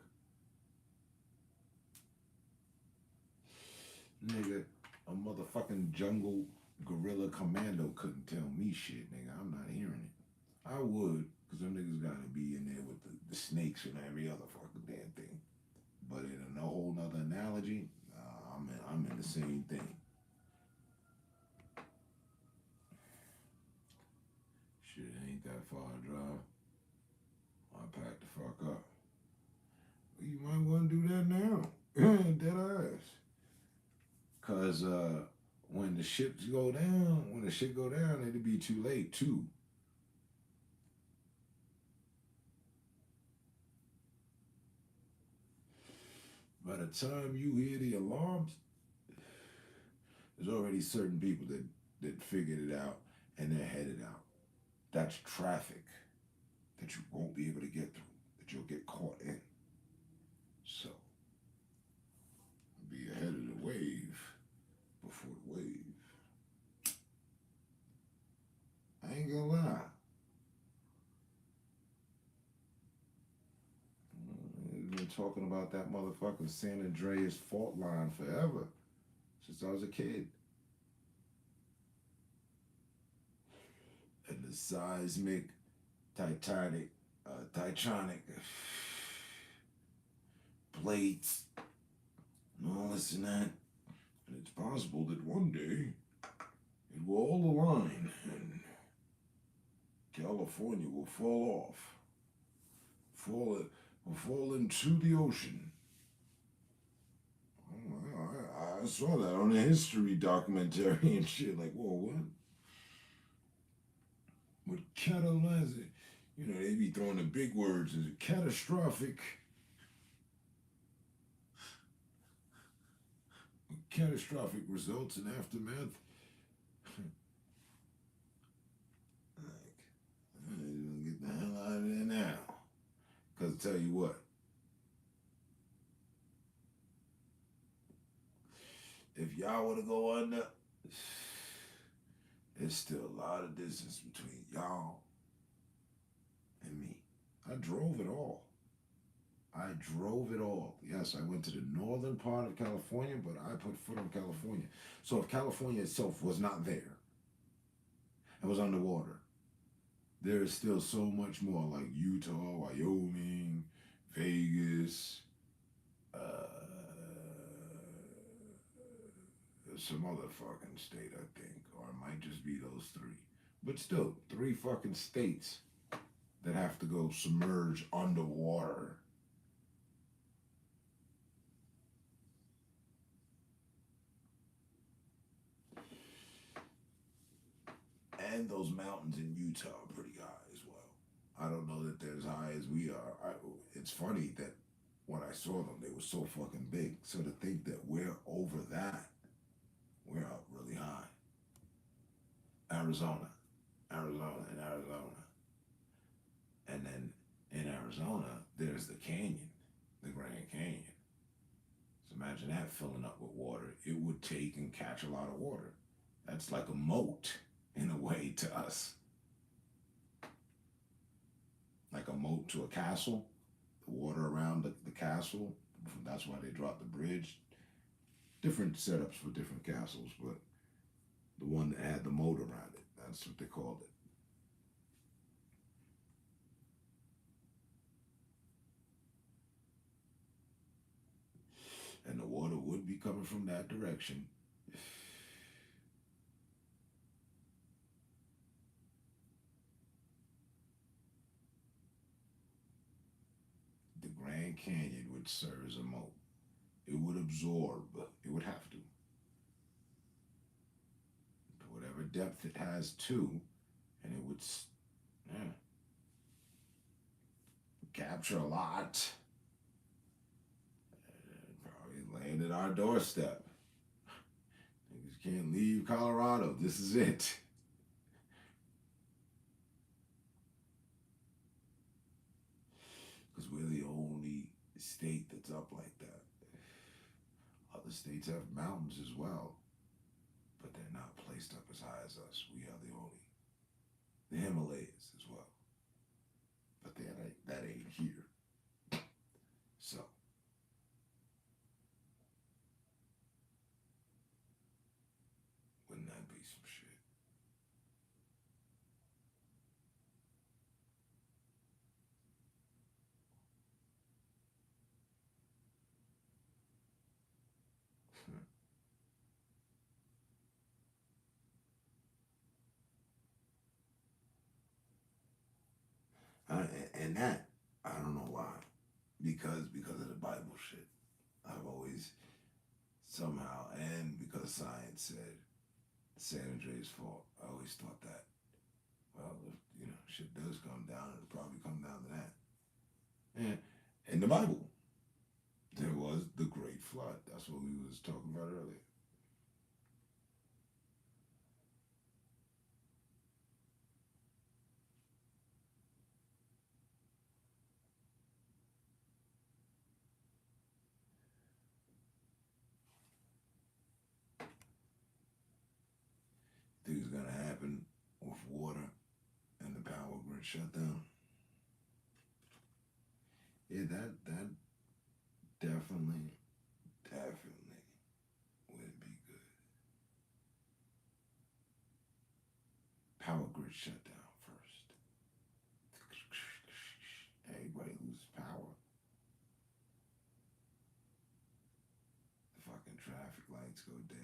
Nigga, a motherfucking jungle guerrilla commando couldn't tell me shit, nigga. I'm not hearing it. I would, because them niggas gotta be in there with the snakes and every other fucking damn thing. But in a whole nother analogy, I'm in the same thing. Shit, it ain't that far to drive. I packed the fuck up. You might want to do that now. Dead ass. Cause when the shit go down, it'll be too late too. By the time you hear the alarms, There's already certain people that figured it out and they're headed out. That's traffic that you won't be able to get through, that you'll get caught in. So, be ahead of the wave before the wave. I ain't gonna lie. We've been talking about that motherfucking San Andreas fault line forever, since I was a kid. And the seismic, titanic plates, and all this and that. And it's possible that one day it will all align and California will fall off, will fall into the ocean. I saw that on a history documentary and shit. Like, whoa, what? What catalyzes it? You know, they be throwing the big words as catastrophic. Catastrophic results and aftermath. Like, get the hell out of there now. Because I tell you what, if y'all were to go under, there's still a lot of distance between y'all and me. I drove it all. Yes, I went to the northern part of California, but I put foot on California. So if California itself was not there, it was underwater, there is still so much more, like Utah, Wyoming, Vegas, some other fucking state, I think, or it might just be those three. But still, 3 fucking states that have to go submerge underwater. And those mountains in Utah are pretty high as well. I don't know that they're as high as we are. It's funny that when I saw them, they were so fucking big. So to think that we're over that, we're up really high. Arizona. And then in Arizona, there's the canyon, the Grand Canyon. So imagine that filling up with water. It would take and catch a lot of water. That's like a moat in a way to us. Like a moat to a castle. The water around the castle. That's why they dropped the bridge. Different setups for different castles, but the one that had the moat around it, that's what they called it. And the water would be coming from that direction. The Grand Canyon would serve as a moat. It would absorb, it would have to. To whatever depth it has to, and it would capture a lot. Probably land at our doorstep. Niggas can't leave Colorado. This is it. Because we're the only state that's up like that. Other states have mountains as well, but they're not placed up as high as us. We are the only. The Himalayas as well, but that ain't here. So, wouldn't that be some shit? And that, I don't know why. Because of the Bible shit. I've always somehow, and because science said San Andreas fault, I always thought that, well, if, shit does come down, it'll probably come down to that. And in the Bible, there was the Great Flood. That's what we was talking about earlier. shut down. Yeah, that definitely would be good. Power grid shut down first. Everybody loses power. The fucking traffic lights go dead.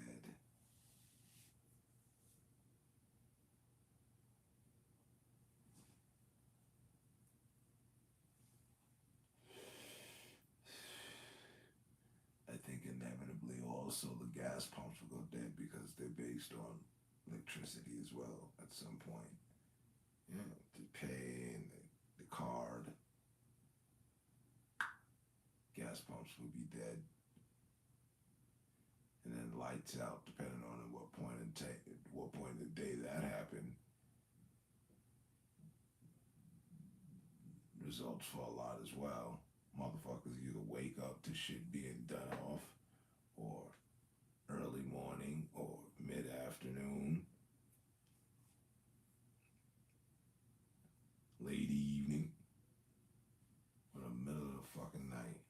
I think inevitably also the gas pumps will go dead because they're based on electricity as well at some point. Yeah, to pay and the card. Gas pumps will be dead. And then lights out depending on what point in the day that happened. Results for a lot as well. Motherfuckers either wake up to shit being done off, or early morning, or mid-afternoon, late evening, or the middle of the fucking night.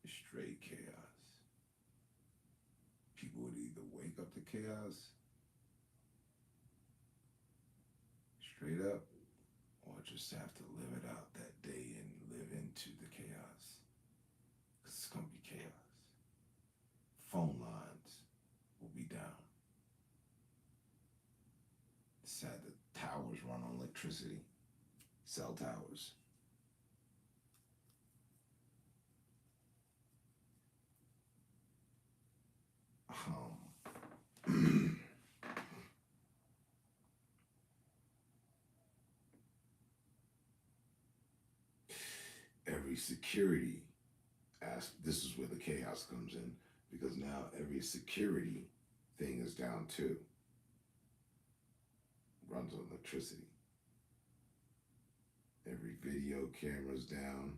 Straight chaos. People would either wake up to chaos straight up, or just have to live it out that day and live into the chaos. Because it's going to be chaos. Phone lines will be down. It's sad that towers run on electricity. Cell towers. Every security this is where the chaos comes in, because now every security thing is down too. Runs on electricity. Every video camera's down.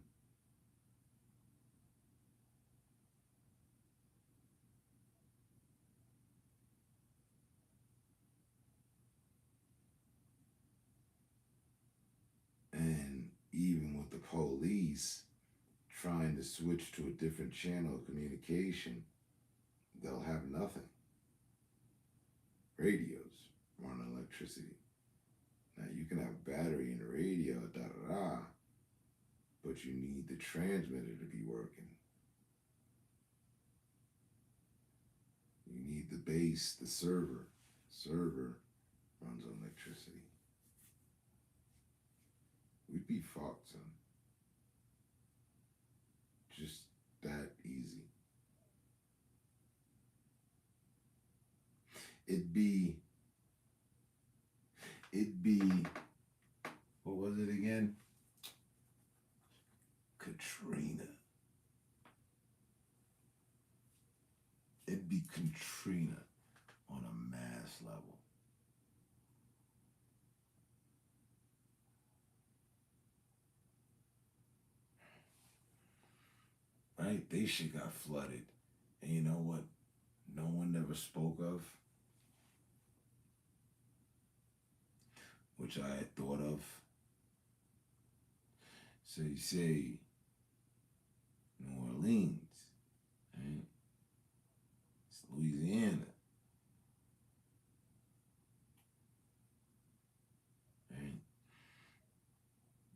And even with the police trying to switch to a different channel of communication, they'll have nothing. Radios run on electricity. Now you can have battery in the radio, but you need the transmitter to be working. You need the base, the server. Server runs on electricity. We'd be fucked, son. Just that easy. It'd be, what was it again? Katrina. It'd be Katrina on a mass level. Right? They shit got flooded. And you know what no one ever spoke of? Which I had thought of. So you say New Orleans, right? It's Louisiana. Right?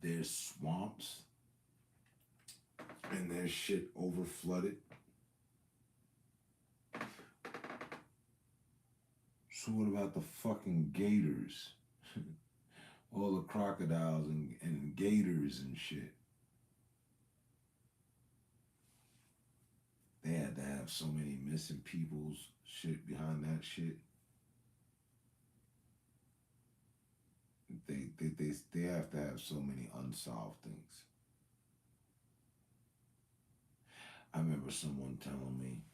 There's swamps and there's shit over flooded. So what about the fucking gators? All the crocodiles and gators and shit. They had to have so many missing people's shit behind that shit. They have to have so many unsolved things. I remember someone telling me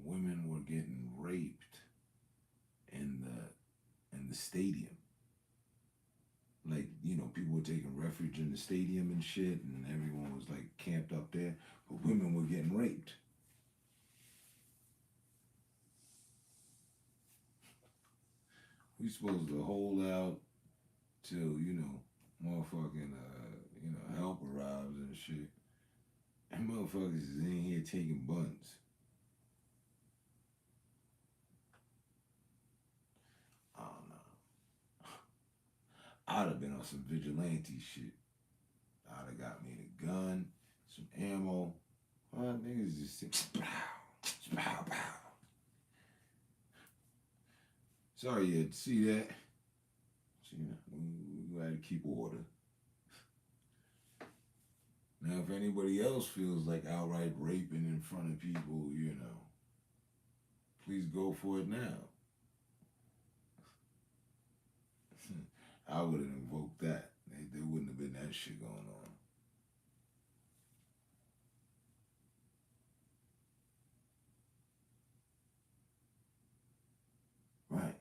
women were getting raped in the stadium. Like, you know, know, people were taking refuge in the stadium and shit, and everyone was like camped up there, but women were getting raped. We supposed to hold out till, you know, motherfucking, you know, help arrives and shit. And motherfuckers is in here taking buns. I don't know. I'd have been on some vigilante shit. I'd have got me a gun, some ammo. Niggas just sit, pow, pow, pow. Sorry you had to see that. So, you know, we got to keep order. Now, if anybody else feels like outright raping in front of people, you know, please go for it now. I would have invoked that. There wouldn't have been that shit going on. Right.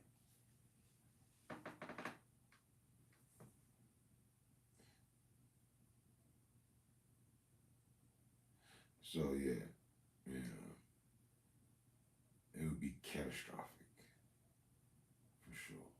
So yeah, it would be catastrophic, for sure.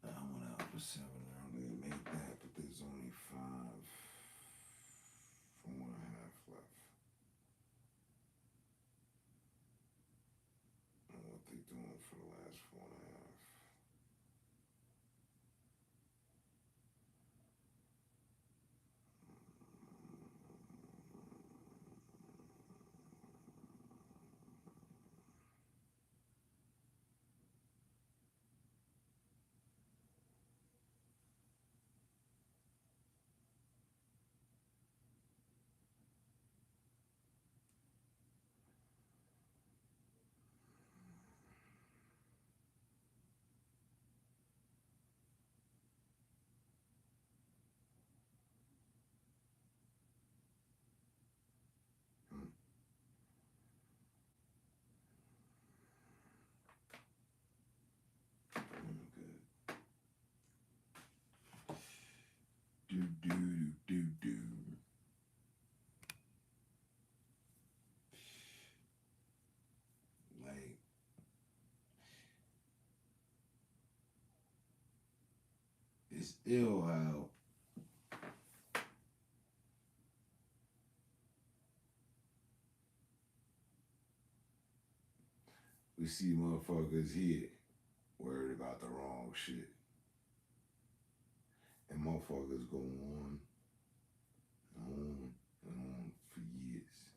I went out for 7 earlier, made that, but there's only 4.5 left. And what they doing for the last 4.5? Do. Like, it's ill how we see motherfuckers here worried about the wrong shit. And motherfuckers go on and on for years.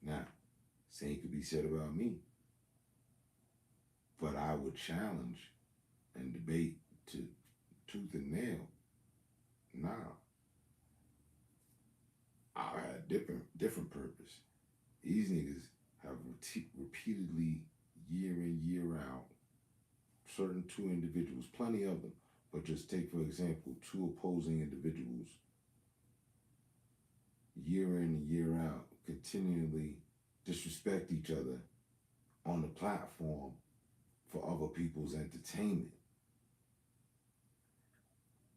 Now, same could be said about me. But I would challenge and debate to tooth and nail. Nah. I had a different purpose. These niggas have repeatedly, year in, year out, certain two individuals, plenty of them, but just take, for example, two opposing individuals, year in and year out, continually disrespect each other on the platform for other people's entertainment.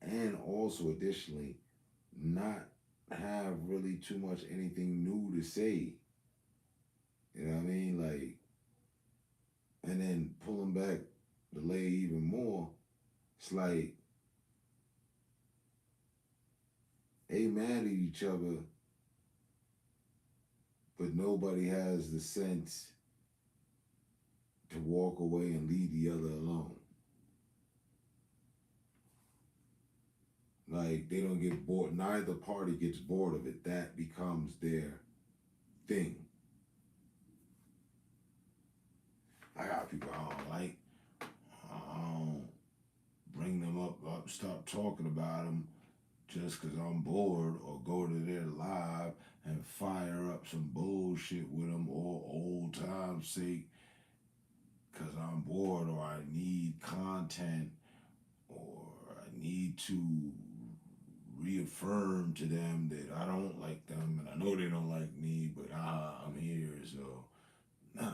And also, additionally, not have really too much anything new to say. You know what I mean? Like, and then pulling back the layer even more, it's like they mad at each other, but nobody has the sense to walk away and leave the other alone. Like, they don't get bored. Neither party gets bored of it. That becomes their thing. I got people I don't like. I don't bring them up, stop talking about them just because I'm bored, or go to their live and fire up some bullshit with them, or old times time's sake, because I'm bored or I need content or I need to reaffirm to them that I don't like them and I know they don't like me, but I'm here, so nah.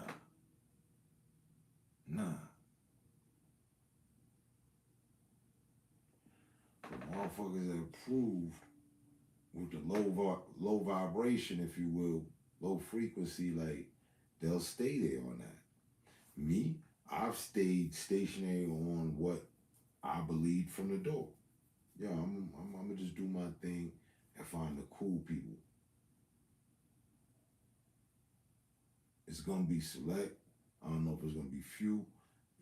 The motherfuckers that approved with the low vibration, if you will, low frequency, like they'll stay there on that. Me, I've stayed stationary on what I believed from the door. Yeah, I'm gonna just do my thing and find the cool people. It's gonna be select. I don't know if it's gonna be few.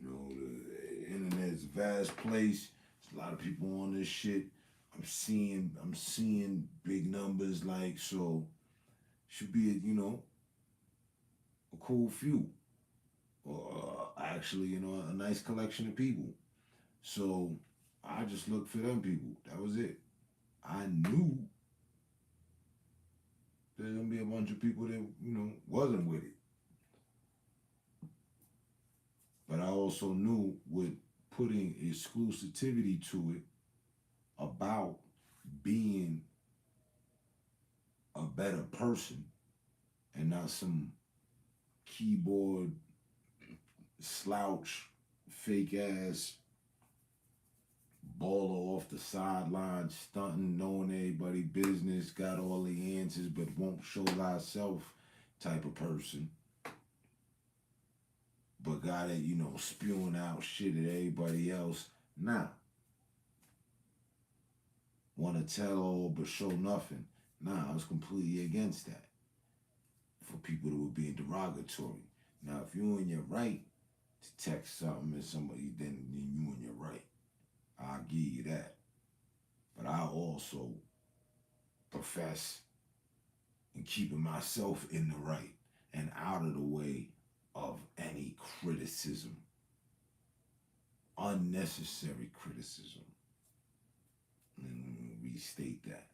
You know, the internet's a vast place. There's a lot of people on this shit. I'm seeing big numbers, like, so should be a cool few. Or actually, a nice collection of people. So I just looked for them people. That was it. I knew there's gonna be a bunch of people that, wasn't with it. But I also knew with putting exclusivity to it about being a better person and not some keyboard slouch, fake ass baller off the sideline, stunting, knowing everybody business, got all the answers but won't show thyself type of person. But got it, spewing out shit at everybody else. Nah. Want to tell all but show nothing. Nah, I was completely against that. For people that were being derogatory. Now, if you're in your right to text something and somebody, then you in your right. I'll give you that. But I also profess in keeping myself in the right and out of the way of any criticism. Unnecessary criticism. And restate that.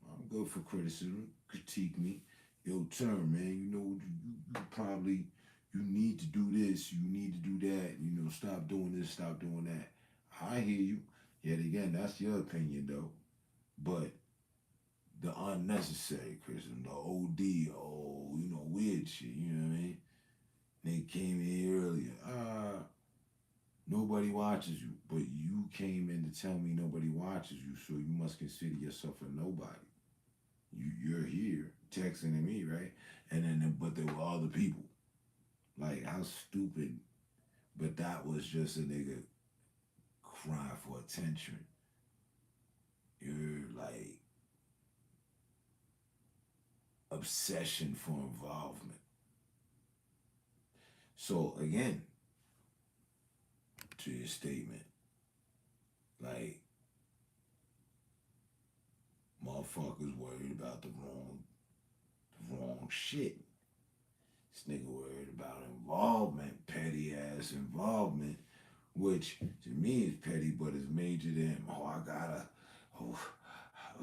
I'm good for criticism. Critique me. Yo, Term, man, you probably, you need to do this, you need to do that, stop doing this, stop doing that. I hear you. Yet again, that's your opinion, though. But the unnecessary criticism, the OD, weird shit, you know what I mean? They came here earlier. Nobody watches you, but you came in to tell me nobody watches you, so you must consider yourself a nobody. You're here texting at me, right? And then, but there were other people. Like, how stupid. But that was just a nigga crying for attention. You're like obsession for involvement. So again, to your statement, like, motherfuckers worried about the wrong shit. This nigga worried about involvement, petty ass involvement, which to me is petty, but is major than,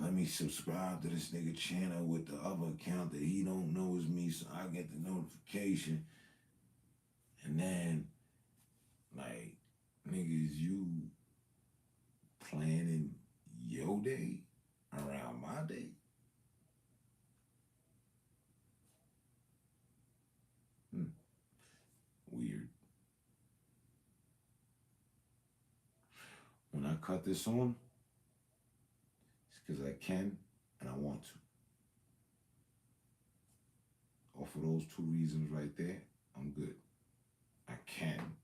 let me subscribe to this nigga channel with the other account that he don't know is me, so I get the notification. And then, like, niggas, you planning your day around my day? Weird. When I cut this on, it's because I can and I want to. Off of those two reasons right there, I'm good. I can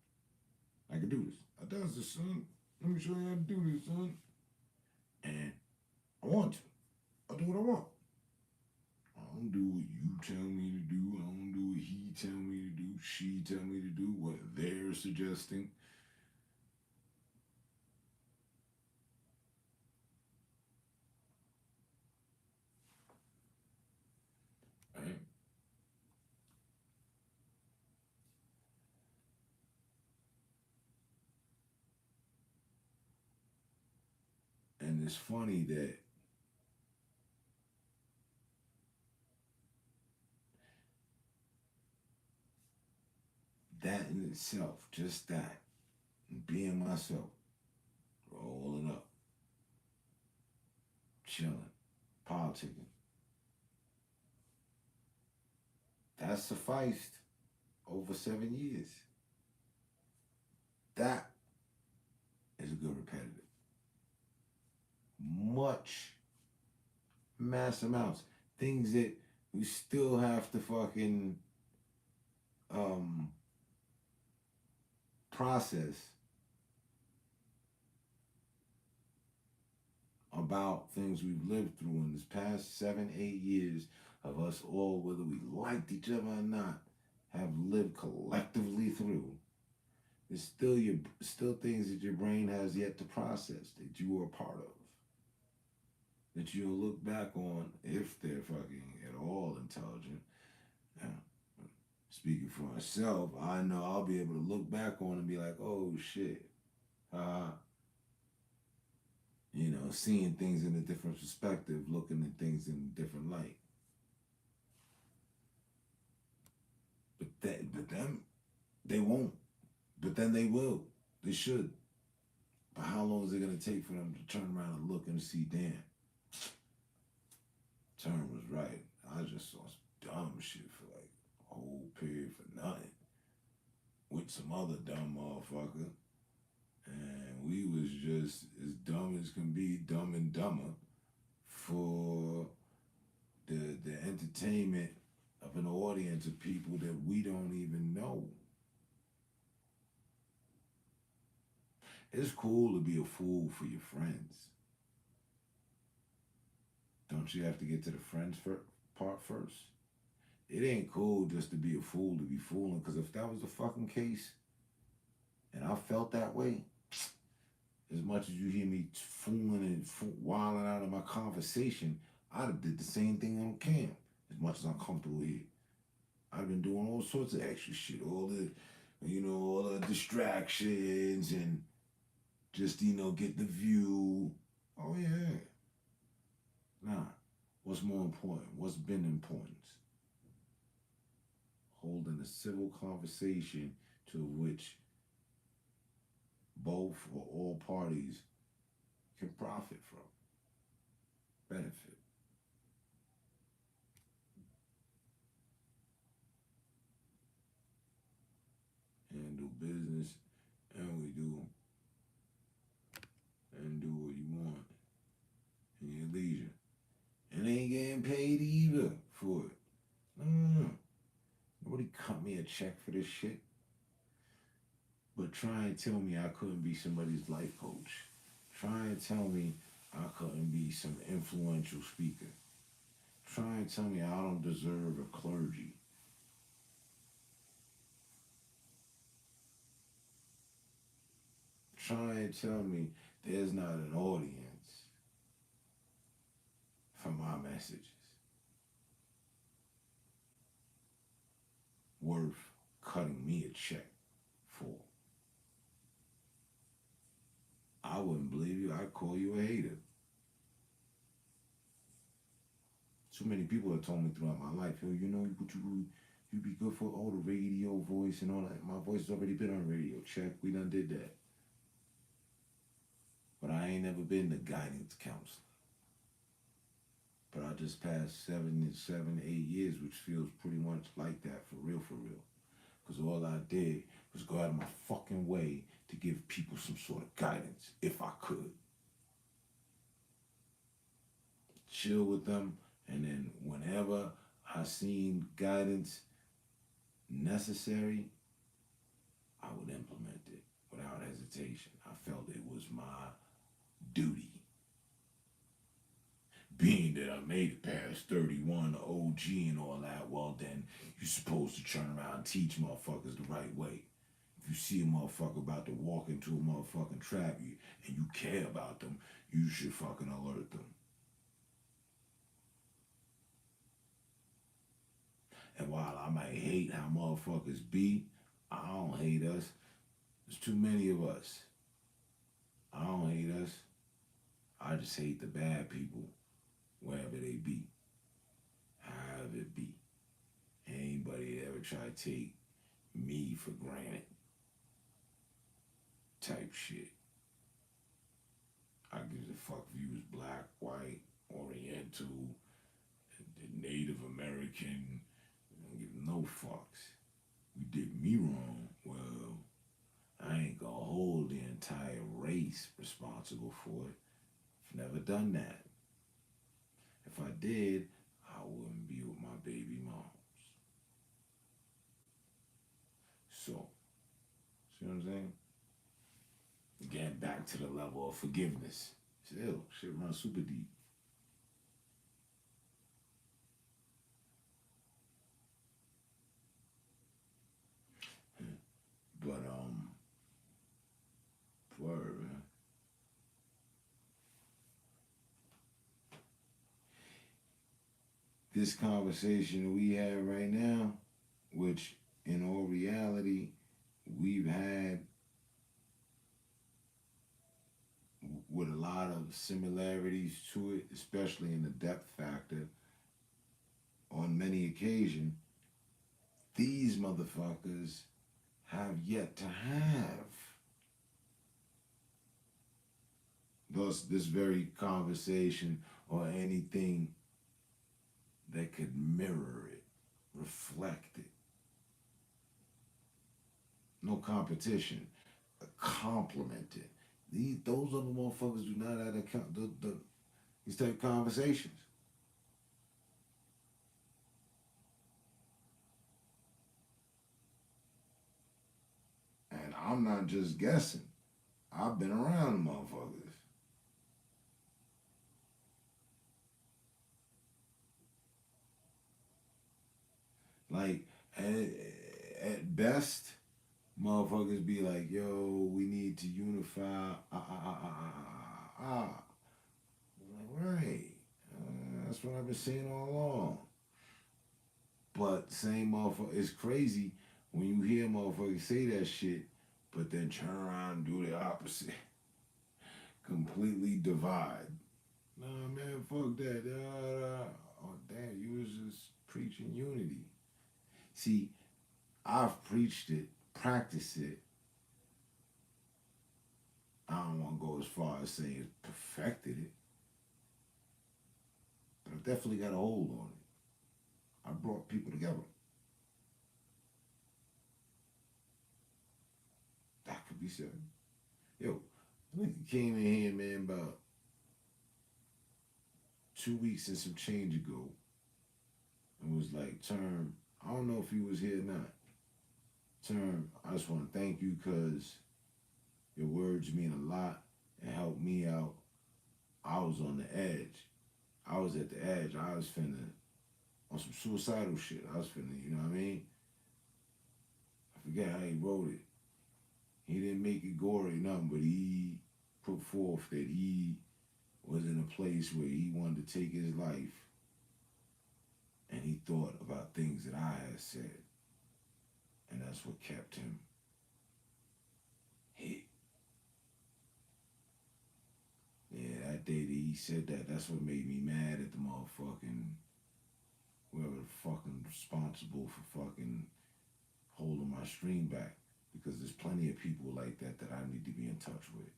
do this. I does this, son. Let me show you how to do this, son. And I want to. I do what I want. I don't do what you tell me to do. I don't do what he tell me to do. She tell me to do what they're suggesting. Right? And it's funny that that in itself, just that, and being myself, rolling up, chilling, politicking, that sufficed over 7 years. That is a good repetitive. Much, mass amounts. Things that we still have to fucking process about things we've lived through in this past 7, 8 years of us all, whether we liked each other or not, have lived collectively through. There's still things that your brain has yet to process that you were a part of. That you'll look back on if they're fucking at all intelligent. Now, speaking for myself, I know I'll be able to look back on and be like, oh shit. You know, seeing things in a different perspective, looking at things in a different light. But them, they won't. But then they will. They should. But how long is it going to take for them to turn around and look and see, damn, Term was right. I just saw some dumb shit for like a whole period for nothing. With some other dumb motherfucker. And we was just as dumb as can be, dumb and dumber, for the entertainment of an audience of people that we don't even know. It's cool to be a fool for your friends. Don't you have to get to the friends part first? It ain't cool just to be a fool to be fooling, because if that was the fucking case, and I felt that way, as much as you hear me fooling and wilding out in my conversation, I'd have did the same thing on camp, as much as I'm comfortable here. I've been doing all sorts of extra shit, all the distractions and just, get the view. Oh yeah. Nah, what's more important? What's been important? Holding a civil conversation to which both or all parties can profit from, benefit. Handle business, and we do what you want in your leisure. And ain't getting paid either for it. Nobody cut me a check for this shit. But try and tell me I couldn't be somebody's life coach. Try and tell me I couldn't be some influential speaker. Try and tell me I don't deserve a clergy. Try and tell me there's not an audience for my messages worth cutting me a check for. I wouldn't believe you. I'd call you a hater. Too many people have told me throughout my life, yo, you'd be good for all the radio voice and all that. My voice has already been on radio. Check, we done did that. But I ain't never been the guidance counselor. But I just passed 7, 8 years, which feels pretty much like that, for real. Because all I did was go out of my fucking way to give people some sort of guidance, if I could. Chill with them, and then whenever I seen guidance necessary, I would implement it without hesitation. I felt it was my duty. Being that I made it past 31, OG and all that, well then, you're supposed to turn around and teach motherfuckers the right way. If you see a motherfucker about to walk into a motherfucking trap and you care about them, you should fucking alert them. And while I might hate how motherfuckers be, I don't hate us. There's too many of us. I don't hate us. I just hate the bad people, wherever they be, however it be. Anybody that ever try to take me for granted type shit. I give a fuck if you was black, white, oriental, Native American. I don't give no fucks. You did me wrong. Well, I ain't gonna hold the entire race responsible for it. I've never done that. If I did, I wouldn't be with my baby moms. So, see what I'm saying? Again, back to the level of forgiveness. Still, shit runs super deep. But, word, man. This conversation we have right now, which in all reality, we've had with a lot of similarities to it, especially in the depth factor, on many occasions, these motherfuckers have yet to have this very conversation or anything that could mirror it, reflect it. No competition, complement it. Those other motherfuckers do not have these type of conversations. And I'm not just guessing. I've been around the motherfuckers. Like, at best, motherfuckers be like, yo, we need to unify. I'm like, right. That's what I've been saying all along. But same motherfucker, it's crazy when you hear motherfuckers say that shit, but then turn around and do the opposite. Completely divide. Nah, man, fuck that. Oh, damn, you was just preaching unity. See, I've preached it, practiced it. I don't want to go as far as saying perfected it, but I definitely got a hold on it. I brought people together. That could be said. Yo, nigga came in here, man, about 2 weeks and some change ago, and was like, Term, I don't know if he was here or not. Term, I just want to thank you because your words mean a lot and helped me out. I was on the edge. I was at the edge. I was finna, on some suicidal shit. I was finna, you know what I mean? I forget how he wrote it. He didn't make it gory, nothing, but he put forth that he was in a place where he wanted to take his life, and he thought about things that I had said, and that's what kept him hit. Yeah, that day that he said that, that's what made me mad at the motherfucking, whoever the fucking responsible for fucking holding my stream back, because there's plenty of people like that that I need to be in touch with.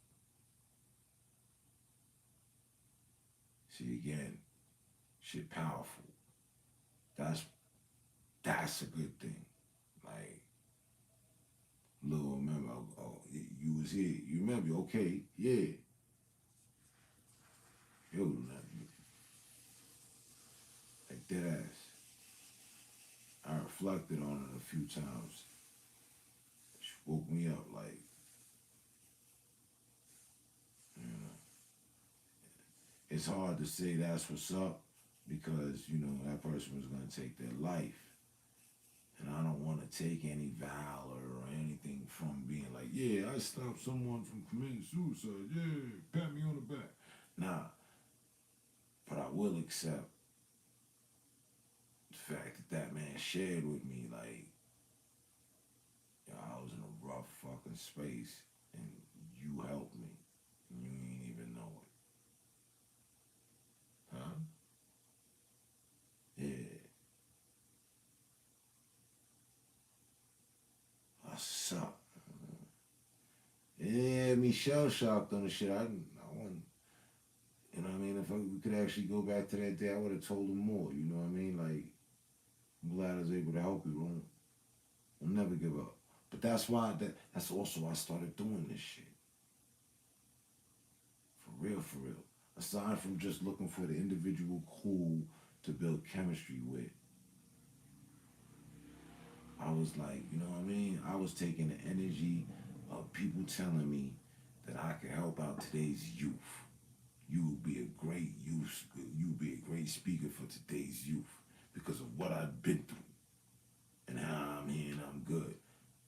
See, again, shit powerful. That's a good thing. Like, little remember, oh, you was here. You remember, okay, yeah. Yo, nothing. Like that ass. I reflected on it a few times. She woke me up like, you know. It's hard to say that's what's up because, you know, that person was going to take their life. And I don't want to take any valor or anything from being like, yeah, I stopped someone from committing suicide. Yeah, pat me on the back. Nah. But I will accept the fact that that man shared with me, like, yo, I was in a rough fucking space and you helped me. And you ain't even know it. Huh? Yeah. up? It had me shell shocked on the shit. I want, you know what I mean? If we could actually go back to that day, I would have told him more. You know what I mean? Like, I'm glad I was able to help you. We'll never give up. But that's why, that's also why I started doing this shit. For real, for real. Aside from just looking for the individual cool to build chemistry with, I was like, you know what I mean? I was taking the energy of people telling me that I could help out today's youth. You would be a great youth, you would be a great speaker for today's youth because of what I've been through and how I'm here and I'm good.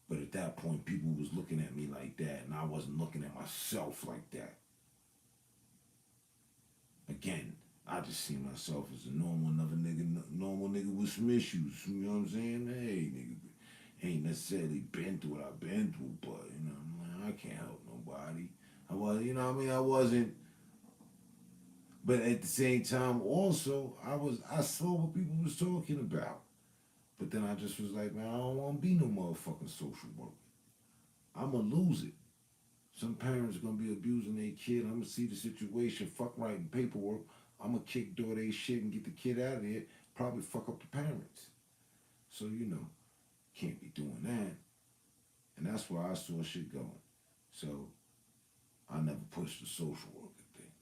But at that point, people was looking at me like that, and I wasn't looking at myself like that. Again, I just see myself as a normal nigga with some issues. You know what I'm saying? Hey, nigga, ain't necessarily been through what I've been through, but you know, I'm like, I can't help nobody. I was, you know what I mean? I wasn't. But at the same time, also, I saw what people was talking about. But then I just was like, man, I don't want to be no motherfucking social worker. I'm going to lose it. Some parents are going to be abusing their kid. I'm going to see the situation, fuck writing paperwork. I'm going to kick door their shit and get the kid out of there, probably fuck up the parents. So, you know, can't be doing that. And that's where I saw shit going. So, I never pushed the social worker thing.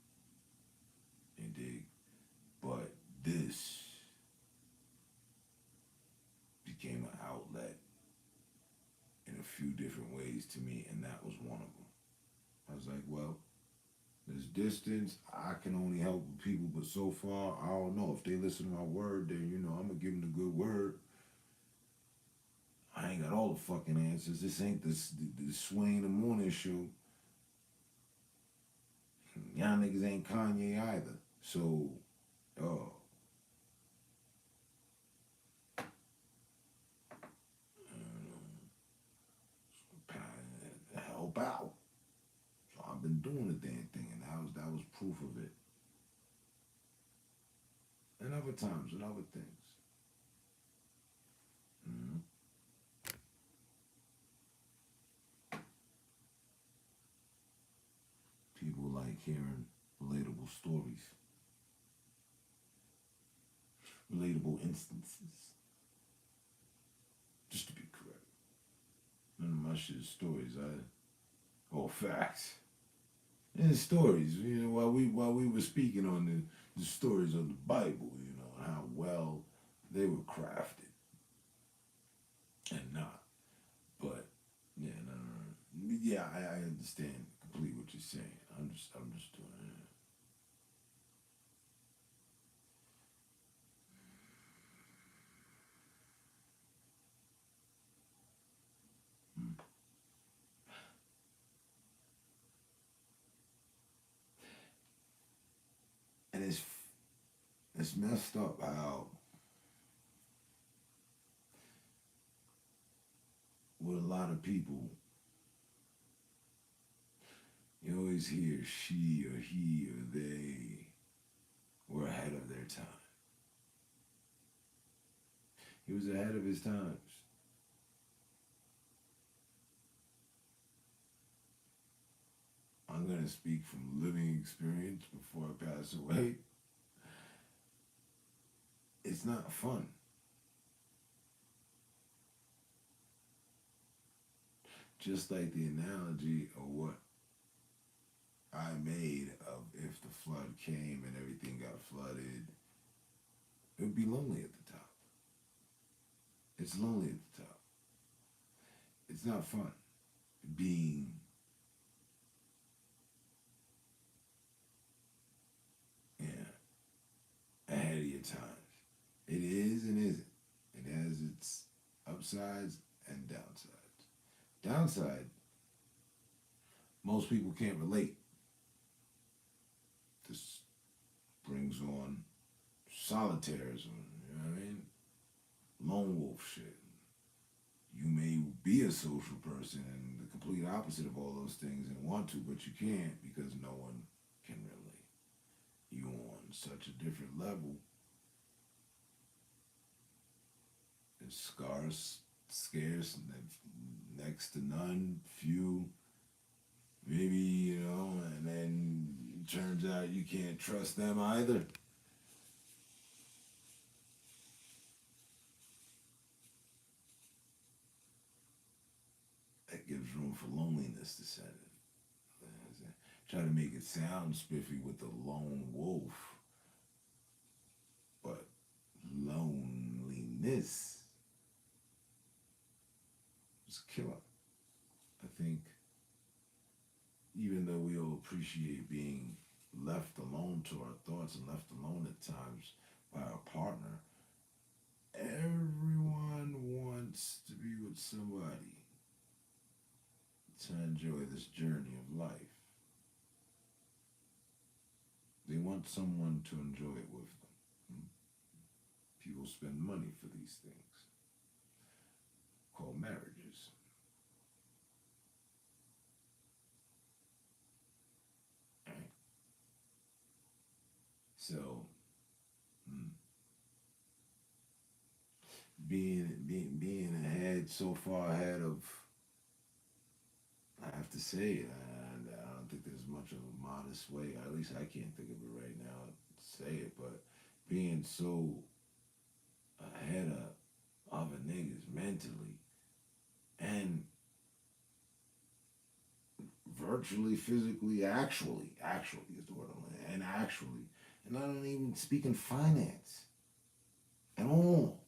You dig? But this became an outlet in a few different ways to me, and that was one of them. I was like, well, there's distance. I can only help people, but so far, I don't know. If they listen to my word, then, you know, I'm going to give them the good word. I ain't got all the fucking answers. This ain't the Sway in the Morning show. Y'all niggas ain't Kanye either. So, help out. So I've been doing the damn thing, and that was proof of it. And other times and other things. Mm-hmm. People like hearing relatable stories, relatable instances. Just to be correct. None of my shit is stories. All facts. And stories, you know, while we were speaking on the stories of the Bible, you know, how well they were crafted and not. But yeah, no. Yeah, I understand completely what you're saying. I'm just doing it. And it's messed up how with a lot of people, you always hear she or he or they were ahead of their time. He was ahead of his times. I'm going to speak from living experience before I pass away. It's not fun. Just like the analogy of what I made of if the flood came and everything got flooded, it would be lonely at the top. It's lonely at the top. It's not fun being ahead of your times. It is and isn't. It has its upsides and downsides. Downside, most people can't relate. This brings on solitairism, you know what I mean? Lone wolf shit. You may be a social person and the complete opposite of all those things and want to, but you can't because no one can relate. You on such a different level. It's scarce, and next to none, few, maybe, you know, and then it turns out you can't trust them either. That gives room for loneliness to set in. Try to make it sound spiffy with the lone wolf, but loneliness is a killer. I think even though we all appreciate being left alone to our thoughts and left alone at times by our partner, everyone wants to be with somebody to enjoy this journey of life. They want someone to enjoy it with them. People spend money for these things, called marriages. Right? So, being ahead, so far ahead of, I have to say it, and I don't think there's much of a modest way, at least I can't think of it right now to say it, but being so ahead of other niggas mentally and virtually, physically, actually is the word I'm looking at, and actually, and I don't even speak in finance at all.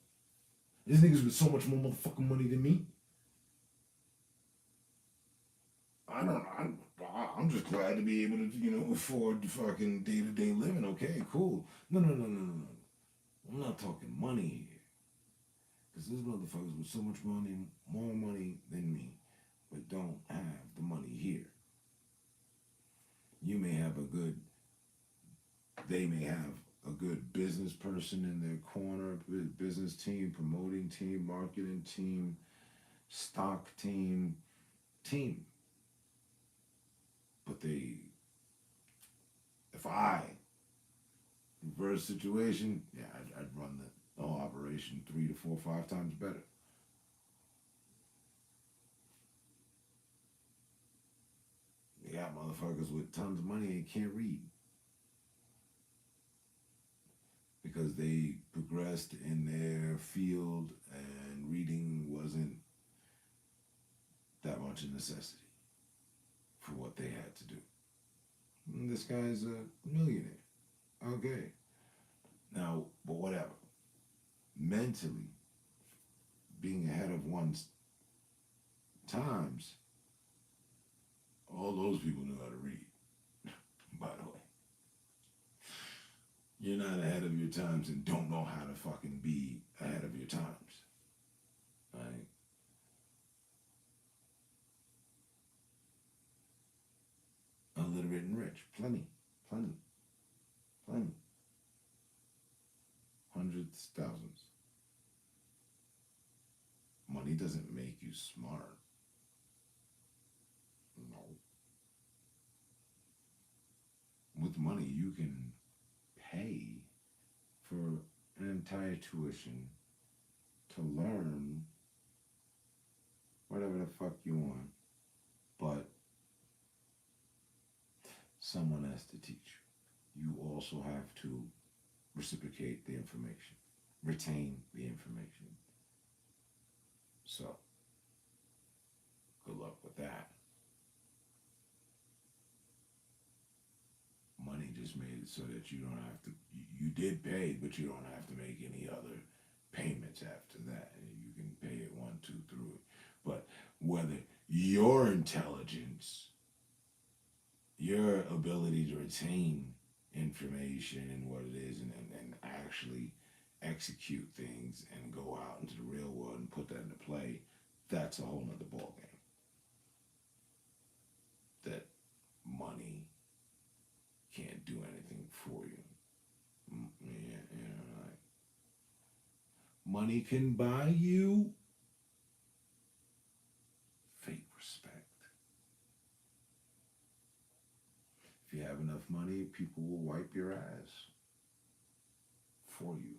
These niggas with so much more motherfucking money than me. I'm just glad to be able to, you know, afford the fucking day-to-day living. Okay, cool. No. I'm not talking money here. Because there's motherfuckers with so much money, more money than me, but don't have the money here. You may have they may have a good business person in their corner, business team, promoting team, marketing team, stock team. But if I reverse situation, yeah, I'd run the whole operation 3 to 4, 5 times better. You got motherfuckers with tons of money and can't read because they progressed in their field and reading wasn't that much a necessity for what they had to do. And this guy's a millionaire. Okay. Now, but whatever. Mentally, being ahead of one's times, all those people knew how to read, by the way. You're not ahead of your times and don't know how to fucking be ahead of your times. Right? Illiterate and rich. Plenty. Hundreds, thousands. Money doesn't make you smart. No. With money, you can pay for an entire tuition to learn whatever the fuck you want, but someone has to teach you. You also have to reciprocate the information, retain the information. So, good luck with that. Money just made it so that you don't have to, you did pay, but you don't have to make any other payments after that. You can pay it 1, 2, 3. But whether your intelligence, your ability to retain information and what it is and actually execute things and go out into the real world and put that into play, that's a whole nother ballgame. That money can't do anything for you. Like, money can buy you fake respect. If you have enough money, people will wipe your ass for you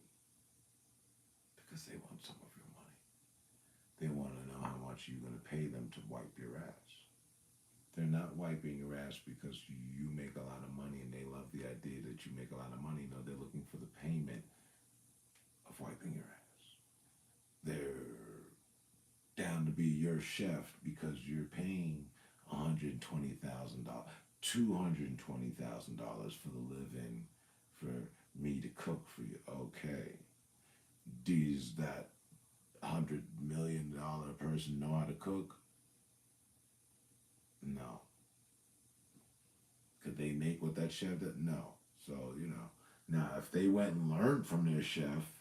because they want some of your money. They want to know how much you're going to pay them they're not wiping your ass because you make a lot of money and they love the idea that you make a lot of money. No, they're looking for the payment of wiping your ass. They're down to be your chef because you're paying $120,000, $220,000 for the live-in for me to cook for you. Okay. Does that $100 million person know how to cook? No. Could they make what that chef did? No. So, now if they went and learned from their chef,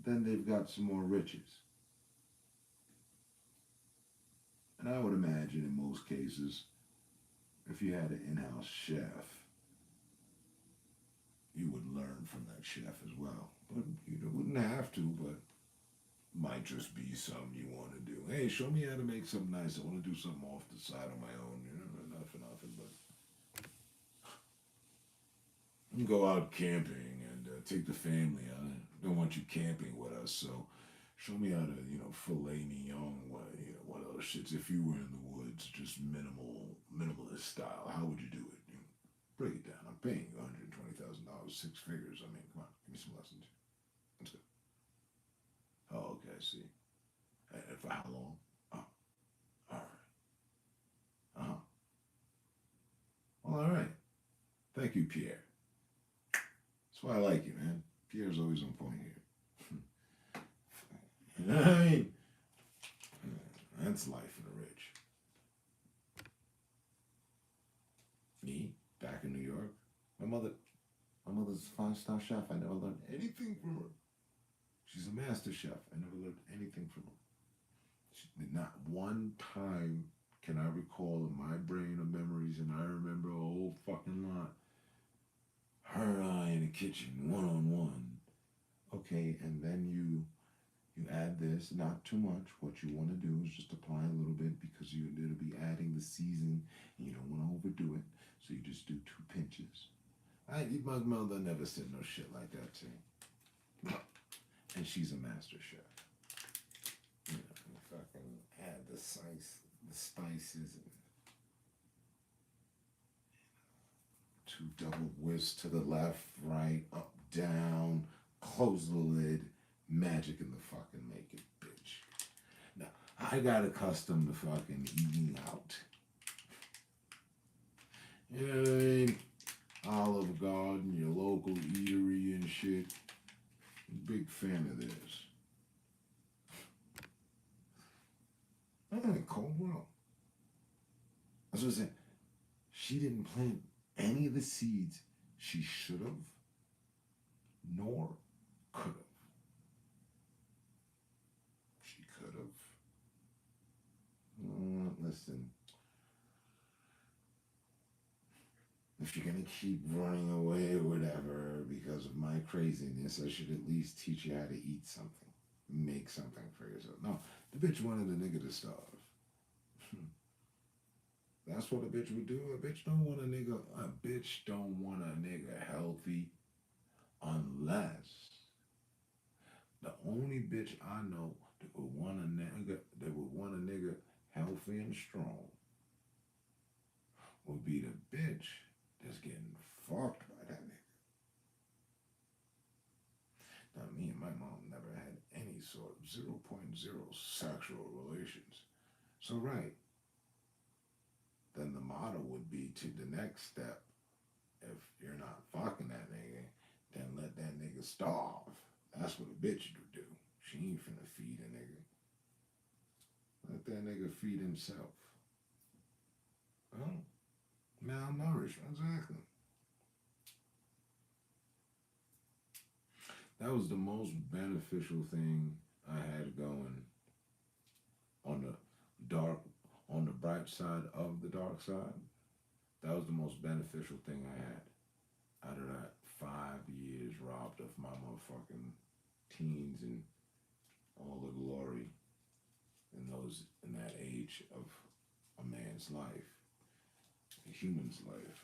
then they've got some more riches. And I would imagine in most cases, if you had an in-house chef, you would learn from that chef as well. But you wouldn't have to, but might just be something you want to do. Hey, show me how to make something nice. I want to do something off the side on my own. Nothing, but you can go out camping and take the family. I don't want you camping with us, so show me how to, filet mignon, one of those shits. If you were in the woods, just minimalist style, how would you do it? Break it down. I'm paying you $120,000, 6 figures. I mean, come on, give me some lessons. Let's go. Oh, okay, I see. And for how long? Oh, all right. Uh-huh. Well, all right. Thank you, Pierre. That's why I like you, man. Pierre's always on point here. You know what I mean? That's life for the rich. Me, back in New York, my mother's a 5-star chef. I never learned anything from her. She's a master chef. I never learned anything from her. Not one time can I recall in my brain of memories, and I remember a whole fucking lot. Her and I in the kitchen, one-on-one. Okay, and then you add this, not too much. What you want to do is just apply a little bit because it'll be adding the season. And you don't want to overdo it, so you just do 2 pinches. My mother never said no shit like that to me. And she's a master chef. You fucking add the spices and 2 double whiffs to the left, right, up, down, close the lid, magic in the fucking make it, bitch. Now, I got accustomed to fucking eating out. You know what I mean? Olive Garden, your local eatery and shit. Big fan of this. Cold world. That's what I'm saying. She didn't plant any of the seeds she should have, nor could have. She could have. Listen. If you're going to keep running away or whatever because of my craziness, I should at least teach you how to eat something. Make something for yourself. No, the bitch wanted the nigga to starve. That's what a bitch would do. A bitch don't want a nigga healthy unless the only bitch I know that would want a nigga healthy and strong would be the bitch that's getting fucked by that nigga. Now, me and my mom never had any sort of 0.0 sexual relations. So, right. Then the motto would be to the next step. If you're not fucking that nigga, then let that nigga starve. That's what a bitch would do. She ain't finna feed a nigga. Let that nigga feed himself. Oh. Malnourished, exactly. That was the most beneficial thing I had going on the bright side of the dark side. That was the most beneficial thing I had. Out of that 5 years robbed of my motherfucking teens and all the glory in that age of a man's life. A human's life,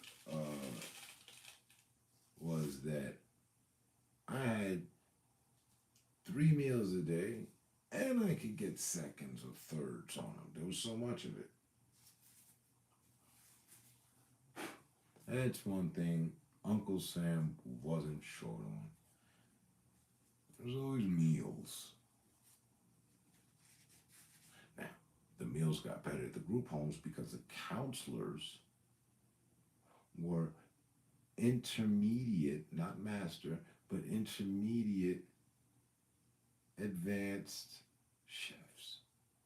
was that I had 3 meals a day and I could get seconds or thirds on them. There was so much of it. That's one thing Uncle Sam wasn't short on. There's always meals. Now, the meals got better at the group homes because the counselors were intermediate, not master, but intermediate advanced chefs.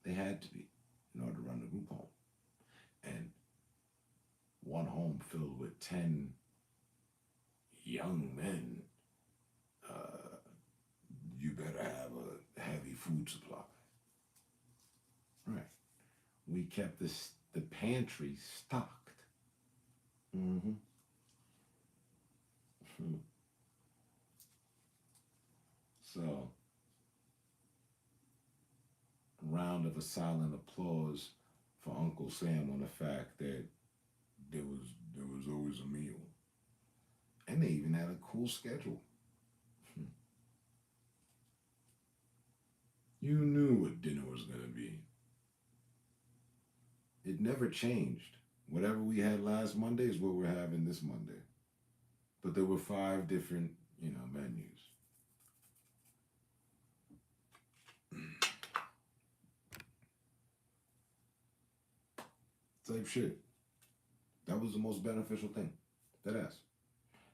They had to be in order to run the group home. And one home filled with 10 young men, you better have a heavy food supply. Right. We kept the pantry stocked. Mm-hmm. So, a round of a silent applause for Uncle Sam on the fact that there was always a meal. And they even had a cool schedule. You knew what dinner was going to be. It never changed. Whatever we had last Monday is what we're having this Monday. But there were 5 different, menus. Type shit. That was the most beneficial thing. That ass.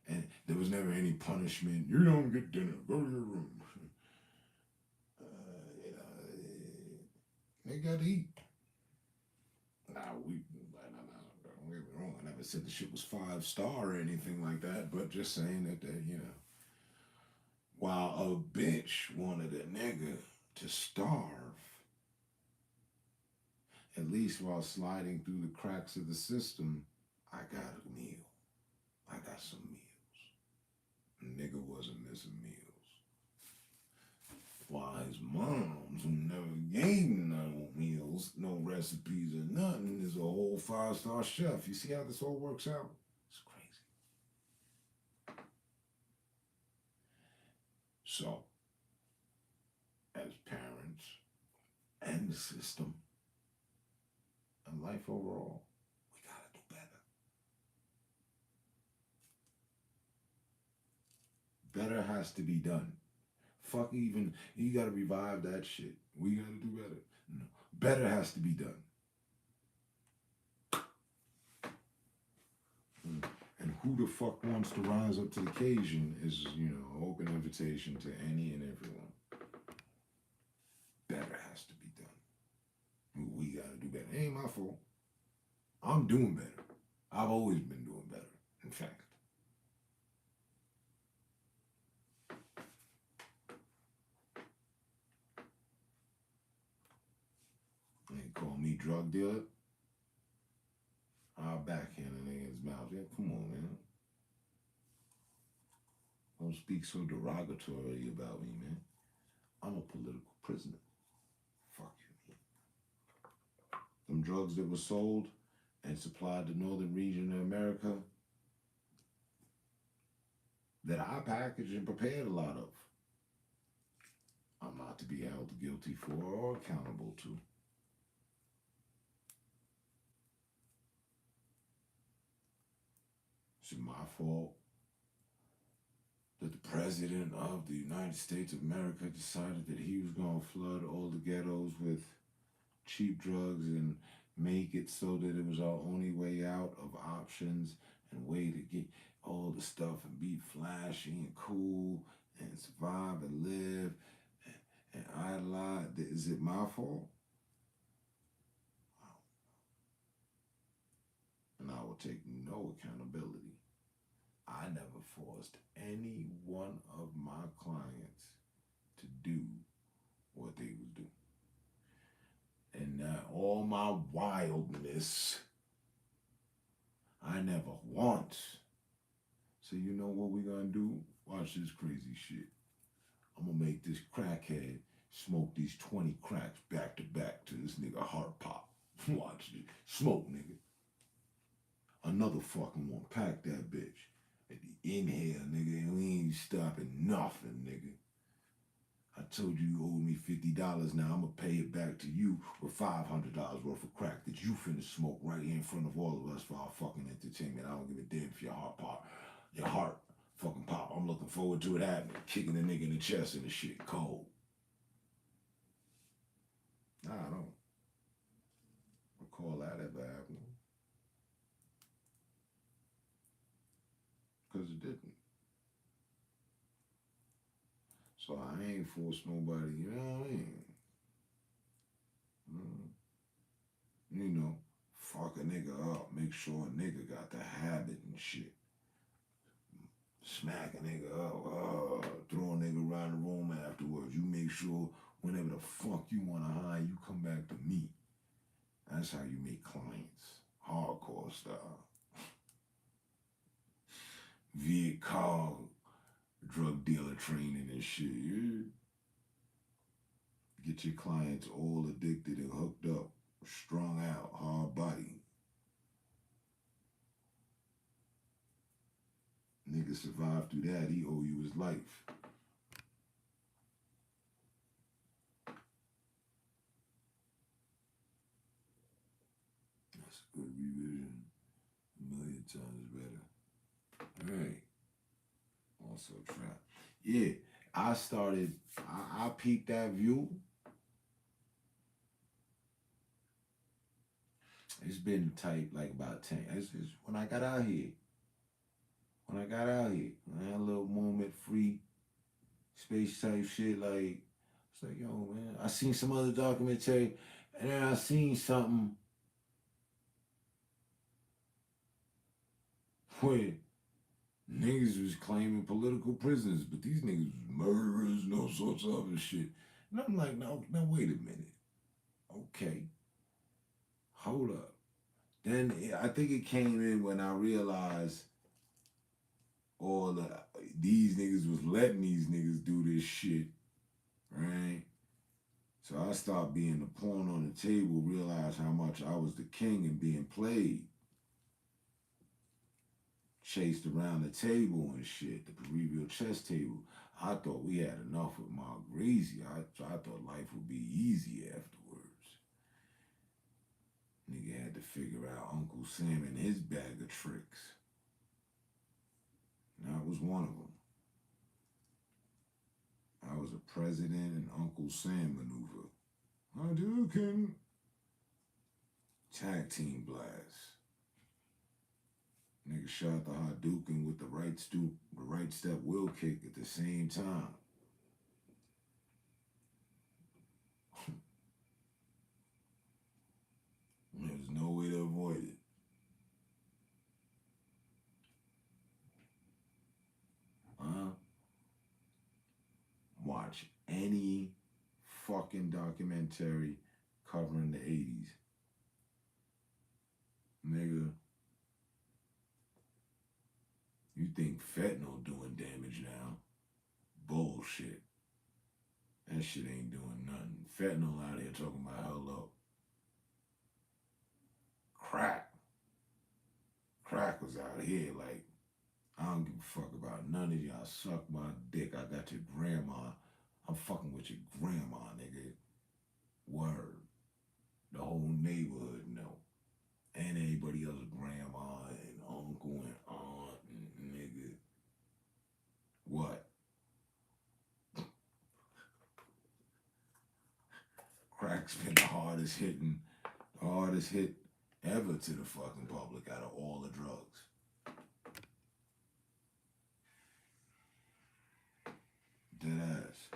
And there was never any punishment. You don't get dinner. Go to your room. They got to eat. Don't get me wrong. I never said the shit was 5-star or anything like that, but just saying that, while a bitch wanted a nigga to starve, at least while sliding through the cracks of the system, I got a meal. I got some meals. A nigga wasn't missing meals. While his moms, who never gave him no meals, no recipes or nothing, is a whole 5-star chef. You see how this all works out? It's crazy. So, as parents and the system and life overall, we gotta do better. Better has to be done. Fuck even, you gotta revive that shit. We gotta do better. No, better has to be done. And who the fuck wants to rise up to the occasion is, open invitation to any and everyone. Better has to be done. We gotta do better. It ain't my fault. I'm doing better. I've always been doing better, in fact. They call me drug dealer. I'll backhand a nigga's mouth. Yeah, come on, man. Don't speak so derogatorily about me, man. I'm a political prisoner. Fuck you, man. Them drugs that were sold and supplied the northern region of America that I packaged and prepared a lot of, I'm not to be held guilty for or accountable to. Is it my fault that the president of the United States of America decided that he was going to flood all the ghettos with cheap drugs and make it so that it was our only way out of options and way to get all the stuff and be flashy and cool and survive and live and idolize? Is it my fault? And I will take no accountability. I never forced any one of my clients to do what they was doing. And all my wildness, I never once. So you know what we're going to do? Watch this crazy shit. I'm going to make this crackhead smoke these 20 cracks back to back to this nigga heart pop. Watch it. Smoke, nigga. Another fucking one. Pack that bitch. At the inhale, nigga, and we ain't stopping nothing, nigga. I told you you owe me $50. Now I'm gonna pay it back to you with $500 worth of crack that you finna smoke right here in front of all of us for our fucking entertainment. I don't give a damn if your heart pop, your heart fucking pop. I'm looking forward to it happening. Kicking a nigga in the chest and the shit cold. Nah, I don't recall that ever happening. Because it didn't. So I ain't forced nobody, you know what I mean? You know, fuck a nigga up, make sure a nigga got the habit and shit. Smack a nigga up, throw a nigga around the room afterwards. You make sure whenever the fuck you wanna hide, you come back to me. That's how you make clients. Hardcore style. Viet Cong, drug dealer training and shit. Yeah. Get your clients all addicted and hooked up, strung out, hard body. Nigga survived through that, he owe you his life. That's a good revision. A million times better. All right. Also trap. Yeah, I peeped that view. It's been type like about 10. It's when I got out here. When I had a little moment, free space type shit, like, it's like, yo, man, I seen some other documentary, and then I seen something where niggas was claiming political prisoners, but these niggas was murderers and all sorts of other shit. And I'm like, no, wait a minute. Okay. Hold up. Then I think it came in when I realized these niggas was letting these niggas do this shit, right? So I stopped being the pawn on the table, realized how much I was the king and being played. Chased around the table and shit, the proverbial chess table. I thought we had enough with my Gracie. I thought life would be easy afterwards. Nigga had to figure out Uncle Sam and his bag of tricks. That was one of them. I was a president and Uncle Sam maneuver. Hadouken. Tag team blast. Nigga shot the Hadouken with the right step wheel kick at the same time. There's no way to avoid it. Watch any fucking documentary covering the 80s. Nigga, you think fentanyl doing damage now? Bullshit. That shit ain't doing nothing. Fentanyl out here talking about hello. Crack was out here like, I don't give a fuck about none of y'all. Suck my dick. I got your grandma. I'm fucking with your grandma, nigga. Word. The whole neighborhood know. And anybody else's grandma and uncle and aunt and nigga. What? Crack's been the hardest hit ever to the fucking public out of all the drugs. Dead ass.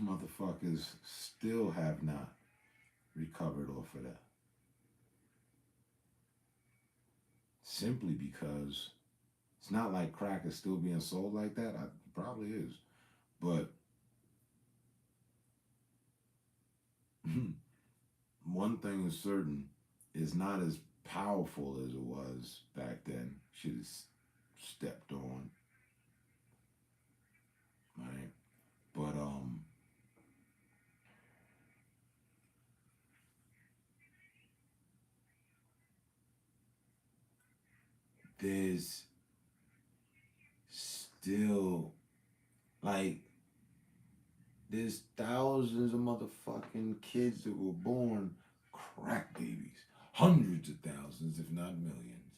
Motherfuckers still have not recovered off of that. Simply because it's not like crack is still being sold like that. It probably is. But one thing is certain, it's not as powerful as it was back then. Shit is stepped on. Right? But there's still like there's thousands of motherfucking kids that were born crack babies. Hundreds of thousands, if not millions,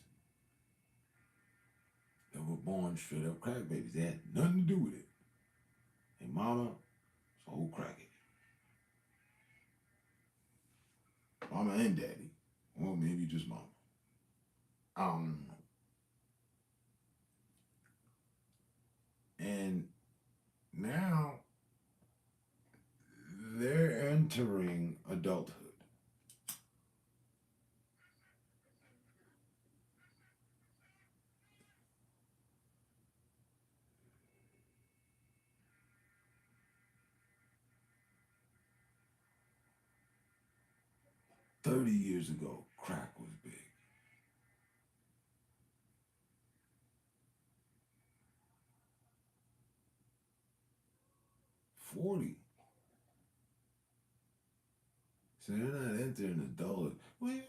that were born straight up crack babies. They had nothing to do with it. And mama was a whole crackhead. Mama and daddy. Or maybe just mama. I don't know. And now they're entering adulthood. "30 years ago, crack was big. 40. So they're not entering adulthood. Well,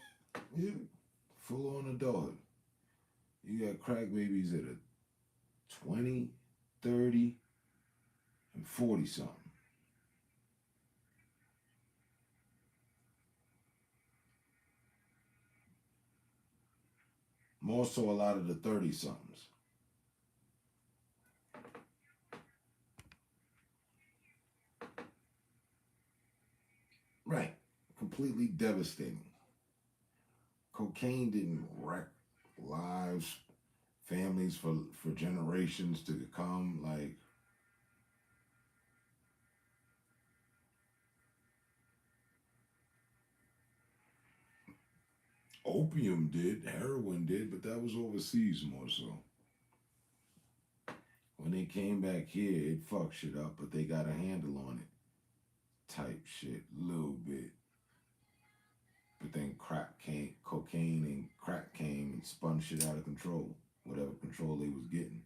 yeah, full on adulthood. You got crack babies that are 20, 30, and 40 something. More so a lot of the 30 somethings. Right. Completely devastating. Cocaine didn't wreck lives, families for generations to come. Like, opium did, heroin did, but that was overseas more so. When they came back here, it fucked shit up, but they got a handle on it. Type shit, little bit. But then cocaine and crack came and spun shit out of control, whatever control they was getting.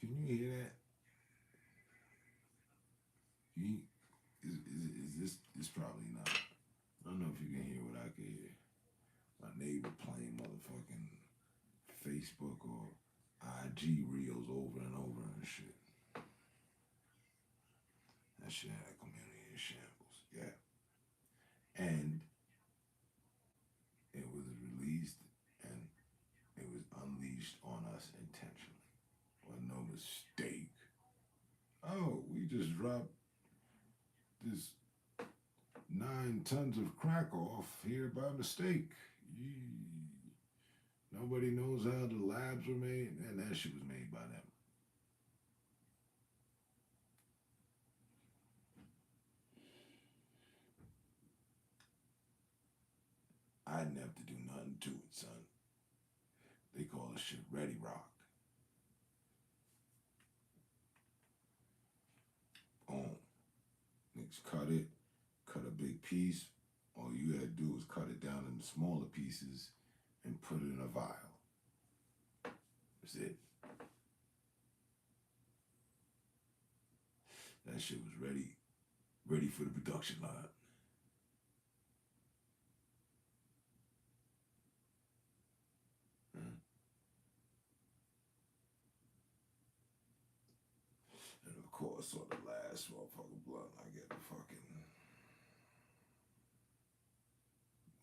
Can you hear that? Is this? It's probably not. I don't know if you can hear what I can hear. My neighbor playing motherfucking Facebook or IG reels over and over and shit. That shit had a community in shambles. Yeah. And it was released and it was unleashed on us intentionally. Was no mistake. Oh, we just dropped this 9 tons of crack off here by mistake. Nobody knows how the labs were made, and that shit was made by them. I didn't have to do nothing to it, son. They call this shit Ready Rock. Boom. Niggas cut a big piece. All you had to do was cut it down into smaller pieces and put it in a vial. That's it. That shit was ready for the production line. And of course, on the last motherfucking blunt, I get the fucking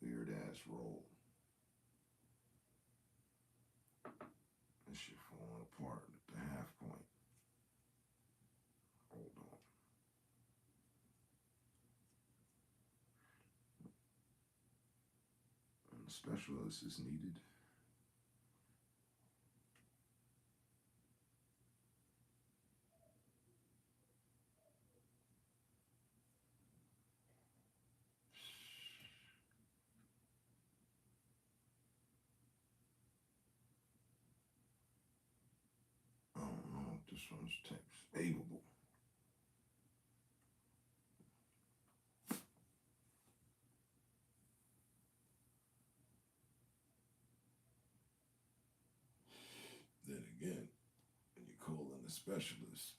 weird ass roll. This shit falling apart at the half point. Hold on. And a specialist is needed. I don't know. Those types favorable. Then again, when you call in a specialist,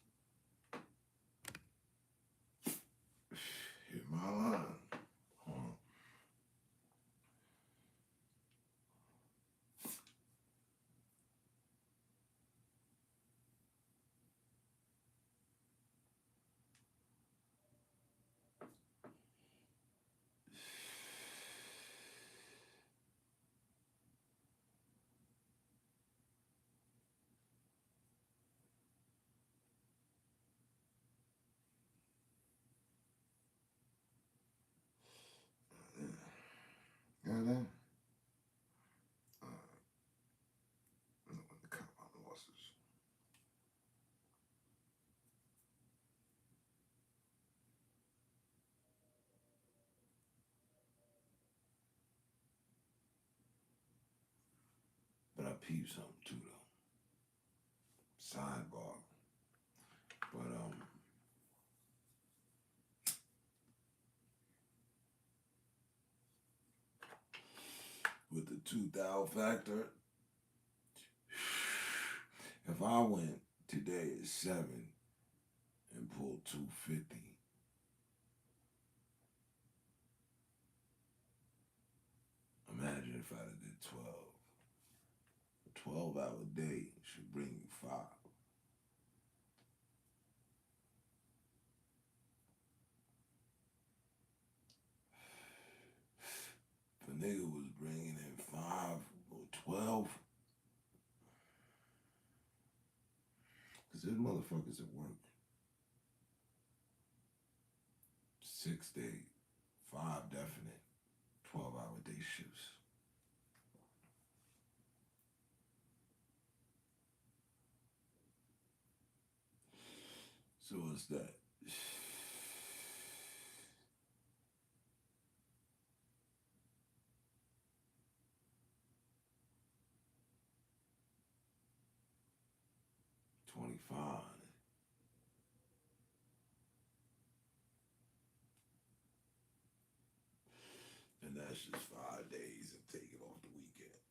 hit my line. Got that? I'm going to count my losses. But I peeped something too, though. Sidebar. But, with the 2,000 factor, if I went today at 7 and pulled 250, imagine if I did 12. A 12-hour day should bring you 5. If a nigga was bringing in 5 or 12, because there's motherfuckers at work 6 day, 5 definite, 12-hour day shifts. So what's that? $25. And that's just 5 days and take it off the weekend.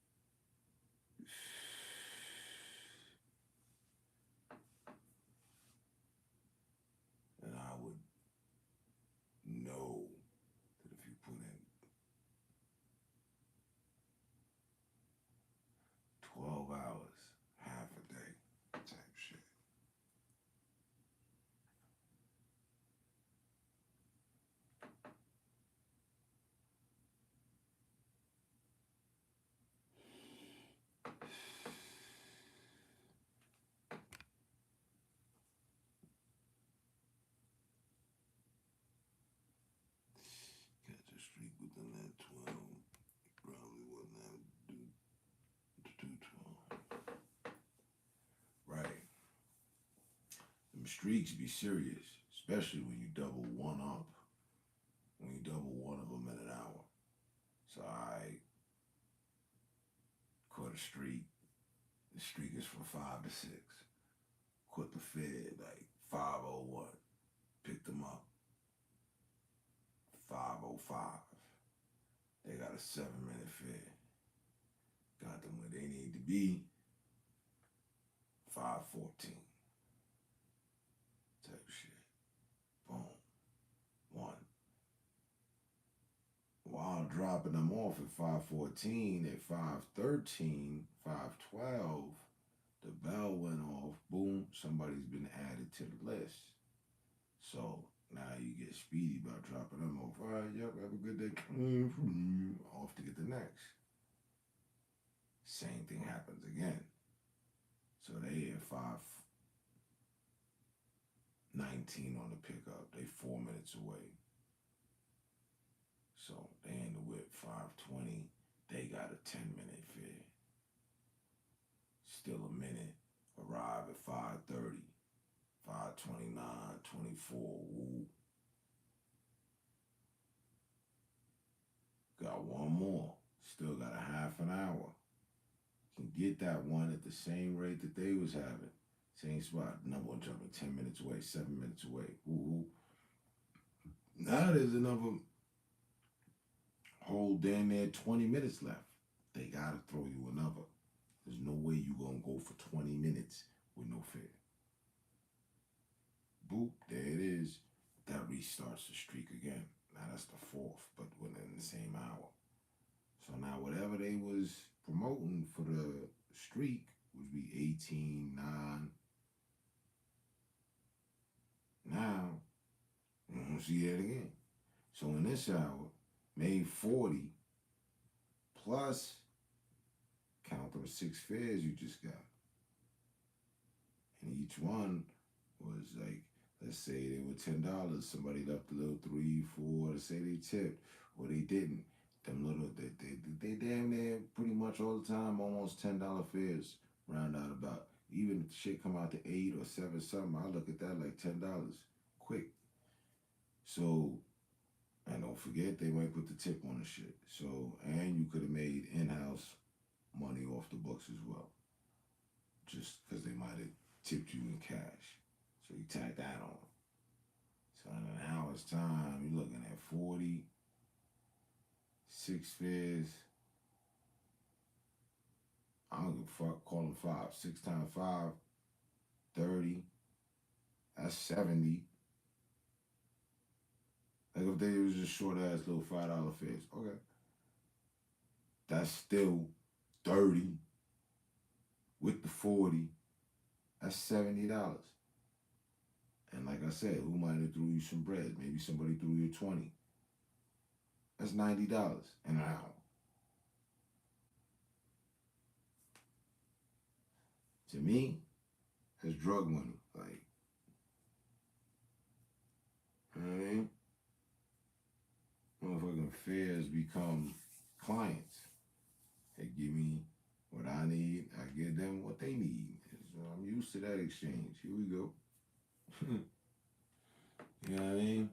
And I would know that if you put in 12 hours, half a day type shit. Catch a streak within that 12. Probably wouldn't have to do 12. Right. Them streaks be serious, especially when you double one up. When you double one of them in an hour. So I caught a streak. The streak is from 5 to 6. Caught the Fed like 5:01. Picked them up. 5:05. They got a 7-minute Fed. Got them where they need to be. 5:14. Type shit. Boom. 1. While dropping them off at 5:14, at 5:13, 5:12, the bell went off. Boom, somebody's been added to the list. So now you get speedy by dropping them off. All right, yep, have a good day. Off to get the next. Same thing happens again. So they at 5:19 on the pickup. They 4 minutes away. So they in the whip 5:20. They got a 10-minute Fed. Still a minute. Arrive at 5:30. 5:29, 24. Woo. Got one more. Still got a half an hour. Can get that one at the same rate that they was having. Same spot. Another one jumping 10 minutes away, 7 minutes away. Ooh. Now there's another whole damn near 20 minutes left. They gotta throw you another. There's no way you gonna go for 20 minutes with no fair. Boop, there it is. That restarts the streak again. Now that's the fourth, but within the same hour. So now whatever they was promoting for the streak would be 18-9. Now, you don't see that again. So in this hour, made 40 plus count those 6 fares you just got. And each one was like, let's say they were $10. Somebody left a little 3, 4. Let's say they tipped or they didn't. Them little, they damn near pretty much all the time, almost $10 fares round out about. Even if the shit come out to 8 or 7 something, I look at that like $10 quick. So, and don't forget they might put the tip on the shit. So, and you could have made in-house money off the books as well, just because they might have tipped you in cash. So you tack that on. So in an hour's time, you're looking at 40, 6 fares. I don't give a fuck, call them 5. 6 times 5, 30. That's 70. Like if they was just short ass little $5 fares. Okay. That's still 30 with the 40. That's $70. And like I said, who might have threw you some bread? Maybe somebody threw you 20. That's $90 an hour. To me, that's drug money. Like, you know what I mean? Motherfucking fares become clients. They give me what I need. I give them what they need. So I'm used to that exchange. Here we go. You know what I mean?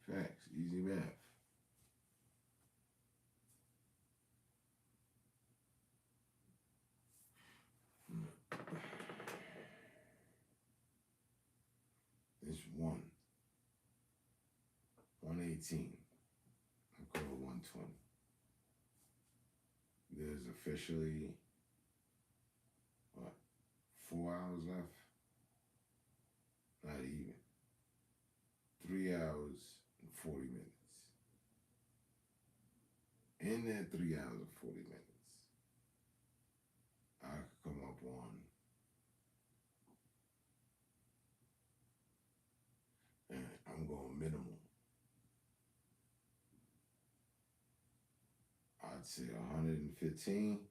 Facts. Easy math. It's 118. I'll call it 120. There's officially, 4 hours left? Not even. 3 hours and 40 minutes. In that 3 hours and 40 minutes, I could come up on, and I'm going minimal. I'd say 115.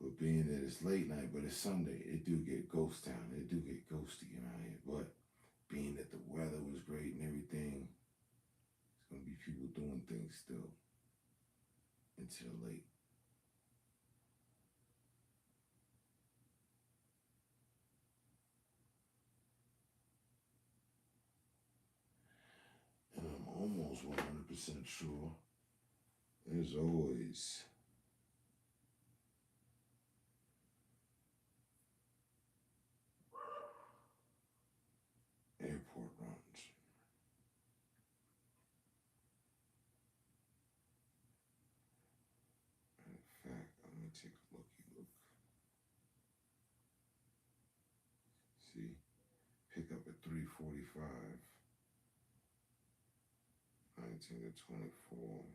But being that it's late night, but it's Sunday, it do get ghost town. It do get ghosty around here. But being that the weather was great and everything, it's going to be people doing things still until late. And I'm almost 100% sure, as always, airport runs. In fact, let me take a looky look. See, pick up at 3:45, 19 to 24.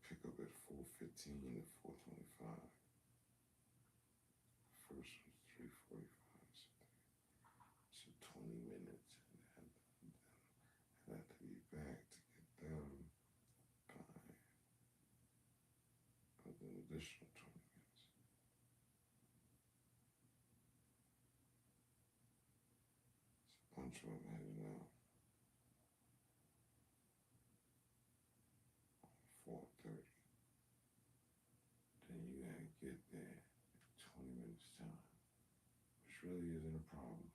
Pick up at 4:15 to 4:25. First was 3:45. So 20 minutes. I'd have to be back to get them by an additional 20 minutes. It's a bunch of them heading out. 4:30. Then you gotta get there 20 minutes time, which really isn't a problem.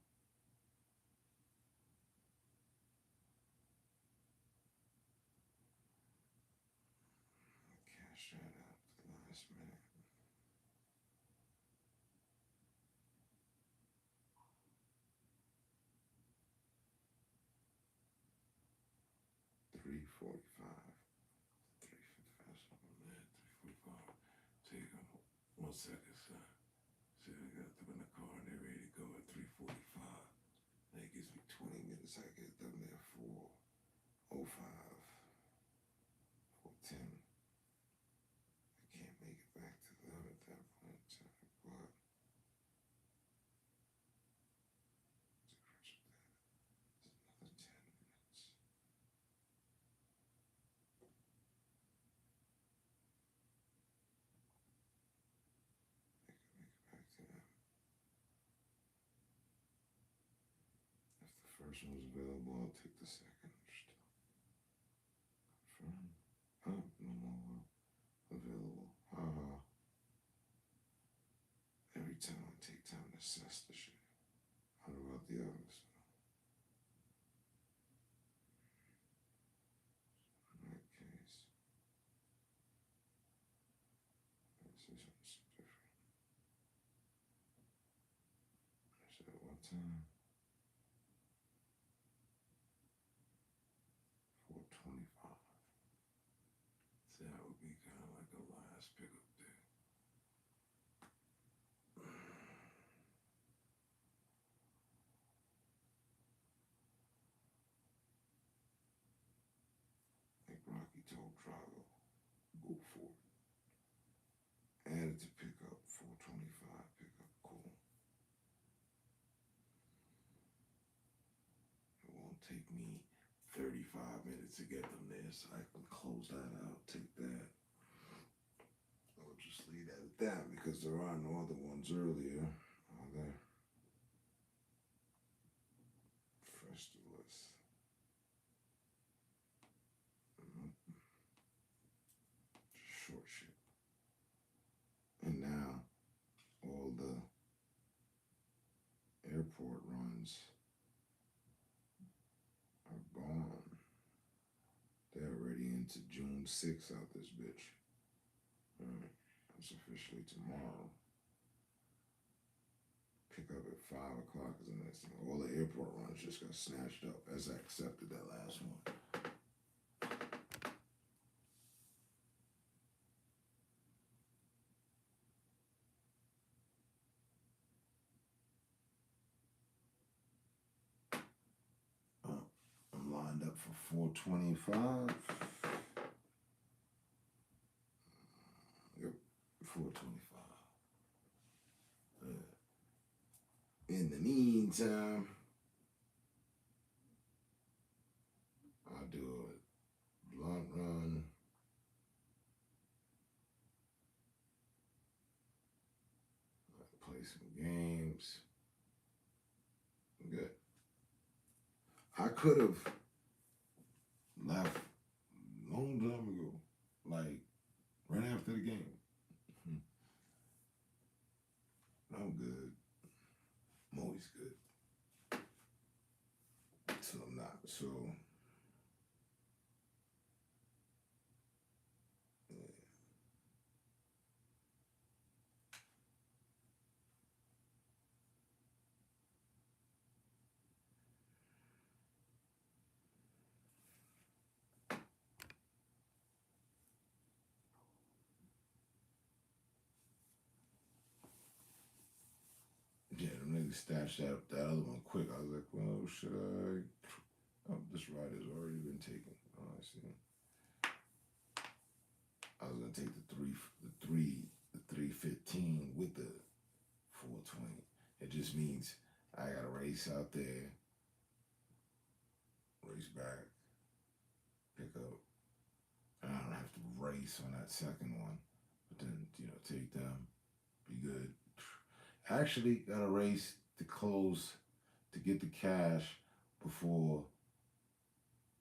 Cash that out the last minute. $3.45. 3:45. Take them 1 second, son. See, I got them in the car and they're ready to go at 3:45. That gives me 20 minutes. I get them there 4:05. 4:10. I can't make it back to them at that point in time, but it's another 10 minutes. I can make it back to them. If the first one's available, I'll take the second. Still. Confirm. Oh, no more available. Haha. Every time I take time to assess the shit. What about the others? In that case, let's say something different. I said one time. 4:25. So that would be kind of like a last pickup day. Like Rocky told Drago, go for it. Added to pickup, 4:25 pickup, cool. It won't take me 35 minutes to get them there, so I can close that out, take that. I'll just leave that at that because there are no other ones earlier, are there? Fresh to list. Short ship. And now all the airport runs are gone. They're already into June 6th out this bitch. Alright, that's officially tomorrow. Pick up at 5 o'clock is the next thing. All the airport runs just got snatched up as I accepted that last one. I'm lined up for 4:25. Yep, 4:25. In the meantime, I'll do a blunt run. I'll play some games. Good. I could have left a long time ago, like right after the game. I'm good. I'm always good. Until I'm not. So, yeah. Yeah, them niggas stashed that other one quick. I was like, well, should I? Oh, this ride has already been taken. Oh, I see. I was gonna take the 315 with the 420. It just means I gotta race out there, race back, pick up. And I don't have to race on that second one, but then take them, be good. I actually got a race to close to get the cash before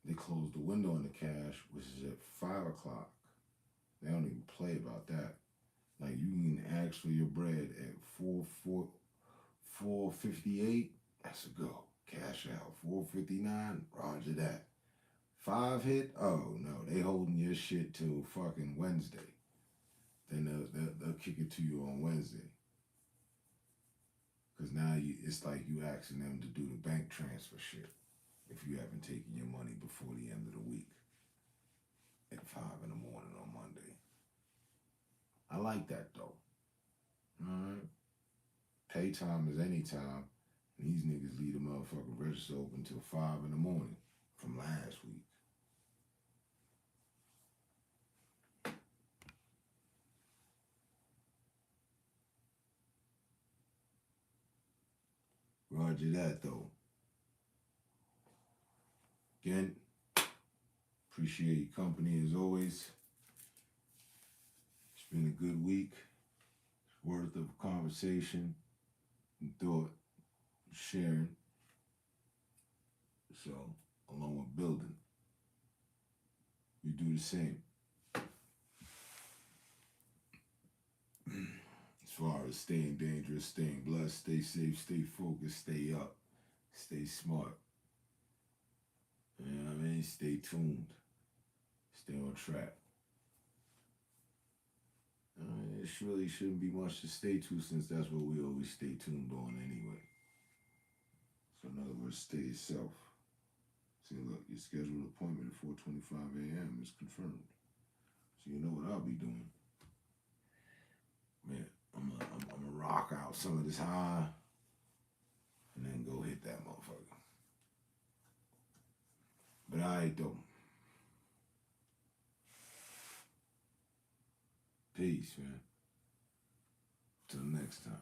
they close the window on the cash, which is at 5 o'clock. They don't even play about that. Like you can ask for your bread at 4:58. That's a go. Cash out. 4:59. Roger that. 5 hit. Oh no, they holding your shit till fucking Wednesday. then they'll kick it to you on Wednesday. Because now it's like you asking them to do the bank transfer shit if you haven't taken your money before the end of the week at 5 in the morning on Monday. I like that though. Alright? Pay time is any time. And these niggas leave the motherfucking register open till 5 in the morning from last week. Roger that though. Again, appreciate your company as always. It's been a good week. It's worth of conversation and thought, sharing. So, along with building, we do the same. As far as staying dangerous, staying blessed, stay safe, stay focused, stay up, stay smart. You know what I mean? Stay tuned. Stay on track. It really shouldn't be much to stay to since that's what we always stay tuned on anyway. So in other words, stay yourself. See, look, your scheduled appointment at 4:25 a.m. is confirmed. So you know what I'll be doing. Man, I'm gonna rock out some of this high and then go hit that motherfucker. But I don't. Peace, man. Till next time.